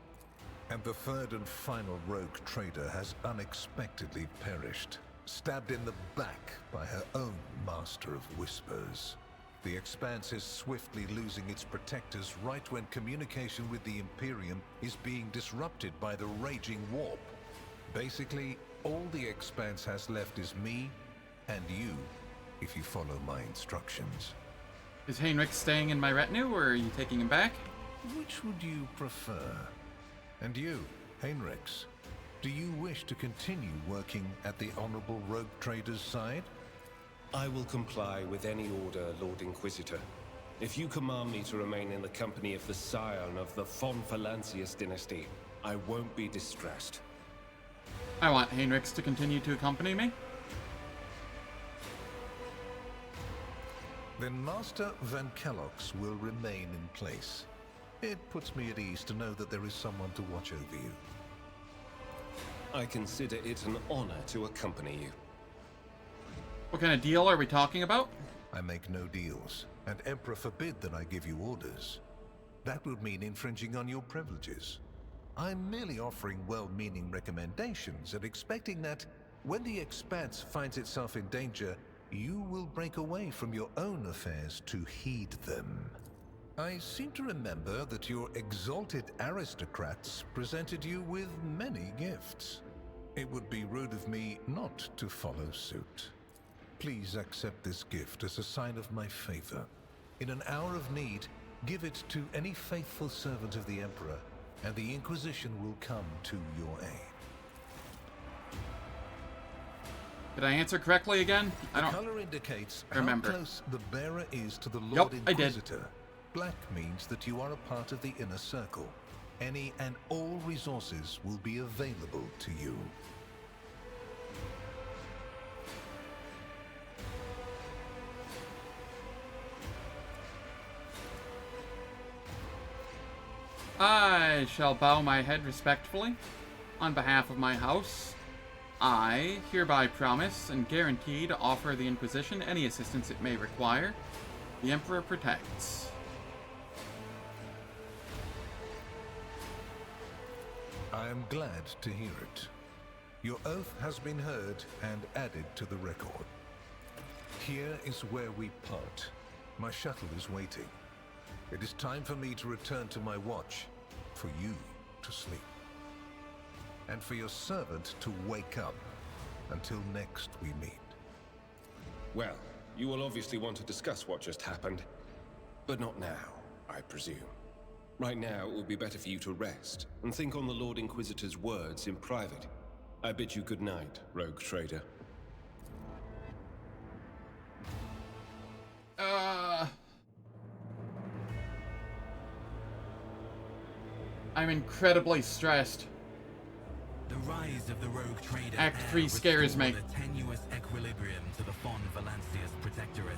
And the third and final rogue trader has unexpectedly perished, stabbed in the back by her own Master of Whispers. The Expanse is swiftly losing its protectors right when communication with the Imperium is being disrupted by the raging warp. Basically, all the Expanse has left is me and you, if you follow my instructions. Is Heinrich staying in my retinue, or are you taking him back? Which would you prefer? And you, Heinrichs, do you wish to continue working at the Honorable Rogue Trader's side? I will comply with any order, Lord Inquisitor. If you command me to remain in the company of the scion of the von Valancius dynasty, I won't be distressed. I want Heinrichs to continue to accompany me. Then Master Van Kellox will remain in place. It puts me at ease to know that there is someone to watch over you. I consider it an honor to accompany you. What kind of deal are we talking about? I make no deals, and Emperor forbid that I give you orders. That would mean infringing on your privileges. I'm merely offering well-meaning recommendations and expecting that when the Expanse finds itself in danger, you will break away from your own affairs to heed them. I seem to remember that your exalted aristocrats presented you with many gifts. It would be rude of me not to follow suit. Please accept this gift as a sign of my favor. In an hour of need, give it to any faithful servant of the Emperor, and the Inquisition will come to your aid. Did I answer correctly again? I don't color indicates remember. How close the bearer is to the Lord Inquisitor. I did. Black means that you are a part of the inner circle. Any and all resources will be available to you. I shall bow my head respectfully. On behalf of my house, I hereby promise and guarantee to offer the Inquisition any assistance it may require. The Emperor protects. I am glad to hear it. Your oath has been heard and added to the record. Here is where we part. My shuttle is waiting. It is time for me to return to my watch, for you to sleep, and for your servant to wake up. Until next we meet. Well, you will obviously want to discuss what just happened, but not now, I presume. Right now, it would be better for you to rest and think on the Lord Inquisitor's words in private. I bid you good night, rogue trader. I'm incredibly stressed. The rise of the rogue trader Act 3 scares me. the tenuous equilibrium to the Fon Valancius Protectorate.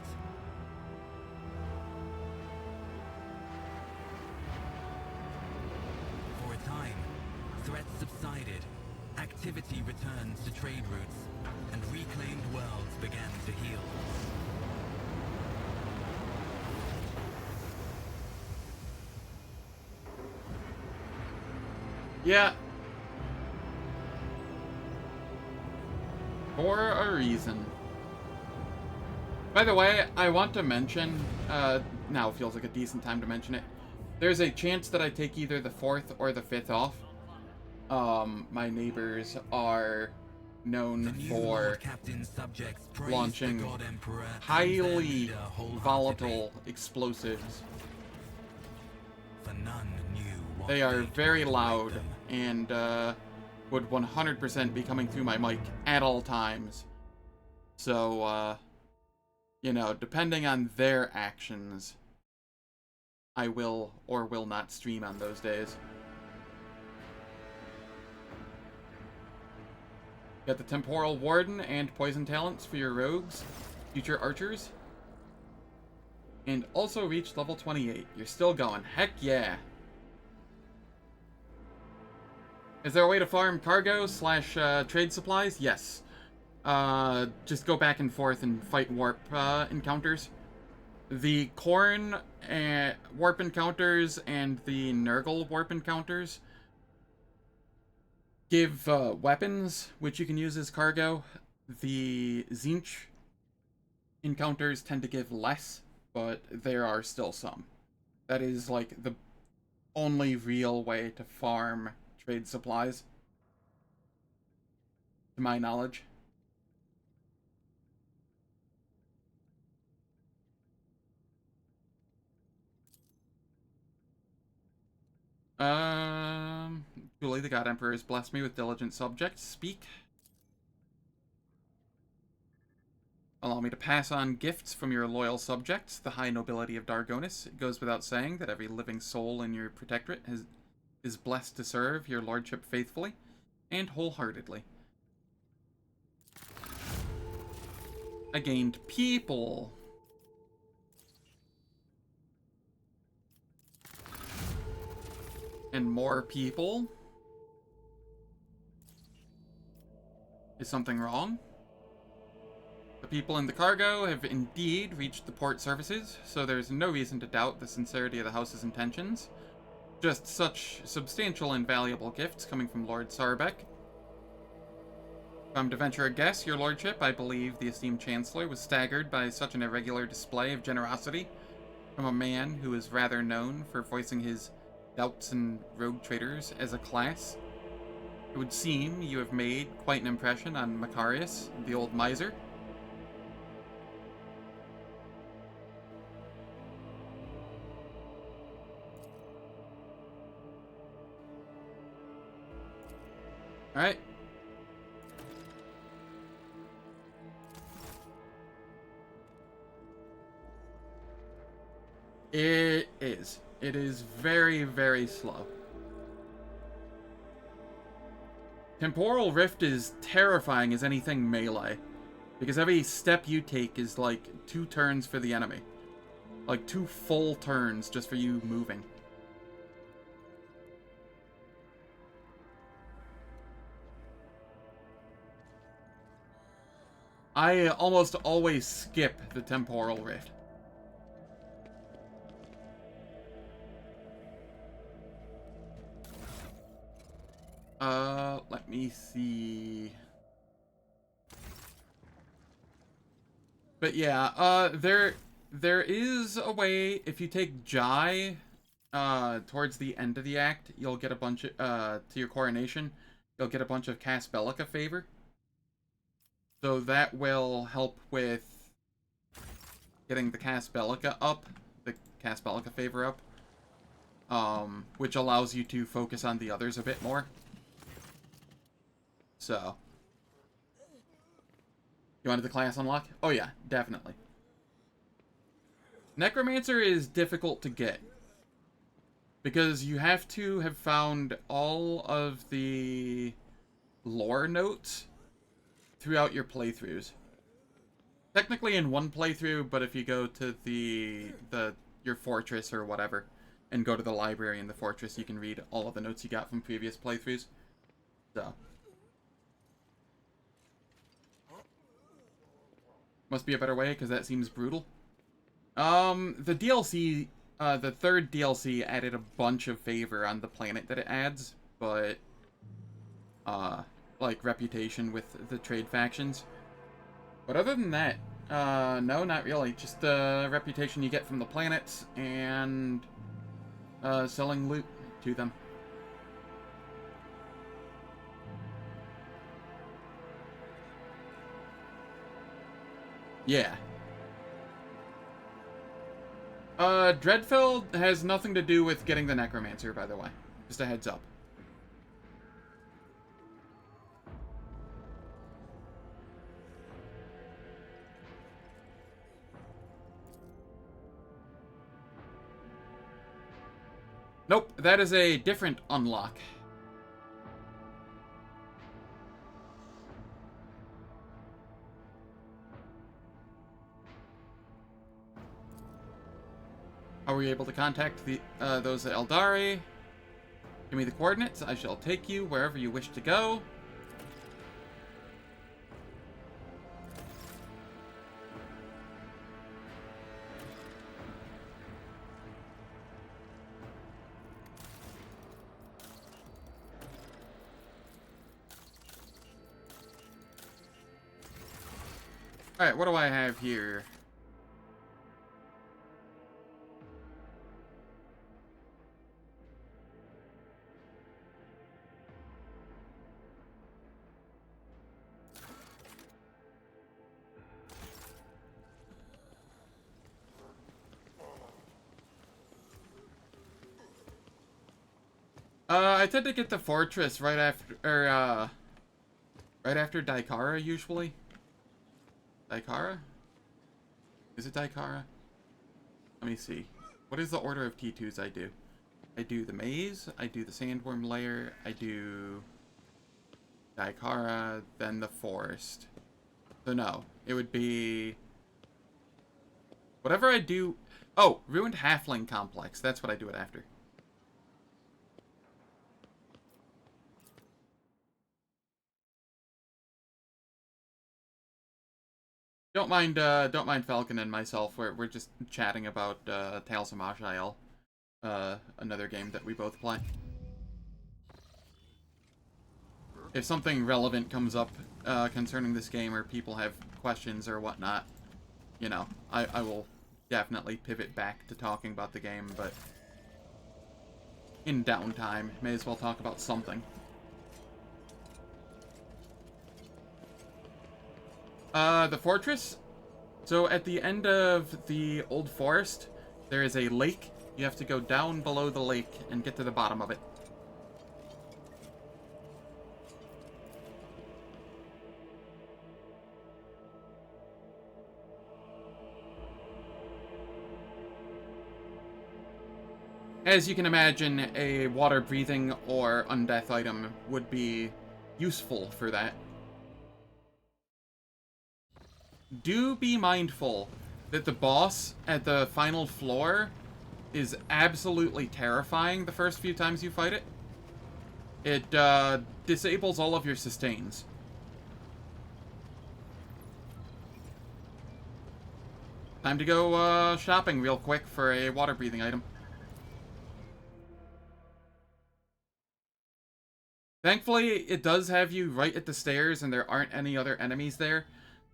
For a time, threats subsided, activity returned to trade routes, and reclaimed worlds began to heal. Yeah. For a reason. By the way, I want to mention, now feels like a decent time to mention it. There's a chance that I take either the 4th or the 5th off. My neighbors are known for launching highly volatile explosives. They are very loud and would 100% be coming through my mic at all times. So, you know, depending on their actions, I will or will not stream on those days. Got the Temporal Warden and Poison talents for your rogues, future archers. And also reached level 28. You're still going. Heck yeah. Is there a way to farm cargo / trade supplies? Yes. Just go back and forth and fight warp encounters. The Khorne warp encounters and the Nurgle warp encounters give weapons, which you can use as cargo. The Tzeentch encounters tend to give less, but there are still some. That is like the only real way to farm trade supplies, to my knowledge. Julie, the God Emperor, has blessed me with diligent subjects. Speak. Allow me to pass on gifts from your loyal subjects, the high nobility of Dargonus. It goes without saying that every living soul in your protectorate is blessed to serve your lordship faithfully and wholeheartedly. I gained people. And more people. Is something wrong? The people in the cargo have indeed reached the port services, so there's no reason to doubt the sincerity of the house's intentions. Just such substantial and valuable gifts coming from Lord Sarbek. If I'm to venture a guess, your lordship, I believe the esteemed Chancellor was staggered by such an irregular display of generosity from a man who is rather known for voicing his doubts and rogue traders as a class. It would seem you have made quite an impression on Macarius, the old miser. Alright. It is. It is very, very slow. Temporal Rift is terrifying as anything melee, because every step you take is like 2 turns for the enemy. Like 2 full turns just for you moving. I almost always skip the Temporal Rift. Let me see. But yeah, there is a way, if you take Jai, towards the end of the act, you'll get a bunch of, to your coronation, you'll get a bunch of Cas Bellica favor. So that will help with getting the Cas Bellica up, the Cas Bellica favor up, which allows you to focus on the others a bit more. So, you wanted the class unlock? Oh yeah, definitely. Necromancer is difficult to get, because you have to have found all of the lore notes throughout your playthroughs. Technically in one playthrough, but if you go to your fortress or whatever, and go to the library in the fortress, you can read all of the notes you got from previous playthroughs. So. Must be a better way, because that seems brutal. The DLC, the third DLC added a bunch of favor on the planet that it adds, but, like, reputation with the trade factions. But other than that, no, not really. Just the reputation you get from the planets, and, selling loot to them. Yeah. Dreadfeld has nothing to do with getting the Necromancer, by the way. Just a heads up. Nope, that is a different unlock. Are we able to contact the those at Eldari? Give me the coordinates. I shall take you wherever you wish to go. Alright, what do I have here? I tend to get the fortress right after Daikara, usually. Daikara? Is it Daikara? Let me see. What is the order of T2s I do? I do the maze, I do the sandworm lair, I do Daikara, then the forest. So no, it would be whatever I do. Oh, Ruined Halfling Complex. That's what I do it after. Don't mind Falcon and myself. We're just chatting about Tales of Maj'El, another game that we both play. If something relevant comes up concerning this game, or people have questions or whatnot, you know, I will definitely pivot back to talking about the game, but in downtime, may as well talk about something. The fortress. So at the end of the old forest, there is a lake. You have to go down below the lake and get to the bottom of it. As you can imagine, a water-breathing or undeath item would be useful for that. Do be mindful that the boss at the final floor is absolutely terrifying the first few times you fight it. It disables all of your sustains. Time to go shopping real quick for a water-breathing item. Thankfully, it does have you right at the stairs and there aren't any other enemies there.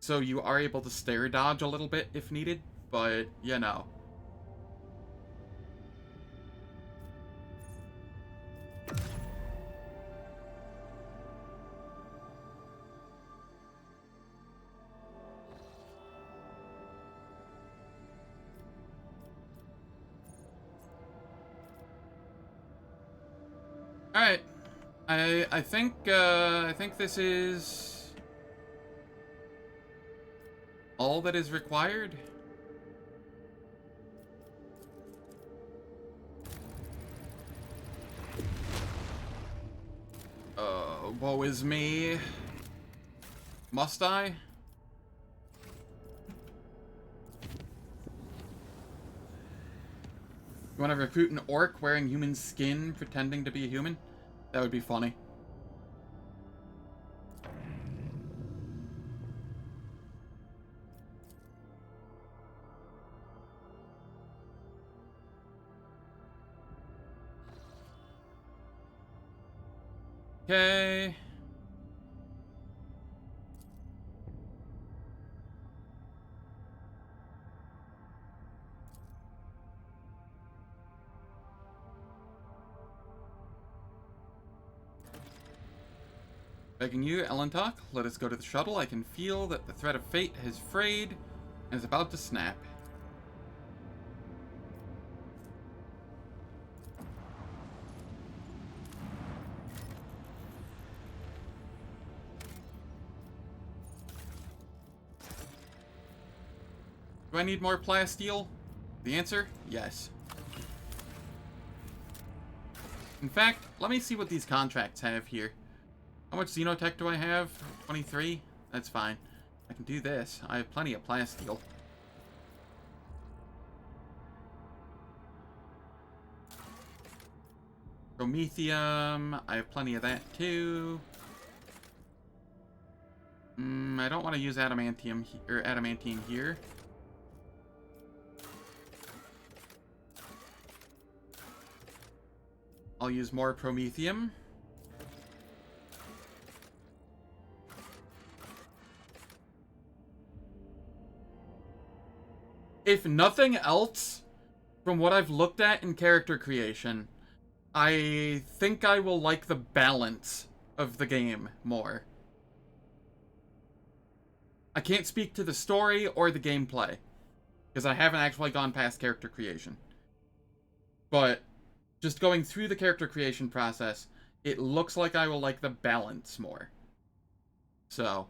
So you are able to stair dodge a little bit if needed, but, you know. Alright. I think this is all that is required. Woe is me. Must I? You want to recruit an orc wearing human skin, pretending to be a human? That would be funny. Okay. Begging you, Elentok, let us go to the shuttle. I can feel that the thread of fate has frayed and is about to snap. Do I need more plasteel? The answer? Yes. In fact, let me see what these contracts have here. How much Xenotech do I have? 23? That's fine. I can do this. I have plenty of plasteel. Promethium. I have plenty of that too. I don't want to use adamantium or adamantine here. I'll use more promethium. If nothing else, from what I've looked at in character creation, I think I will like the balance of the game more. I can't speak to the story or the gameplay, because I haven't actually gone past character creation. But just going through the character creation process, it looks like I will like the balance more. So.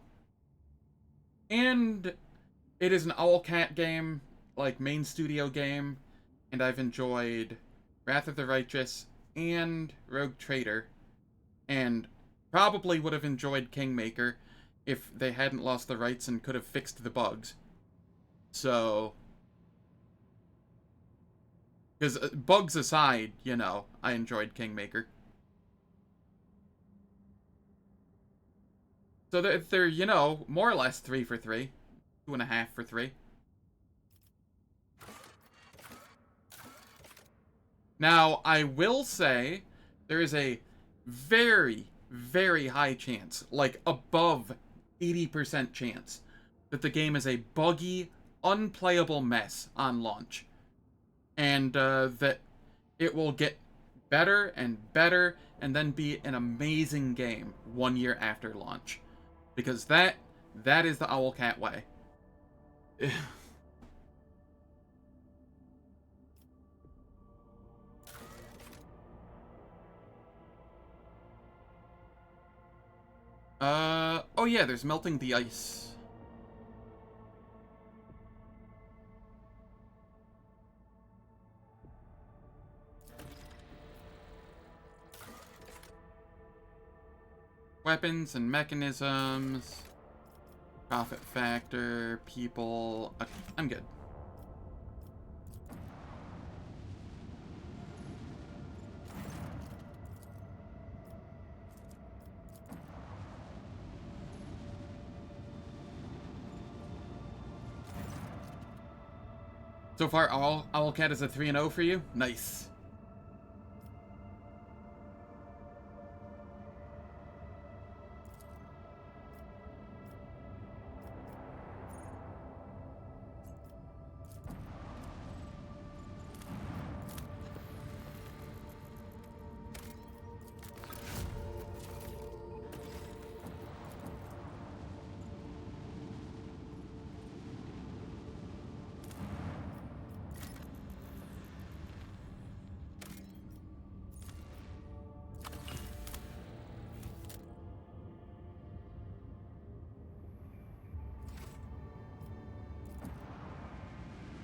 And it is an Owlcat game, like main studio game, and I've enjoyed Wrath of the Righteous and Rogue Trader, and probably would have enjoyed Kingmaker if they hadn't lost the rights and could have fixed the bugs. So, because bugs aside, you know, I enjoyed Kingmaker. So they're, you know, more or less 3 for 3. 2.5 for 3. Now, I will say there is a very, very high chance, like above 80% chance, that the game is a buggy, unplayable mess on launch. And that it will get better and better and then be an amazing game 1 year after launch. Because that is the Owlcat way. Oh yeah, there's melting the ice. Weapons and mechanisms. Profit factor, people. Okay, I'm good. So far, Owlcat is a 3-0 for you? Nice.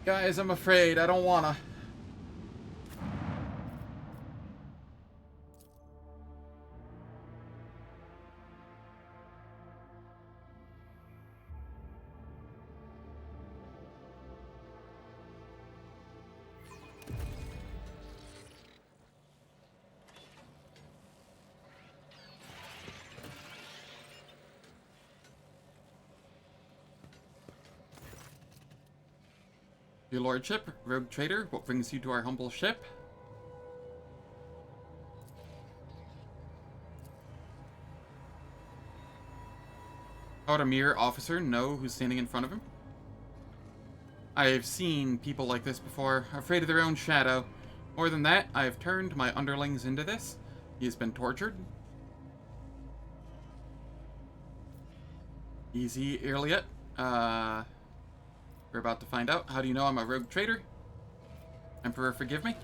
Guys, I'm afraid. I don't wanna. Your lordship, rogue trader, what brings you to our humble ship? How would a mere officer know who's standing in front of him? I have seen people like this before, afraid of their own shadow. More than that, I have turned my underlings into this. He has been tortured. Easy, Yrliet. We're about to find out. How do you know I'm a rogue trader? Emperor, forgive me?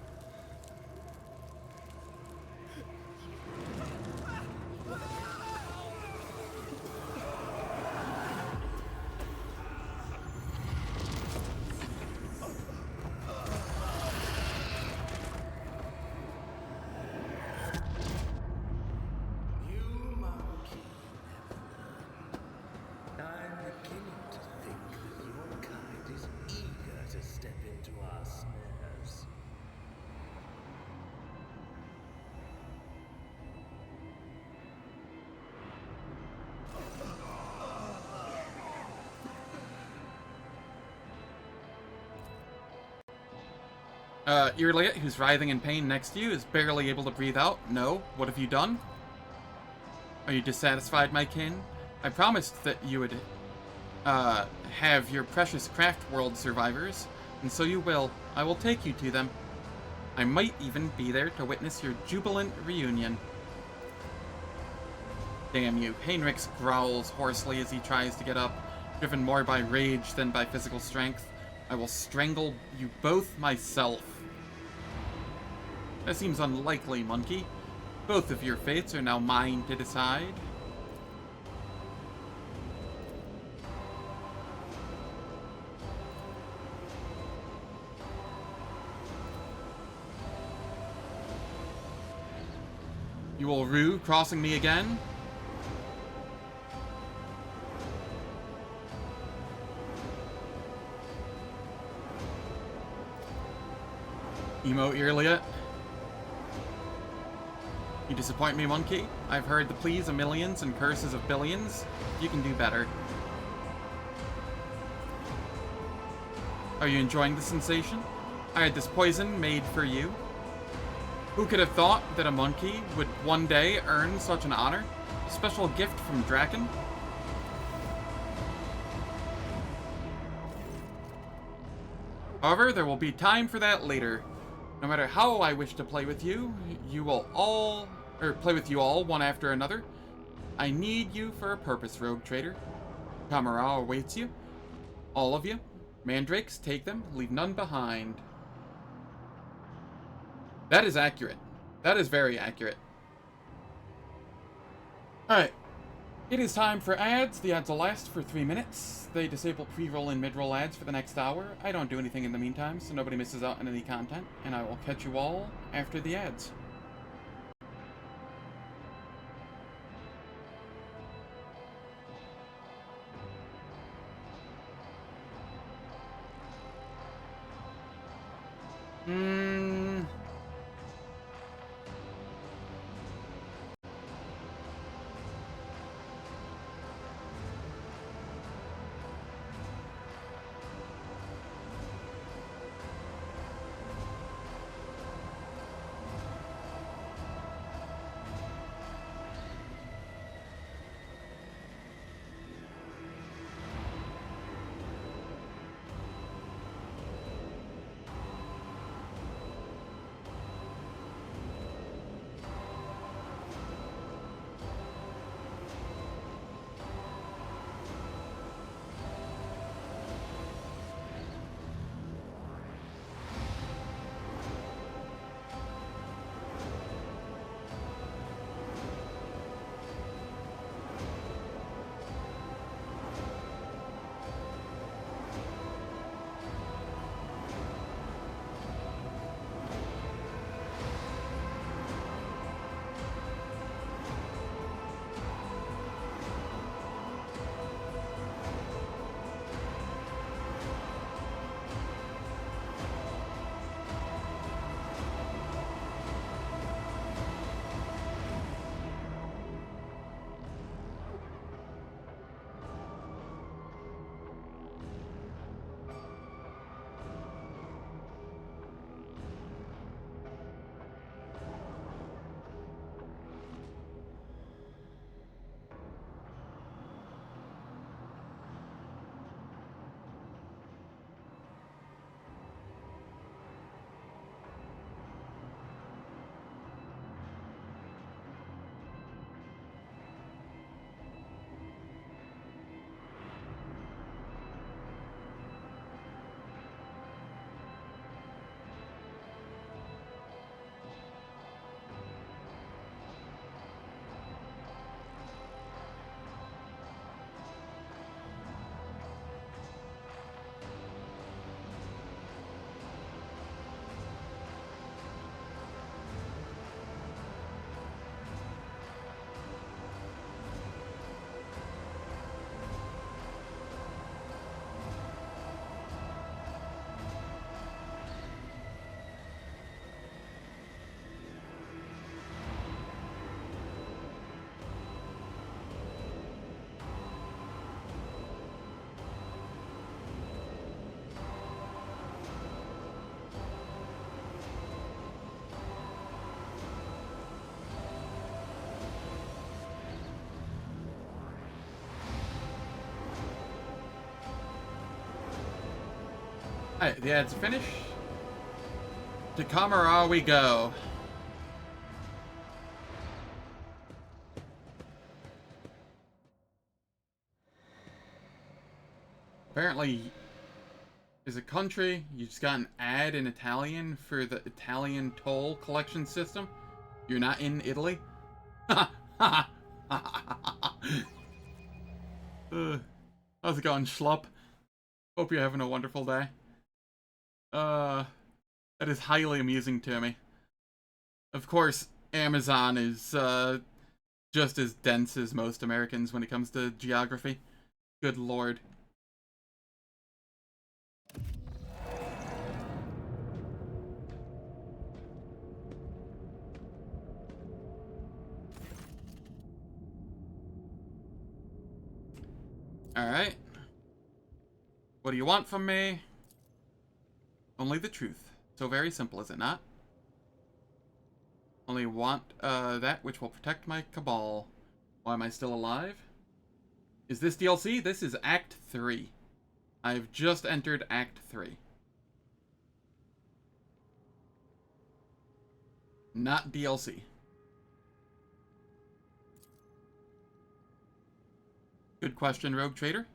Yrliet, who's writhing in pain next to you, is barely able to breathe out. No. What have you done? Are you dissatisfied, my kin? I promised that you would, have your precious craft world survivors, and so you will. I will take you to them. I might even be there to witness your jubilant reunion. Damn you. Heinrichs growls hoarsely as he tries to get up, driven more by rage than by physical strength. I will strangle you both myself. That seems unlikely, monkey. Both of your fates are now mine to decide. You will rue crossing me again? Emo Yrliet. You disappoint me, monkey. I've heard the pleas of millions and curses of billions. You can do better. Are you enjoying the sensation? I had this poison made for you. Who could have thought that a monkey would one day earn such an honor? A special gift from Draken? However, there will be time for that later. No matter how I wish to play with you, play with you all, one after another. I need you for a purpose, rogue trader. Kamara awaits you. All of you. Mandrakes, take them. Leave none behind. That is accurate. That is very accurate. Alright. It is time for ads. The ads will last for 3 minutes. They disable pre-roll and mid-roll ads for the next hour. I don't do anything in the meantime, so nobody misses out on any content. And I will catch you all after the ads. Alright, the ads are finished. To Kamara we go. Apparently, as a country, you just got an ad in Italian for the Italian toll collection system. You're not in Italy? How's it going, schlup? Hope you're having a wonderful day. That is highly amusing to me. Of course, Amazon is, just as dense as most Americans when it comes to geography. Good lord. Alright. What do you want from me? Only the truth. So very simple, is it not? Only want that which will protect my cabal. Why am I still alive? Is this DLC? This is Act 3. I've just entered Act 3. Not DLC. Good question, Rogue Trader.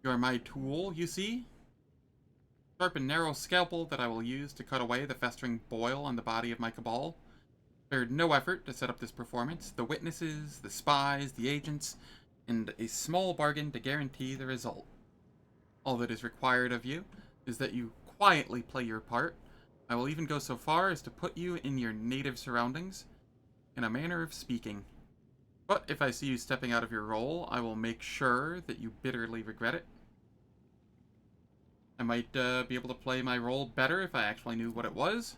You are my tool, you see? Sharp and narrow scalpel that I will use to cut away the festering boil on the body of my cabal. Spared no effort to set up this performance. The witnesses, the spies, the agents, and a small bargain to guarantee the result. All that is required of you is that you quietly play your part. I will even go so far as to put you in your native surroundings, in a manner of speaking. But if I see you stepping out of your role, I will make sure that you bitterly regret it. I might be able to play my role better if I actually knew what it was.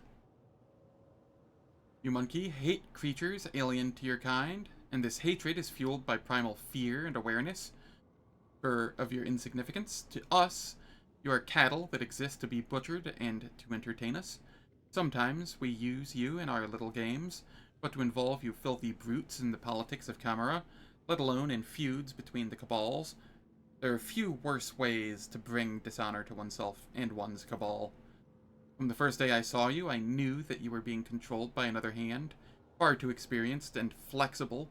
You monkey hate creatures alien to your kind, and this hatred is fueled by primal fear and awareness of your insignificance. To us, you are cattle that exist to be butchered and to entertain us. Sometimes we use you in our little games, but to involve you filthy brutes in the politics of Camera, let alone in feuds between the cabals, there are few worse ways to bring dishonor to oneself and one's cabal. From the first day I saw you, I knew that you were being controlled by another hand, far too experienced and flexible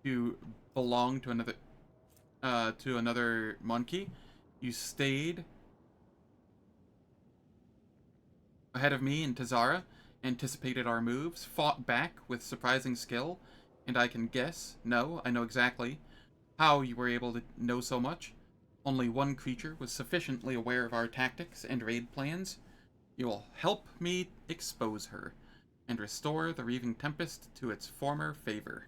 to belong to another monkey. You stayed ahead of me in Tazara, anticipated our moves, fought back with surprising skill, and I can guess, no, I know exactly, how you were able to know so much. Only one creature was sufficiently aware of our tactics and raid plans. You will help me expose her, and restore the Reaving Tempest to its former favor.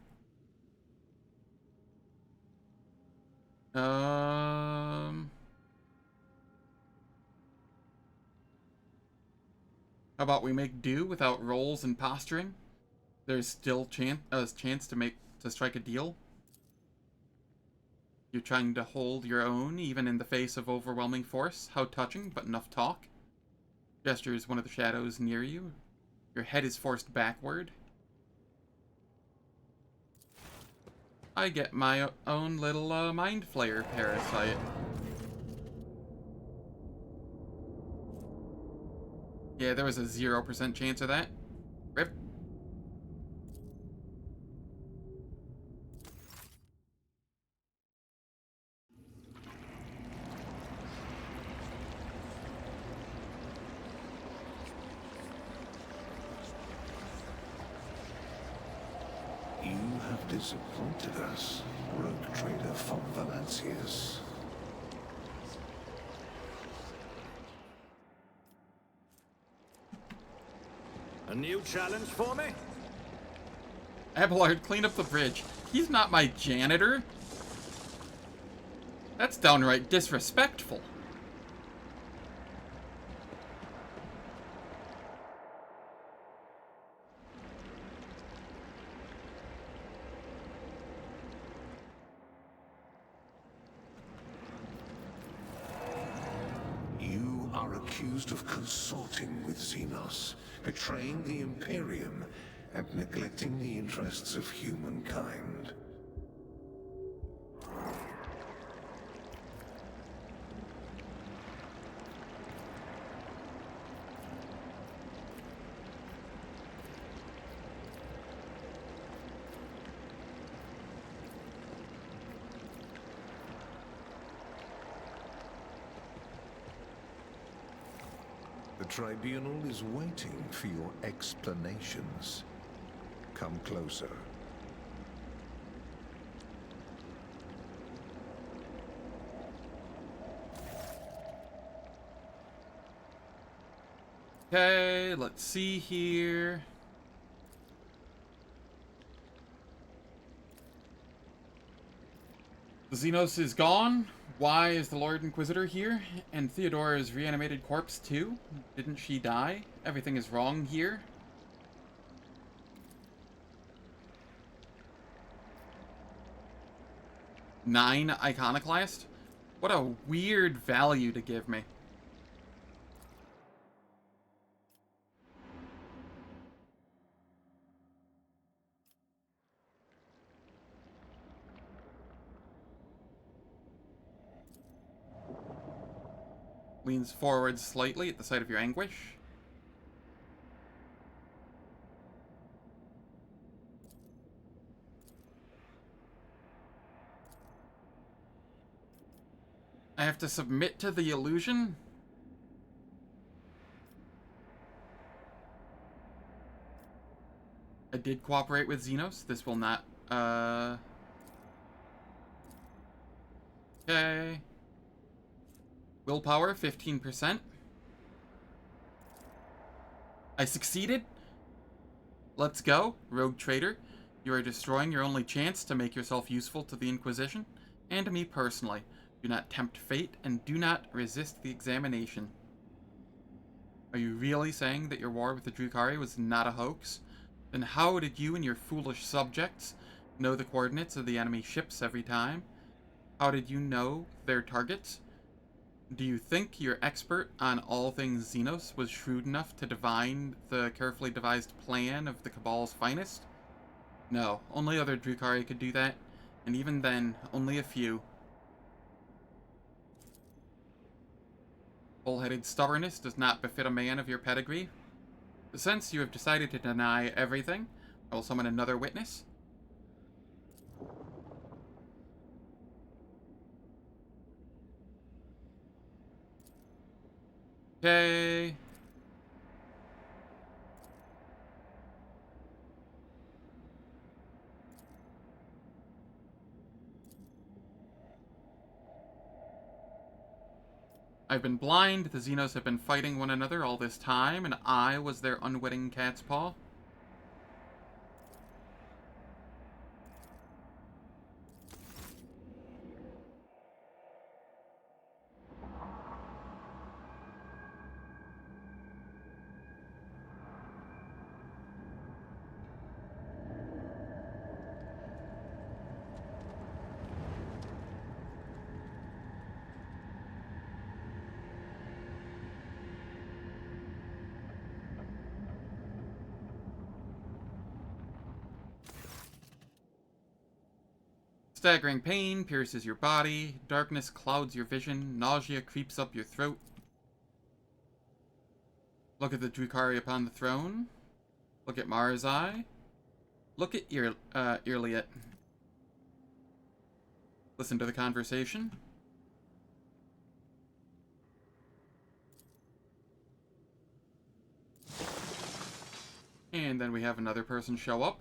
How about we make do without rolls and posturing? There's still chance to strike a deal. You're trying to hold your own, even in the face of overwhelming force. How touching, but enough talk. Gestures one of the shadows near you. Your head is forced backward. I get my own little mind flayer parasite. Yeah, there was a 0% chance of that. Rip. You have disappointed us, rogue trader von Valancius. A new challenge for me? Abelard, clean up the bridge. He's not my janitor. That's downright disrespectful. You are accused of consorting with Xenos, betraying the Imperium, and neglecting the interests of humankind. The Tribunal is waiting for your explanations. Come closer. Okay, let's see here. The Xenos is gone. Why is the Lord Inquisitor here? And Theodora's reanimated corpse too? Didn't she die? Everything is wrong here. Nine Iconoclast? What a weird value to give me. Leans forward slightly at the sight of your anguish. I have to submit to the illusion? I did cooperate with Xenos. This will not, okay. Willpower, 15%. I succeeded. Let's go, rogue traitor. You are destroying your only chance to make yourself useful to the Inquisition, and to me personally. Do not tempt fate, and do not resist the examination. Are you really saying that your war with the Drukhari was not a hoax? Then how did you and your foolish subjects know the coordinates of the enemy ships every time? How did you know their targets? Do you think your expert on all things Xenos was shrewd enough to divine the carefully devised plan of the Cabal's finest? No, only other Drukhari could do that, and even then, only a few. Bull-headed stubbornness does not befit a man of your pedigree. Since you have decided to deny everything, I will summon another witness. Okay. I've been blind, the Xenos have been fighting one another all this time, and I was their unwitting cat's paw. Staggering pain pierces your body, darkness clouds your vision, nausea creeps up your throat. Look at the Drukhari upon the throne. Look at Mara's eye. Look at Yrliet. Listen to the conversation. And then we have another person show up.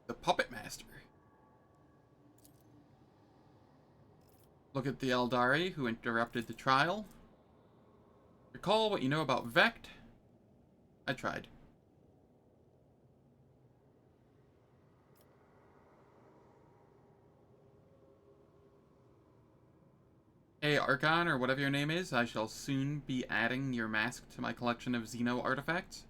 The Puppet Master. Look at the Eldari who interrupted the trial. Recall what you know about Vect. I tried. Hey Archon, or whatever your name is, I shall soon be adding your mask to my collection of Xeno artifacts.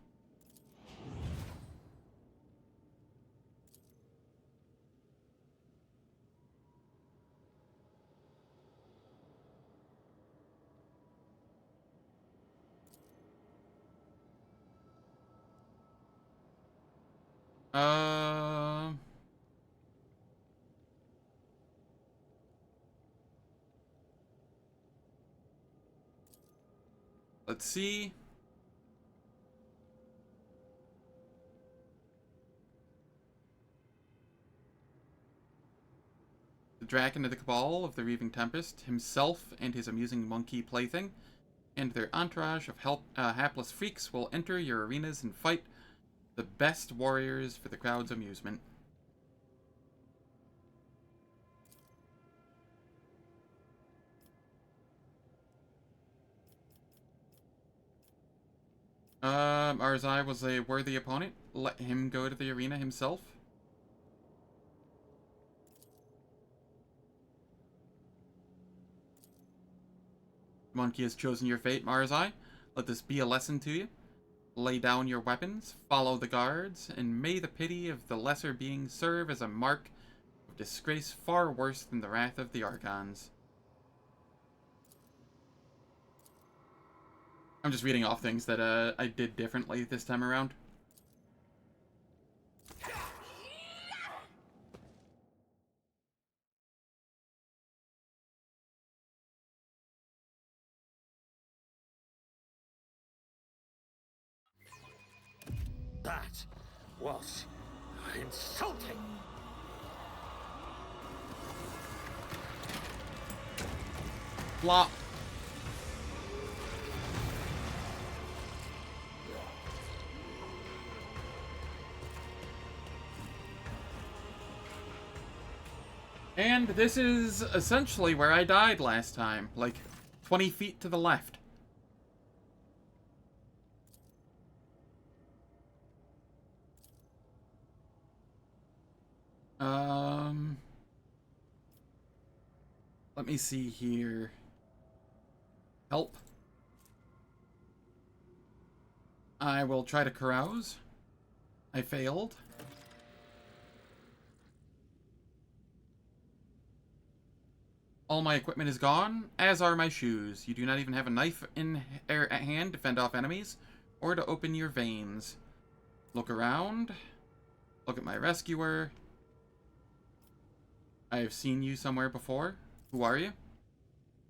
Let's see. The Draken of the Cabal of the Reaving Tempest, himself and his amusing monkey plaything, and their entourage of hapless freaks will enter your arenas and fight the best warriors for the crowd's amusement. Arzai was a worthy opponent. Let him go to the arena himself. Monkey has chosen your fate, Marzai. Let this be a lesson to you. Lay down your weapons, follow the guards, and may the pity of the lesser being serve as a mark of disgrace far worse than the wrath of the Archons. I'm just reading off things that I did differently this time around. That was insulting. Flop. And this is essentially where I died last time, like 20 feet to the left. Let me see here. Help. I will try to carouse. I failed. All my equipment is gone, as are my shoes. You do not even have a knife at hand to fend off enemies, or to open your veins. Look around. Look at my rescuer. I have seen you somewhere before. Who are you?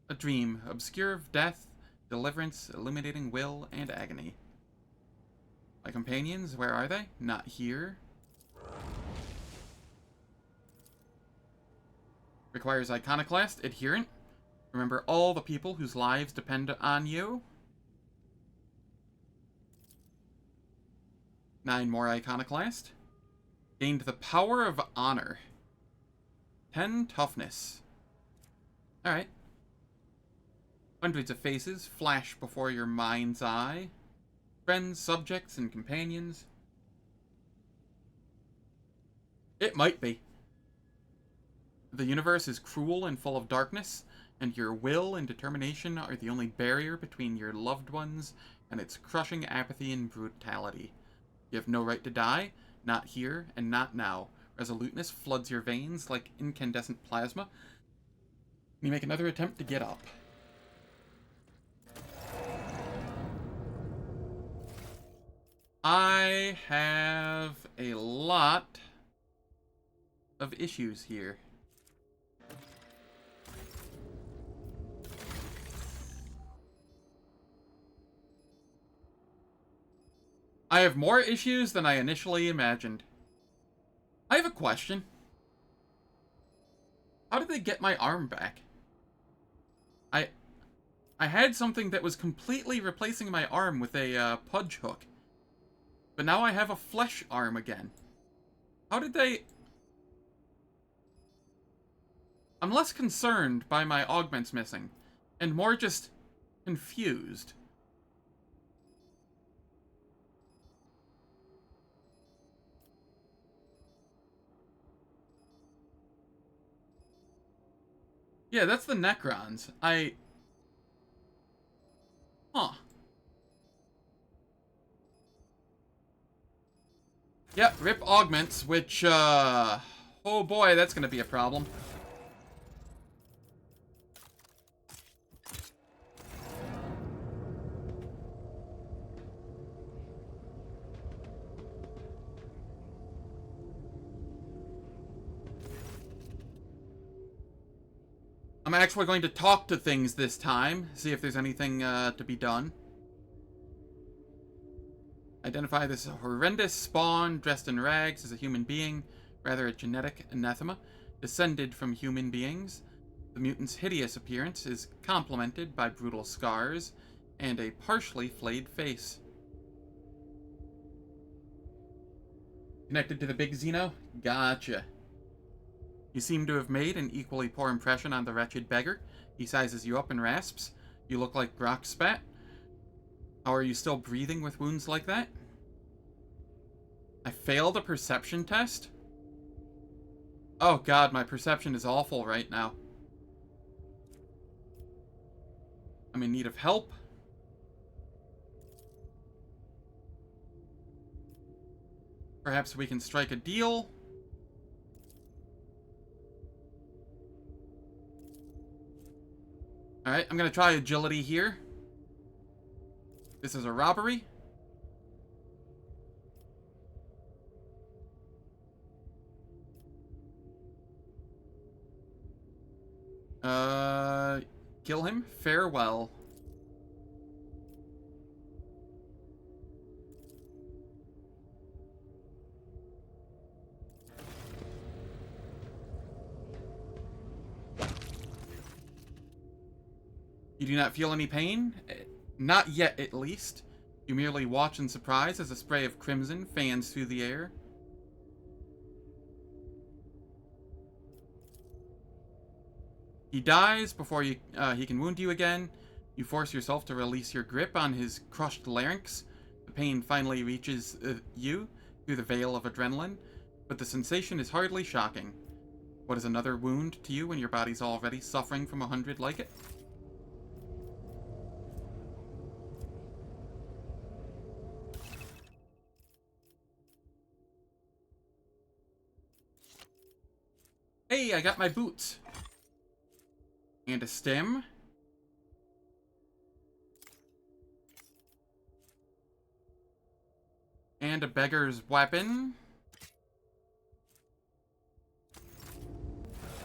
A dream, obscure of death, deliverance, illuminating will, and agony. My companions, where are they? Not here. Requires iconoclast, adherent. Remember all the people whose lives depend on you. 9 more iconoclast. Gained the power of honor. 10 toughness. Alright. Hundreds of faces flash before your mind's eye. Friends, subjects, and companions. It might be. The universe is cruel and full of darkness, and your will and determination are the only barrier between your loved ones and its crushing apathy and brutality. You have no right to die, not here and not now. Resoluteness floods your veins like incandescent plasma. You make another attempt to get up. I have a lot of issues here. I have more issues than I initially imagined. I have a question. How did they get my arm back? I had something that was completely replacing my arm with a pudge hook. But now I have a flesh arm again. How did they... I'm less concerned by my augments missing, and more just confused. Yeah, that's the Necrons. Huh. Yep, rip augments, which, oh boy, that's gonna be a problem. I'm actually going to talk to things this time, see if there's anything to be done. Identify this horrendous spawn dressed in rags as a human being, rather a genetic anathema, descended from human beings. The mutant's hideous appearance is complemented by brutal scars and a partially flayed face. Connected to the big Xeno? Gotcha. You seem to have made an equally poor impression on the wretched beggar. He sizes you up and rasps. You look like Grok Spat. How are you still breathing with wounds like that? I failed a perception test? Oh god, my perception is awful right now. I'm in need of help. Perhaps we can strike a deal. Alright, I'm gonna try agility here. This is a robbery. Kill him. Farewell. You do not feel any pain? Not yet, at least. You merely watch in surprise as a spray of crimson fans through the air. He dies before he can wound you again. You force yourself to release your grip on his crushed larynx. The pain finally reaches you through the veil of adrenaline, but the sensation is hardly shocking. What is another wound to you when your body's already suffering from 100 like it? Hey, I got my boots. And a stem. And a beggar's weapon.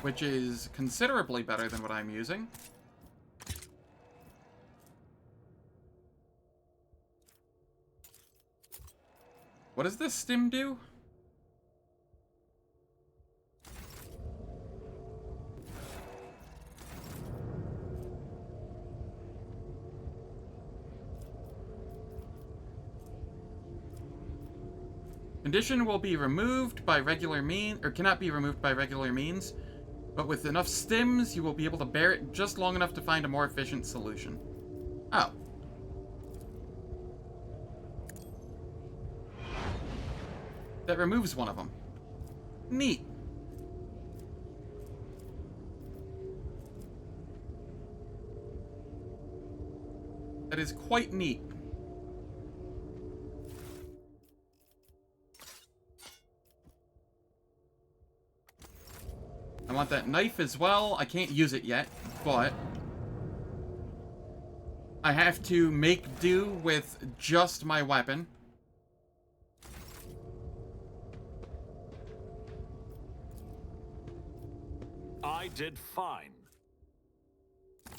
Which is considerably better than what I'm using. What does this stem do? Condition will be removed by regular means, or cannot be removed by regular means, but with enough stims, you will be able to bear it just long enough to find a more efficient solution. Oh. That removes one of them. Neat. That is quite neat. I want that knife as well. I can't use it yet, but I have to make do with just my weapon. I did fine.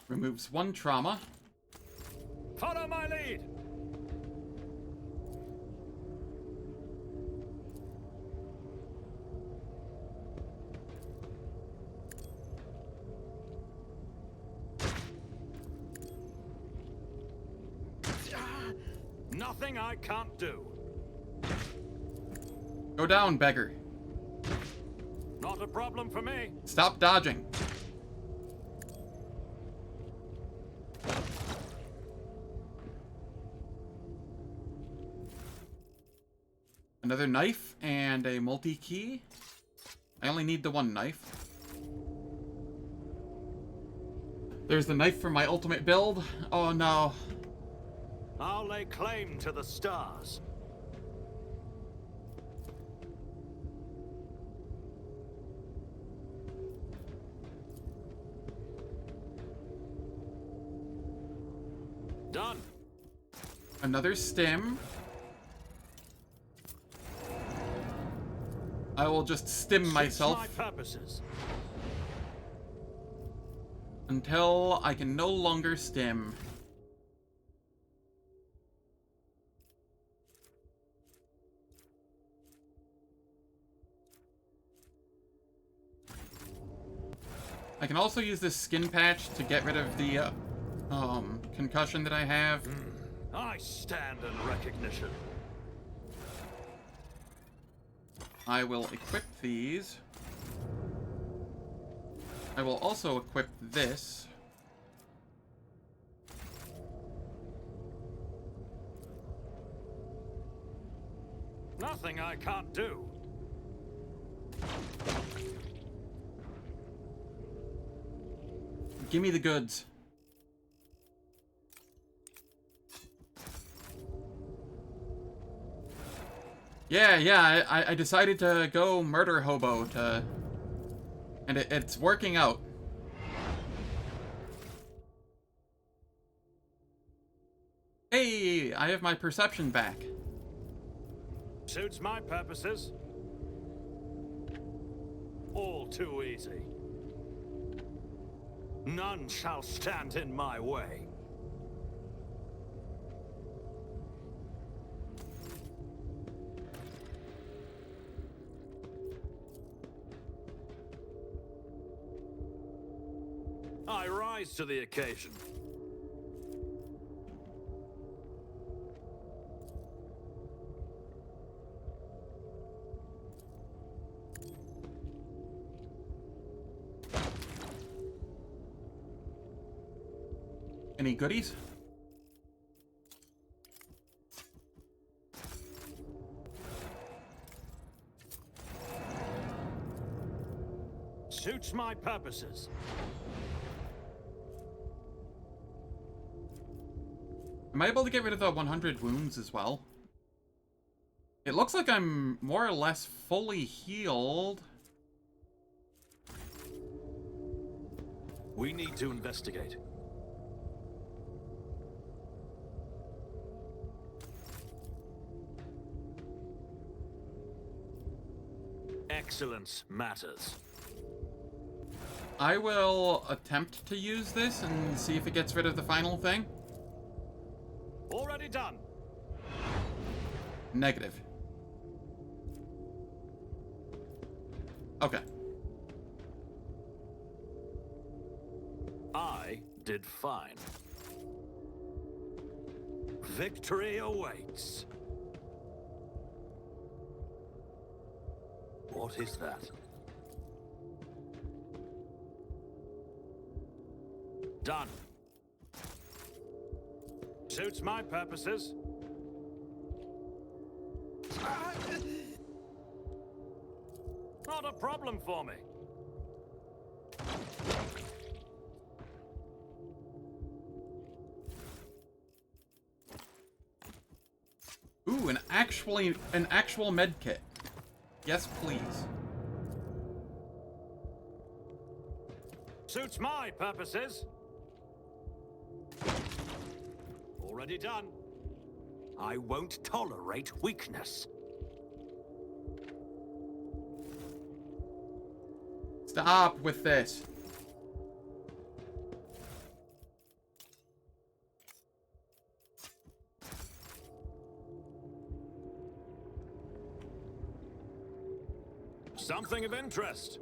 Removes one trauma. Follow my lead. Nothing I can't do. Go down, beggar. Not a problem for me. Stop dodging. Another knife and a multi-key. I only need the one knife. There's the knife for my ultimate build. Oh no. I'll lay claim to the stars. Done. Another stem. I will just stim myself my purposes. Until I can no longer stim. I can also use this skin patch to get rid of the concussion that I have. I stand in recognition. I will equip these. I will also equip this. Nothing I can't do. Give me the goods. Yeah, I decided to go murder hobo and it's working out. Hey, I have my perception back. Suits my purposes. All too easy. None shall stand in my way. I rise to the occasion. Any goodies? Suits my purposes. Am I able to get rid of the 100 wounds as well? It looks like I'm more or less fully healed. We need to investigate. Excellence matters. I will attempt to use this and see if it gets rid of the final thing. Already done. Negative. Okay. I did fine. Victory awaits. What is that? Done. Suits my purposes. Not a problem for me. Ooh, an actual med kit. Yes, please. Suits my purposes. Already done. I won't tolerate weakness. Stop with this. Something of interest.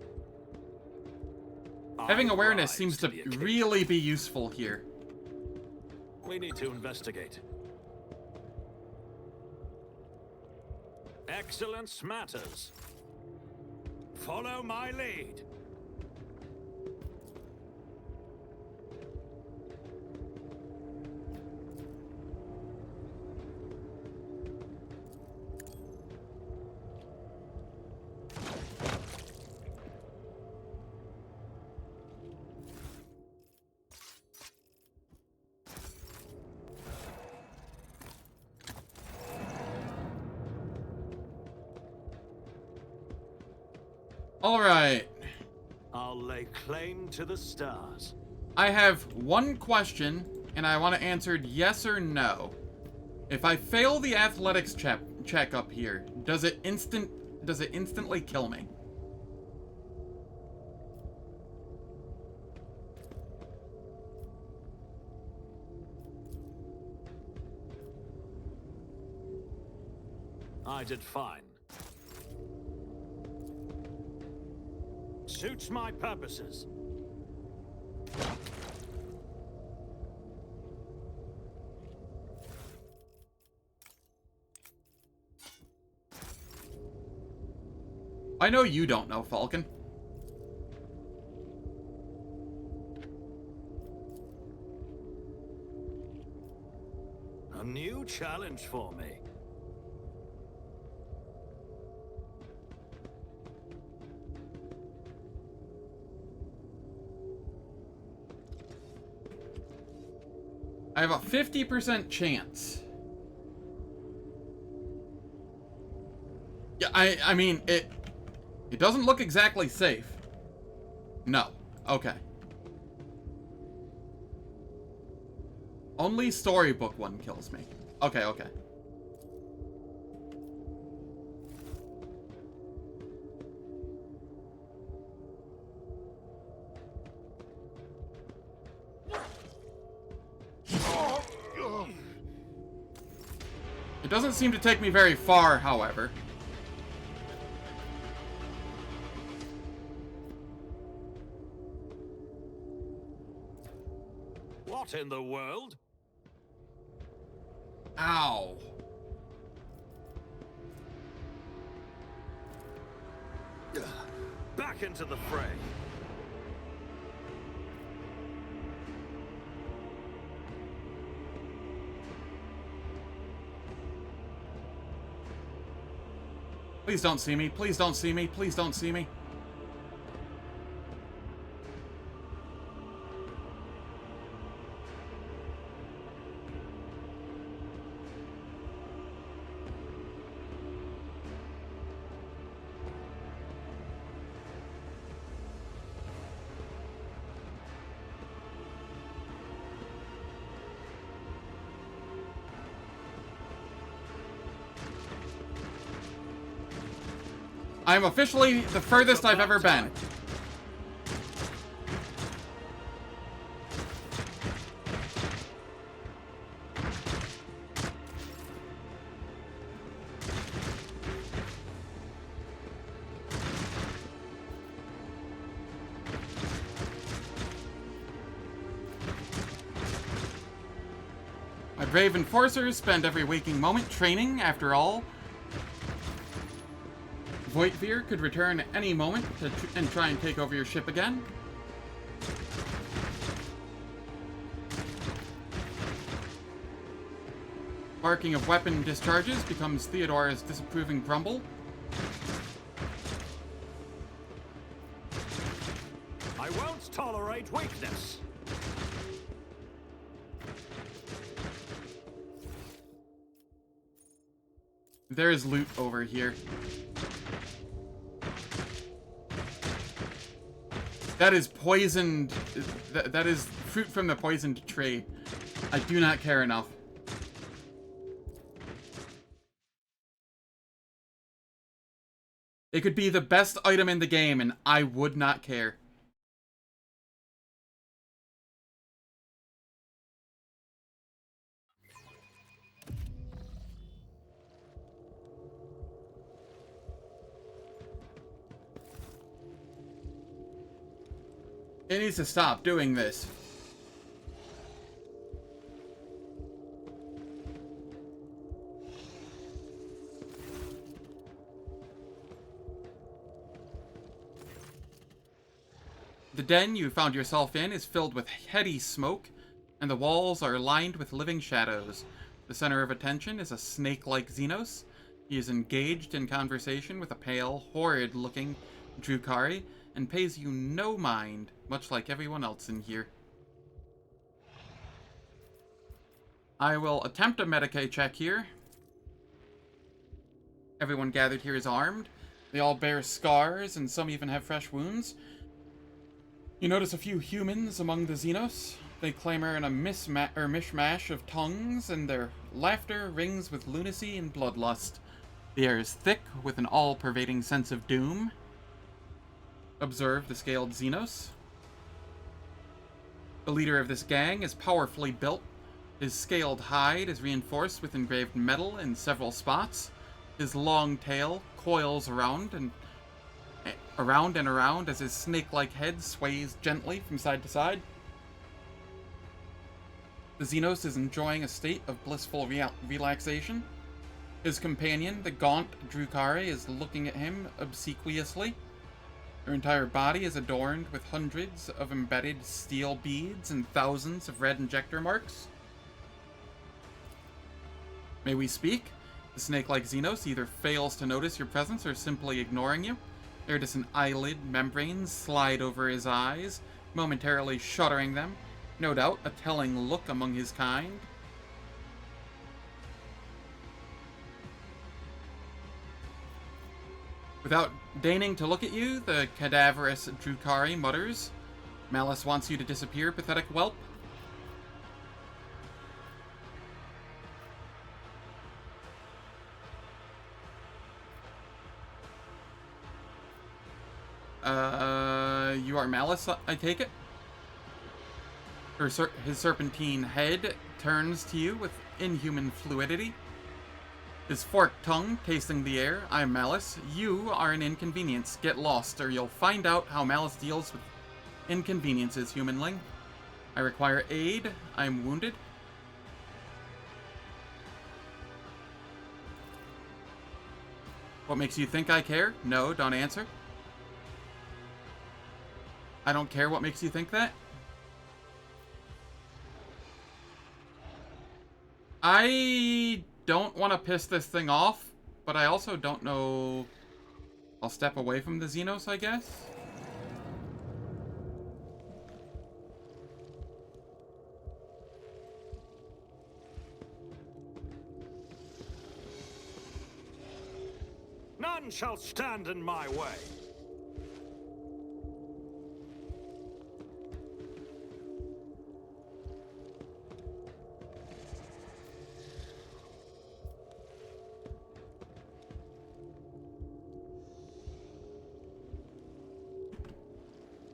Having awareness seems to really be useful here. We need to investigate. Excellence matters. Follow my lead. All right. I'll lay claim to the stars. I have one question, and I want it answered yes or no. If I fail the athletics check up here, does it instantly kill me? I did fine. Suits my purposes. I know you don't know, Falcon. A new challenge for me. I have a 50% chance. Yeah, I mean, it doesn't look exactly safe. No. Okay. Only storybook one kills me. Okay, okay. It doesn't seem to take me very far, however. What in the world? Ow. Back into the fray. Please don't see me. Please don't see me. Please don't see me. I'm officially the furthest I've ever been. My brave enforcers spend every waking moment training, after all. Voigtveer could return at any moment and try and take over your ship again. Barking of weapon discharges becomes Theodora's disapproving grumble. I won't tolerate weakness. There is loot over here. That is poisoned. That is fruit from the poisoned tree. I do not care enough. It could be the best item in the game, and I would not care. It needs to stop doing this. The den you found yourself in is filled with heady smoke, and the walls are lined with living shadows. The center of attention is a snake-like Xenos. He is engaged in conversation with a pale, horrid-looking Drukhari, and pays you no mind, much like everyone else in here. I will attempt a Medicae check here. Everyone gathered here is armed. They all bear scars, and some even have fresh wounds. You notice a few humans among the Xenos. They clamor in a mishmash of tongues, and their laughter rings with lunacy and bloodlust. The air is thick with an all-pervading sense of doom. Observe the scaled Xenos. The leader of this gang is powerfully built. His scaled hide is reinforced with engraved metal in several spots. His long tail coils around and around as his snake-like head sways gently from side to side. The Xenos is enjoying a state of blissful relaxation. His companion, the gaunt Drukhari, is looking at him obsequiously. Her entire body is adorned with hundreds of embedded steel beads and thousands of red injector marks. May we speak? The snake-like Xenos either fails to notice your presence or simply ignoring you. Iridescent eyelid membranes slide over his eyes, momentarily shuttering them. No doubt a telling look among his kind. Without deigning to look at you, the cadaverous Drukhari mutters, "Malice wants you to disappear, pathetic whelp." You are Malice, I take it? His serpentine head turns to you with inhuman fluidity. His forked tongue tasting the air. I'm Malice. You are an inconvenience. Get lost, or you'll find out how Malice deals with inconveniences, humanling. I require aid. I'm wounded. What makes you think I care? No, don't answer. I don't care what makes you think that. I don't want to piss this thing off, but I also don't know... I'll step away from the Xenos, I guess? None shall stand in my way.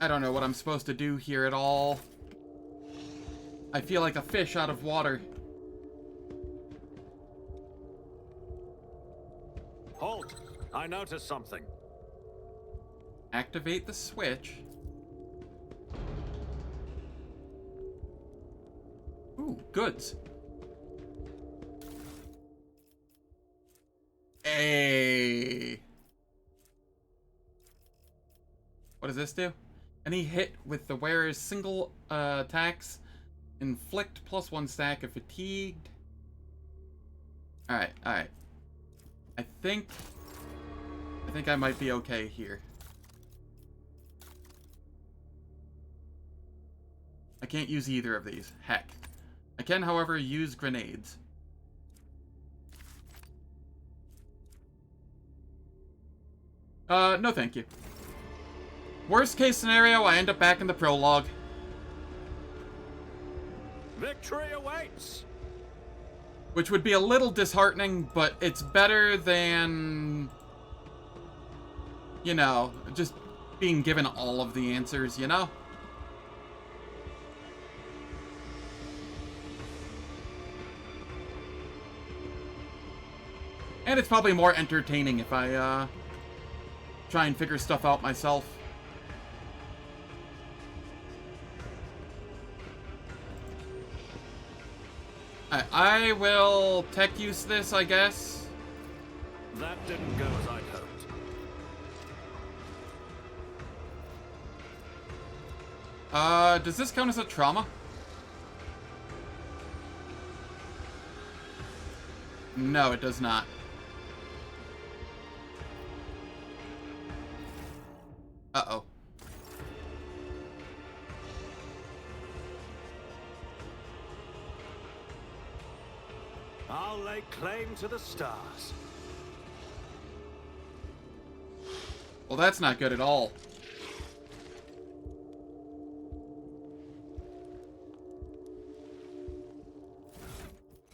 I don't know what I'm supposed to do here at all. I feel like a fish out of water. Halt! I noticed something. Activate the switch. Ooh, goods. Hey. What does this do? Any hit with the wearer's single attacks inflict +1 stack of fatigued. Alright, alright. I think I might be okay here. I can't use either of these. Heck. I can, however, use grenades. No thank you. Worst case scenario, I end up back in the prologue. Victory awaits! Which would be a little disheartening, but it's better than... you know, just being given all of the answers, you know? And it's probably more entertaining if I, try and figure stuff out myself. I will tech use this, I guess. That didn't go as I'd hoped. Does this count as a trauma? No, it does not. Uh-oh. I'll lay claim to the stars. Well, that's not good at all.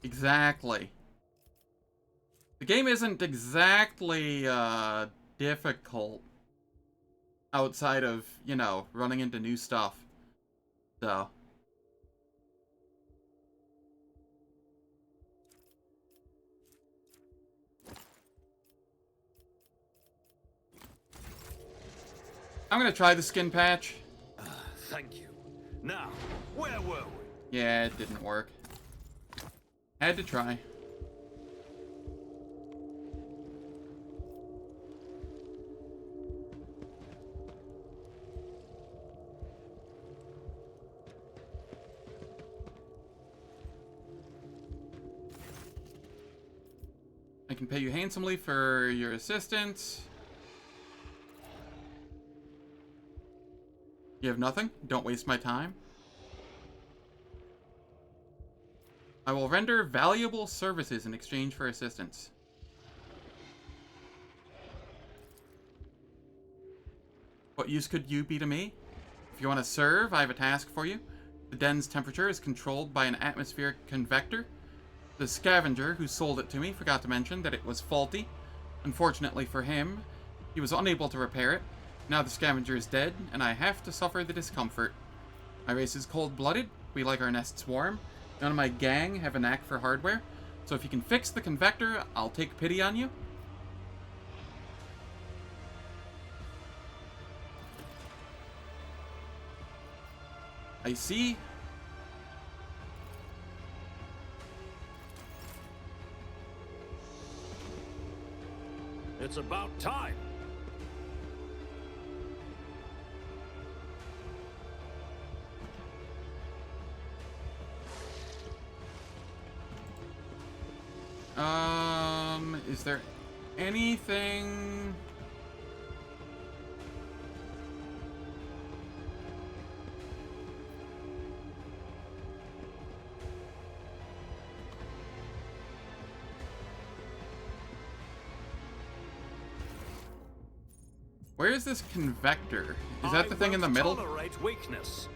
Exactly. The game isn't exactly, difficult outside of, you know, running into new stuff. So... I'm gonna try the skin patch. Thank you. Now, where were we? Yeah, it didn't work. Had to try. I can pay you handsomely for your assistance. You have nothing? Don't waste my time. I will render valuable services in exchange for assistance. What use could you be to me? If you want to serve, I have a task for you. The den's temperature is controlled by an atmospheric convector. The scavenger who sold it to me forgot to mention that it was faulty. Unfortunately for him, he was unable to repair it. Now the scavenger is dead, and I have to suffer the discomfort. My race is cold-blooded. We like our nests warm. None of my gang have a knack for hardware. So if you can fix the convector, I'll take pity on you. I see. It's about time. Is there anything... Where is this convector? Is that the thing in the middle? Tolerate weakness.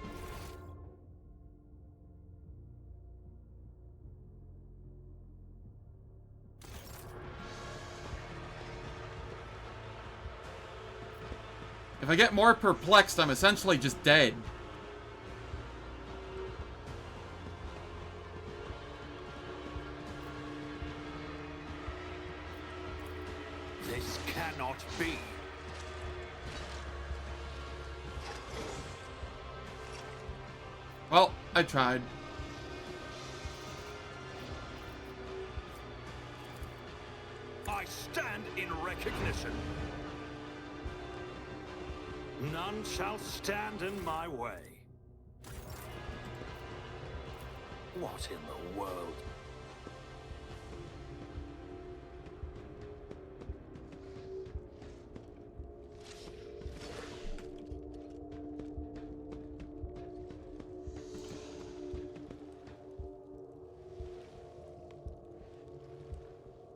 If I get more perplexed, I'm essentially just dead. This cannot be. Well, I tried. I stand in recognition. None shall stand in my way. What in the world?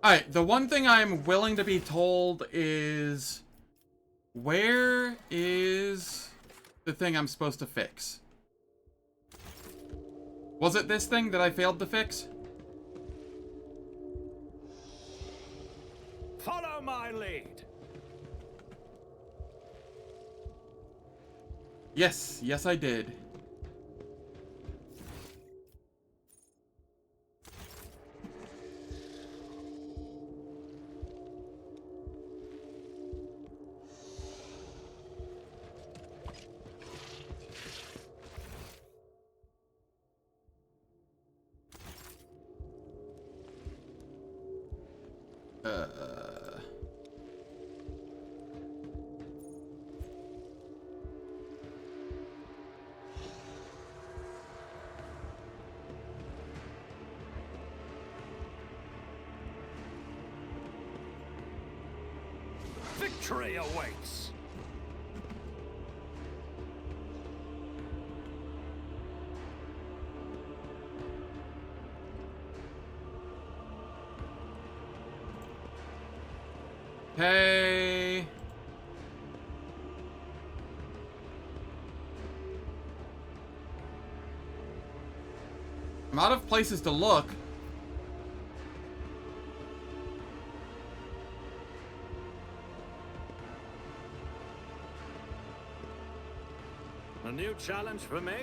Alright, the one thing I'm willing to be told is... Where is the thing I'm supposed to fix? Was it this thing that I failed to fix? Follow my lead. Yes, yes I did. Victory awaits. Hey. I'm out of places to look. A new challenge for me?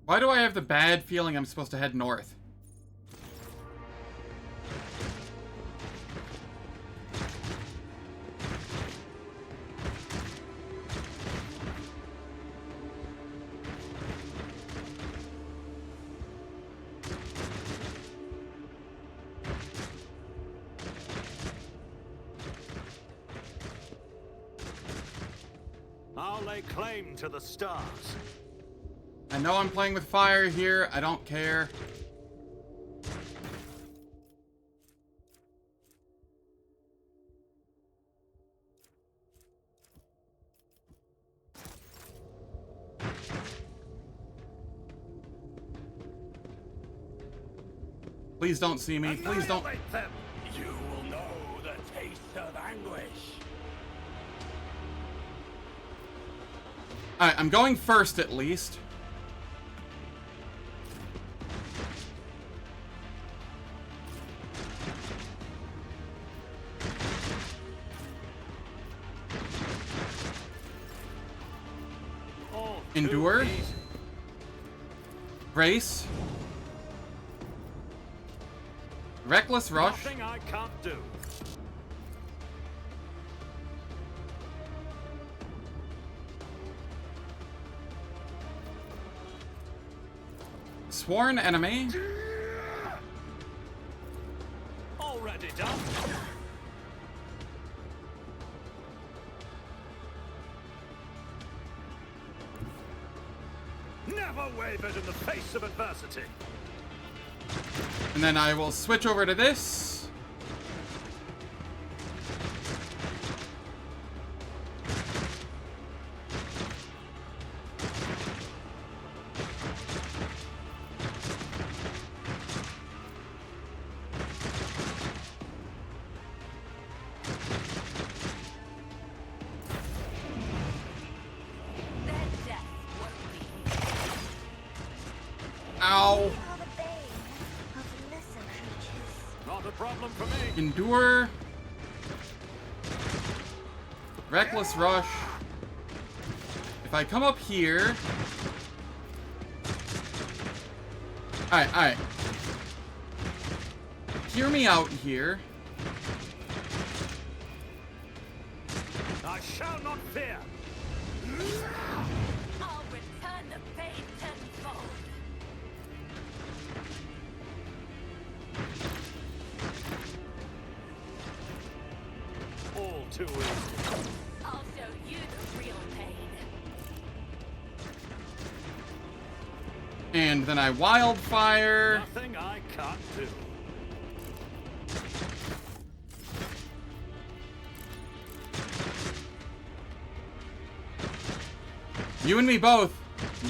Why do I have the bad feeling I'm supposed to head north? I'll lay claim to the stars. I know I'm playing with fire here. I don't care. Please don't see me. Please don't. Annihilate them. You will know the taste of anguish. Alright, I'm going first at least. Endure. Brace. Reckless rush. Nothing I can't do. Sworn enemy. Already done. Never wavered in the face of adversity. And then I will switch over to this. Ow. Not a problem for me. Endure. Reckless rush. If I come up here. Alright. Hear me out here. I shall not fear. I'll return the pain tenfold. All too easy. I'll show you the real pain. And then I wildfire. Nothing I can't do. You and me both.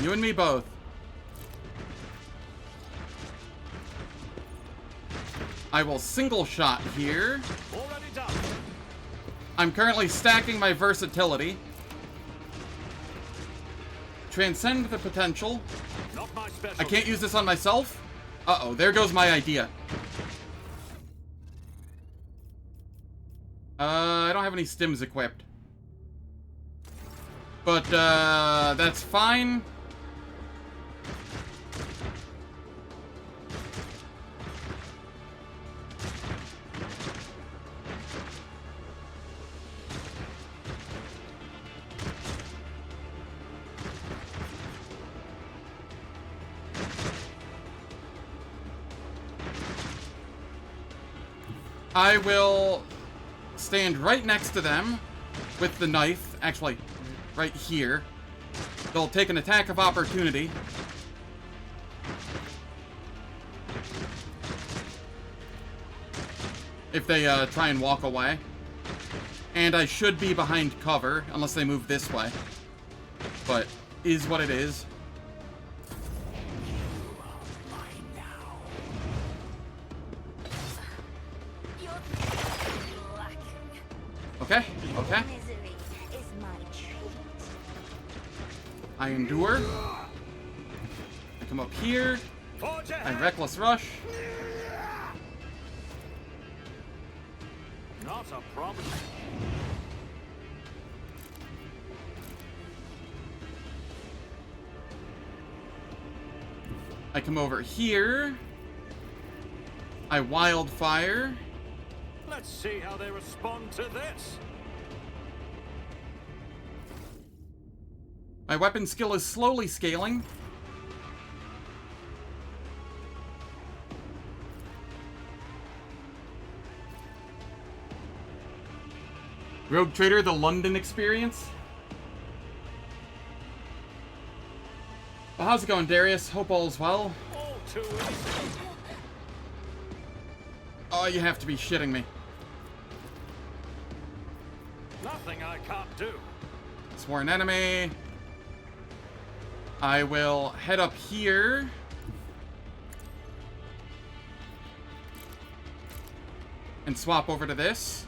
You and me both. I will single shot here. Already done. I'm currently stacking my versatility. Transcend the potential. Not my specialty. I can't use this on myself. Uh-oh, there goes my idea. I don't have any stims equipped. But, that's fine. I will stand right next to them with the knife. Actually, right here. They'll take an attack of opportunity. If they try and walk away. And I should be behind cover, unless they move this way. But, is what it is. Okay, okay. I endure. I come up here. I reckless rush. Not a problem. I come over here. I wildfire. Let's see how they respond to this. My weapon skill is slowly scaling. Rogue Trader, the London experience. Well, how's it going, Darius? Hope all's well. All too easy. Oh, you have to be shitting me. Nothing I can't do. Sworn enemy. I will head up here. And swap over to this.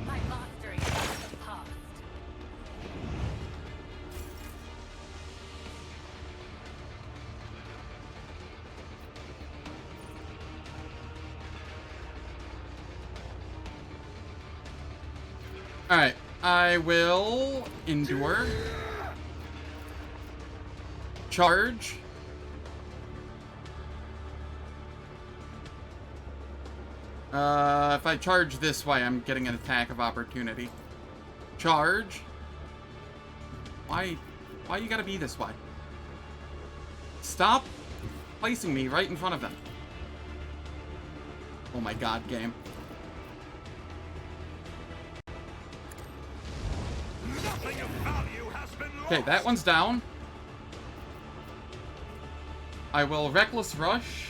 My mastery is the past. Alright, I will endure. Charge. If I charge this way, I'm getting an attack of opportunity. Charge. Why you gotta be this way? Stop placing me right in front of them. Oh my god, game. Okay, that one's down. I will Reckless Rush.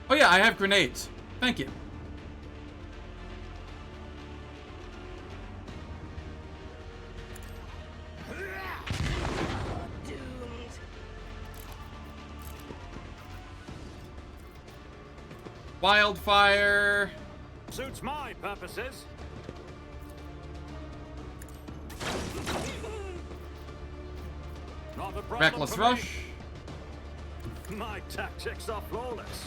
Oh yeah, I have grenades. Thank you. Wildfire. Suits my purposes. Not a problem. Reckless Rush. My tactics are flawless.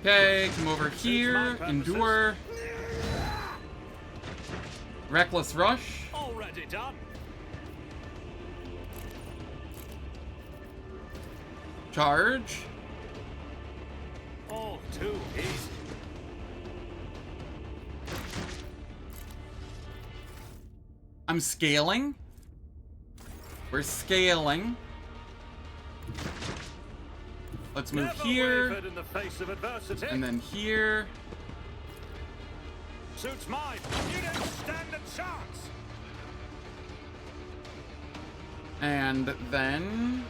Okay, come over here, endure. Reckless Rush. Already done. Charge. All too easy. I'm scaling. We're scaling. Let's move Never here. wavered in the face of adversity. And then here. Suits mine. You don't stand a chance. And then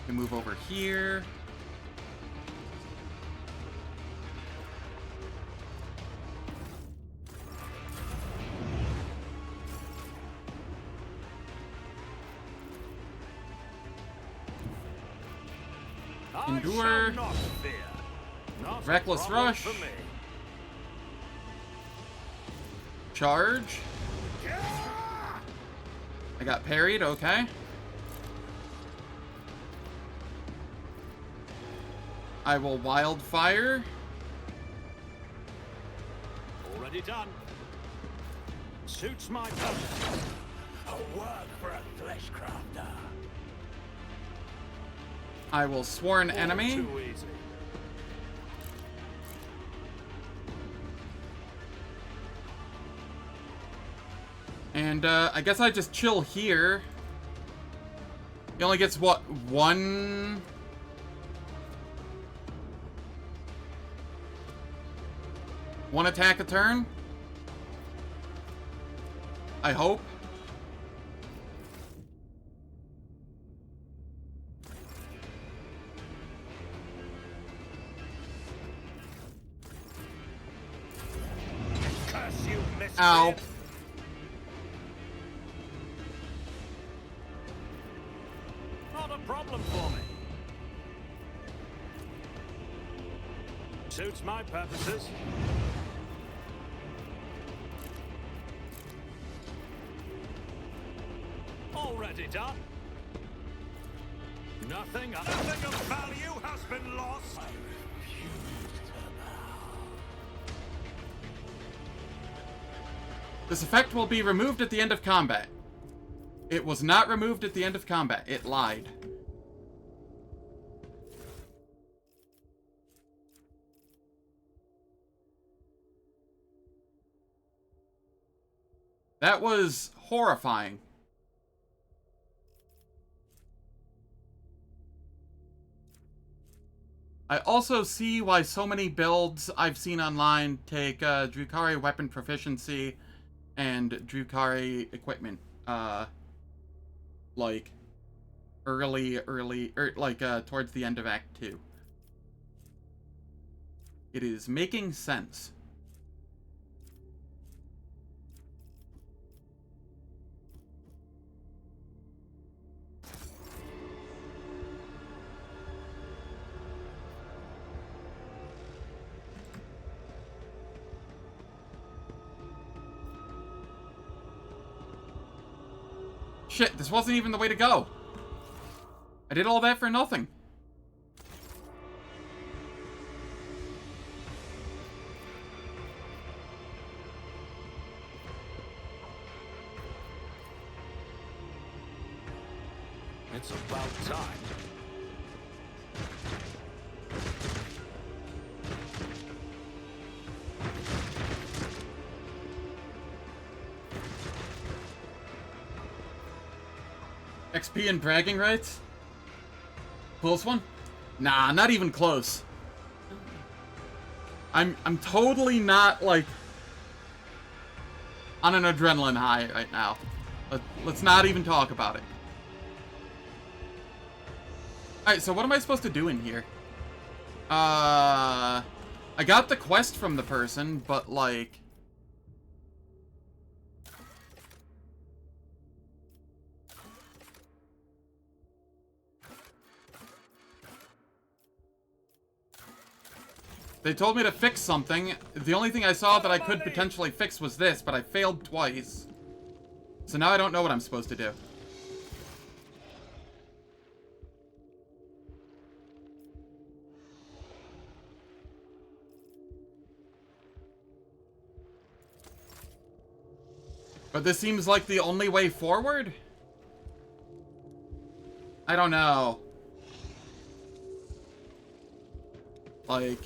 we move over here. Endure. Reckless Rush. Charge. I got parried, okay. I will Wildfire. Already done. Suits my purpose. A work for a flesh crafter. I will Sworn All Enemy. too easy. And I guess I just chill here. He only gets what, one attack a turn? I hope. Curse you, miscreant. Ow. Not a problem for me. Suits my purposes. Already done. Nothing of value has been lost. I refuse to bow. This effect will be removed at the end of combat. It was not removed at the end of combat. It lied. That was horrifying. I also see why so many builds I've seen online take Drukhari weapon proficiency and Drukhari equipment. Like, towards the end of Act 2. It is making sense. Shit, this wasn't even the way to go. I did all that for nothing. It's about time. XP and bragging rights? Close one? Nah, not even close. I'm totally not, like, on an adrenaline high right now. Let's not even talk about it. Alright, so what am I supposed to do in here? I got the quest from the person, but, like... They told me to fix something. The only thing I saw that I could potentially fix was this, but I failed twice. So now I don't know what I'm supposed to do. But this seems like the only way forward? I don't know. Like...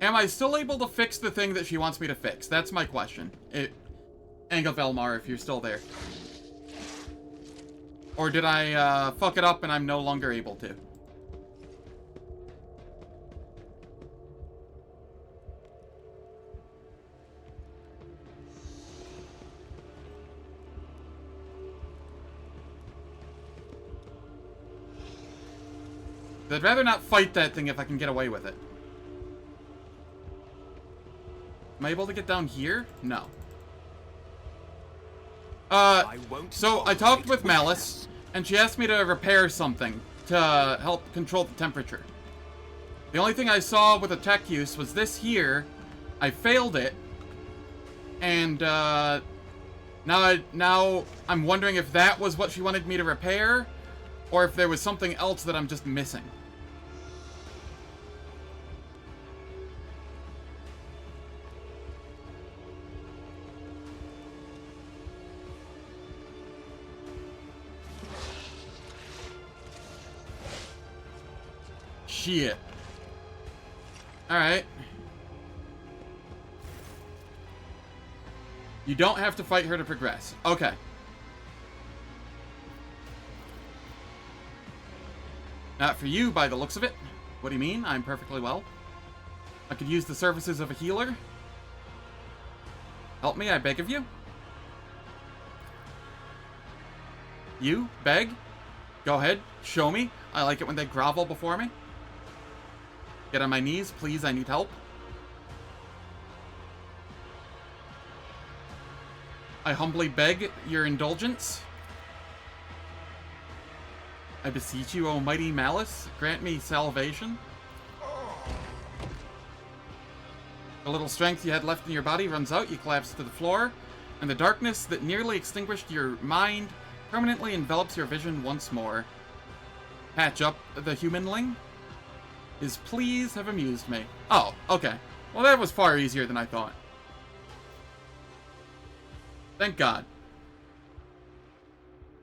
Am I still able to fix the thing that she wants me to fix? That's my question. Angavelmar, if you're still there. Or did I fuck it up and I'm no longer able to? I'd rather not fight that thing if I can get away with it. Am I able to get down here? No. So I talked with Malice, and she asked me to repair something to help control the temperature. The only thing I saw with a tech use was this here. I failed it, and now I'm wondering if that was what she wanted me to repair, or if there was something else that I'm just missing. Shit. Alright. You don't have to fight her to progress. Okay. Not for you, by the looks of it. What do you mean? I'm perfectly well. I could use the services of a healer. Help me, I beg of you. You? Beg? Go ahead. Show me. I like it when they grovel before me. Get on my knees, please, I need help. I humbly beg your indulgence. I beseech you, O mighty Malice, grant me salvation. The little strength you had left in your body runs out, you collapse to the floor, and the darkness that nearly extinguished your mind permanently envelops your vision once more. Patch up the humanling. His pleas have amused me. Oh, okay. Well, that was far easier than I thought. Thank God.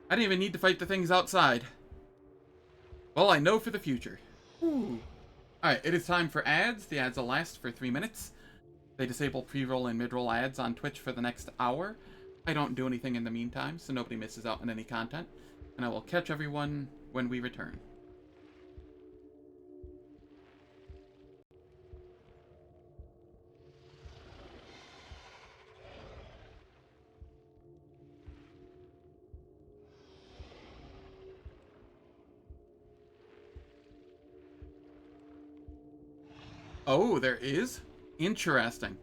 I didn't even need to fight the things outside. Well, I know for the future. Ooh. Alright, it is time for ads. The ads will last for 3 minutes. They disable pre-roll and mid-roll ads on Twitch for the next hour. I don't do anything in the meantime, so nobody misses out on any content. And I will catch everyone when we return. Oh, there is? Interesting.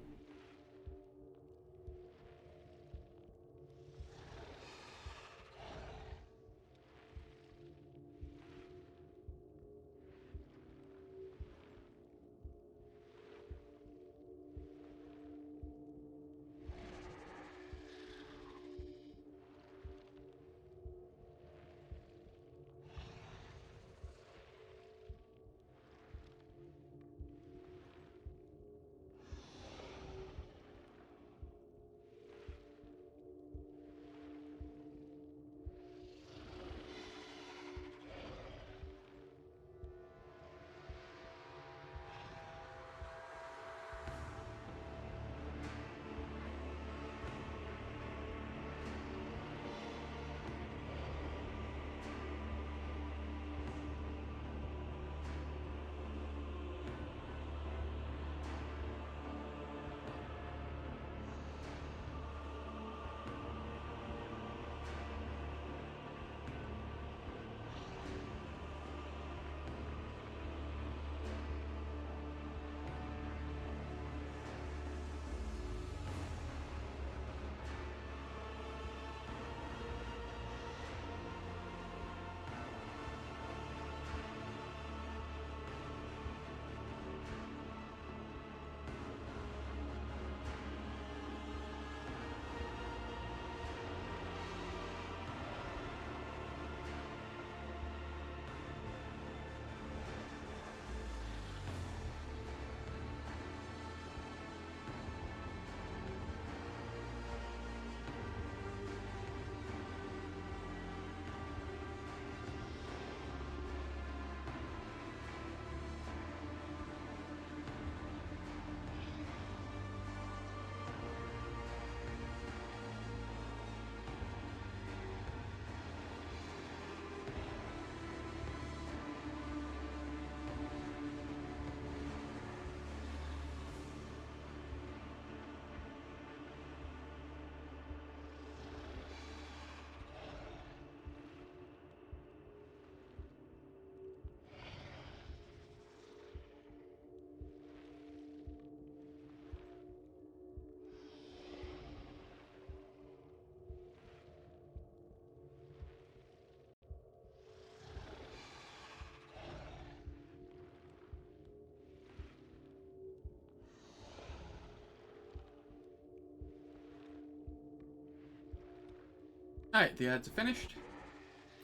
Alright, the ads are finished.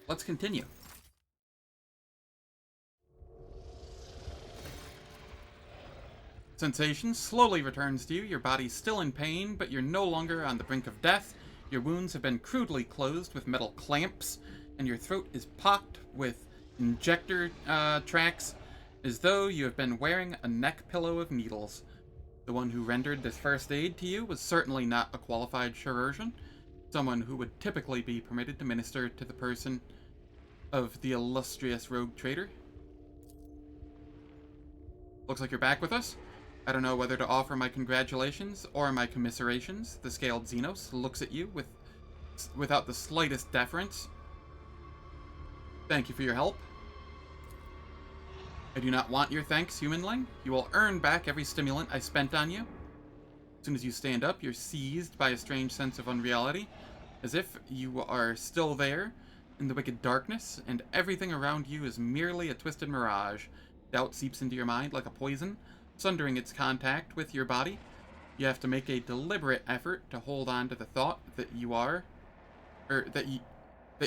Let's continue. Sensation slowly returns to you. Your body's still in pain, but you're no longer on the brink of death. Your wounds have been crudely closed with metal clamps, and your throat is pocked with injector tracks, as though you have been wearing a neck pillow of needles. The one who rendered this first aid to you was certainly not a qualified chirurgeon, someone who would typically be permitted to minister to the person of the illustrious rogue trader. Looks like you're back with us. I don't know whether to offer my congratulations or my commiserations. The scaled Xenos looks at you without the slightest deference. Thank you for your help. I do not want your thanks, humanling. You will earn back every stimulant I spent on you. As soon as you stand up, you're seized by a strange sense of unreality, as if you are still there in the wicked darkness, and everything around you is merely a twisted mirage. Doubt seeps into your mind like a poison, sundering its contact with your body. You have to make a deliberate effort to hold on to the thought that you are, or that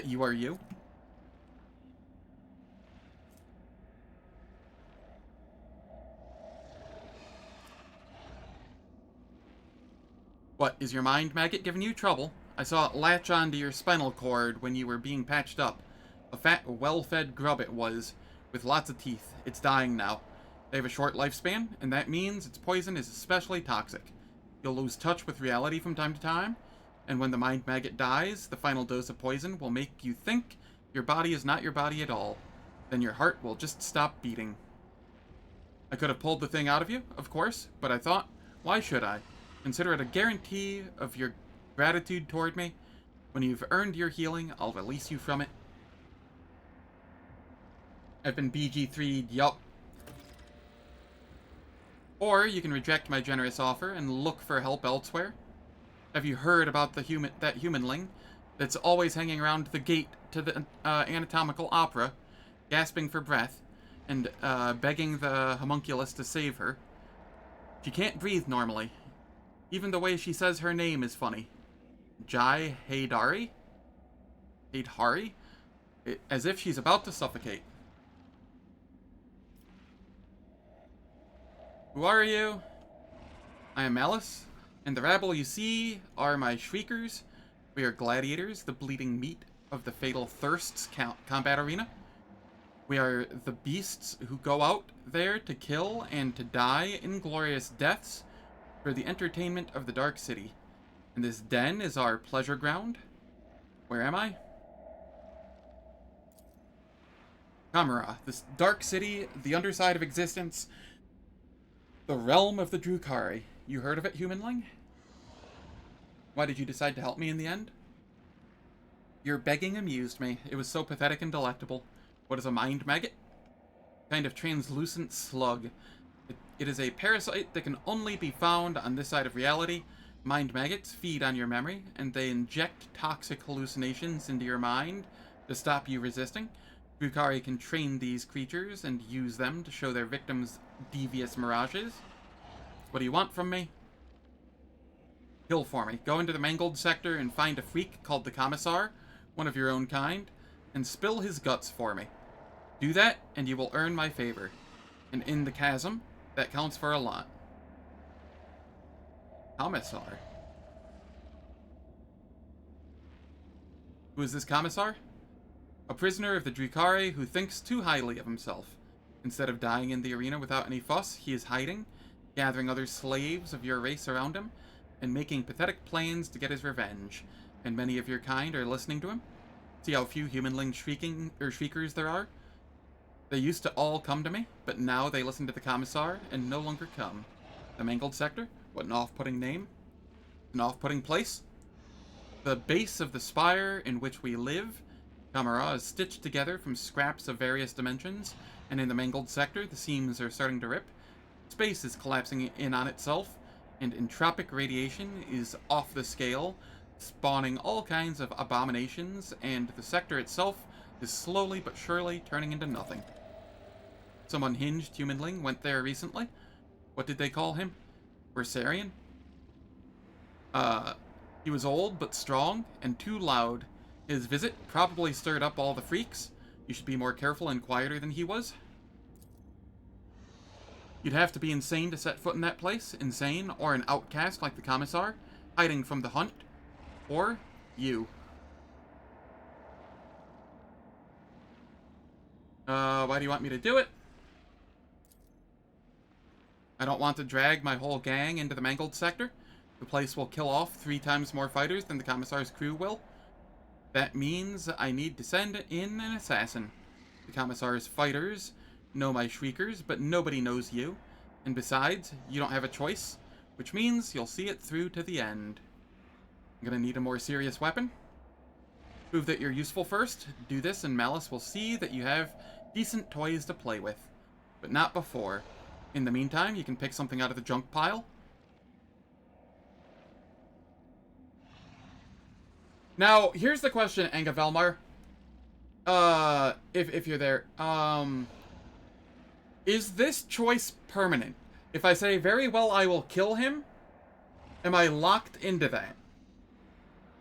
you are you. What, is your mind maggot giving you trouble? I saw it latch onto your spinal cord when you were being patched up. A fat, well-fed grub it was, with lots of teeth. It's dying now. They have a short lifespan, and that means its poison is especially toxic. You'll lose touch with reality from time to time, and when the mind maggot dies, the final dose of poison will make you think your body is not your body at all. Then your heart will just stop beating. I could have pulled the thing out of you, of course, but I thought, why should I? Consider it a guarantee of your gratitude toward me. When you've earned your healing, I'll release you from it. I've been BG3'd, yup. Or you can reject my generous offer and look for help elsewhere. Have you heard about that humanling that's always hanging around the gate to the anatomical opera, gasping for breath, and begging the homunculus to save her? She can't breathe normally. Even the way she says her name is funny. Jai Haydari? Haydari? As if she's about to suffocate. Who are you? I am Malice, and the rabble you see are my shriekers. We are gladiators, the bleeding meat of the fatal thirsts combat arena. We are the beasts who go out there to kill and to die inglorious deaths for the entertainment of the Dark City. And this den is our pleasure ground. Where am I? Ammaricar, this dark city, the underside of existence, the realm of the Drukhari. You heard of it, humanling? Why did you decide to help me in the end? Your begging amused me. It was so pathetic and delectable. What is a mind maggot? Kind of translucent slug. It is a parasite that can only be found on this side of reality. Mind maggots feed on your memory, and they inject toxic hallucinations into your mind to stop you resisting. Drukhari can train these creatures and use them to show their victims devious mirages. What do you want from me? Kill for me. Go into the mangled sector and find a freak called the Commissar, one of your own kind, and spill his guts for me. Do that, and you will earn my favor. And in the chasm, that counts for a lot. Commissar? Who is this Commissar? A prisoner of the Drukhari who thinks too highly of himself. Instead of dying in the arena without any fuss, he is hiding, gathering other slaves of your race around him, and making pathetic plans to get his revenge. And many of your kind are listening to him. See how few humanling shriekers there are? They used to all come to me, but now they listen to the Commissar and no longer come. The mangled sector? What an off-putting name. An off-putting place. The base of the spire in which we live, Ammaricar, is stitched together from scraps of various dimensions, and in the mangled sector, the seams are starting to rip. Space is collapsing in on itself, and entropic radiation is off the scale, spawning all kinds of abominations, and the sector itself is slowly but surely turning into nothing. Some unhinged humanling went there recently. What did they call him? Versarian? He was old but strong, and too loud. His visit probably stirred up all the freaks. You should be more careful and quieter than he was. You'd have to be insane to set foot in that place. Insane, or an outcast like the Commissar, hiding from the hunt. Or you. Why do you want me to do it? I don't want to drag my whole gang into the mangled sector. The place will kill off 3 times more fighters than the Commissar's crew will. That means I need to send in an assassin. The Commissar's fighters know my shriekers, but nobody knows you. And besides, you don't have a choice, which means you'll see it through to the end. I'm gonna need a more serious weapon. Prove that you're useful first. Do this and Malice will see that you have decent toys to play with. But not before. In the meantime, you can pick something out of the junk pile. Now, here's the question, Anga Velmar. If you're there. Is this choice permanent? If I say, very well, I will kill him, am I locked into that?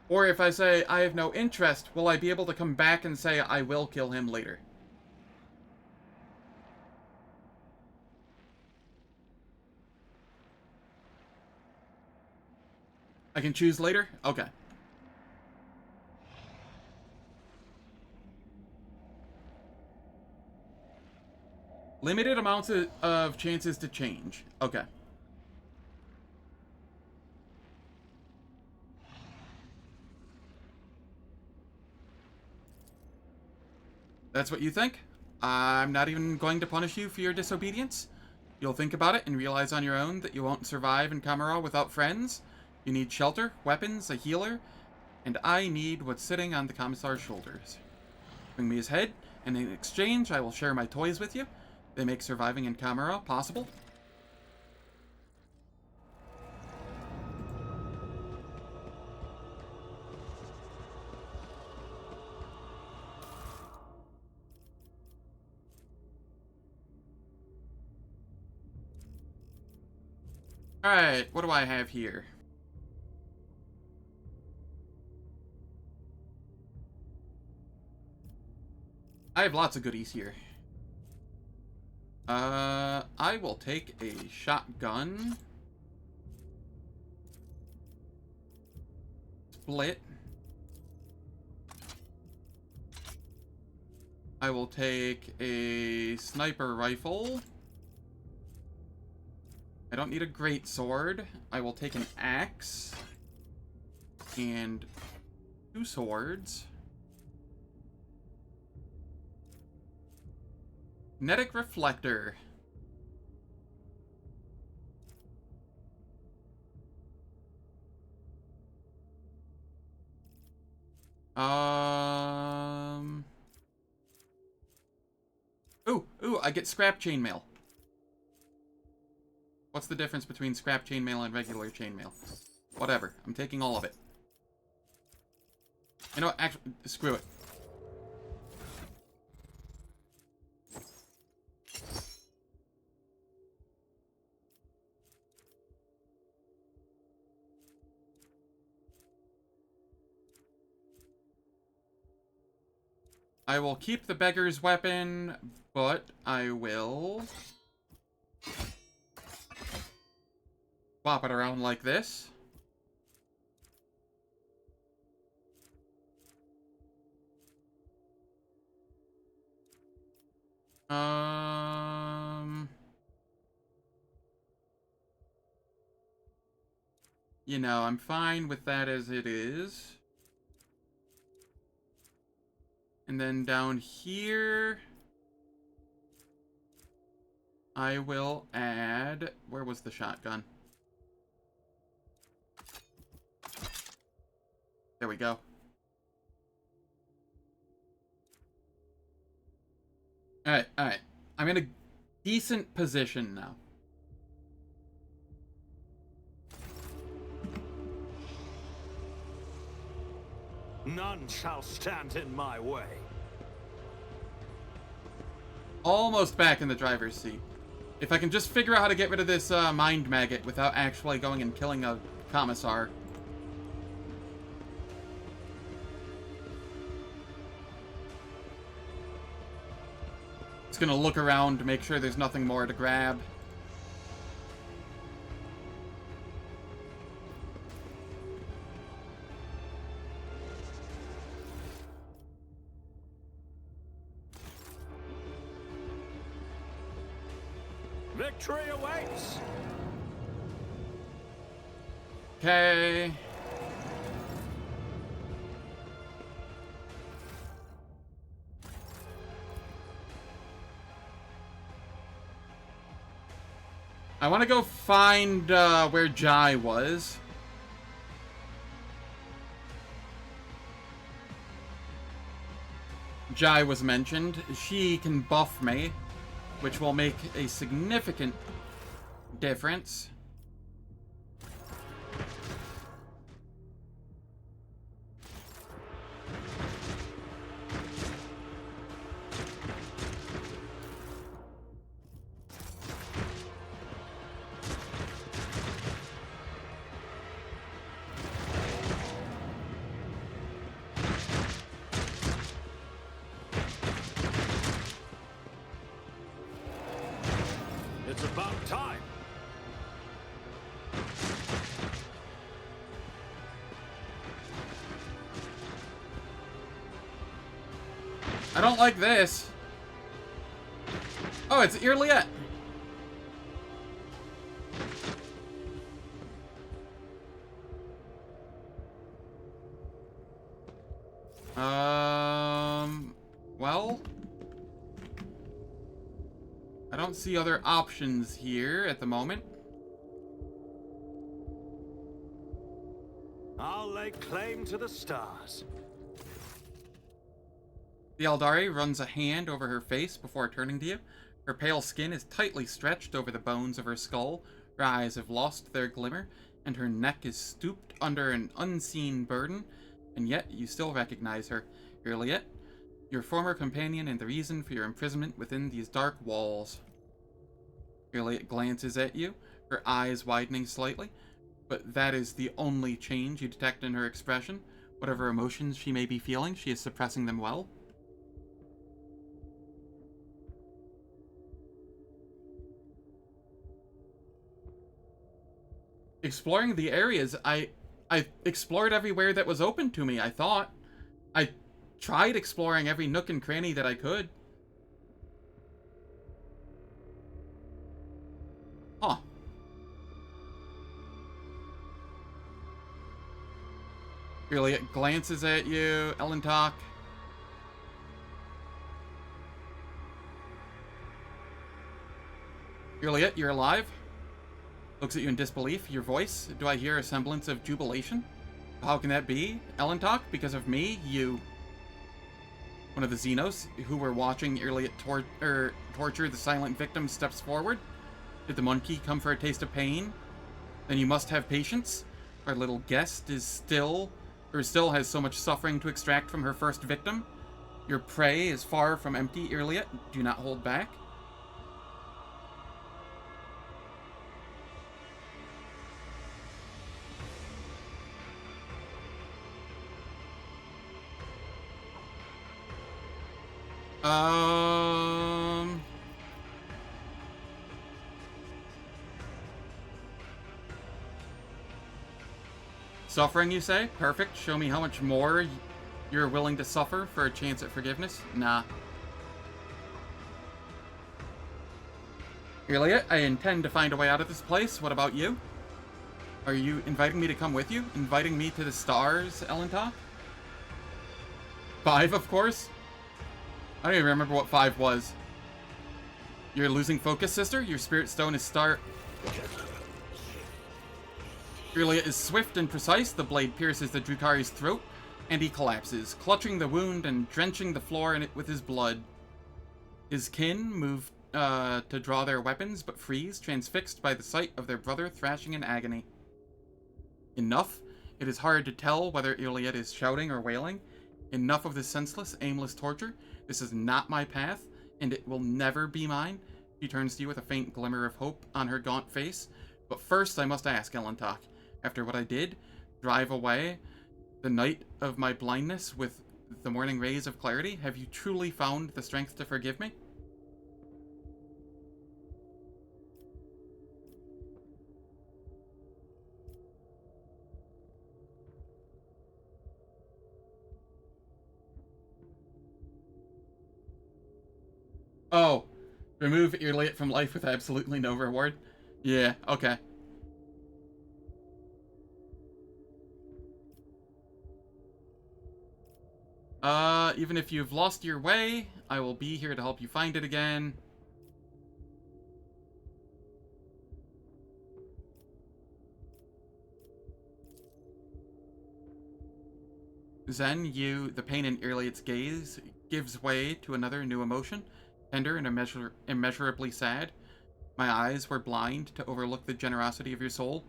Or if I say, I have no interest, will I be able to come back and say, I will kill him later? I can choose later? Okay. Limited amounts of chances to change. Okay. That's what you think? I'm not even going to punish you for your disobedience. You'll think about it and realize on your own that you won't survive in Ammaricar without friends. You need shelter, weapons, a healer, and I need what's sitting on the Commissar's shoulders. Bring me his head, and in exchange I will share my toys with you. They make surviving in Ammaricar possible. Alright, what do I have here? I have lots of goodies here. I will take a shotgun. Split. I will take a sniper rifle. I don't need a greatsword. I will take an axe. And 2 swords. Kinetic reflector. Ooh, I get scrap chainmail. What's the difference between scrap chainmail and regular chainmail? Whatever, I'm taking all of it. You know what, actually, screw it. I will keep the beggar's weapon, but I will swap it around like this. You know, I'm fine with that as it is. And then down here, I will add... Where was the shotgun? There we go. Alright, alright. I'm in a decent position now. None shall stand in my way. Almost back in the driver's seat. If I can just figure out how to get rid of this mind maggot without actually going and killing a commissar. Just gonna look around to make sure there's nothing more to grab. Victory awaits! Okay. I want to go find where Jai was. Jai was mentioned. She can buff me, which will make a significant difference. It's about time. I don't like this. Oh, it's Yrliet. Well, I don't see other options here at the moment. I'll lay claim to the stars. The Eldari runs a hand over her face before turning to you. Her pale skin is tightly stretched over the bones of her skull. Her eyes have lost their glimmer, and her neck is stooped under an unseen burden. And yet, you still recognize her, Yrliet, your former companion and the reason for your imprisonment within these dark walls. Yrliet glances at you. her eyes widening slightly, but that is the only change you detect in her expression. Whatever emotions she may be feeling, she is suppressing them well. Exploring the areas, I explored everywhere that was open to me, I thought. I tried exploring every nook and cranny that I could. Huh. Yrliet glances at you, Elentok. Yrliet, you're alive? Looks at you in disbelief. Your voice? Do I hear a semblance of jubilation? How can that be? Elentok, because of me? You... One of the Xenos who were watching Yrliet torture the silent victim steps forward. Did the monkey come for a taste of pain? Then you must have patience. Our little guest is still has so much suffering to extract from her first victim. Your prey is far from empty, Yrliet. Do not hold back. Suffering, you say? Perfect. Show me how much more you're willing to suffer for a chance at forgiveness. Nah. Yrliet, I intend to find a way out of this place. What about you? Are you inviting me to come with you? Inviting me to the stars, Elentok? 5, of course. I don't even remember what 5 was. You're losing focus, sister? Your spirit stone is Yrliet is swift and precise. The blade pierces the Drukhari's throat, and he collapses, clutching the wound and drenching the floor in it with his blood. His kin move to draw their weapons, but freeze, transfixed by the sight of their brother thrashing in agony. Enough. It is hard to tell whether Yrliet is shouting or wailing. Enough of this senseless, aimless torture. This is not my path, and it will never be mine. She turns to you with a faint glimmer of hope on her gaunt face. But first I must ask, Elentok, after what I did, drive away the night of my blindness with the morning rays of clarity, have you truly found the strength to forgive me? Oh, remove Yrliet from life with absolutely no reward? Yeah, okay. Even if you've lost your way, I will be here to help you find it again. Then the pain in Yrliet's gaze gives way to another new emotion, tender and immeasurably sad. My eyes were blind to overlook the generosity of your soul.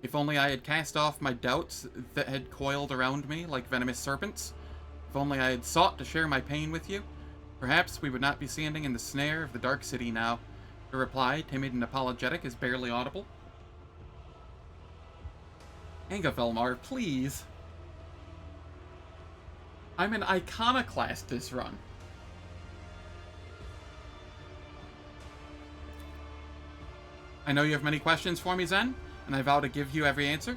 If only I had cast off my doubts that had coiled around me like venomous serpents. If only I had sought to share my pain with you. Perhaps we would not be standing in the snare of the Dark City now. Her reply, timid and apologetic, is barely audible. Angavelmar, please. I'm an iconoclast this run. I know you have many questions for me, Zen, and I vow to give you every answer.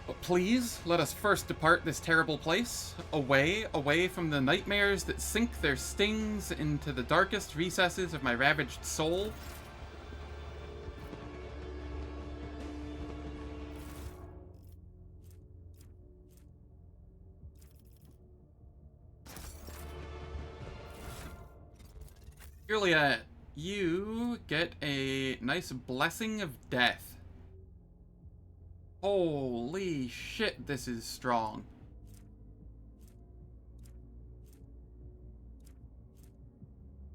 But please, let us first depart this terrible place, away from the nightmares that sink their stings into the darkest recesses of my ravaged soul. Yrliet, you get a nice blessing of death. Holy shit, this is strong.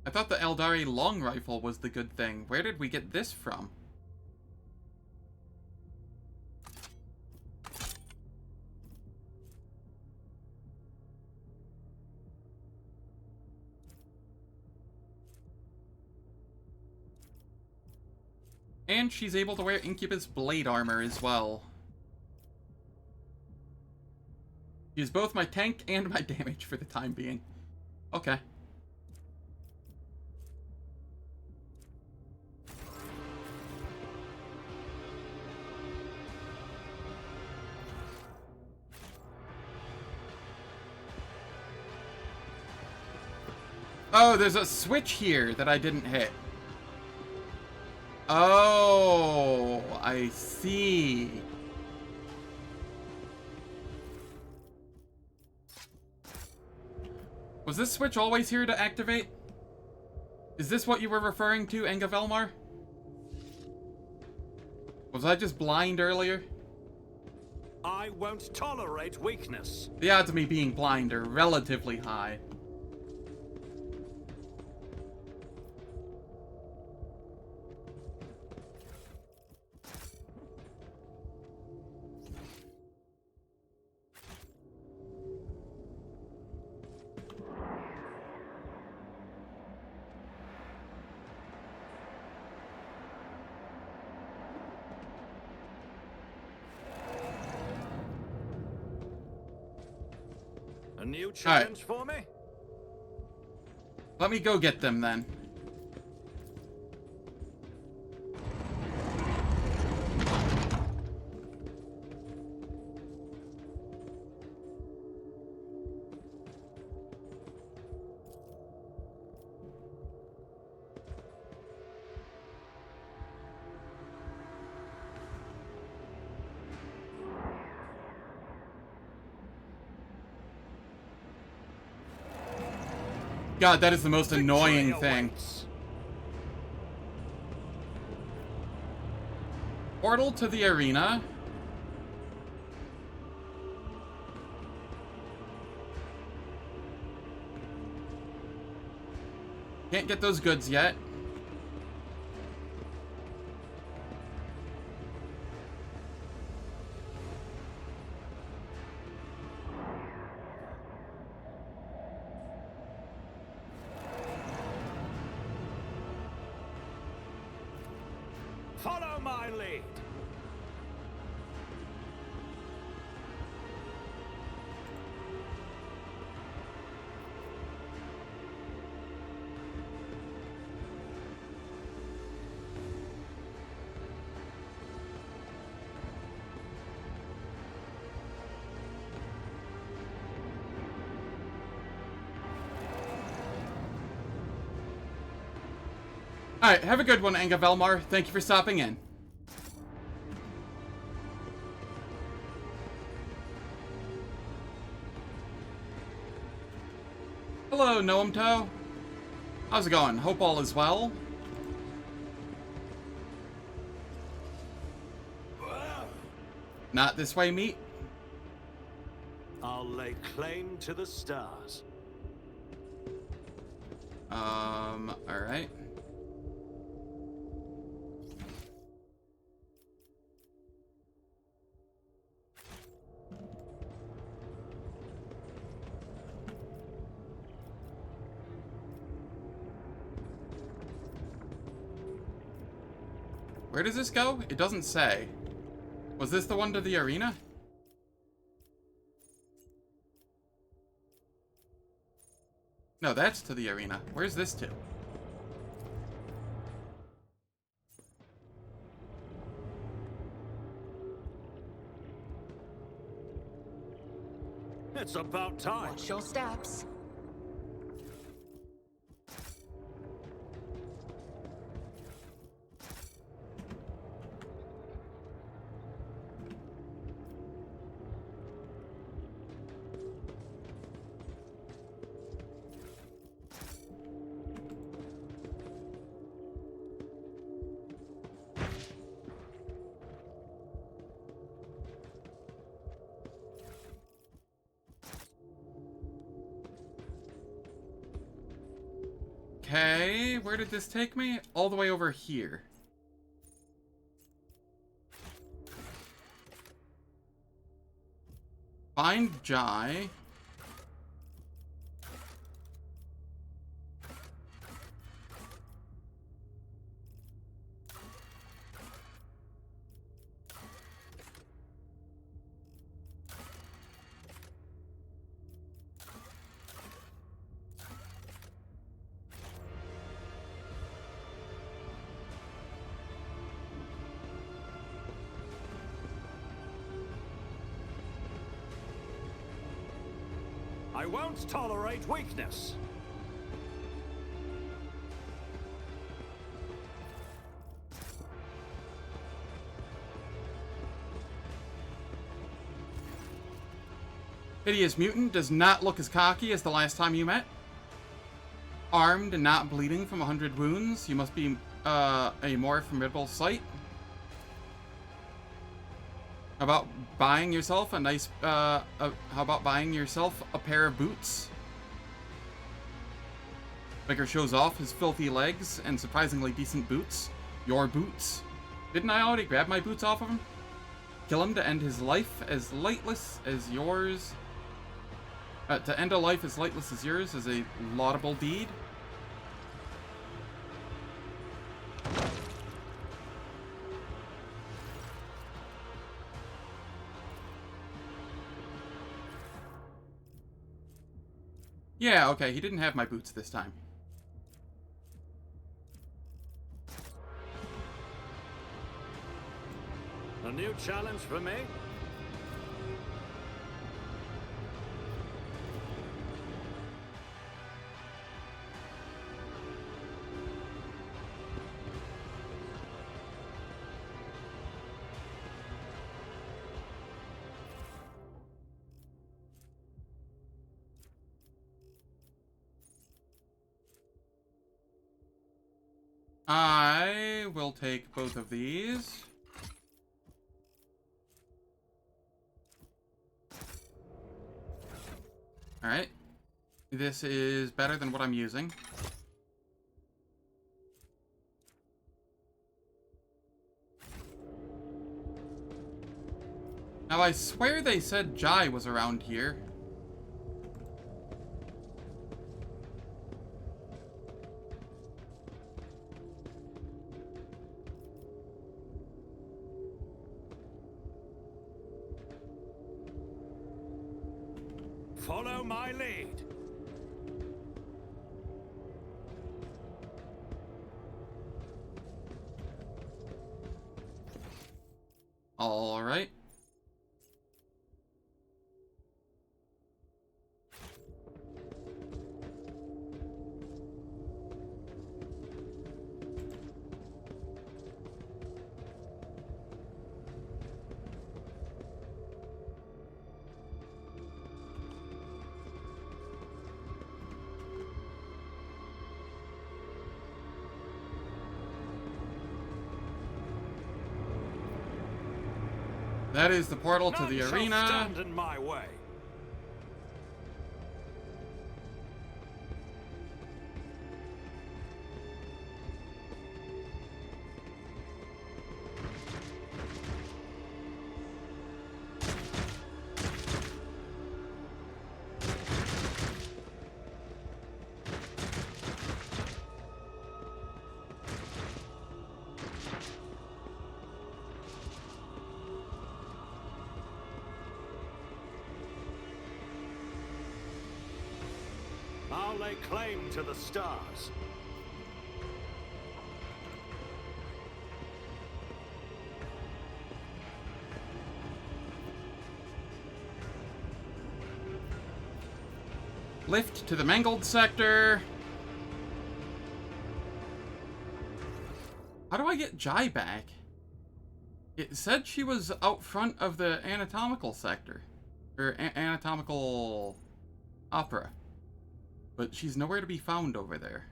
I thought the Eldari long rifle was the good thing. Where did we get this from? And she's able to wear Incubus blade armor as well. She's both my tank and my damage for the time being. Okay. Oh, there's a switch here that I didn't hit. Oh, I see. Was this switch always here to activate? Is this what you were referring to, Engavelmar? Was I just blind earlier? I won't tolerate weakness. The odds of me being blind are relatively high. A new challenge for me? Let me go get them then. God, that is the most annoying thing. Portal to the arena. Can't get those goods yet. Follow my lead. Alright, have a good one, Engavelmar. Thank you for stopping in. Hello, Noamto. How's it going? Hope all is well. Not this way, meat. I'll lay claim to the stars. Alright. Where does this go? It doesn't say. Was this the one to the arena? No, that's to the arena. Where's this to? It's about time. Watch your steps. Okay, where did this take me? All the way over here. Find Jai. I won't tolerate weakness. Hideous Mutant does not look as cocky as the last time you met. Armed and not bleeding from 100 wounds, you must be a more formidable sight. How about buying yourself a nice, how about buying yourself a pair of boots? Vicar shows off his filthy legs and surprisingly decent boots. Your boots. Didn't I already grab my boots off of him? Kill him to end his life as lightless as yours. To end a life as lightless as yours is a laudable deed. Yeah, okay, he didn't have my boots this time. A new challenge for me? I will take both of these. Alright. This is better than what I'm using. Now, I swear they said Jai was around here. Follow my lead. All right. That is the portal to the arena. Stand in my way. I'll lay claim to the stars. Lift to the mangled sector. How do I get Jai back? It said she was out front of the anatomical sector. Or anatomical opera. But she's nowhere to be found over there.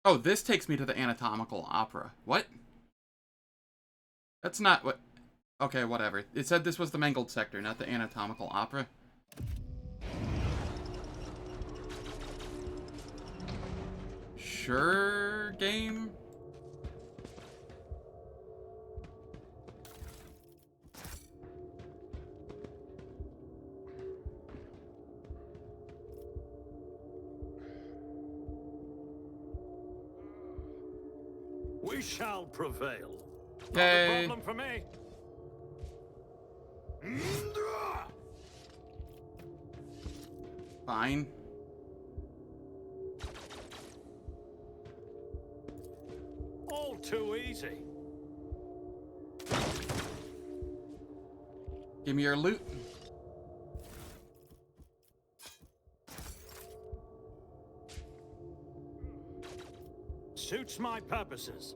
Oh, this takes me to the anatomical opera. What? That's not what... Okay, whatever. It said this was the mangled sector, not the anatomical opera. Sure, game? We shall prevail. Yay. Not a problem for me. Fine. All too easy. Give me your loot. Suits my purposes.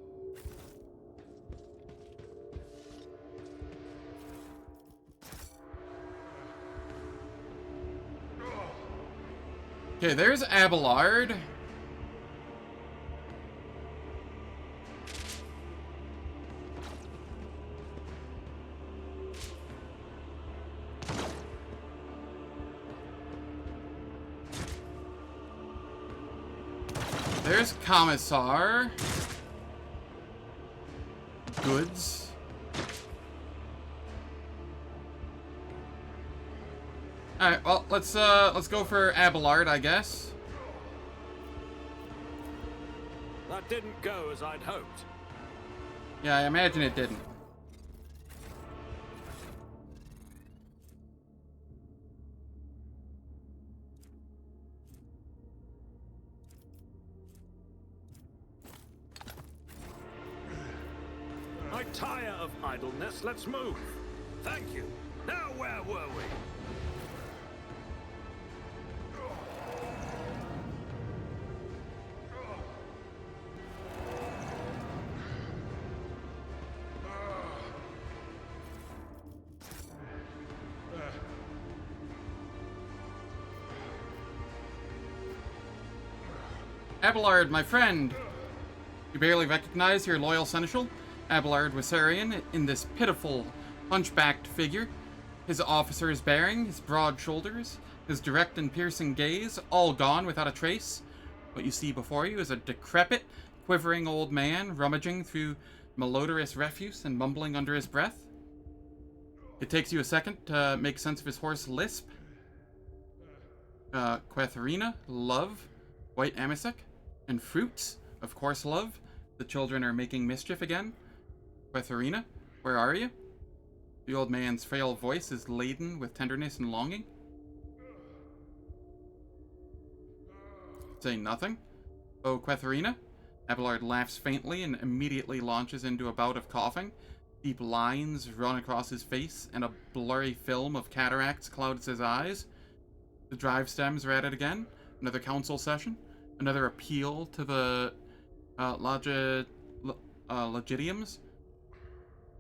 Okay, there's Abelard. There's Commissar. Goods. Alright, well, let's go for Abelard, I guess. That didn't go as I'd hoped. Yeah, I imagine it didn't. I tire of idleness. Let's move. Thank you. Now where were we? Abelard, my friend! You barely recognize your loyal seneschal, Abelard Weissarian, in this pitiful, hunchbacked figure. His officer's bearing, his broad shoulders, his direct and piercing gaze, all gone without a trace. What you see before you is a decrepit, quivering old man rummaging through malodorous refuse and mumbling under his breath. It takes you a second to make sense of his hoarse lisp. Quetharina, love, white amisec, and fruits, of course, love. The children are making mischief again. Quetharina, where are you? The old man's frail voice is laden with tenderness and longing. Say nothing. Oh, Quetharina? Abelard laughs faintly and immediately launches into a bout of coughing. Deep lines run across his face, and a blurry film of cataracts clouds his eyes. The drive stems are at it again. Another council session. Another appeal to the legitiums.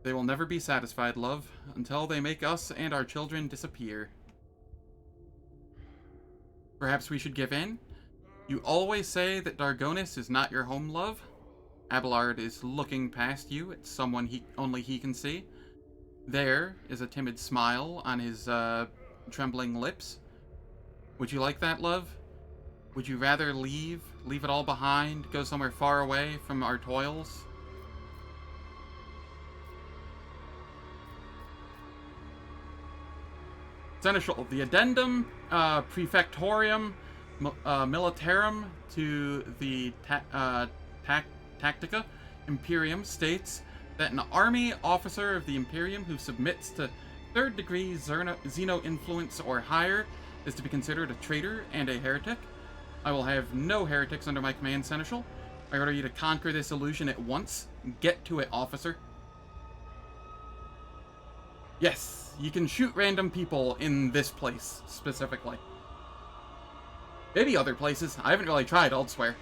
They will never be satisfied, love, until they make us and our children disappear. Perhaps we should give in? You always say that Dargonus is not your home, love. Abelard is looking past you at someone only he can see. There is a timid smile on his trembling lips. Would you like that, love? Would you rather leave it all behind, go somewhere far away from our toils? Seneschal, the addendum prefectorium militarum to the Tactica Imperium states that an army officer of the Imperium who submits to third-degree Xeno influence or higher is to be considered a traitor and a heretic. I will have no heretics under my command, Seneschal. I order you to conquer this illusion at once. Get to it, officer. Yes, you can shoot random people in this place, specifically. Maybe other places. I haven't really tried elsewhere.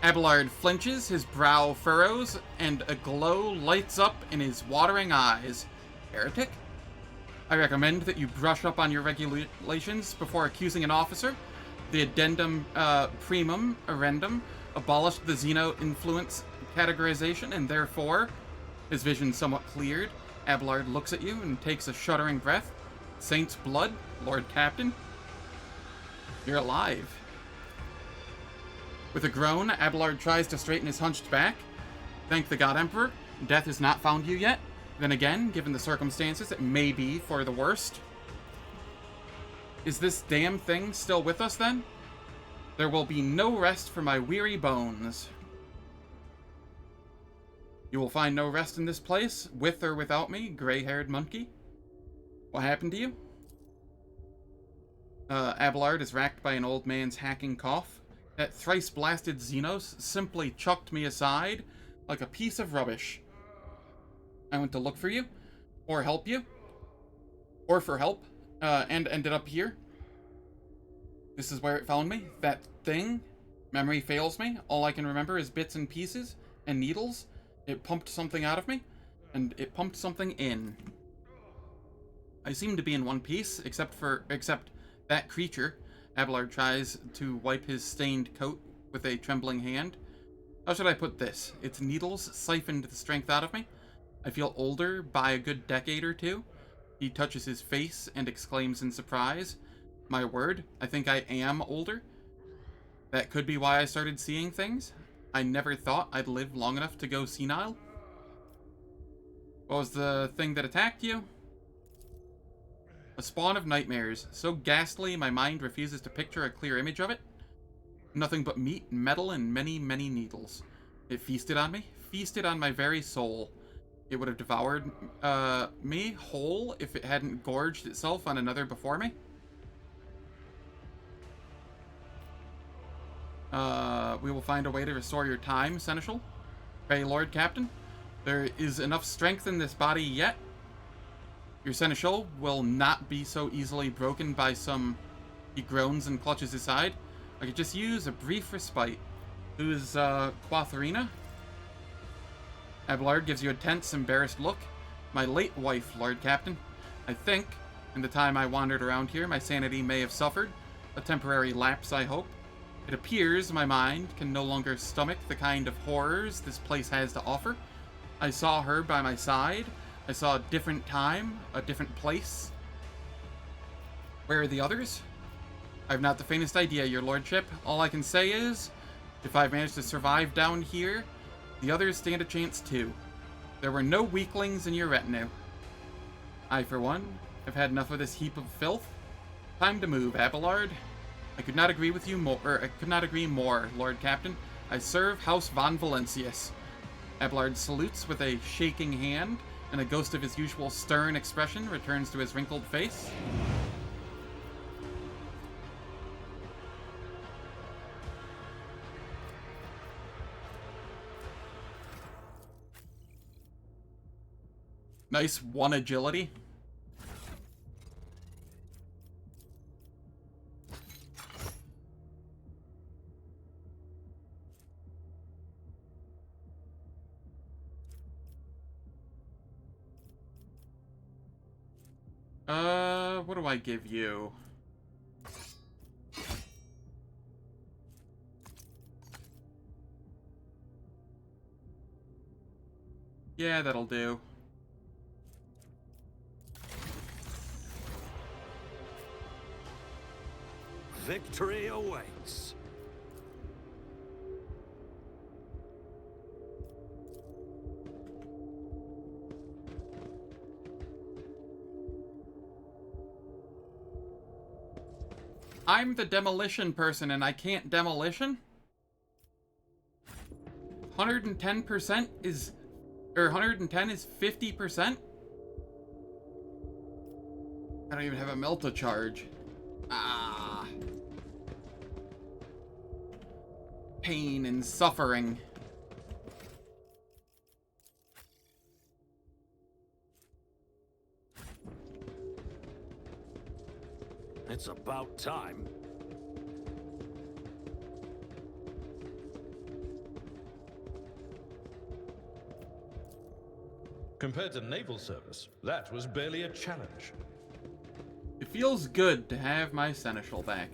Abelard flinches, his brow furrows, and a glow lights up in his watering eyes. Heretic? I recommend that you brush up on your regulations before accusing an officer. The addendum primum arendum abolished the Xeno influence categorization, and therefore, his vision somewhat cleared, Abelard looks at you and takes a shuddering breath. Saint's blood, Lord Captain. You're alive. With a groan, Abelard tries to straighten his hunched back. Thank the God Emperor, death has not found you yet. Then again, given the circumstances, it may be for the worst. Is this damn thing still with us, then? There will be no rest for my weary bones. You will find no rest in this place, with or without me, gray-haired monkey. What happened to you? Abelard is racked by an old man's hacking cough. That thrice-blasted Xenos simply chucked me aside like a piece of rubbish. I went to look for you, or help you, or for help, and ended up here. This is where it found me. That thing. Memory fails me. All I can remember is bits and pieces and needles. It pumped something out of me, and it pumped something in. I seem to be in one piece, except that creature. Abelard tries to wipe his stained coat with a trembling hand. How should I put this? Its needles siphoned the strength out of me. I feel older by a good decade or two. He touches his face and exclaims in surprise, "My word, I think I am older." That could be why I started seeing things. I never thought I'd live long enough to go senile. What was the thing that attacked you? A spawn of nightmares, so ghastly my mind refuses to picture a clear image of it. Nothing but meat, metal, and many, many needles. It feasted on me, feasted on my very soul. It would have devoured me whole if it hadn't gorged itself on another before me. We will find a way to restore your time, Seneschal. Pray, Lord Captain. There is enough strength in this body yet. Your Seneschal will not be so easily broken by some... He groans and clutches his side. I could just use a brief respite. Who is, Quatharina? Abelard gives you a tense, embarrassed look. My late wife, Lord Captain. I think, in the time I wandered around here, my sanity may have suffered. A temporary lapse, I hope. It appears my mind can no longer stomach the kind of horrors this place has to offer. I saw her by my side. I saw a different time, a different place. Where are the others? I have not the faintest idea, your lordship. All I can say is, if I've managed to survive down here, the others stand a chance too. There were no weaklings in your retinue. I, for one, have had enough of this heap of filth. Time to move, Abelard. I could not agree with you more, I could not agree more, Lord Captain. I serve House von Valentius. Abelard salutes with a shaking hand, and a ghost of his usual stern expression returns to his wrinkled face. Nice 1 agility. What do I give you? Yeah, that'll do. Victory awaits. I'm the demolition person and I can't demolition? 110% is... Or 110 is 50%? I don't even have a Melta charge. Ah. Pain and suffering. It's about time. Compared to naval service, that was barely a challenge. It feels good to have my Seneschal back.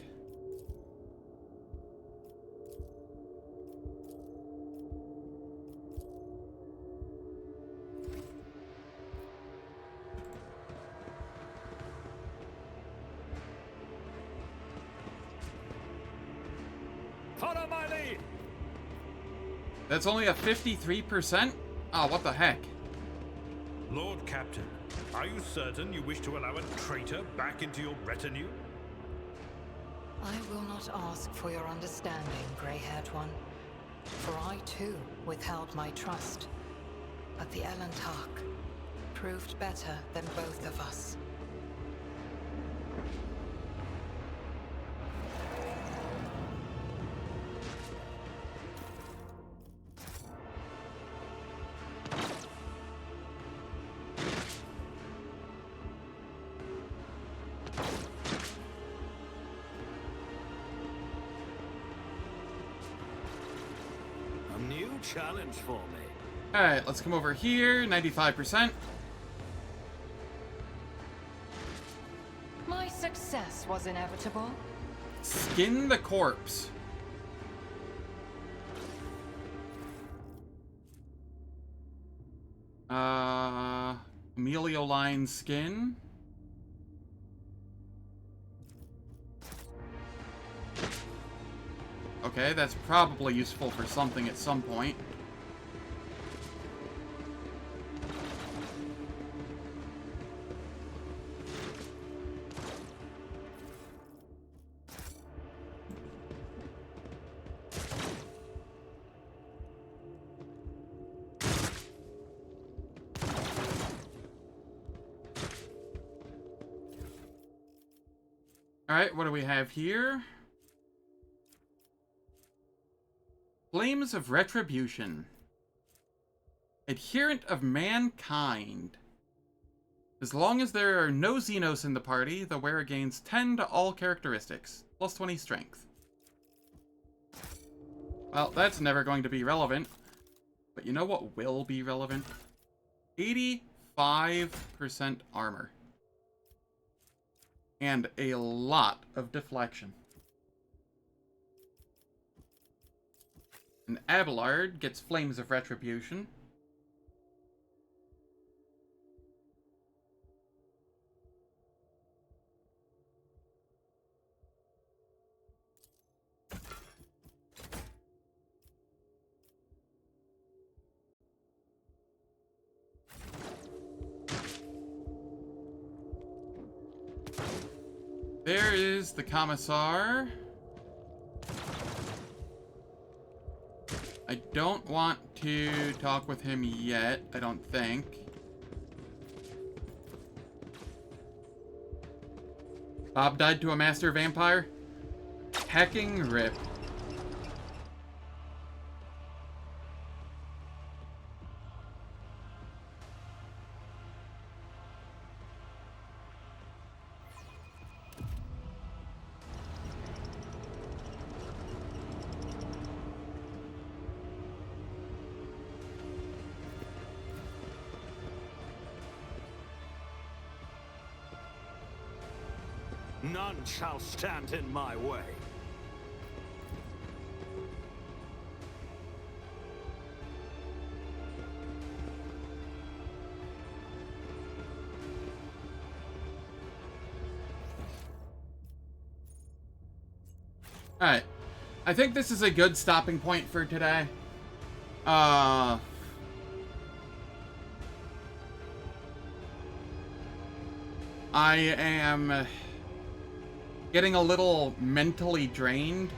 Follow my lead. That's only a 53%? Oh, what the heck? Lord Captain, are you certain you wish to allow a traitor back into your retinue? I will not ask for your understanding, gray-haired one. For I, too, withheld my trust. But the Elentark proved better than both of us. Challenge for me. Alright, let's come over here. 95%. My success was inevitable. Skin the corpse. Amelioline skin. Okay, that's probably useful for something at some point. Alright, what do we have here? Flames of Retribution. Adherent of mankind. As long as there are no Xenos in the party, the wearer gains 10 to all characteristics, plus 20 strength. Well, that's never going to be relevant. But you know what will be relevant? 85% armor. And a lot of deflection. And Abelard gets Flames of Retribution. There is the Commissar. I don't want to talk with him yet, I don't think. Bob died to a master vampire? Hecking rip. None shall stand in my way. Alright. I think this is a good stopping point for today. I am getting a little mentally drained.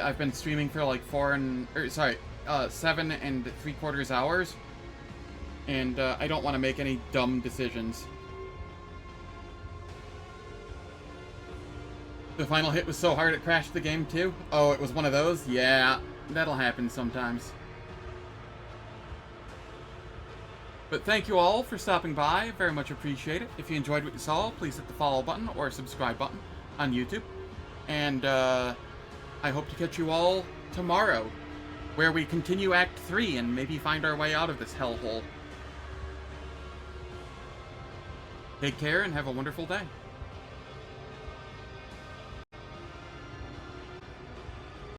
I've been streaming for like 7 3/4 hours. And I don't want to make any dumb decisions. The final hit was so hard it crashed the game too? Oh, it was one of those? Yeah, that'll happen sometimes. But thank you all for stopping by. Very much appreciate it. If you enjoyed what you saw, please hit the follow button or subscribe button on YouTube. And I hope to catch you all tomorrow, where we continue Act 3 and maybe find our way out of this hellhole. Take care and have a wonderful day.